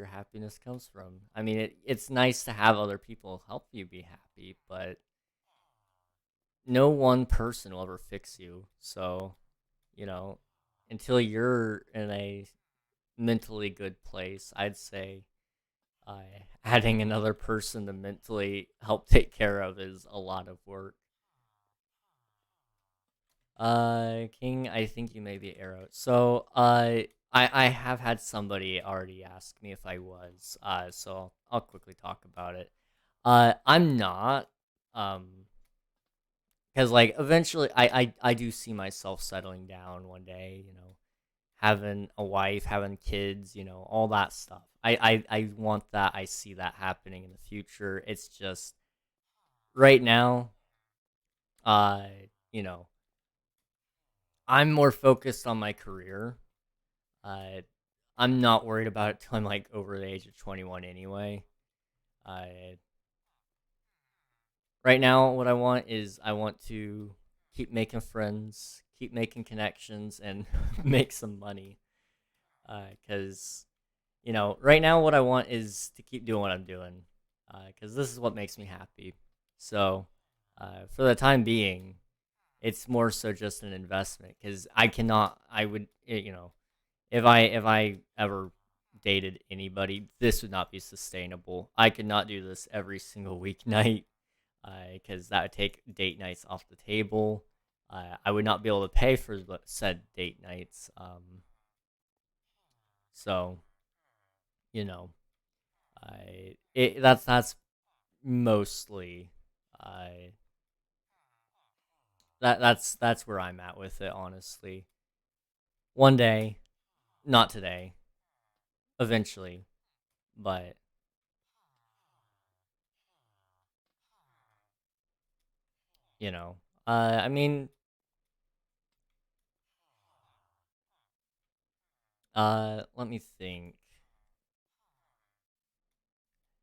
happiness comes from. I mean, it's nice to have other people help you be happy, but no one person will ever fix you. So, you know, until you're in a mentally good place, I'd say uh, adding another person to mentally help take care of is a lot of work. King, I think you may be arrow. So, I have had somebody already ask me if I was. So I'll quickly talk about it. I'm not. Because like eventually, I do see myself settling down one day. You know, having a wife, having kids. You know, all that stuff. I want that. I see that happening in the future. It's just right now. Uh, you know, I'm more focused on my career. Uh, I'm not worried about it till I'm like over the age of 21 anyway. Uh, right now, what I want is I want to keep making friends, keep making connections, and make some money. Because, you know, right now, what I want is to keep doing what I'm doing. Because this is what makes me happy. So, for the time being, it's more so just an investment. Because I cannot, I would, you know, if I ever dated anybody, this would not be sustainable. I could not do this every single weeknight because that would take date nights off the table. I would not be able to pay for said date nights. So you know, that's mostly I that's where I'm at with it. Honestly, one day, not today, eventually, but you know, I mean, let me think.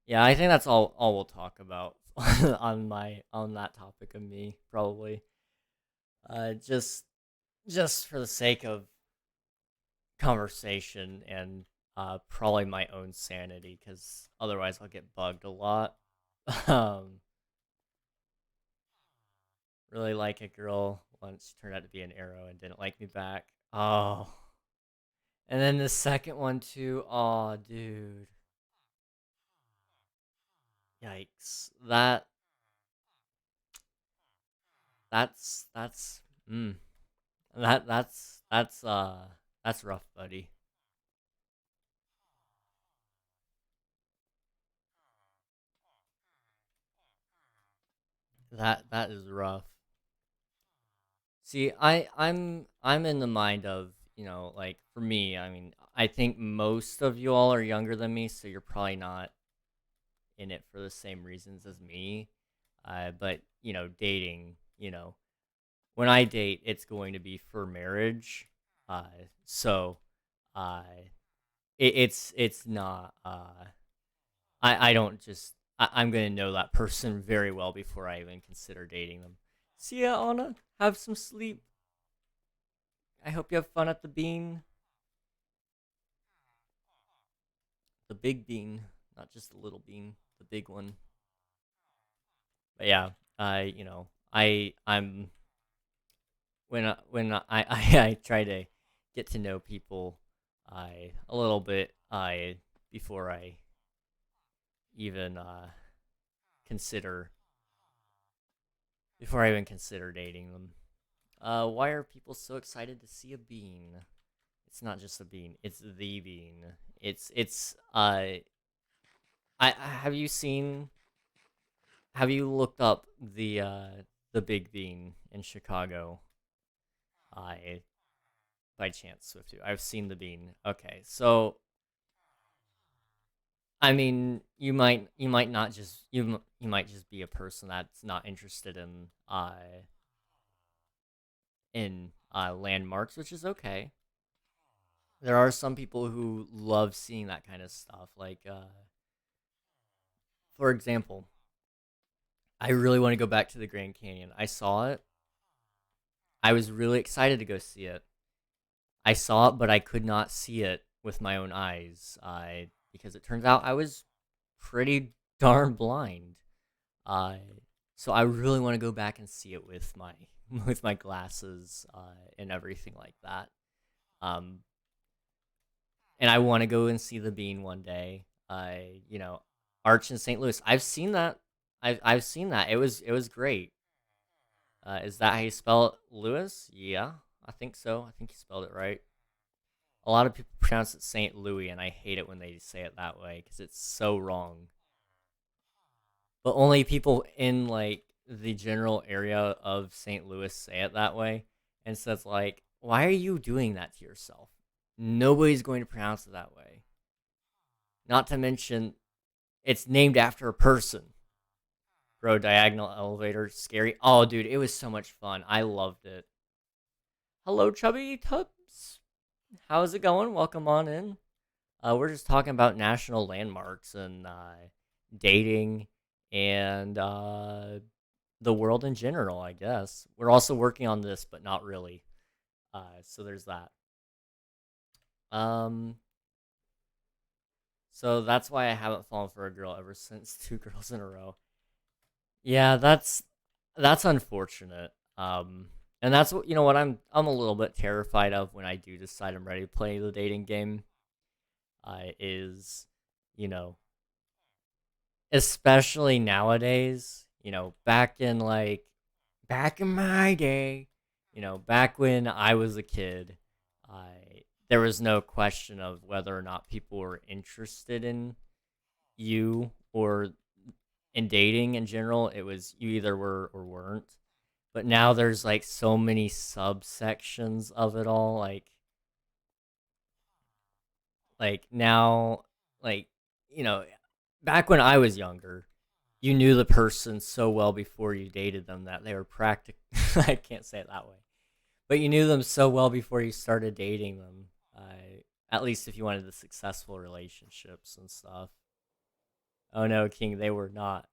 Yeah, I think that's all we'll talk about on that topic of me probably. Just just for the sake of conversation and probably my own sanity, because otherwise I'll get bugged a lot. um, really like a girl once, she turned out to be an arrow and didn't like me back. Oh, and then the second one too. Oh, dude, yikes! That's mm, that's rough, buddy. That is rough. See, I'm in the mind of, like for me, I mean, I think most of you all are younger than me, so you're probably not in it for the same reasons as me. But dating, when I date, it's going to be for marriage. Uh, so, uh, it's not. I don't just. I'm gonna know that person very well before I even consider dating them. See ya, Anna. Have some sleep. I hope you have fun at the bean. The big bean, not just the little bean, the big one. But yeah, I'm I try to get to know people, I a little bit, I before I even consider before I even consider dating them. Why are people so excited to see a bean? It's not just a bean; it's the bean. It's I have you seen have you looked up the Big Bean in Chicago? I by chance Swift. I've seen the bean. Okay, so I mean, you might not just you might just be a person that's not interested in landmarks, which is okay. There are some people who love seeing that kind of stuff. Like, for example, I really want to go back to the Grand Canyon. I saw it. I was really excited to go see it. I saw it, but I could not see it with my own eyes. Because it turns out I was pretty darn blind. Uh, so I really want to go back and see it with my with my glasses and everything like that. Um, and I want to go and see the bean one day. Arch in St. Louis. I've seen that. I've seen that. It was great. Is that how you spell it, Lewis? Yeah, I think so. I think you spelled it right. A lot of people pronounce it St. Louis, and I hate it when they say it that way because it's so wrong. But only people in like the general area of St. Louis say it that way. And so it's like, why are you doing that to yourself? Nobody's going to pronounce it that way. Not to mention, it's named after a person. Bro, diagonal elevator, scary. Oh, dude, it was so much fun. I loved it. Hello, Chubby Tubs. How's it going? Welcome on in. We're just talking about national landmarks and dating and the world in general, I guess. We're also working on this, but not really. So there's that. Um, so that's why I haven't fallen for a girl ever since two girls in a row. Yeah, that's unfortunate. And that's what I'm a little bit terrified of when I do decide I'm ready to play the dating game. Is you know especially nowadays. Back in my day, back when I was a kid, I there was no question of whether or not people were interested in you or in dating in general. It was you either were or weren't. But now there's like so many subsections of it all. Like now, like you know, back when I was younger, you knew the person so well before you dated them that they were practic. I can't say it that way, but you knew them so well before you started dating them. At least if you wanted the successful relationships and stuff. Oh no, King, they were not.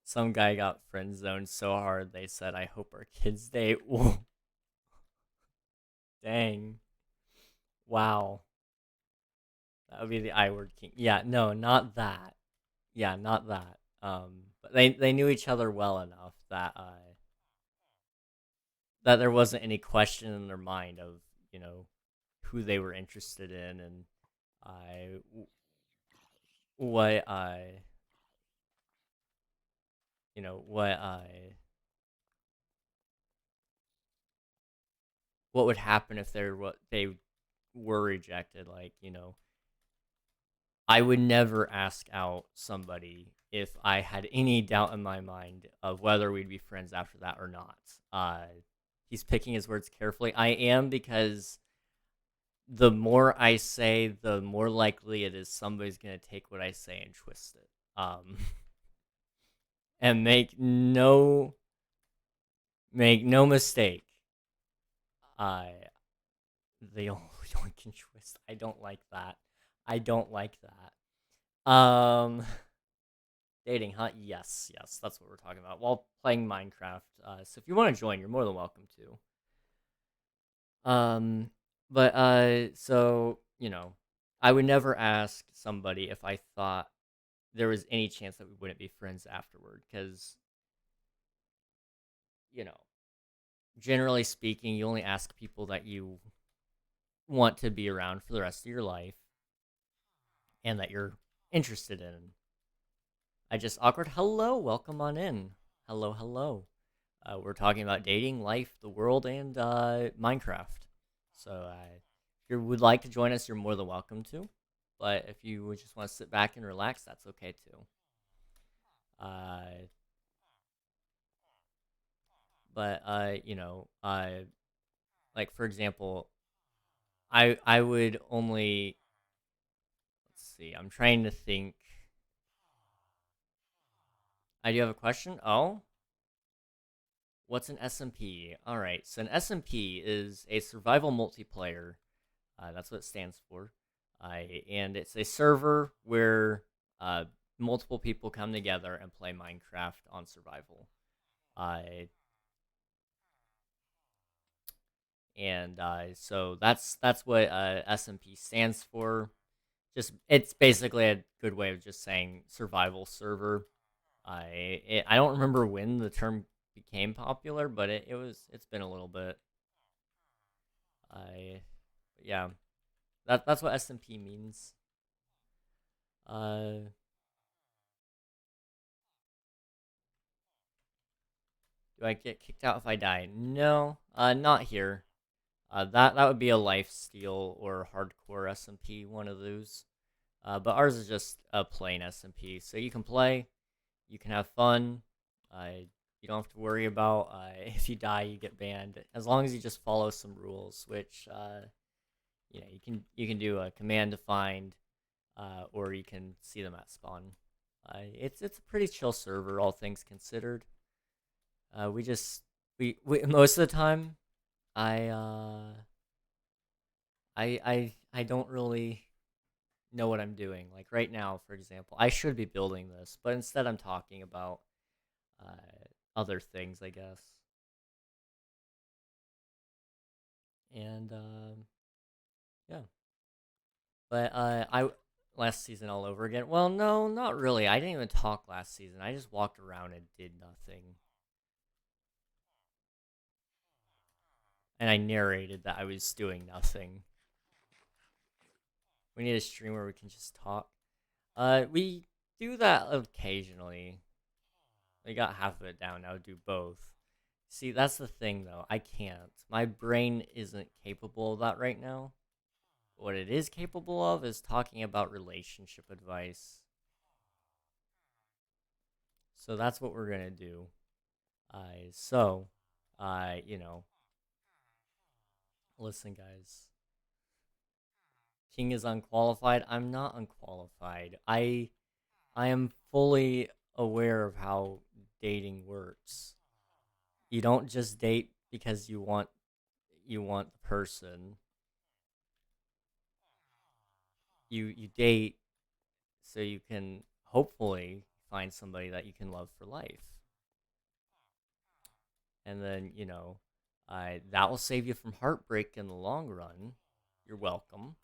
Some guy got friend zoned so hard they said, "I hope our kids date." Ooh, dang. Wow. That would be the I word king. Yeah, no, not that. Yeah, not that. But they knew each other well enough that that there wasn't any question in their mind of, you know, who they were interested in and I what I you know what would happen if they were rejected. Like, I would never ask out somebody if I had any doubt in my mind of whether we'd be friends after that or not. He's picking his words carefully. I am, because the more I say, the more likely it is somebody's gonna take what I say and twist it. And make no mistake. I the only one can twist. I don't like that. I don't like that. Dating, huh? Yes, yes, that's what we're talking about while playing Minecraft. So if you want to join, you're more than welcome to. But so I would never ask somebody if I thought there was any chance that we wouldn't be friends afterward, because you know, generally speaking, you only ask people that you want to be around for the rest of your life and that you're interested in. I just awkward. Hello, welcome on in. Hello, hello. We're talking about dating, life, the world, and Minecraft. So if you would like to join us, you're more than welcome to. But if you would just want to sit back and relax, that's okay too. Uh, but like for example, I would only, let's see. I'm trying to think. I do have a question. Oh, what's an SMP? All right, so an SMP is a survival multiplayer. That's what it stands for. And it's a server where uh, multiple people come together and play Minecraft on survival. Uh, and so that's what SMP stands for. Just it's basically a good way of just saying survival server. I don't remember when the term became popular, but it's been a little bit. I Yeah, that's what SMP means. Uh, do I get kicked out if I die? No, not here. That would be a life steal or hardcore SMP, one of those. But ours is just a plain SMP, so you can play, you can have fun. You don't have to worry about if you die, you get banned. As long as you just follow some rules, which you can do a command to find, or you can see them at spawn. It's a pretty chill server, all things considered. We just we most of the time, I I don't really know what I'm doing. Like right now, for example, I should be building this, but instead I'm talking about uh, other things, I guess. And yeah, but I last season all over again. Well, no, not really. I didn't even talk last season. I just walked around and did nothing, and I narrated that I was doing nothing. We need a stream where we can just talk. We do that occasionally. We got half of it down now. Do both. See, that's the thing though. I can't. My brain isn't capable of that right now. What it is capable of is talking about relationship advice. So that's what we're gonna do. So, uh, you know, listen, guys. King is unqualified. I'm not unqualified. I am fully aware of how dating works. You don't just date because you want the person. You date so you can hopefully find somebody that you can love for life. And then, that will save you from heartbreak in the long run. You're welcome.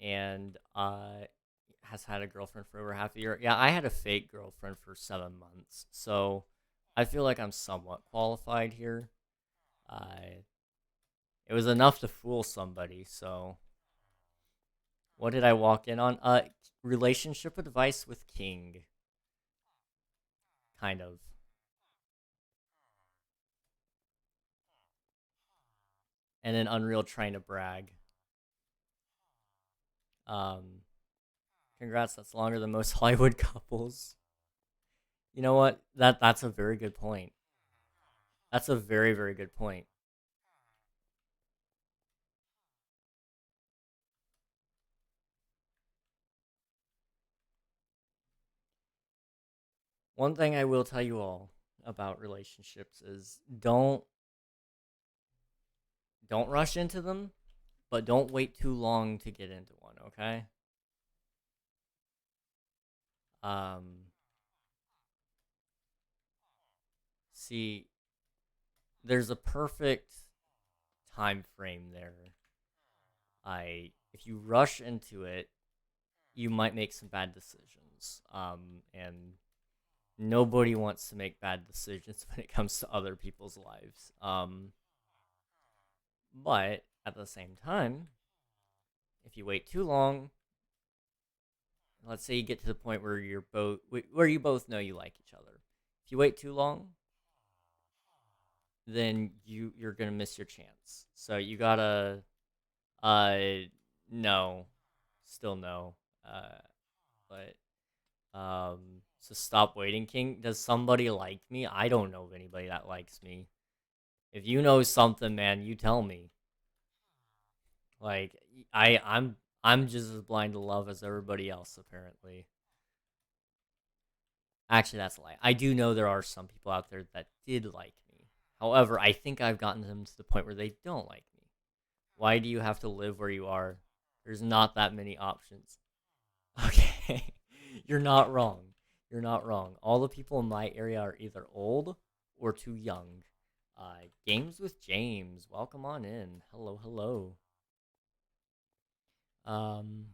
And has had a girlfriend for over half a year. Yeah, I had a fake girlfriend for 7 months, so I feel like I'm somewhat qualified here. Uh, it was enough to fool somebody. So, what did I walk in on? Relationship advice with King, kind of, and then Unreal trying to brag. Um, congrats, that's longer than most Hollywood couples. You know what? That's a very good point. That's a very, very good point. One thing I will tell you all about relationships is don't rush into them, but don't wait too long to get into one, okay? Um See, there's a perfect time frame there. I If you rush into it, you might make some bad decisions. And nobody wants to make bad decisions when it comes to other people's lives. But at the same time, if you wait too long, let's say you get to the point where you both know you like each other. If you wait too long, then you're gonna miss your chance. So you gotta uh no, still no. Uh, but so stop waiting, King. Does somebody like me? I don't know of anybody that likes me. If you know something, man, you tell me. Like I'm just as blind to love as everybody else, apparently. Actually, that's a lie. I do know there are some people out there that did like me. However, I think I've gotten them to the point where they don't like me. Why do you have to live where you are? There's not that many options. Okay. You're not wrong. You're not wrong. All the people in my area are either old or too young. Games with James. Welcome on in. Hello, hello. Um,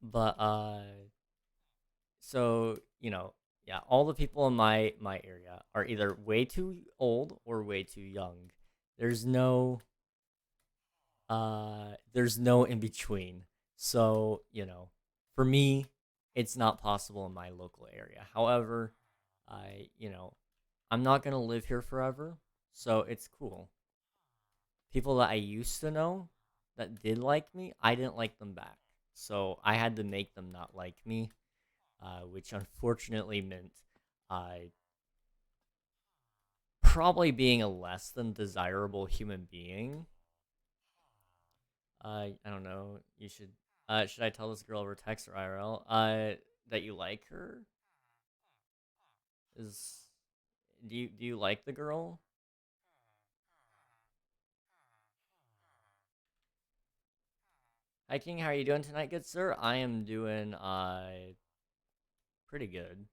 but so yeah, all the people in my area are either way too old or way too young. There's no there's no in between. So for me, it's not possible in my local area. However, I'm not gonna live here forever, so it's cool. People that I used to know that did like me, I didn't like them back, so I had to make them not like me, which unfortunately meant uh, probably being a less than desirable human being. I don't know. You should. Should I tell this girl over text or IRL? That you like her? Is do you like the girl? Hi King, how are you doing tonight, good sir? I am doing pretty good.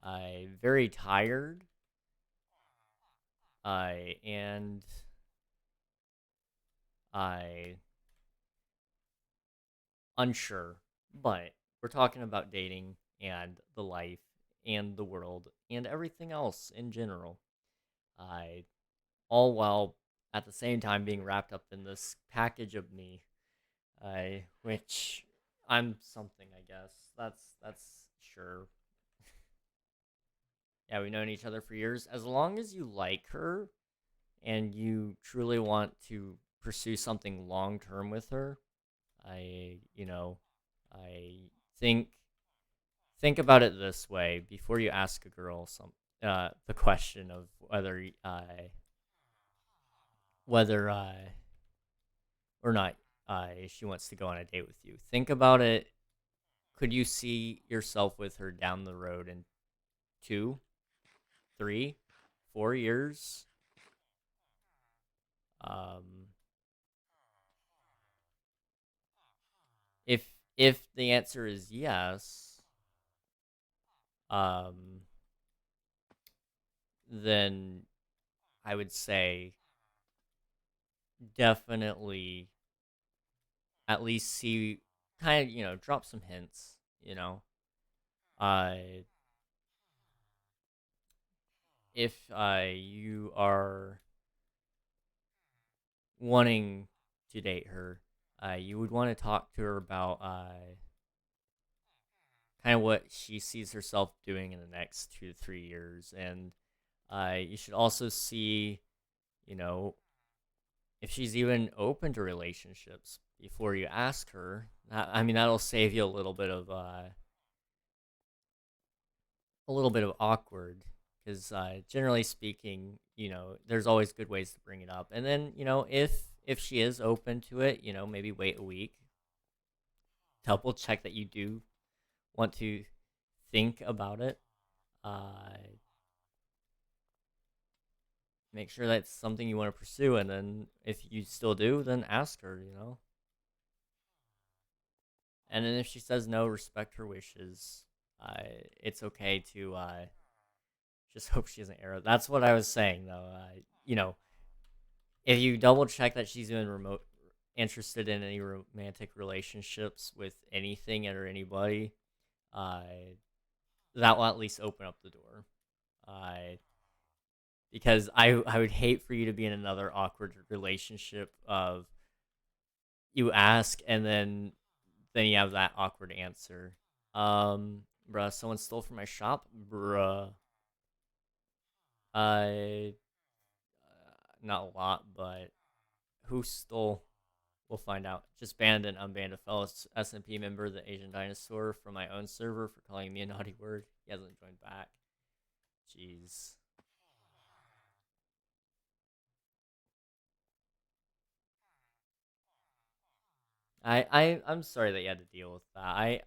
I very tired. And I unsure, but we're talking about dating and the life and the world and everything else in general. I All while at the same time being wrapped up in this package of me, which I'm something, I guess. That's sure. Yeah, we've known each other for years. As long as you like her and you truly want to pursue something long term with her, I you know, I think think about it this way before you ask a girl the question of whether or not she wants to go on a date with you. Think about it. Could you see yourself with her down the road in 2, 3, 4 years? Um, if If the answer is yes, um, then I would say definitely at least see, kind of, drop some hints, uh if you are wanting to date her, you would want to talk to her about kind of what she sees herself doing in the next 2 to 3 years, and you should also see, you know, if she's even open to relationships before you ask her. I mean, that'll save you a little bit of awkward, because generally speaking, there's always good ways to bring it up. And then, if she is open to it, maybe wait a week, double check that you do want to think about it. Uh, Make sure that's something you want to pursue, and then if you still do, then ask her. And then if she says no, respect her wishes. It's okay to just hope she doesn't error. That's what I was saying, though. If you double check that she's even interested in any romantic relationships with anything or anybody, uh, that will at least open up the door. Uh, because I would hate for you to be in another awkward relationship of you ask and then you have that awkward answer. Bruh, someone stole from my shop, bruh. Uh, Not a lot, but who stole? We'll find out. Just banned and unbanned a fellow SMP member, the Asian Dinosaur, from my own server for calling me a naughty word. He hasn't joined back. Jeez. I'm sorry that you had to deal with that.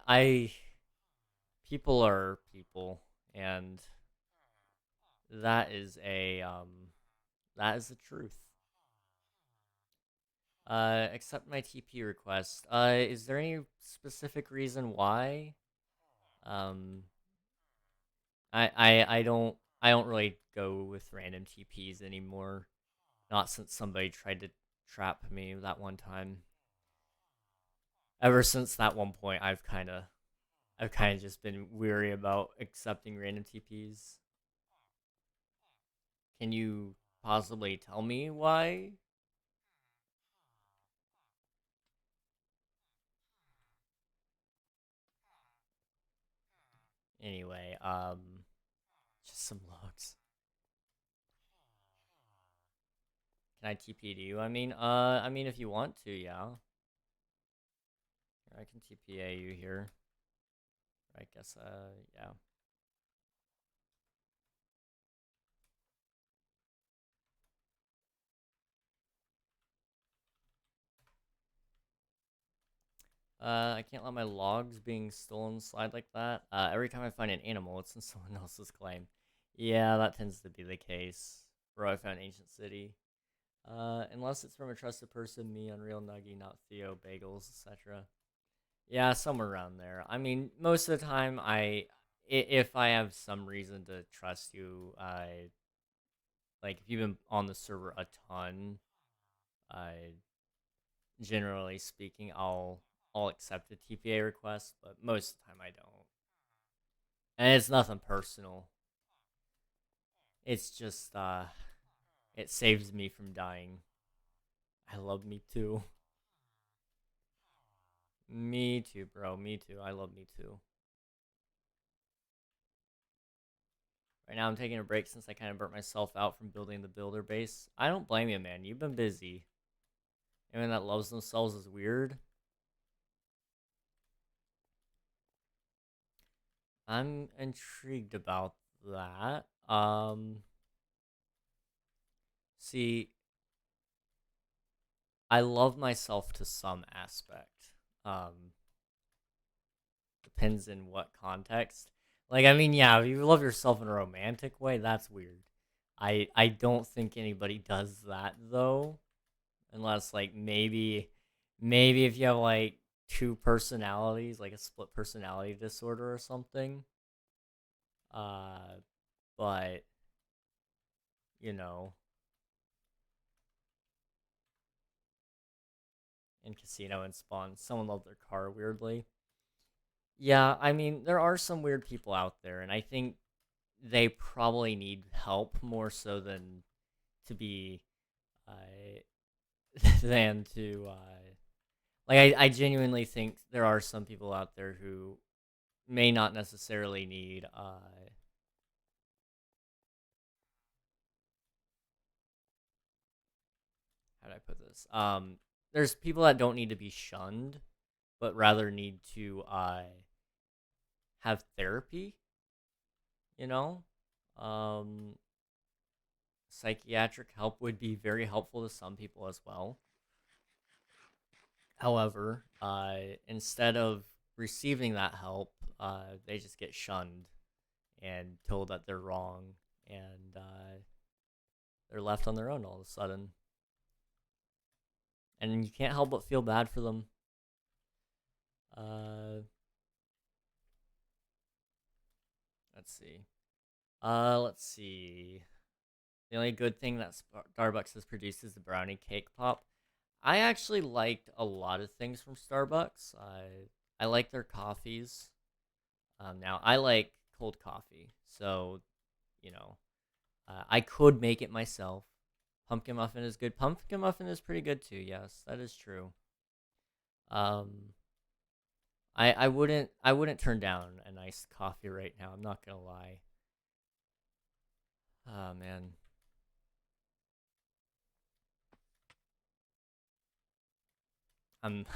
People are people, and that is that is the truth. Accept my TP request. Is there any specific reason why? Um, I don't really go with random TPs anymore. Not since somebody tried to trap me that one time. Ever since that one point, I've kind of just been weary about accepting random TPs. Can you possibly tell me why? Anyway, just some logs. Can I TP to you? I mean, if you want to, yeah. I can TPA you here. I guess, yeah. I can't let my logs being stolen slide like that. Every time I find an animal, it's in someone else's claim. Yeah, that tends to be the case. Bro, I found Ancient City. Unless it's from a trusted person, me, Unreal Nuggy, not Theo, Bagels, etc. Yeah, somewhere around there. I mean, most of the time, if I have some reason to trust you, like if you've been on the server a ton, I generally speaking, I'll accept a TPA request, but most of the time I don't. And it's nothing personal. It's just it saves me from dying. I love me too. Me too, bro. Me too. I love me too. Right now I'm taking a break since I kind of burnt myself out from building the builder base. I don't blame you, man. You've been busy. Anyone that loves themselves is weird. I'm intrigued about that. See, I love myself to some aspect. Depends in what context. Like, I mean, yeah, if you love yourself in a romantic way, that's weird. I don't think anybody does that though, unless like maybe if you have like two personalities, like a split personality disorder or something. Uh, but you know, in Casino and Spawn, someone loved their car weirdly. Yeah, I mean, there are some weird people out there, and I think they probably need help more so than to be, uh, than to, like, I genuinely think there are some people out there who may not necessarily need, how do I put this? There's people that don't need to be shunned, but rather need to, have therapy, you know? Um, Psychiatric help would be very helpful to some people as well. However, instead of receiving that help, they just get shunned and told that they're wrong, and they're left on their own all of a sudden. And you can't help but feel bad for them. Uh, let's see. Let's see. The only good thing that Starbucks has produced is the brownie cake pop. I actually liked a lot of things from Starbucks. I like their coffees. Now I like cold coffee, so you know I could make it myself. Pumpkin muffin is good. Pumpkin muffin is pretty good too. Yes, that is true. Um, I wouldn't turn down a nice coffee right now. I'm not gonna lie. Oh man, I'm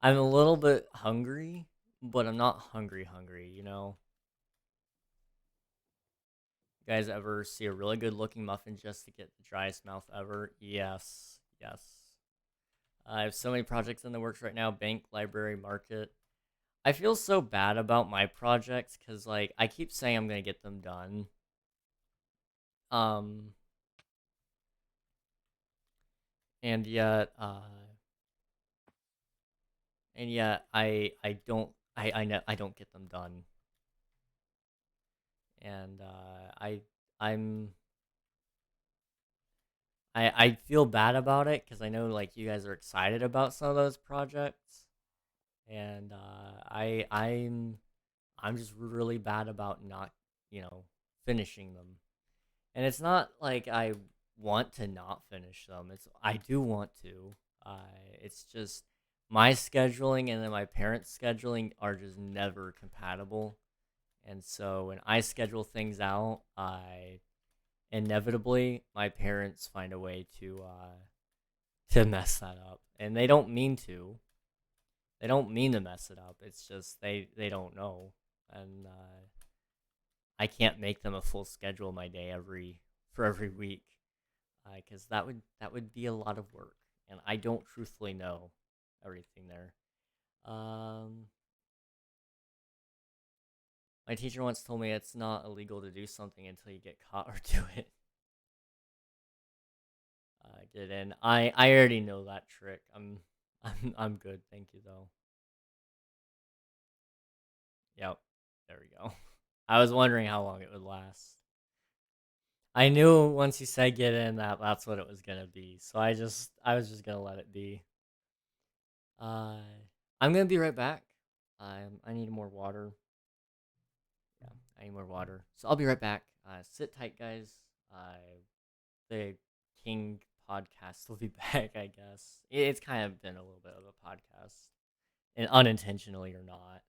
I'm a little bit hungry, but I'm not hungry hungry. You guys ever see a really good looking muffin just to get the driest mouth ever? Yes, yes. I have so many projects in the works right now: bank, library, market. I feel so bad about my projects because, like, I keep saying I'm gonna get them done. Um, and yet, I don't, I don't get them done. And, I'm, I feel bad about it because I know, like, you guys are excited about some of those projects. And, I'm just really bad about not, finishing them. And it's not like I want to not finish them. I do want to. It's just my scheduling and then my parents' scheduling are just never compatible. And so when I schedule things out, I inevitably my parents find a way to mess that up. And they don't mean to. They don't mean to mess it up. It's just they don't know. And I can't make them a full schedule of my day every week, because that would be a lot of work, and I don't truthfully know everything there. Um, my teacher once told me it's not illegal to do something until you get caught or do it. I did, and I already know that trick. I'm good, thank you though. Yep, there we go. I was wondering how long it would last. I knew once you said get in that that's what it was gonna be, so I was just gonna let it be. Uh, I'm gonna be right back. I need more water. Yeah, I need more water. So I'll be right back. Sit tight, guys. The King podcast will be back, I guess. It's kind of been a little bit of a podcast, and unintentionally or not.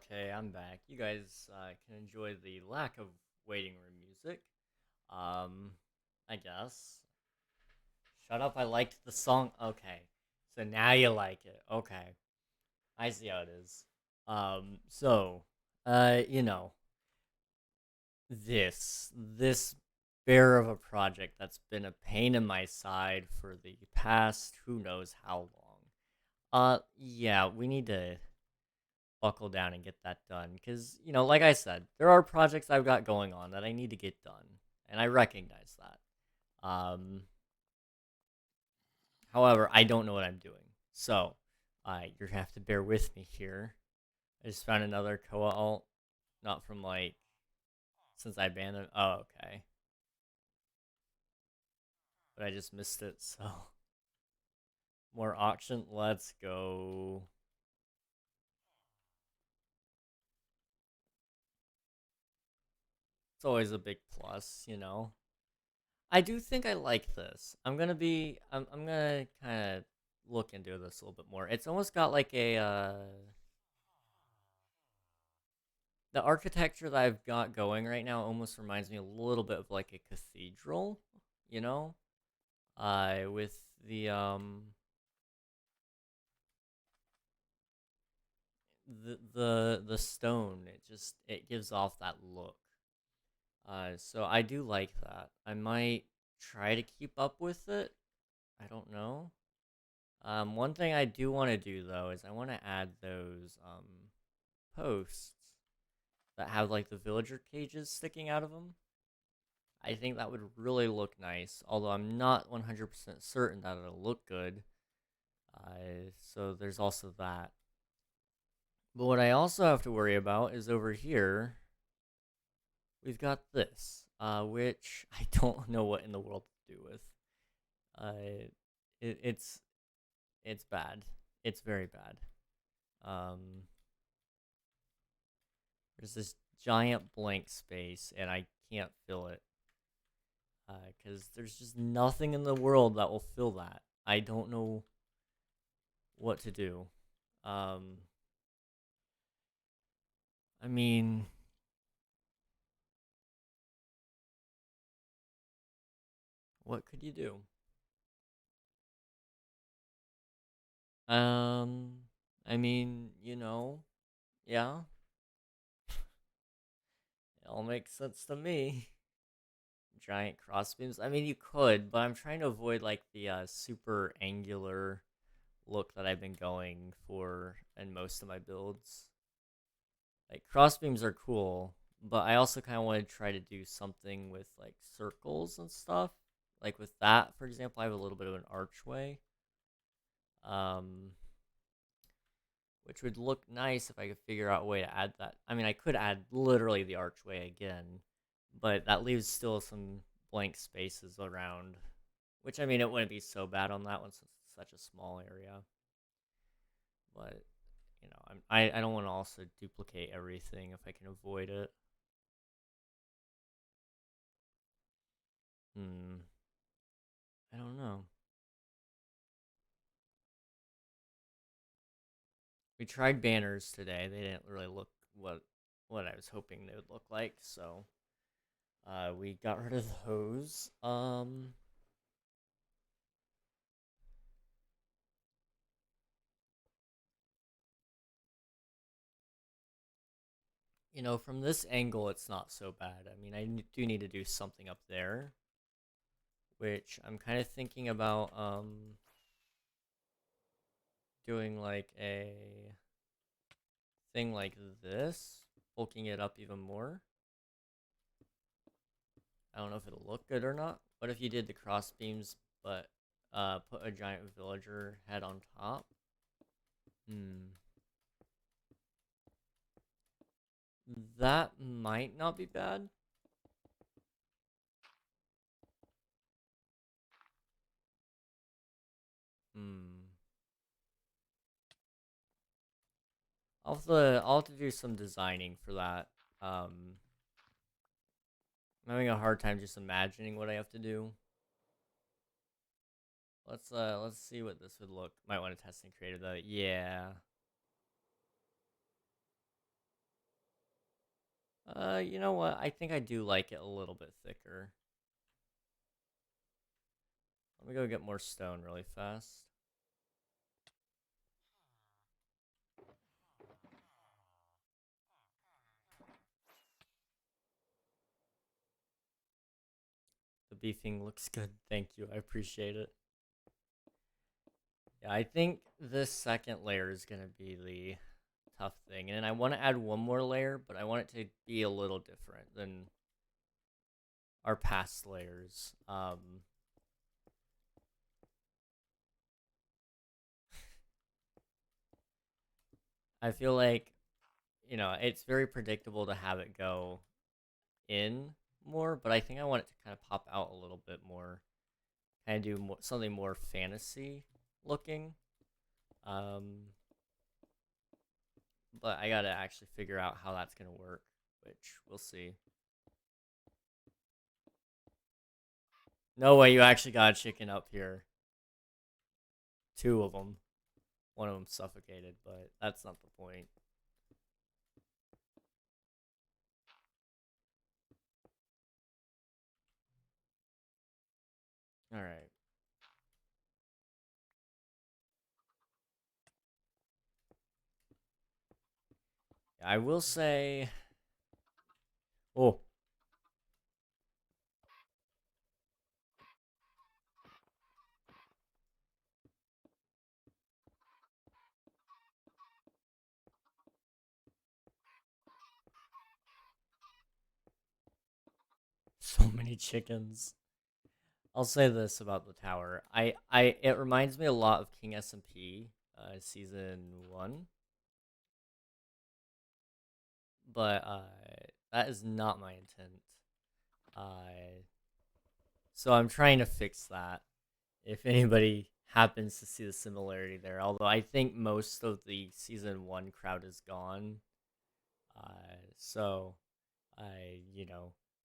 Okay, I'm back. You guys can enjoy the lack of waiting room music. Um, I guess. Shut up, I liked the song. Okay. So now you like it. Okay. I see how it is. So, you know, this bear of a project that's been a pain in my side for the past who knows how long. Yeah, we need to buckle down and get that done because like I said, there are projects I've got going on that I need to get done, and I recognize that. However, I don't know what I'm doing, so you're gonna have to bear with me here. I just found another Koa alt, not from like since I banned it. Oh, okay, but I just missed it. So more auction. Let's go. It's always a big plus. I do think I like this. I'm gonna kind of look into this a little bit more. It's almost got like a the architecture that I've got going right now almost reminds me a little bit of like a cathedral, you know? With the stone, it gives off that look. So I do like that. I might try to keep up with it. I don't know. One thing I do want to do though is I want to add those posts that have like the villager cages sticking out of them. I think that would really look nice, although I'm not 100% certain that it'll look good. So there's also that. But what I also have to worry about is over here, we've got this, which I don't know what in the world to do with. Uh, it, it's it's bad. It's very bad. Um, there's this giant blank space, and I can't fill it because there's just nothing in the world that will fill that. I don't know what to do. Um, I mean, what could you do? Um, I mean, yeah, it all makes sense to me. Giant crossbeams. I mean, you could, but I'm trying to avoid like the super angular look that I've been going for in most of my builds. Like crossbeams are cool, but I also kind of want to try to do something with like circles and stuff. Like with that, for example, I have a little bit of an archway, um, which would look nice if I could figure out a way to add that. I mean, I could add literally the archway again, but that leaves still some blank spaces around. Which I mean, it wouldn't be so bad on that one since it's such a small area. But I don't want to also duplicate everything if I can avoid it. Hmm. I don't know. We tried banners today. They didn't really look what I was hoping they would look like, so we got rid of those. From this angle, it's not so bad. I mean, do need to do something up there, which I'm kind of thinking about doing like a thing like this, bulking it up even more. I don't know if it'll look good or not. What if you did the cross beams, but put a giant villager head on top? Hmm. That might not be bad. Hmm. I'll have to do some designing for that. I'm having a hard time just imagining what I have to do. Let's see what this would look. Might want to test in creative though. Yeah. You know what? I think I do like it a little bit thicker. Let me go get more stone really fast. The beefing looks good. Thank you. I appreciate it. Yeah, I think this second layer is going to be the tough thing. And then I want to add one more layer, but I want it to be a little different than our past layers. I feel like, it's very predictable to have it go in more, but I think I want it to kind of pop out a little bit more, kind of do more, something more fantasy looking. Um, but I gotta actually figure out how that's gonna work, which we'll see. No way you actually got a chicken up here. Two of them. One of them suffocated, but that's not the point. All right. I will say. Oh, so many chickens. I'll say this about the tower. It reminds me a lot of King SMP, season 1, but that is not my intent. Uh, so I'm trying to fix that. If anybody happens to see the similarity there, although I think most of the season 1 crowd is gone, so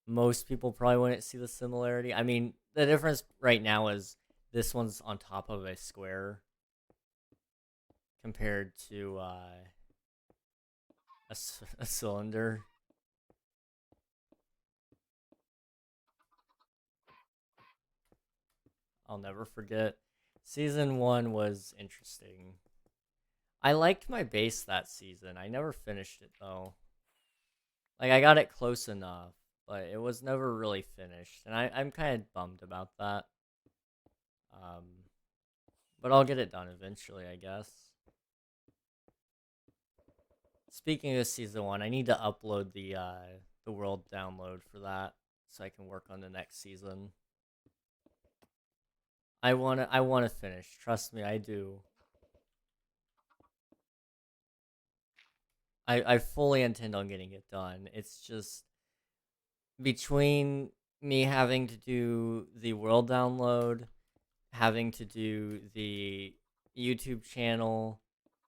most people probably wouldn't see the similarity. I mean, the difference right now is this one's on top of a square compared to a cylinder. I'll never forget. Season 1 was interesting. I liked my base that season. I never finished it though. Like I got it close enough, but it was never really finished, and I'm kind of bummed about that. Um, but I'll get it done eventually, I guess. Speaking of season 1, I need to upload the world download for that so I can work on the next season. I wanna finish. Trust me, I do. I fully intend on getting it done. It's just between me having to do the world download, having to do the YouTube channel,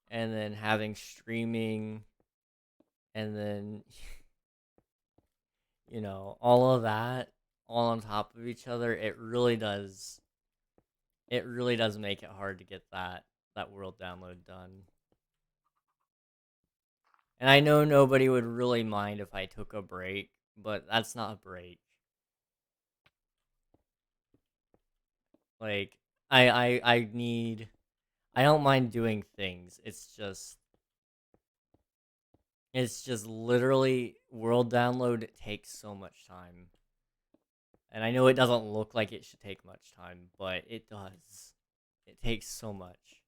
and then having streaming, and then all of that all on top of each other, it really does make it hard to get that world download done. And I know nobody would really mind if I took a break, but that's not a break. Like I don't mind doing things. It's just literally world download takes so much time. And I know it doesn't look like it should take much time, but it does. It takes so much.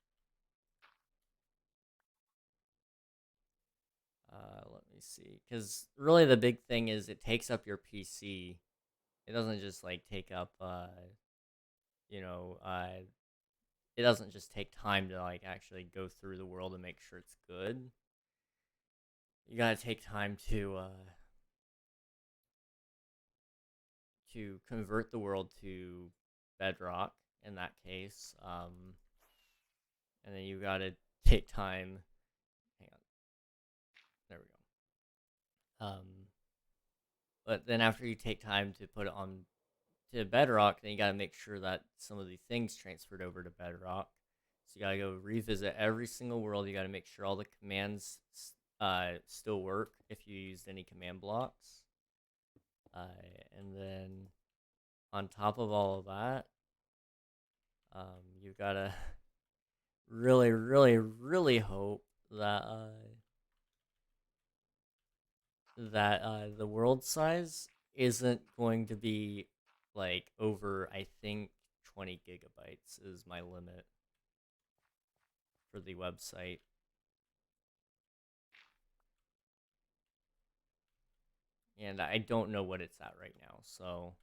Let me see. Because really the big thing is it takes up your PC. It doesn't just like take up, you know, it doesn't just take time to like actually go through the world and make sure it's good. You gotta take time to convert the world to bedrock in that case. And then you gotta take time. Hang on, there we go. But then after you take time to put it on to bedrock, then you gotta make sure that some of the things transferred over to bedrock. So you gotta go revisit every single world. You gotta make sure all the commands still work if you used any command blocks. And then on top of all of that, you've got to really, really, really hope that the world size isn't going to be like over. I think 20 gigabytes is my limit for the website, and I don't know what it's at right now, so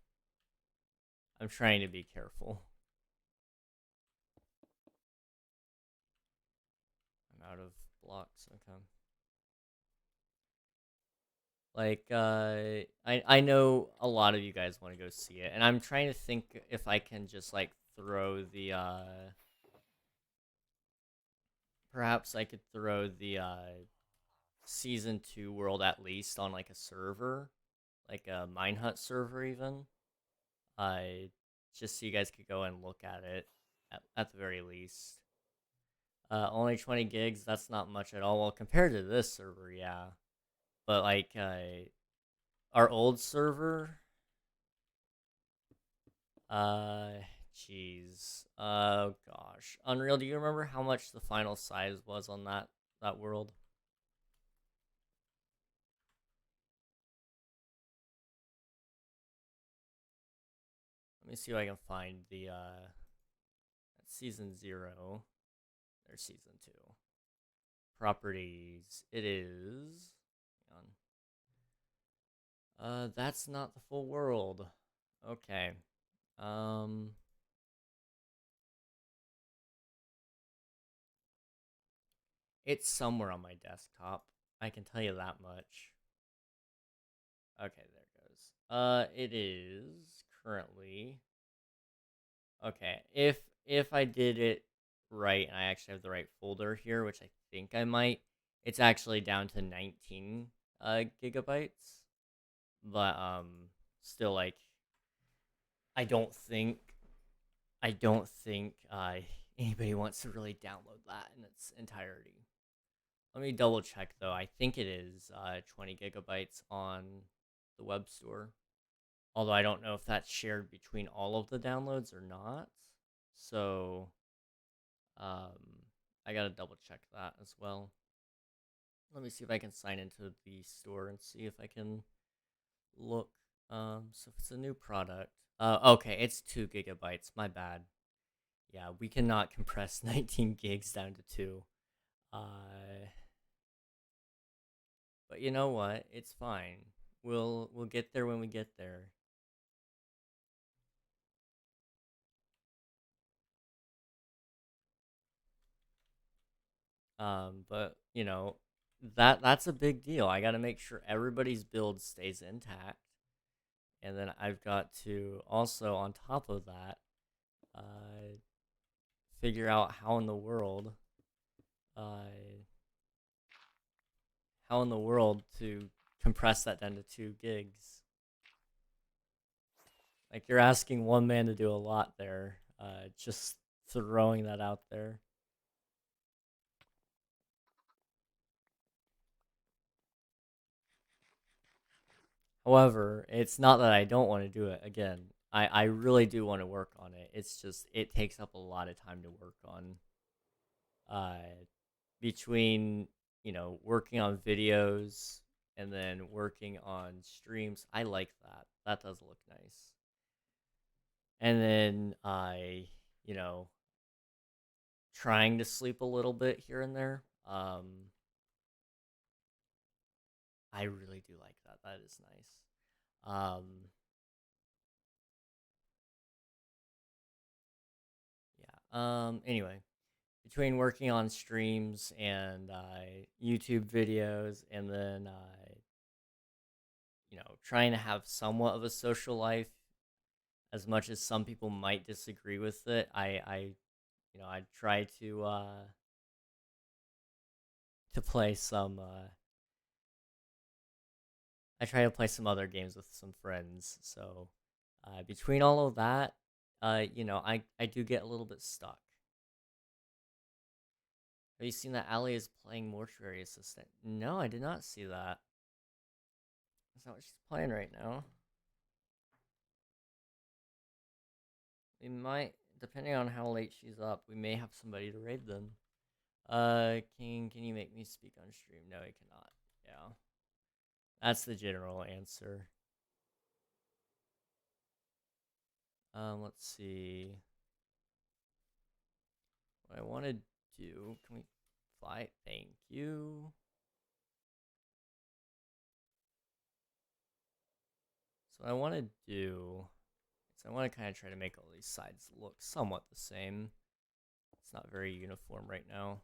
I'm trying to be careful. I'm out of blocks. Okay. Like, I know a lot of you guys want to go see it, and I'm trying to think if I can just like throw the perhaps I could throw the season 2 world at least on like a server, like a Minehut server even. Uh, just so you guys could go and look at it at the very least. Only 20 gigs. That's not much at all. Well, compared to this server, yeah. But like our old server, Uh, jeez. Gosh. Unreal, do you remember how much the final size was on that world? Let me see if I can find the season 0. There's season 2. Properties. It is. Hang on. That's not the full world. Okay. Um, it's somewhere on my desktop. I can tell you that much. Okay, there it goes. It is currently okay. If I did it right and I actually have the right folder here, which I think I might, it's actually down to 19 gigabytes. But still like I don't think I don't think anybody wants to really download that in its entirety. Let me double check though. I think it is 20 gigabytes on the web store. Although I don't know if that's shared between all of the downloads or not. So, I gotta double check that as well. Let me see if I can sign into the store and see if I can look. So if it's a new product, okay, it's 2 gigabytes. My bad. Yeah, we cannot compress 19 gigs down to 2. Uh, but you know what? It's fine. We'll get there when we get there. But you know, that's a big deal. I got to make sure everybody's build stays intact, and then I've got to also, on top of that, uh, figure out uh, how in the world to compress that down to 2 gigs. Like you're asking one man to do a lot there. Just throwing that out there. However, it's not that I don't want to do it. Again, I really do want to work on it. It's just it takes up a lot of time to work on. Uh, Between working on videos and then working on streams, I like that. That does look nice. And then you know, trying to sleep a little bit here and there. I really do like that. That is nice. Yeah. Anyway, between working on streams and YouTube videos, and then trying to have somewhat of a social life, as much as some people might disagree with it, I try to play some. I try to play some other games with some friends. So between all of that, I do get a little bit stuck. Have you seen that Allie is playing Mortuary Assistant? No, I did not see that. That's not what she's playing right now. We might, depending on how late she's up, we may have somebody to raid them. King, can you make me speak on stream? No, he cannot. Yeah. That's the general answer. Let's see. What I want to do, can we fly? Thank you. So what I want to do is I want to kind of try to make all these sides look somewhat the same. It's not very uniform right now.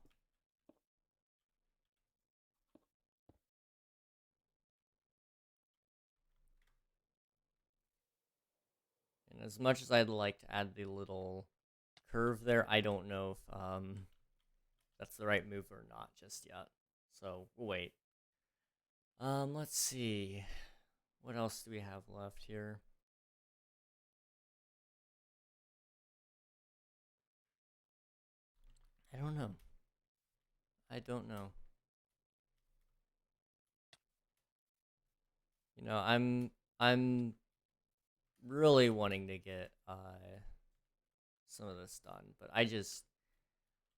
And as much as I'd like to add the little curve there, I don't know if that's the right move or not just yet. So we'll wait. Let's see. What else do we have left here? I don't know. I don't know. You know, I'm really wanting to get some of this done, but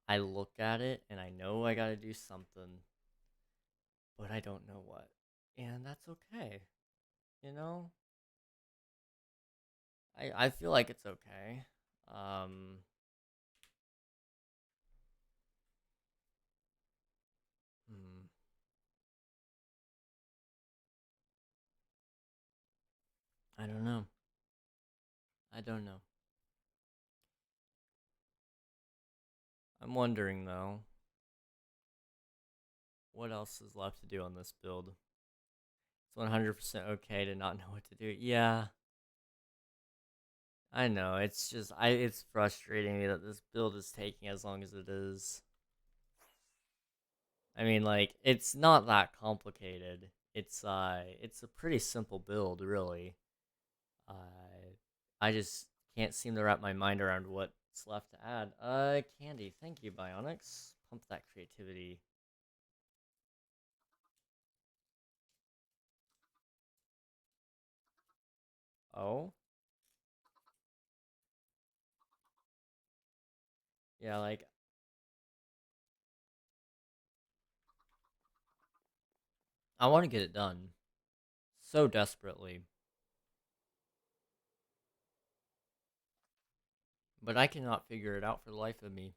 I look at it and I know I gotta do something, but I don't know what. And that's okay. You know? I feel like it's okay. Um hmm, I don't know. I don't know. I'm wondering though, what else is left to do on this build? It's 100% okay to not know what to do. Yeah, I know. It's frustrating me that this build is taking as long as it is. I mean, like, it's not that complicated. It's a pretty simple build, really. Uh, I just can't seem to wrap my mind around what's left to add. Candy, thank you, Bionics. Pump that creativity. Oh, yeah, like, I want to get it done so desperately, but I cannot figure it out for the life of me.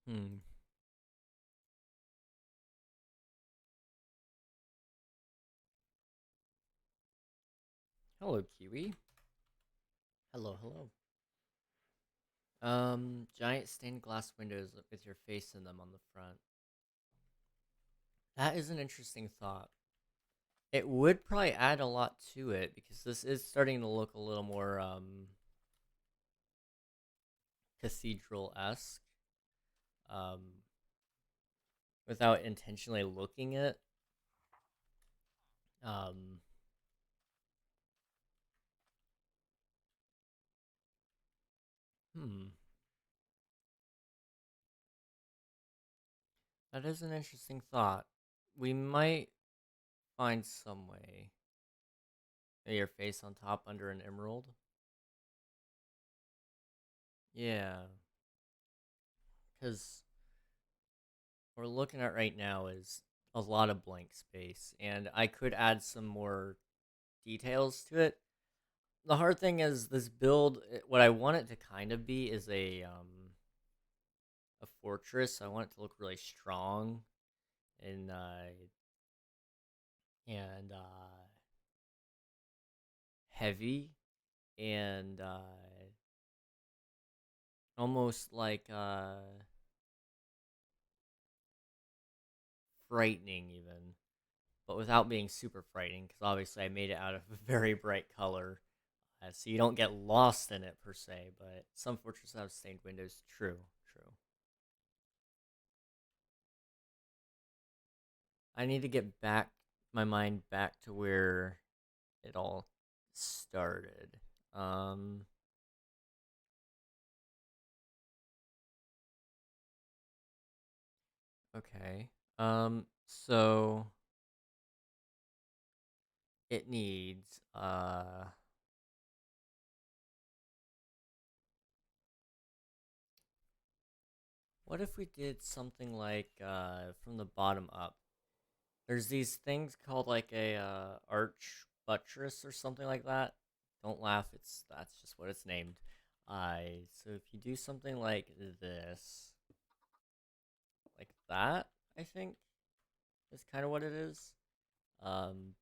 Hmm. Hello, Kiwi. Hello, hello. Giant stained glass windows with your face in them on the front. That is an interesting thought. It would probably add a lot to it because this is starting to look a little more cathedral-esque. Um, without intentionally looking it. Um, hmm. That is an interesting thought. We might find some way. Maybe your face on top under an emerald. Yeah, because what we're looking at right now is a lot of blank space, and I could add some more details to it. The hard thing is this build. What I want it to kind of be is a fortress. I want it to look really strong and heavy and almost like frightening even, but without being super frightening because obviously I made it out of a very bright color, so you don't get lost in it per se. But some fortresses have stained windows. True, true. I need to get back my mind back to where it all started. Um, okay. So it needs what if we did something like from the bottom up? There's these things called like a arch buttress or something like that. Don't laugh, that's just what it's named. So if you do something like this, like that, I think is kind of what it is.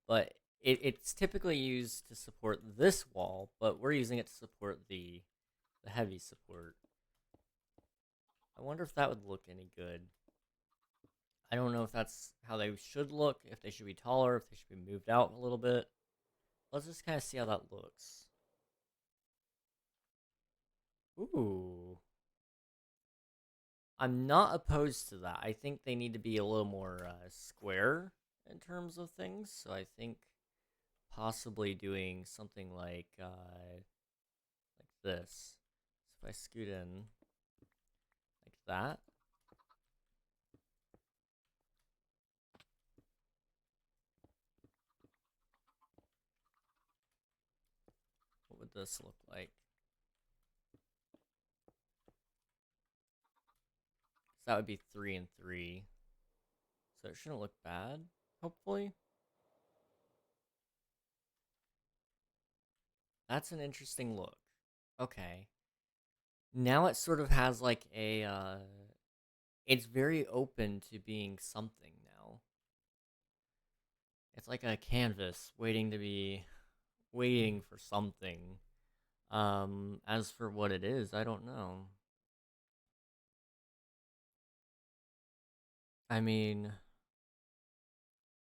But it's typically used to support this wall, but we're using it to support the heavy support. I wonder if that would look any good. I don't know if that's how they should look, if they should be taller, if they should be moved out a little bit. Let's just kind of see how that looks. Ooh. I'm not opposed to that. I think they need to be a little more square in terms of things. So I think possibly doing something like this. So if I scoot in like that, what would this look like? So that would be 3 and 3. So it shouldn't look bad, hopefully. That's an interesting look. Okay. Now it sort of has like a it's very open to being something now. It's like a canvas waiting for something. As for what it is, I don't know. I mean,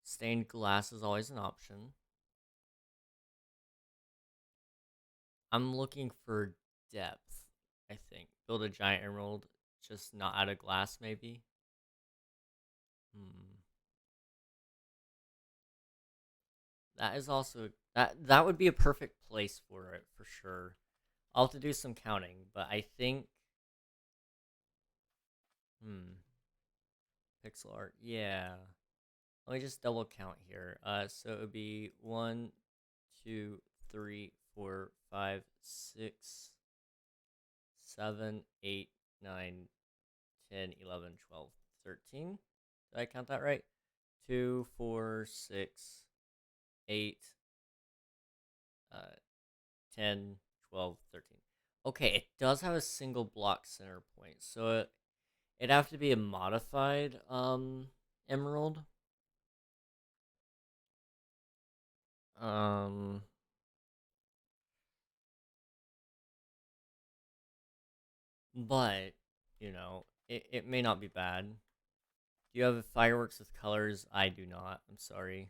stained glass is always an option. I'm looking for depth, I think. Build a giant emerald, just not out of glass, maybe. Hmm. That is also that would be a perfect place for it for sure. I'll have to do some counting, but I think hmm, pixel art. Yeah. Let me just double count here. So it would be 1, 2, 3, 4, 5, 6, 7, 8, 9, 10, 11, 12, 13. Did I count that right? 2, 4, 6, 8, uh, 10, 12, 13. Okay, it does have a single block center point, so it'd have to be a modified emerald. Um, but it may not be bad. Do you have fireworks with colors? I do not. I'm sorry.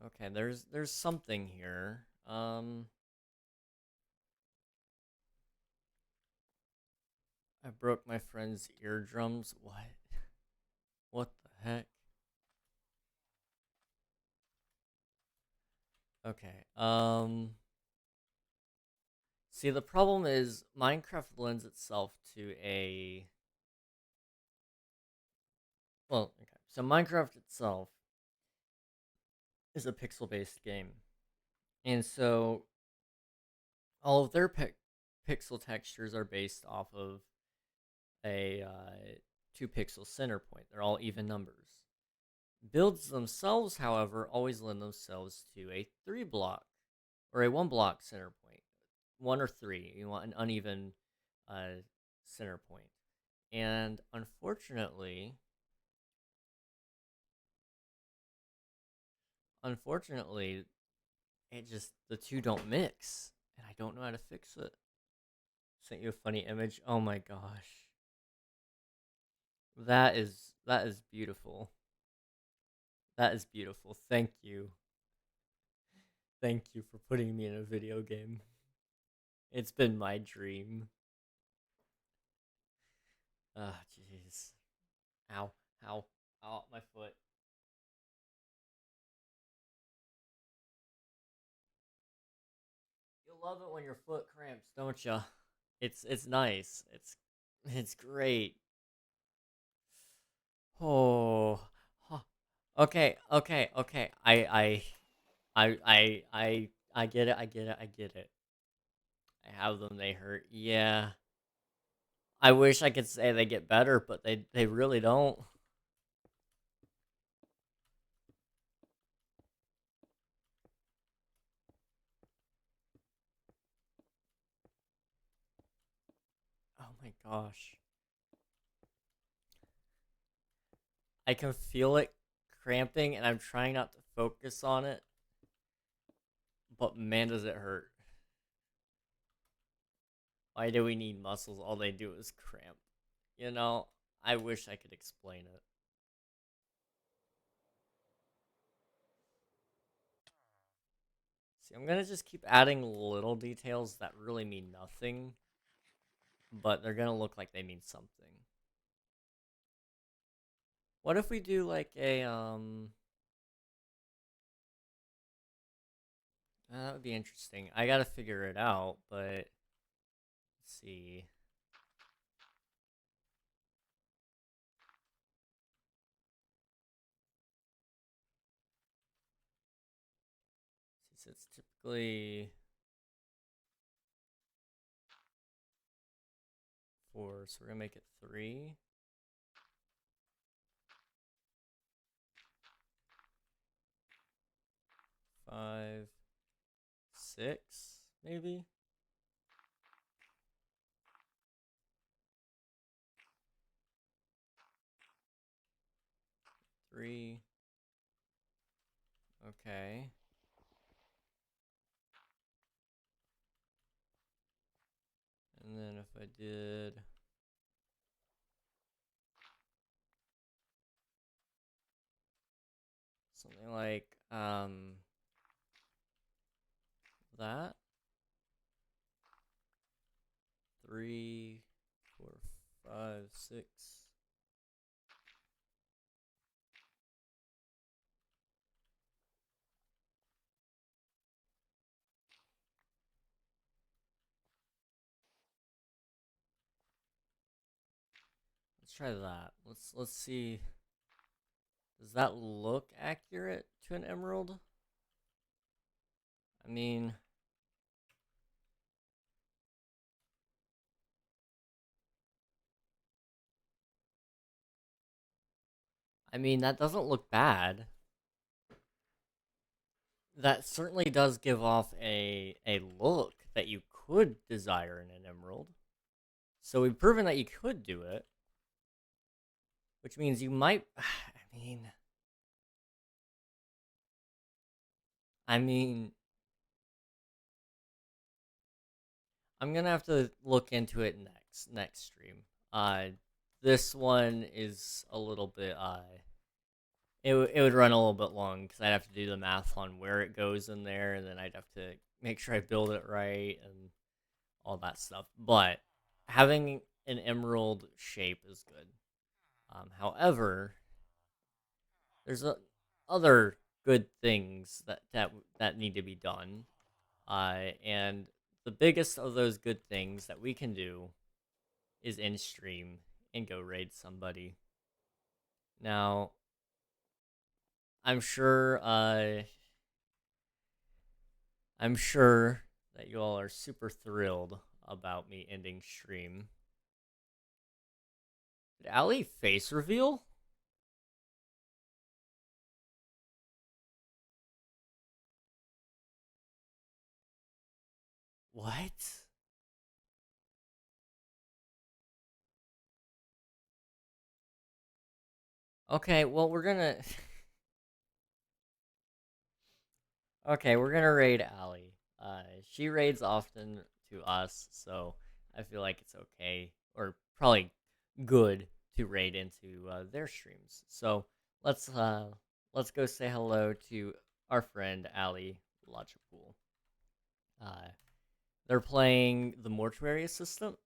Okay, there's something here. I broke my friend's eardrums. What? What the heck? Okay. See, the problem is Minecraft lends itself to a well, okay. So Minecraft itself is a pixel-based game. And so all of their pixel textures are based off of a 2 pixel center point. They're all even numbers. Builds themselves, however, always lend themselves to a 3 block or a 1 block center point. 1 or 3. You want an uneven center point. And unfortunately, it just the two don't mix, and I don't know how to fix it. Sent you a funny image. Oh my gosh, that is beautiful. That is beautiful. Thank you. Thank you for putting me in a video game. It's been my dream. Ah, jeez. Ow, ow, ow, my foot. You love it when your foot cramps, don't you? It's nice. It's great. Oh, huh. Okay, okay, okay. I get it. I get it. I get it. I have them. They hurt. Yeah. I wish I could say they get better, but they really don't. Oh my gosh. I can feel it cramping, and I'm trying not to focus on it, but man, does it hurt. Why do we need muscles? All they do is cramp. You know, I wish I could explain it. See, I'm gonna just keep adding little details that really mean nothing, but they're gonna look like they mean something. What if we do like a. That would be interesting. I gotta figure it out, but let's see. Since it's typically 4, so we're gonna make it 3. 5, 6, maybe? 3. Okay. And then if I did something like that. 3, 4, 5, 6. Let's try that. Let's see. Does that look accurate to an emerald? I mean, that doesn't look bad. That certainly does give off a look that you could desire in an emerald. So we've proven that you could do it, which means you might. I mean, I mean, I'm gonna have to look into it next stream. Uh, this one is a little bit it would run a little bit long because I'd have to do the math on where it goes in there, and then I'd have to make sure I build it right and all that stuff. But having an emerald shape is good. However, there's other good things that need to be done, and the biggest of those good things that we can do is in stream and go raid somebody. Now, I'm sure I'm sure that you all are super thrilled about me ending stream. Did Ali face reveal? What? Okay, well we're gonna Okay, we're gonna raid Ali. She raids often to us, so I feel like it's okay, or probably good to raid into their streams. So let's let's go say hello to our friend Ali lots of cool. They're playing The Mortuary Assistant.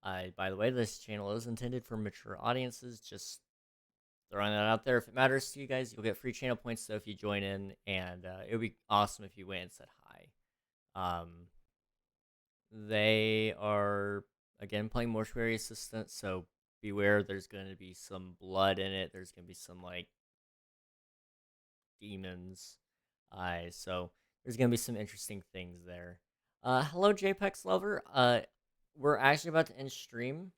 By the way, this channel is intended for mature audiences. Just throwing that out there. If it matters to you guys, you'll get free channel points. So if you join in, and it would be awesome if you went and said hi. They are again playing Mortuary Assistant, so beware. There's going to be some blood in it. There's going to be some like demons. So there's going to be some interesting things there. Hello, JPEX lover. We're actually about to end stream.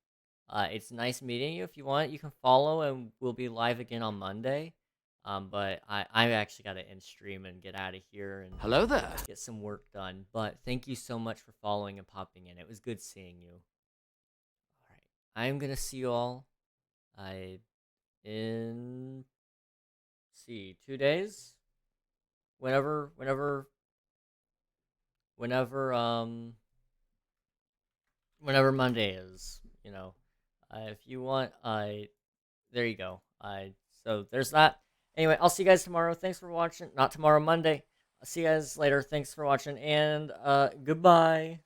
It's nice meeting you. If you want, you can follow, and we'll be live again on Monday. But I actually got to end stream and get out of here and
Hello there.
get some work done. But thank you so much for following and popping in. It was good seeing you. All right, I'm gonna see you all. In 2 days. Whenever whenever Monday is, if you want, there you go. So there's that. Anyway, I'll see you guys tomorrow. Thanks for watching. Not tomorrow, Monday. I'll see you guys later. Thanks for watching, and goodbye.